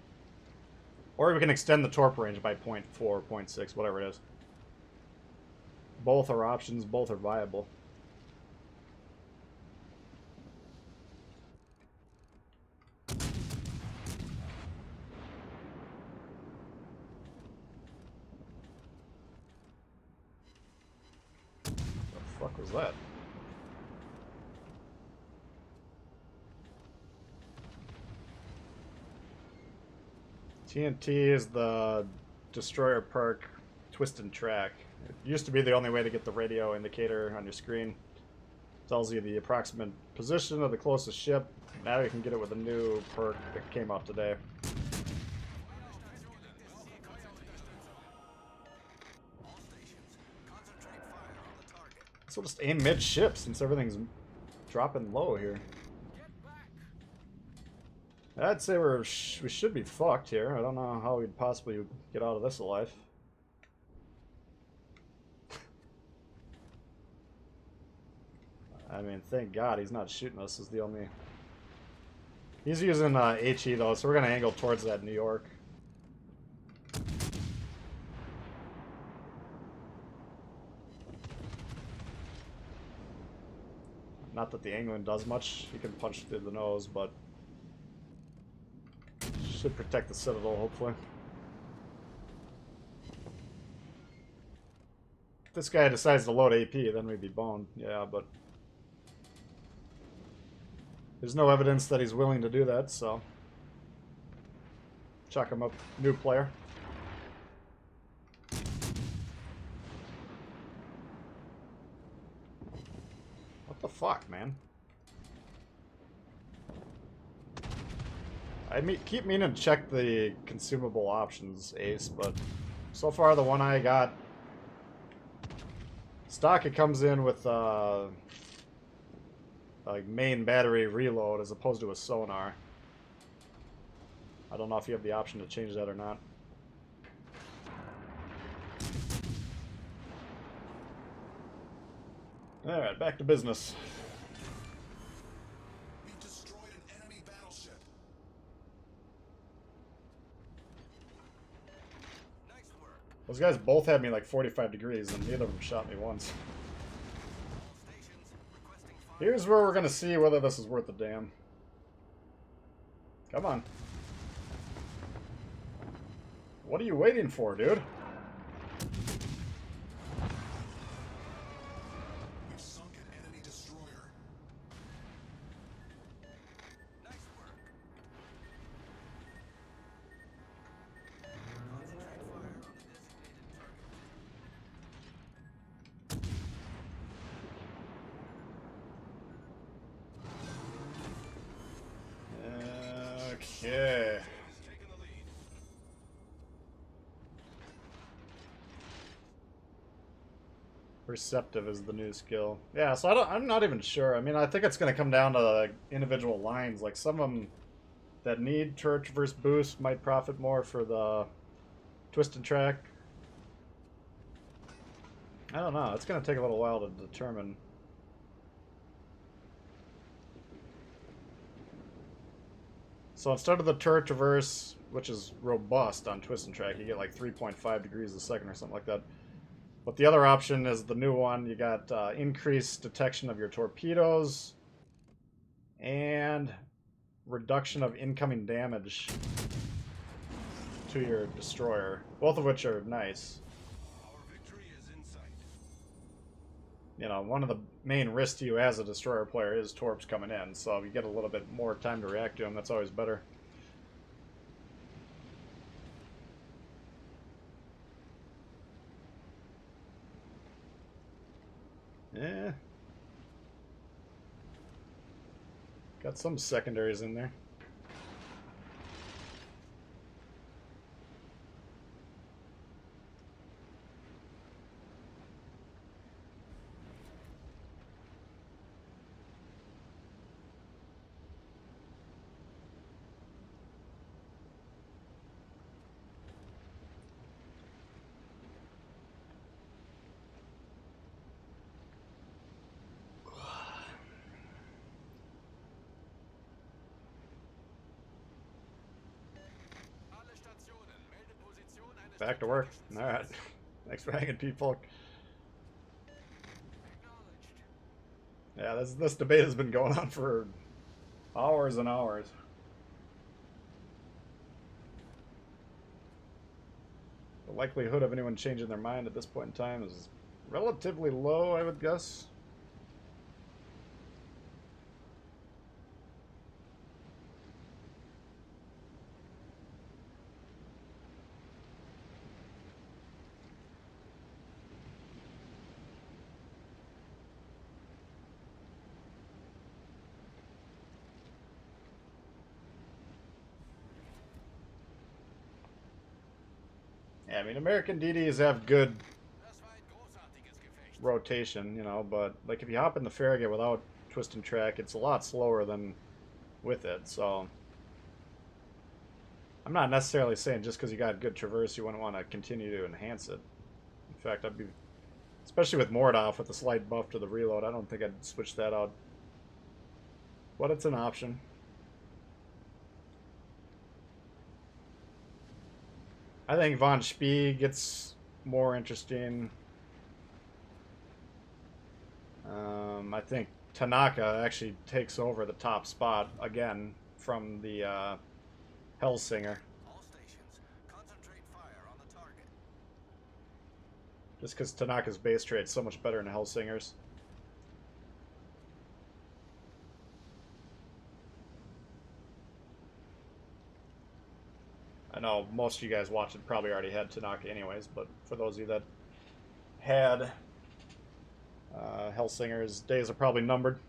Or we can extend the torp range by 0.4, 0.6, whatever it is. Both are options, both are viable. What was that? TNT is the destroyer perk twist and track. It used to be the only way to get the radio indicator on your screen. It tells you the approximate position of the closest ship. Now you can get it with a new perk that came out today. So just aim mid-ship since everything's dropping low here. I'd say we should be fucked here. I don't know how we'd possibly get out of this alive. I mean, thank God he's not shooting us is the only... He's using HE though, so we're going to angle towards that New York. Not that the angling does much. He can punch through the nose, but... should protect the Citadel, hopefully. If this guy decides to load AP, then we'd be boned. Yeah, but... there's no evidence that he's willing to do that, so... chuck him up. New player. What the fuck, man? I keep meaning to check the consumable options, Ace, but so far the one I got... stock, it comes in with like main battery reload as opposed to a sonar. I don't know if you have the option to change that or not. Alright, back to business. We destroyed an enemy battleship. Nice work. Those guys both had me like 45 degrees and neither of them shot me once. All stations requesting fire. Here's where we're gonna see whether this is worth a damn. Come on. What are you waiting for, dude? We've sunk an enemy destroyer. Nice work. Concentrate fire on the designated target. Okay. Taking the lead. Perceptive is the new skill. Yeah, so I'm not even sure. I mean, I think it's going to come down to like, individual lines. Like some of them that need turret traverse boost might profit more for the twist and track. I don't know. It's going to take a little while to determine. So instead of the turret traverse, which is robust on twist and track, you get like 3.5 degrees a second or something like that. But the other option is the new one. You got increased detection of your torpedoes and reduction of incoming damage to your destroyer. Both of which are nice. Our victory is in sight. You know, one of the main risks to you as a destroyer player is torps coming in, so if you get a little bit more time to react to them, that's always better. Yeah. Got some secondaries in there. Alle Stationen, melde Position eines Back to work. Alright. Thanks for hanging, people. acknowledged. Yeah, this debate has been going on for hours and hours. The likelihood of anyone changing their mind at this point in time is relatively low, I would guess. Yeah, I mean, American DDs have good Das war ein großartiges Gefecht. rotation, you know, but like if you hop in the Farragut without twist and track, it's a lot slower than with it, so I'm not necessarily saying just because you got good traverse you wouldn't want to continue to enhance it. In fact, I'd be, especially with Mordoff with the slight buff to the reload, I don't think I'd switch that out. But it's an option. I think Von Spee gets more interesting. I think Tanaka actually takes over the top spot again from the Hellsinger. All stations, concentrate fire on the target. Just because Tanaka's base trade's so much better than Hellsinger's. I know most of you guys watching probably already had Tanaka anyways, but for those of you that had Hellsinger's days are probably numbered.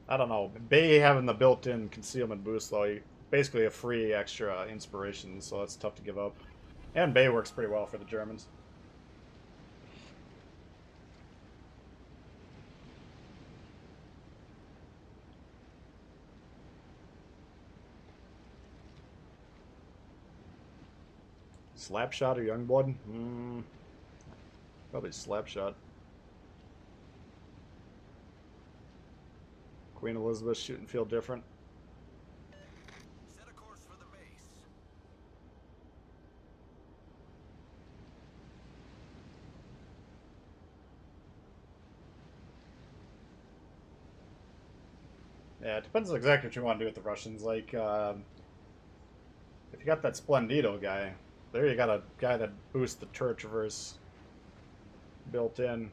I don't know. Bay having the built-in concealment boost, though, basically a free extra inspiration, so that's tough to give up. And Bay works pretty well for the Germans. Slapshot or Youngblood? Probably Slapshot. Queen Elizabeth shouldn't feel different. Set a course for the base. Yeah, it depends exactly what you want to do with the Russians. Like, if you got that Splendido guy, there you got a guy that boosts the turret traverse built in.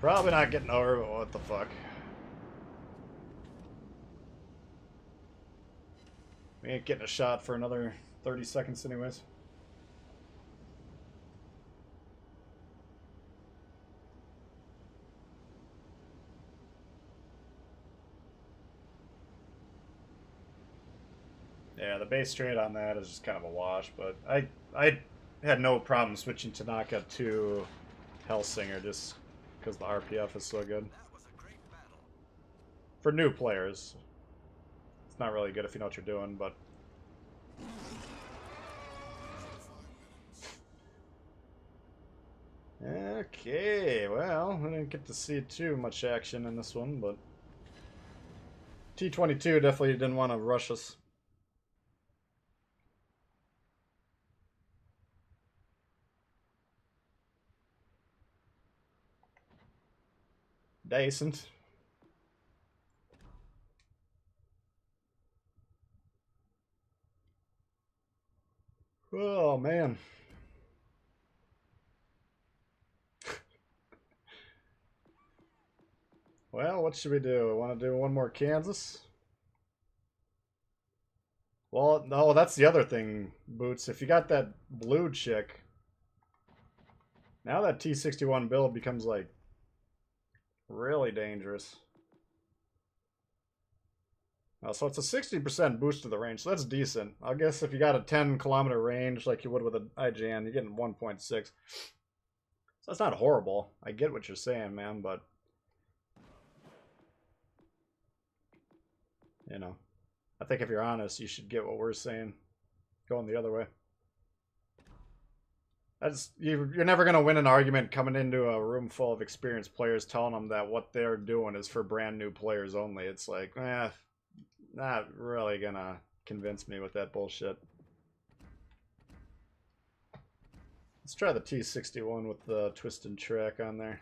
Probably not getting over, but what the fuck. We ain't getting a shot for another 30 seconds anyways. Yeah, the base trade on that is just kind of a wash, but I had no problem switching Tanaka to Hellsinger just because the RPF is so good. That was a great battle. For new players, it's not really good if you know what you're doing, but okay, well, I didn't get to see too much action in this one, but T-22 definitely didn't want to rush us. Decent. Oh, man. Well, what should we do? Want to do one more Kansas? Well, no, that's the other thing, Boots. If you got that blue chick, now that T-61 build becomes, like, really dangerous. So it's a 60% boost to the range, so that's decent. I guess if you got a 10-kilometer range like you would with an IJN, you're getting 1.6. So that's not horrible. I get what you're saying, man, but you know, I think if you're honest, you should get what we're saying, going the other way. You're never going to win an argument coming into a room full of experienced players telling them that what they're doing is for brand new players only. It's like, not really going to convince me with that bullshit. Let's try the T-61 with the twist and track on there.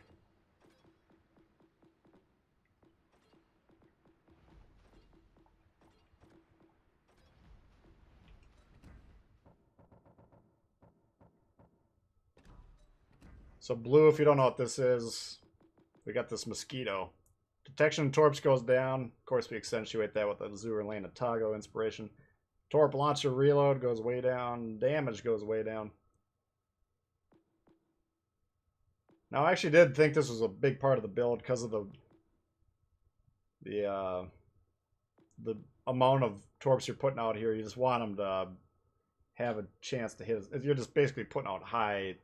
So blue, if you don't know what this is, we got this mosquito. Detection torps goes down. Of course, we accentuate that with the Azure Lane of Tago inspiration. Torp launcher reload goes way down. Damage goes way down. Now, I actually did think this was a big part of the build because of the amount of torps you're putting out here. You just want them to have a chance to hit. You're just basically putting out high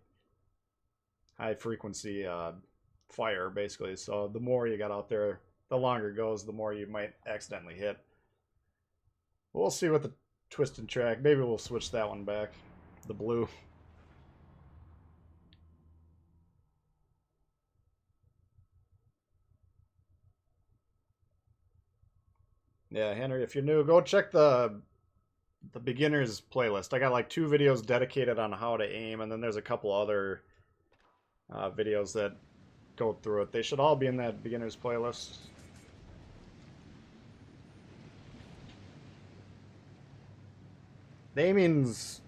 frequency fire, basically. So the more you got out there, the longer it goes, the more you might accidentally hit. We'll see what the twist and track. Maybe we'll switch that one back. The blue. Yeah, Henry, if you're new, go check the beginners playlist. I got like 2 videos dedicated on how to aim, and then there's a couple other videos that go through it. They should all be in that beginners playlist. The aiming's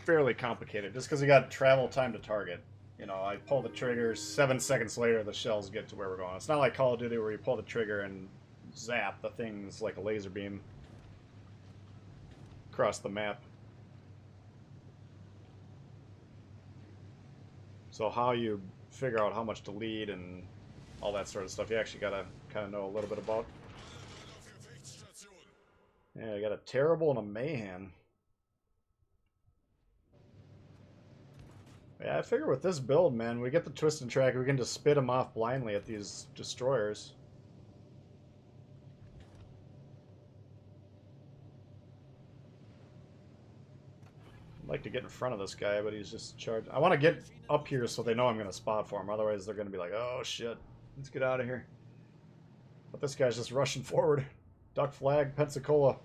fairly complicated, just because you got travel time to target. You know, I pull the trigger, 7 seconds later the shells get to where we're going. It's not like Call of Duty where you pull the trigger and zap, the thing's like a laser beam across the map. So how you figure out how much to lead and all that sort of stuff, you actually gotta kind of know a little bit about. Yeah, I got a Terrible and a Mayhem. Yeah, I figure with this build, man, we get the twist and track, we can just spit them off blindly at these destroyers. I'd like to get in front of this guy, but he's just charged. I want to get up here so they know I'm going to spot for him. Otherwise, they're going to be like, oh, shit. Let's get out of here. But this guy's just rushing forward. Duck flag, Pensacola.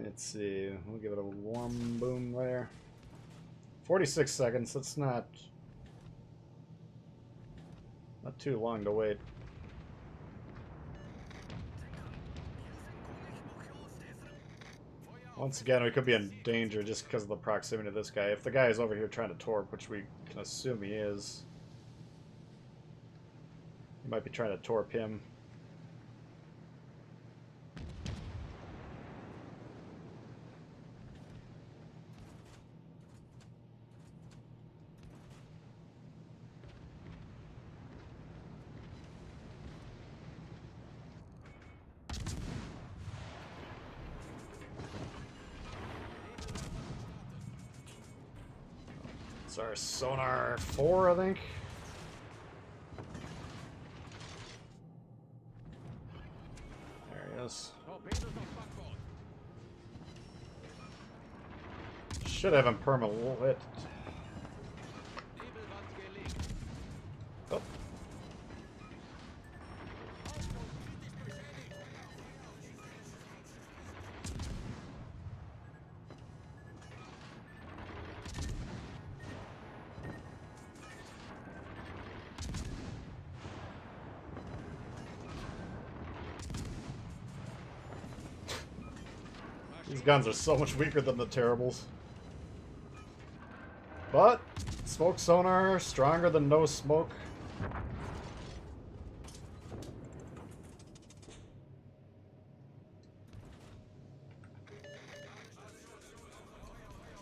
Let's see. We'll give it a warm boom there. 46 seconds. That's not too long to wait. Once again, we could be in danger just because of the proximity of this guy. If the guy is over here trying to torp, which we can assume he is, he might be trying to torp him. It's our sonar 4, I think. There he is. Should have him perma-lit. Oh. These guns are so much weaker than the Terribles. But smoke sonar, stronger than no smoke.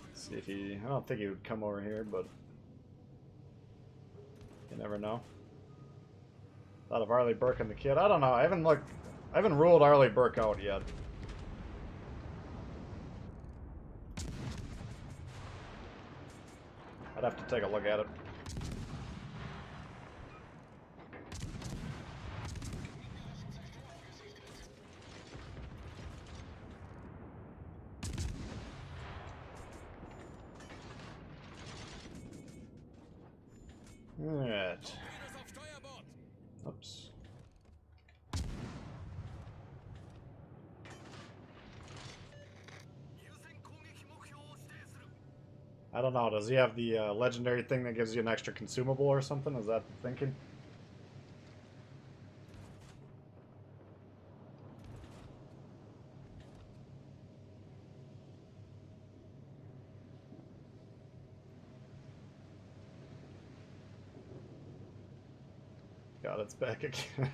Let's see if he... I don't think he would come over here, but you never know. Thought of Arleigh Burke and the kid. I don't know. I haven't ruled Arleigh Burke out yet. I'd have to take a look at it. Alright. Oops. I don't know, does he have the legendary thing that gives you an extra consumable or something? Is that the thinking? God, it's back again.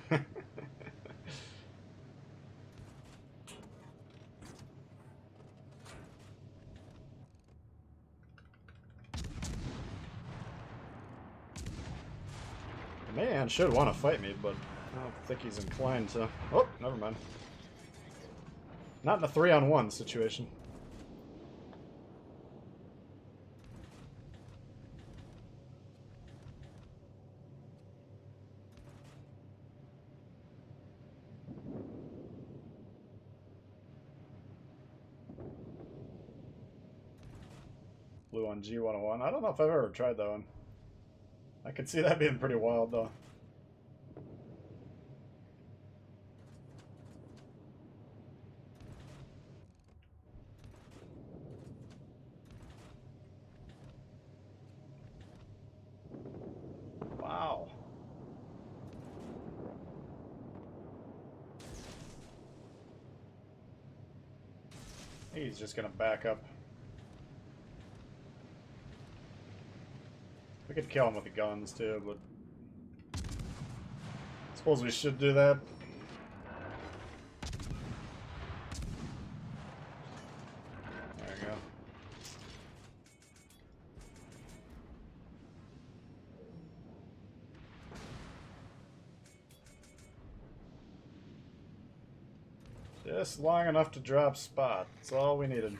The man should want to fight me, but I don't think he's inclined to. Oh, never mind. Not in a 3-on-1 situation. Blue on G101. I don't know if I've ever tried that one. I could see that being pretty wild, though. Wow. I think he's just gonna back up. We could kill him with the guns too, but I suppose we should do that. There we go. Just long enough to drop spot. That's all we needed.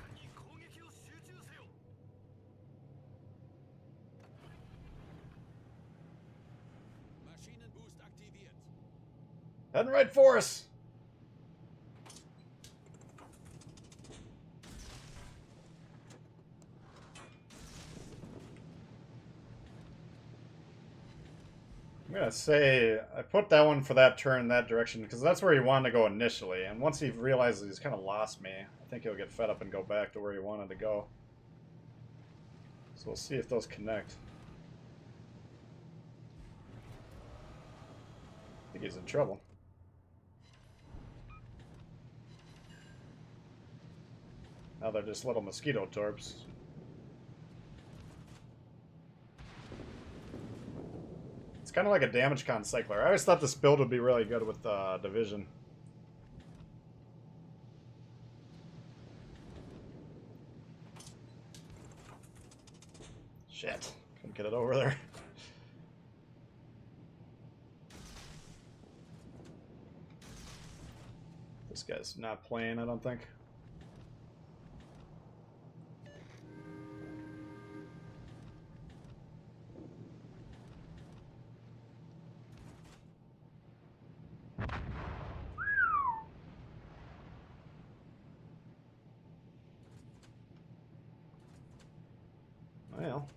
Heading right for us. I'm gonna say I put that one for that turn that direction because that's where he wanted to go initially, and once he realizes he's kind of lost me, I think he'll get fed up and go back to where he wanted to go. So we'll see if those connect. I think he's in trouble. Now they're just little mosquito torps. It's kind of like a damage con cycler. I always thought this build would be really good with Division. Shit. Couldn't get it over there. This guy's not playing, I don't think. Well.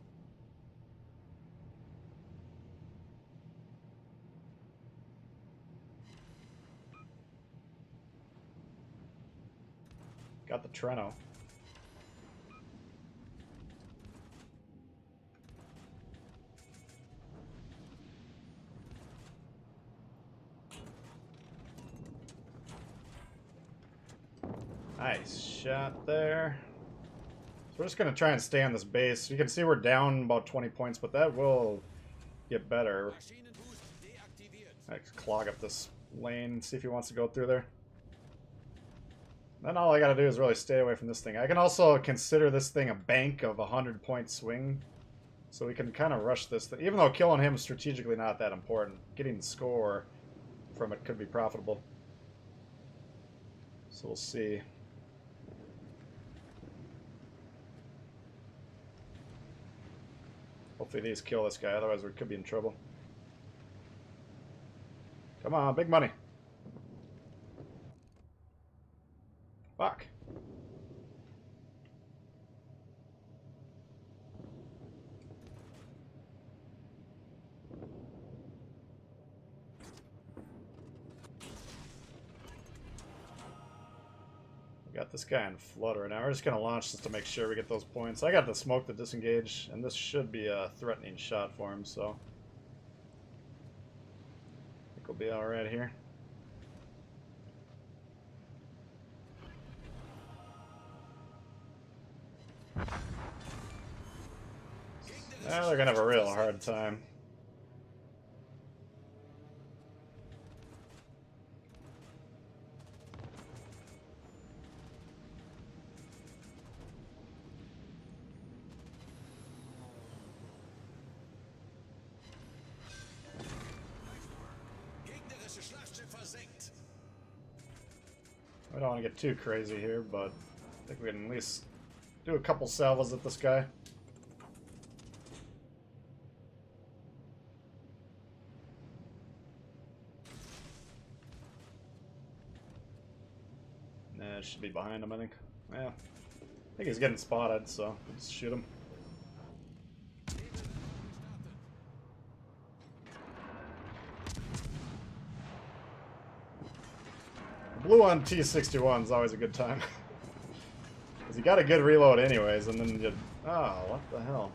Got the Treno. Nice shot there. So we're just going to try and stay on this base. You can see we're down about 20 points, but that will get better. Let's clog up this lane and see if he wants to go through there. Then all I gotta do is really stay away from this thing. I can also consider this thing a bank of 100-point swing. So we can kind of rush this thing. Even though killing him is strategically not that important, getting the score from it could be profitable. So we'll see. Hopefully these kill this guy, otherwise we could be in trouble. Come on, big money. Fuck. We got this guy in flood right now. We're just going to launch this to make sure we get those points. I got the smoke to disengage, and this should be a threatening shot for him, so I think we'll be alright here. They're gonna have a real hard time. We don't want to get too crazy here, but I think we can at least do a couple salvos at this guy. Nah, it should be behind him, I think. Yeah. I think he's getting spotted, so we'll just shoot him. Blue on T61 is always a good time. Because you got a good reload anyways, and then you... Oh, what the hell?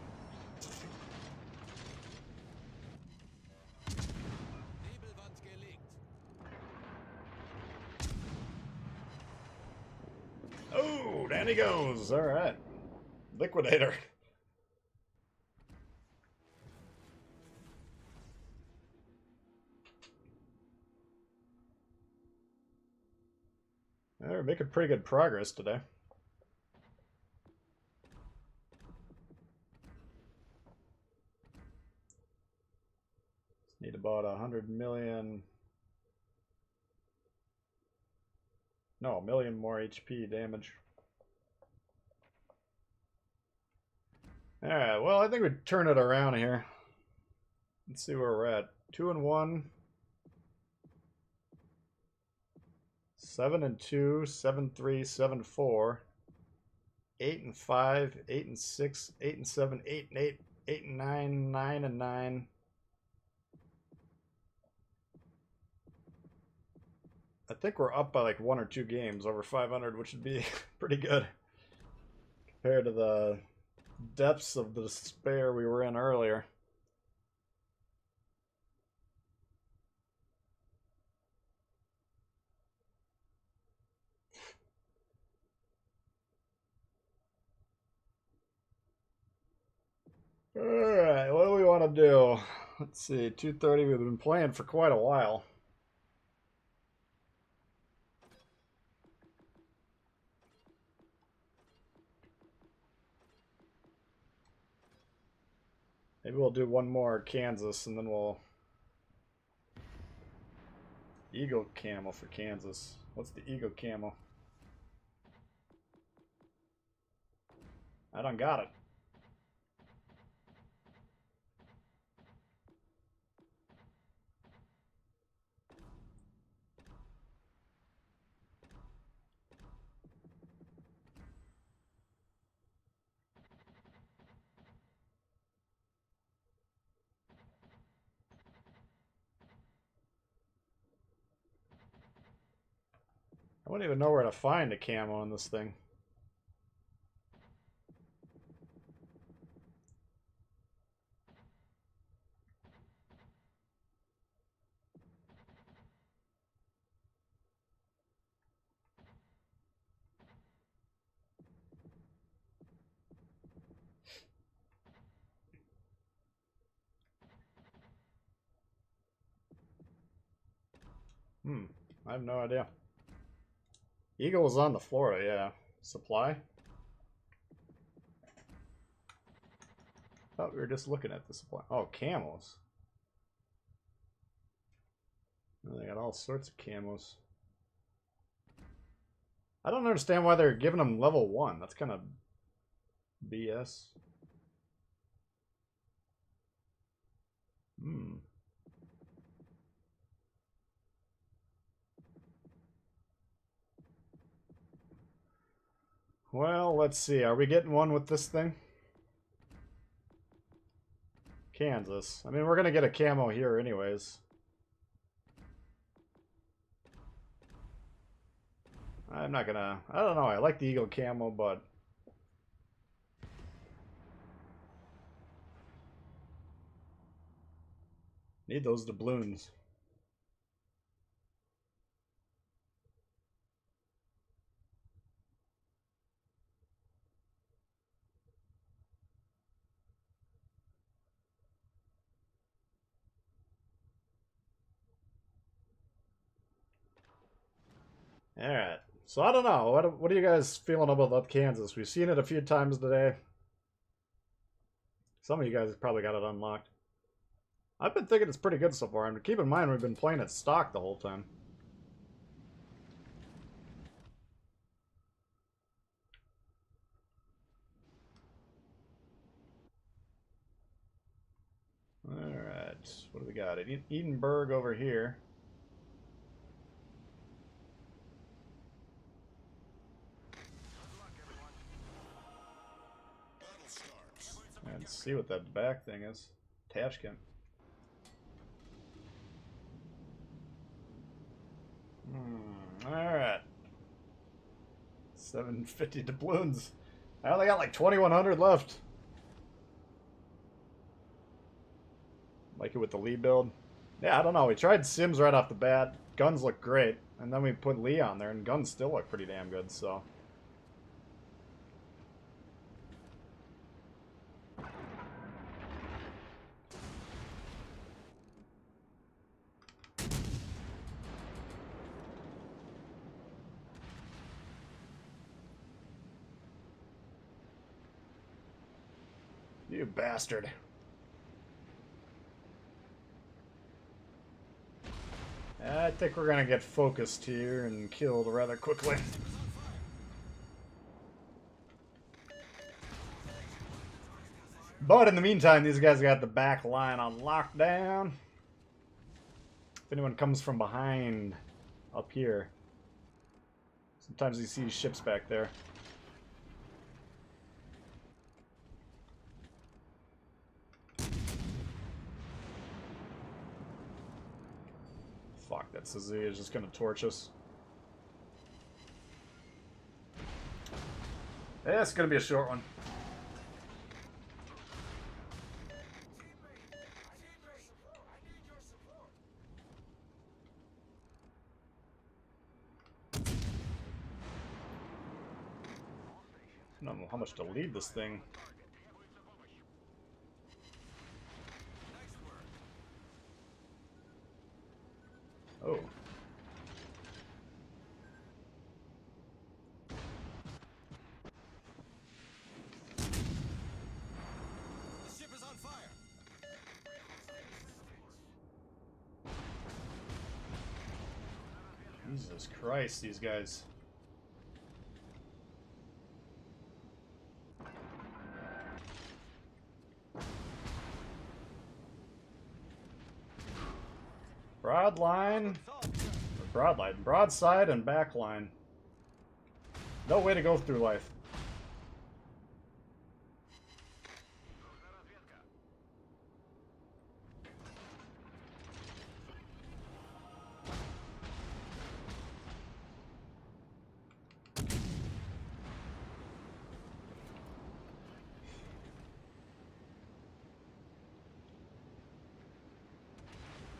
Oh, down he goes. Alright. Liquidator. We're making pretty good progress today. Need about 100 million... No, a million more HP damage. Alright, well, I think we turn it around here. Let's see where we're at. 2-1. 7-2, 7-3, 7-4. 8-5, 8-6, 8-7, 8-8, 8-9, 9-9. I think we're up by like 1 or 2 games over 500, which would be pretty good compared to the depths of the despair we were in earlier. Alright, what do we want to do? Let's see, 2:30, we've been playing for quite a while. Maybe we'll do one more Kansas, and then we'll... Eagle camo for Kansas. What's the Eagle camo? I don't got it. I don't even know where to find a camo on this thing. I have no idea. Eagle was on the Florida, yeah. Supply? Thought we were just looking at the supply. Oh, camos. Oh, they got all sorts of camos. I don't understand why they're giving them level 1. That's kind of BS. Well, let's see. Are we getting one with this thing? Kansas. I mean, we're going to get a camo here anyways. I'm not going to... I don't know. I like the Eagle camo, but... Need those doubloons. Alright, so I don't know. What are you guys feeling about Kansas? We've seen it a few times today. Some of you guys have probably got it unlocked. I've been thinking it's pretty good so far. And keep in mind, we've been playing it stock the whole time. What do we got? Edinburgh over here. Battle starts. Let's see what that back thing is. Tashkent. Alright. 750 doubloons. I only got like 2,100 left. Like it with the Lee build. Yeah, I don't know. We tried Sims right off the bat. Guns look great. And then we put Lee on there, and guns still look pretty damn good, so. You bastard. I think we're gonna get focused here and killed rather quickly. But in the meantime, these guys got the back line on lockdown. If anyone comes from behind up here, sometimes you see ships back there. Fuck, that Suzuki is just gonna torch us. Yeah, it's gonna be a short one. I don't know how much to lead this thing. Oh. The ship is on fire. Jesus Christ, these guys. Broadline, broadside, and backline. No way to go through life.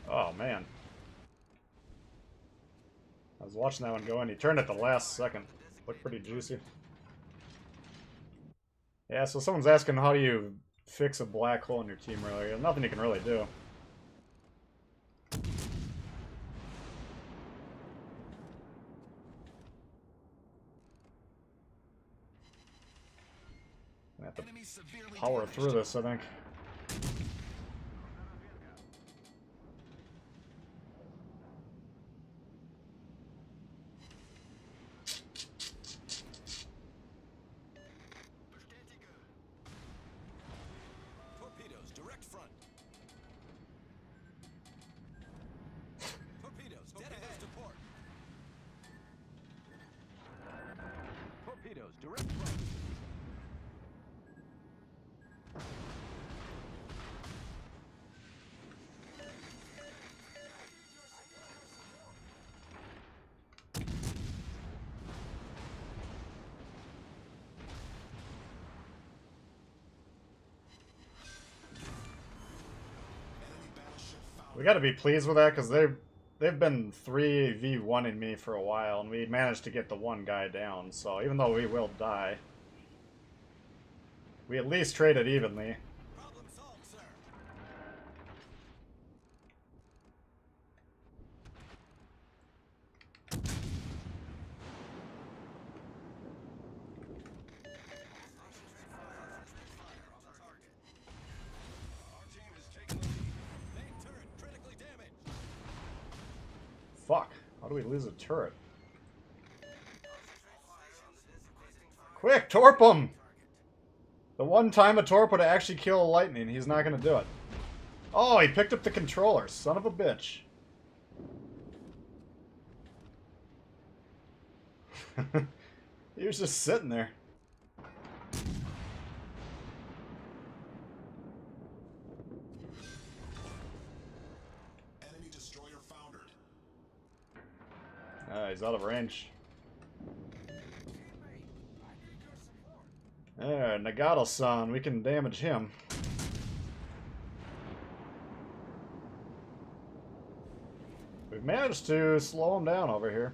Oh man. I was watching that one go and he turned at the last second. Looked pretty juicy. Yeah, so someone's asking how do you fix a black hole in your team really. There's nothing you can really do. I have to power through this, I think. Torpedoes, direct front. Torpedoes, dead ahead to port. Torpedoes, direct front. We got to be pleased with that because they've been 3v1ing me for a while, and we managed to get the one guy down. So even though we will die, we at least traded evenly. Problem solved, sir. Fuck. How do we lose a turret? Quick, torp him! The one time a torp would actually kill a lightning, he's not gonna do it. Oh, he picked up the controller. Son of a bitch. He was just sitting there. Enemy destroyer foundered. Ah, he's out of range. There, Nagato-san. We can damage him. We've managed to slow him down over here.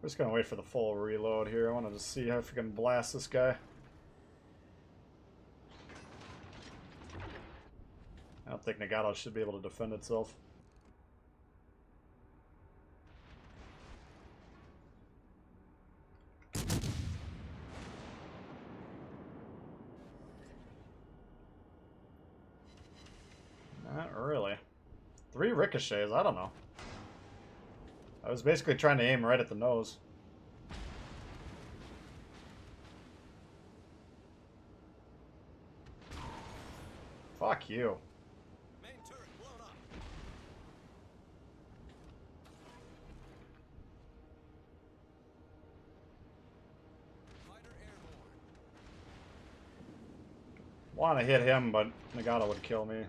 We're just gonna wait for the full reload here. I wanted to see how we can blast this guy. I don't think Nagato should be able to defend itself. Not really. 3 ricochets, I don't know. I was basically trying to aim right at the nose. Fuck you. Main turret blown up. Fighter airborne. Want to hit him, but Nagato would kill me.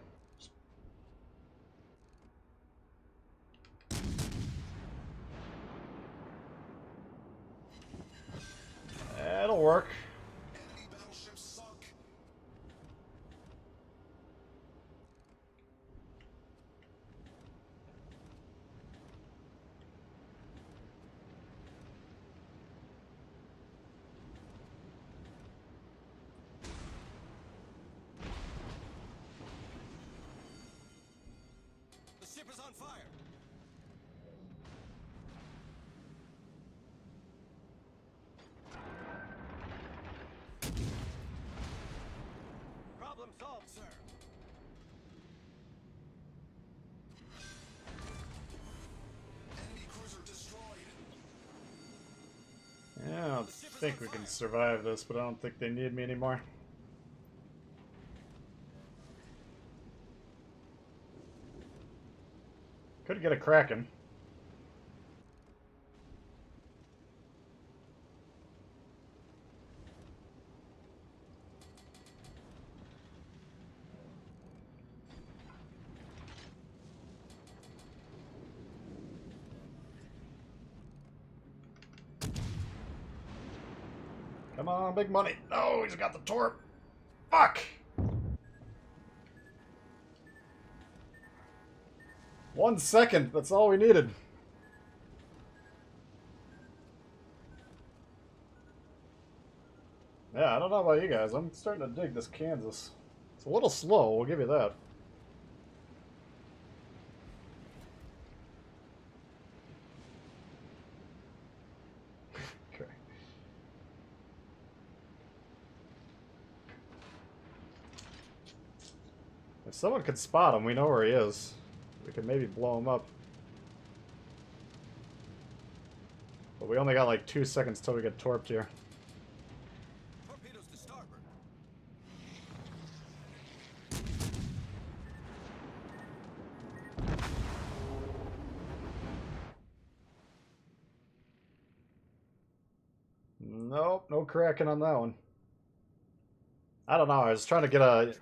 That'll work. Enemy battleship sunk. The ship is on fire. Problem solved, sir. Enemy cruiser destroyed. Yeah, I don't think we can survive this, but I don't think they need me anymore. Could get a Kraken. Come on, big money. No, he's got the torp. Fuck! 1 second, that's all we needed. Yeah, I don't know about you guys. I'm starting to dig this Kansas. It's a little slow, we'll give you that. Okay. If someone could spot him, we know where he is. We could maybe blow him up. But we only got like 2 seconds till we get torped here. Torpedoes to starboard. Nope, no cracking on that one. I don't know, I was trying to get a...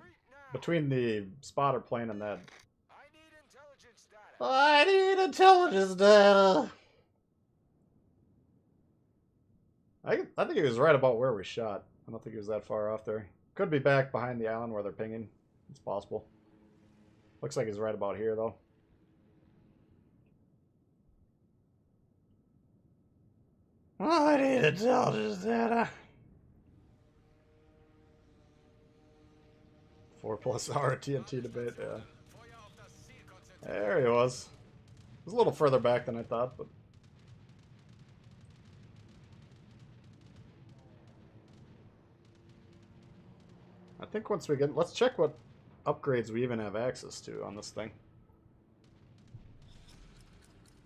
between the spotter plane and that. I need intelligence data. I need intelligence data! I think he was right about where we shot. I don't think he was that far off there. Could be back behind the island where they're pinging. It's possible. Looks like he's right about here, though. I need intelligence data. 4+ hour TNT debate, yeah. There he was. He was a little further back than I thought, but... think once we get... Let's check what upgrades we even have access to on this thing.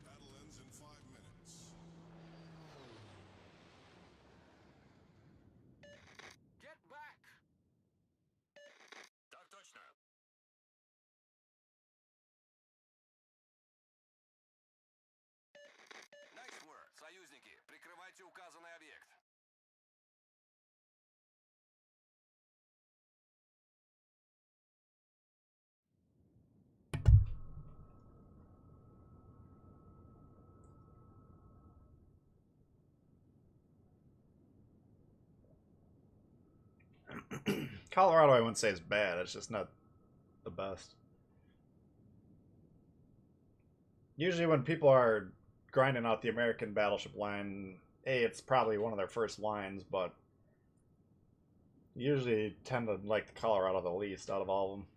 Battle ends in 5 minutes. Get back! Так точно. Nice work. Союзники, прикрывайте указанный объект. Colorado, I wouldn't say is bad. It's just not the best. Usually when people are grinding out the American battleship line, it's probably one of their first lines, but usually tend to like the Colorado the least out of all of them.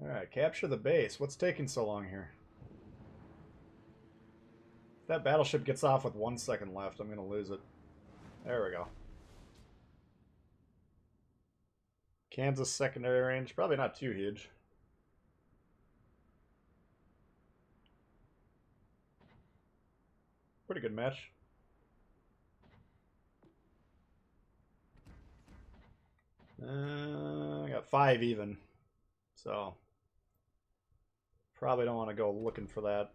Alright, capture the base. What's taking so long here? If that battleship gets off with 1 second left, I'm going to lose it. There we go. Kansas secondary range, probably not too huge. Pretty good match. I got 5 even, so probably don't want to go looking for that.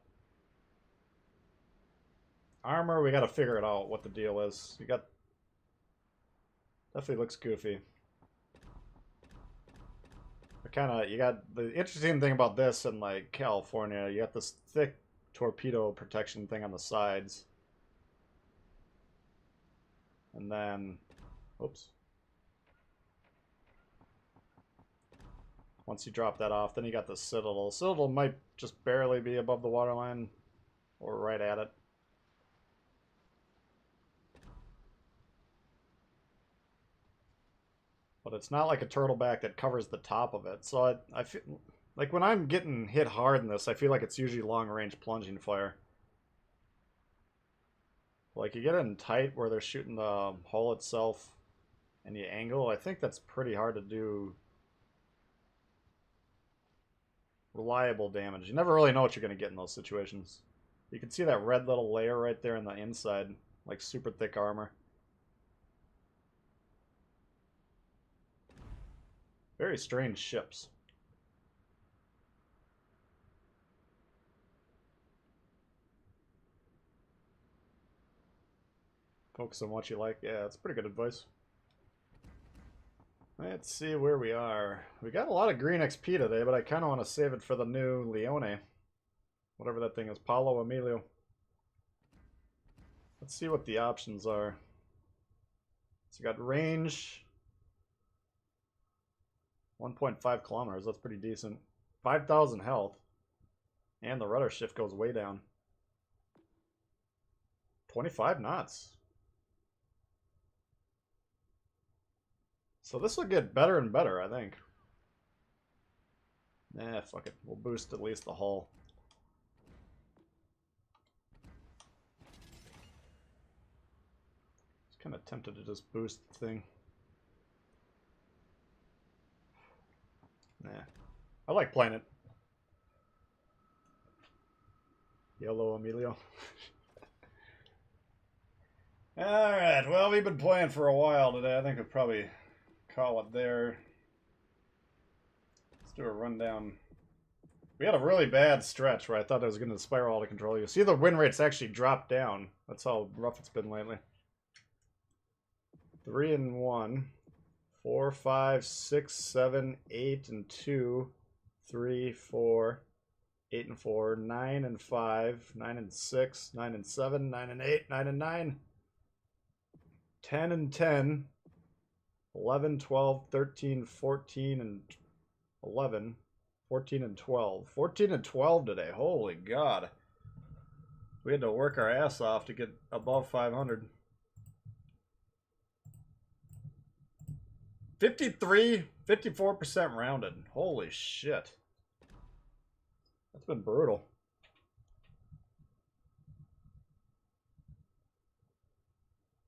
Armor, we got to figure it out what the deal is. You got definitely looks goofy. You got the interesting thing about this in like California, you got this thick torpedo protection thing on the sides. And then, oops. Once you drop that off, then you got the Citadel. Citadel might just barely be above the waterline or right at it. But it's not like a turtleback that covers the top of it. So I feel like when I'm getting hit hard in this, I feel like it's usually long-range plunging fire. Like you get in tight where they're shooting the hull itself and you angle, I think that's pretty hard to do reliable damage. You never really know what you're going to get in those situations. You can see that red little layer right there in the inside, like super thick armor. Very strange ships. Focus on what you like. Yeah, that's pretty good advice. Let's see where we are. We got a lot of green XP today, but I kind of want to save it for the new Leone. Whatever that thing is. Paolo Emilio. Let's see what the options are. So you got range. 1.5 kilometers. That's pretty decent. 5,000 health. And the rudder shift goes way down. 25 knots. So this will get better and better, I think. Nah, fuck it. We'll boost at least the hull. It's kind of tempted to just boost the thing. Nah. I like playing it. Yellow Emilio. Alright, well, we've been playing for a while today. I think we'll probably call it there. Let's do a rundown. We had a really bad stretch where I thought I was going to spiral out of control. You see the win rates actually dropped down. That's how rough it's been lately. 3 and 1. 4, 5, 6, 7, 8 and 2. 3, 4, 8 and 4. 9 and 5. 9 and 6. 9 and 7. 9 and 8. 9 and 9. 10 and 10. 11, 12, 13, 14, and 11. 14 and 12. 14 and 12 today. Holy God. We had to work our ass off to get above 500. 53, 54% rounded. Holy shit. That's been brutal.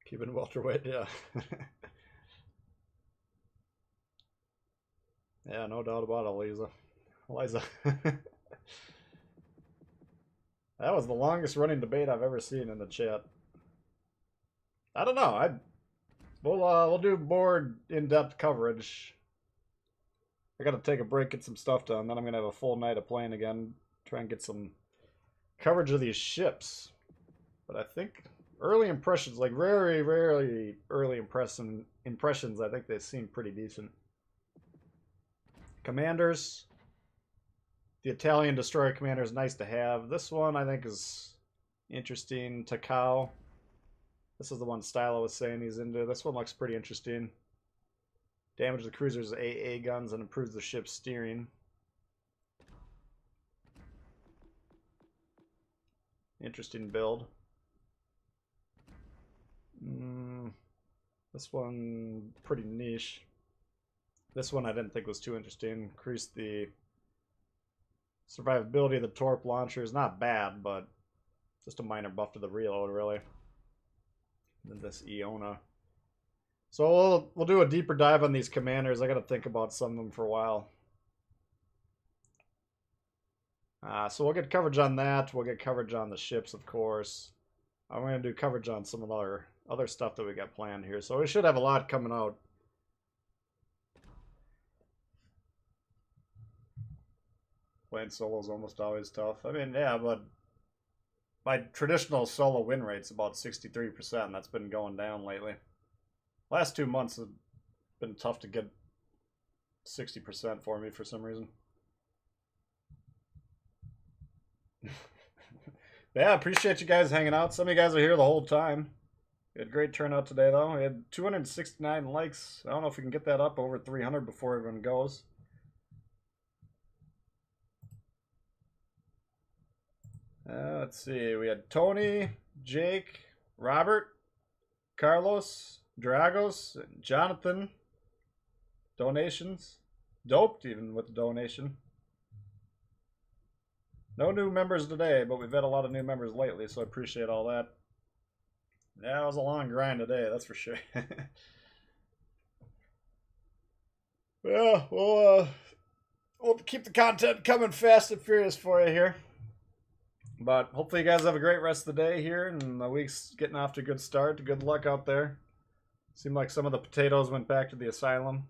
Cuban welterweight, yeah. Yeah, no doubt about it, Eliza. That was the longest running debate I've ever seen in the chat. I don't know. We'll do more in-depth coverage. I gotta take a break, get some stuff done, then I'm gonna have a full night of playing again. Try and get some coverage of these ships. But I think early impressions, like very, very early impressions, I think they seem pretty decent. Commanders. The Italian destroyer commander is nice to have. This one I think is interesting. Takao. This is the one Stylo was saying he's into. This one looks pretty interesting. Damage the cruiser's AA guns and improves the ship's steering. Interesting build. This one pretty niche. This one I didn't think was too interesting. Increase the survivability of the torp launcher is not bad, but just a minor buff to the reload, really. And then this Iona. So we'll do a deeper dive on these commanders. I got to think about some of them for a while. So we'll get coverage on that. We'll get coverage on the ships, of course. I'm going to do coverage on some of the other stuff that we got planned here. So we should have a lot coming out. Playing solo is almost always tough. I mean, yeah, but my traditional solo win rate's about 63%. That's been going down lately. Last 2 months have been tough to get 60% for me for some reason. Yeah, appreciate you guys hanging out. Some of you guys are here the whole time. We had a great turnout today, though. We had 269 likes. I don't know if we can get that up over 300 before everyone goes. Let's see. We had Tony, Jake, Robert, Carlos, Dragos, and Jonathan. Donations. Doped even with the donation. No new members today, but we've had a lot of new members lately, so I appreciate all that. Yeah, it was a long grind today, that's for sure. Yeah, we'll keep the content coming fast and furious for you here. But hopefully you guys have a great rest of the day here, and the week's getting off to a good start. Good luck out there. Seemed like some of the potatoes went back to the asylum,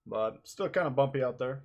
but still kind of bumpy out there.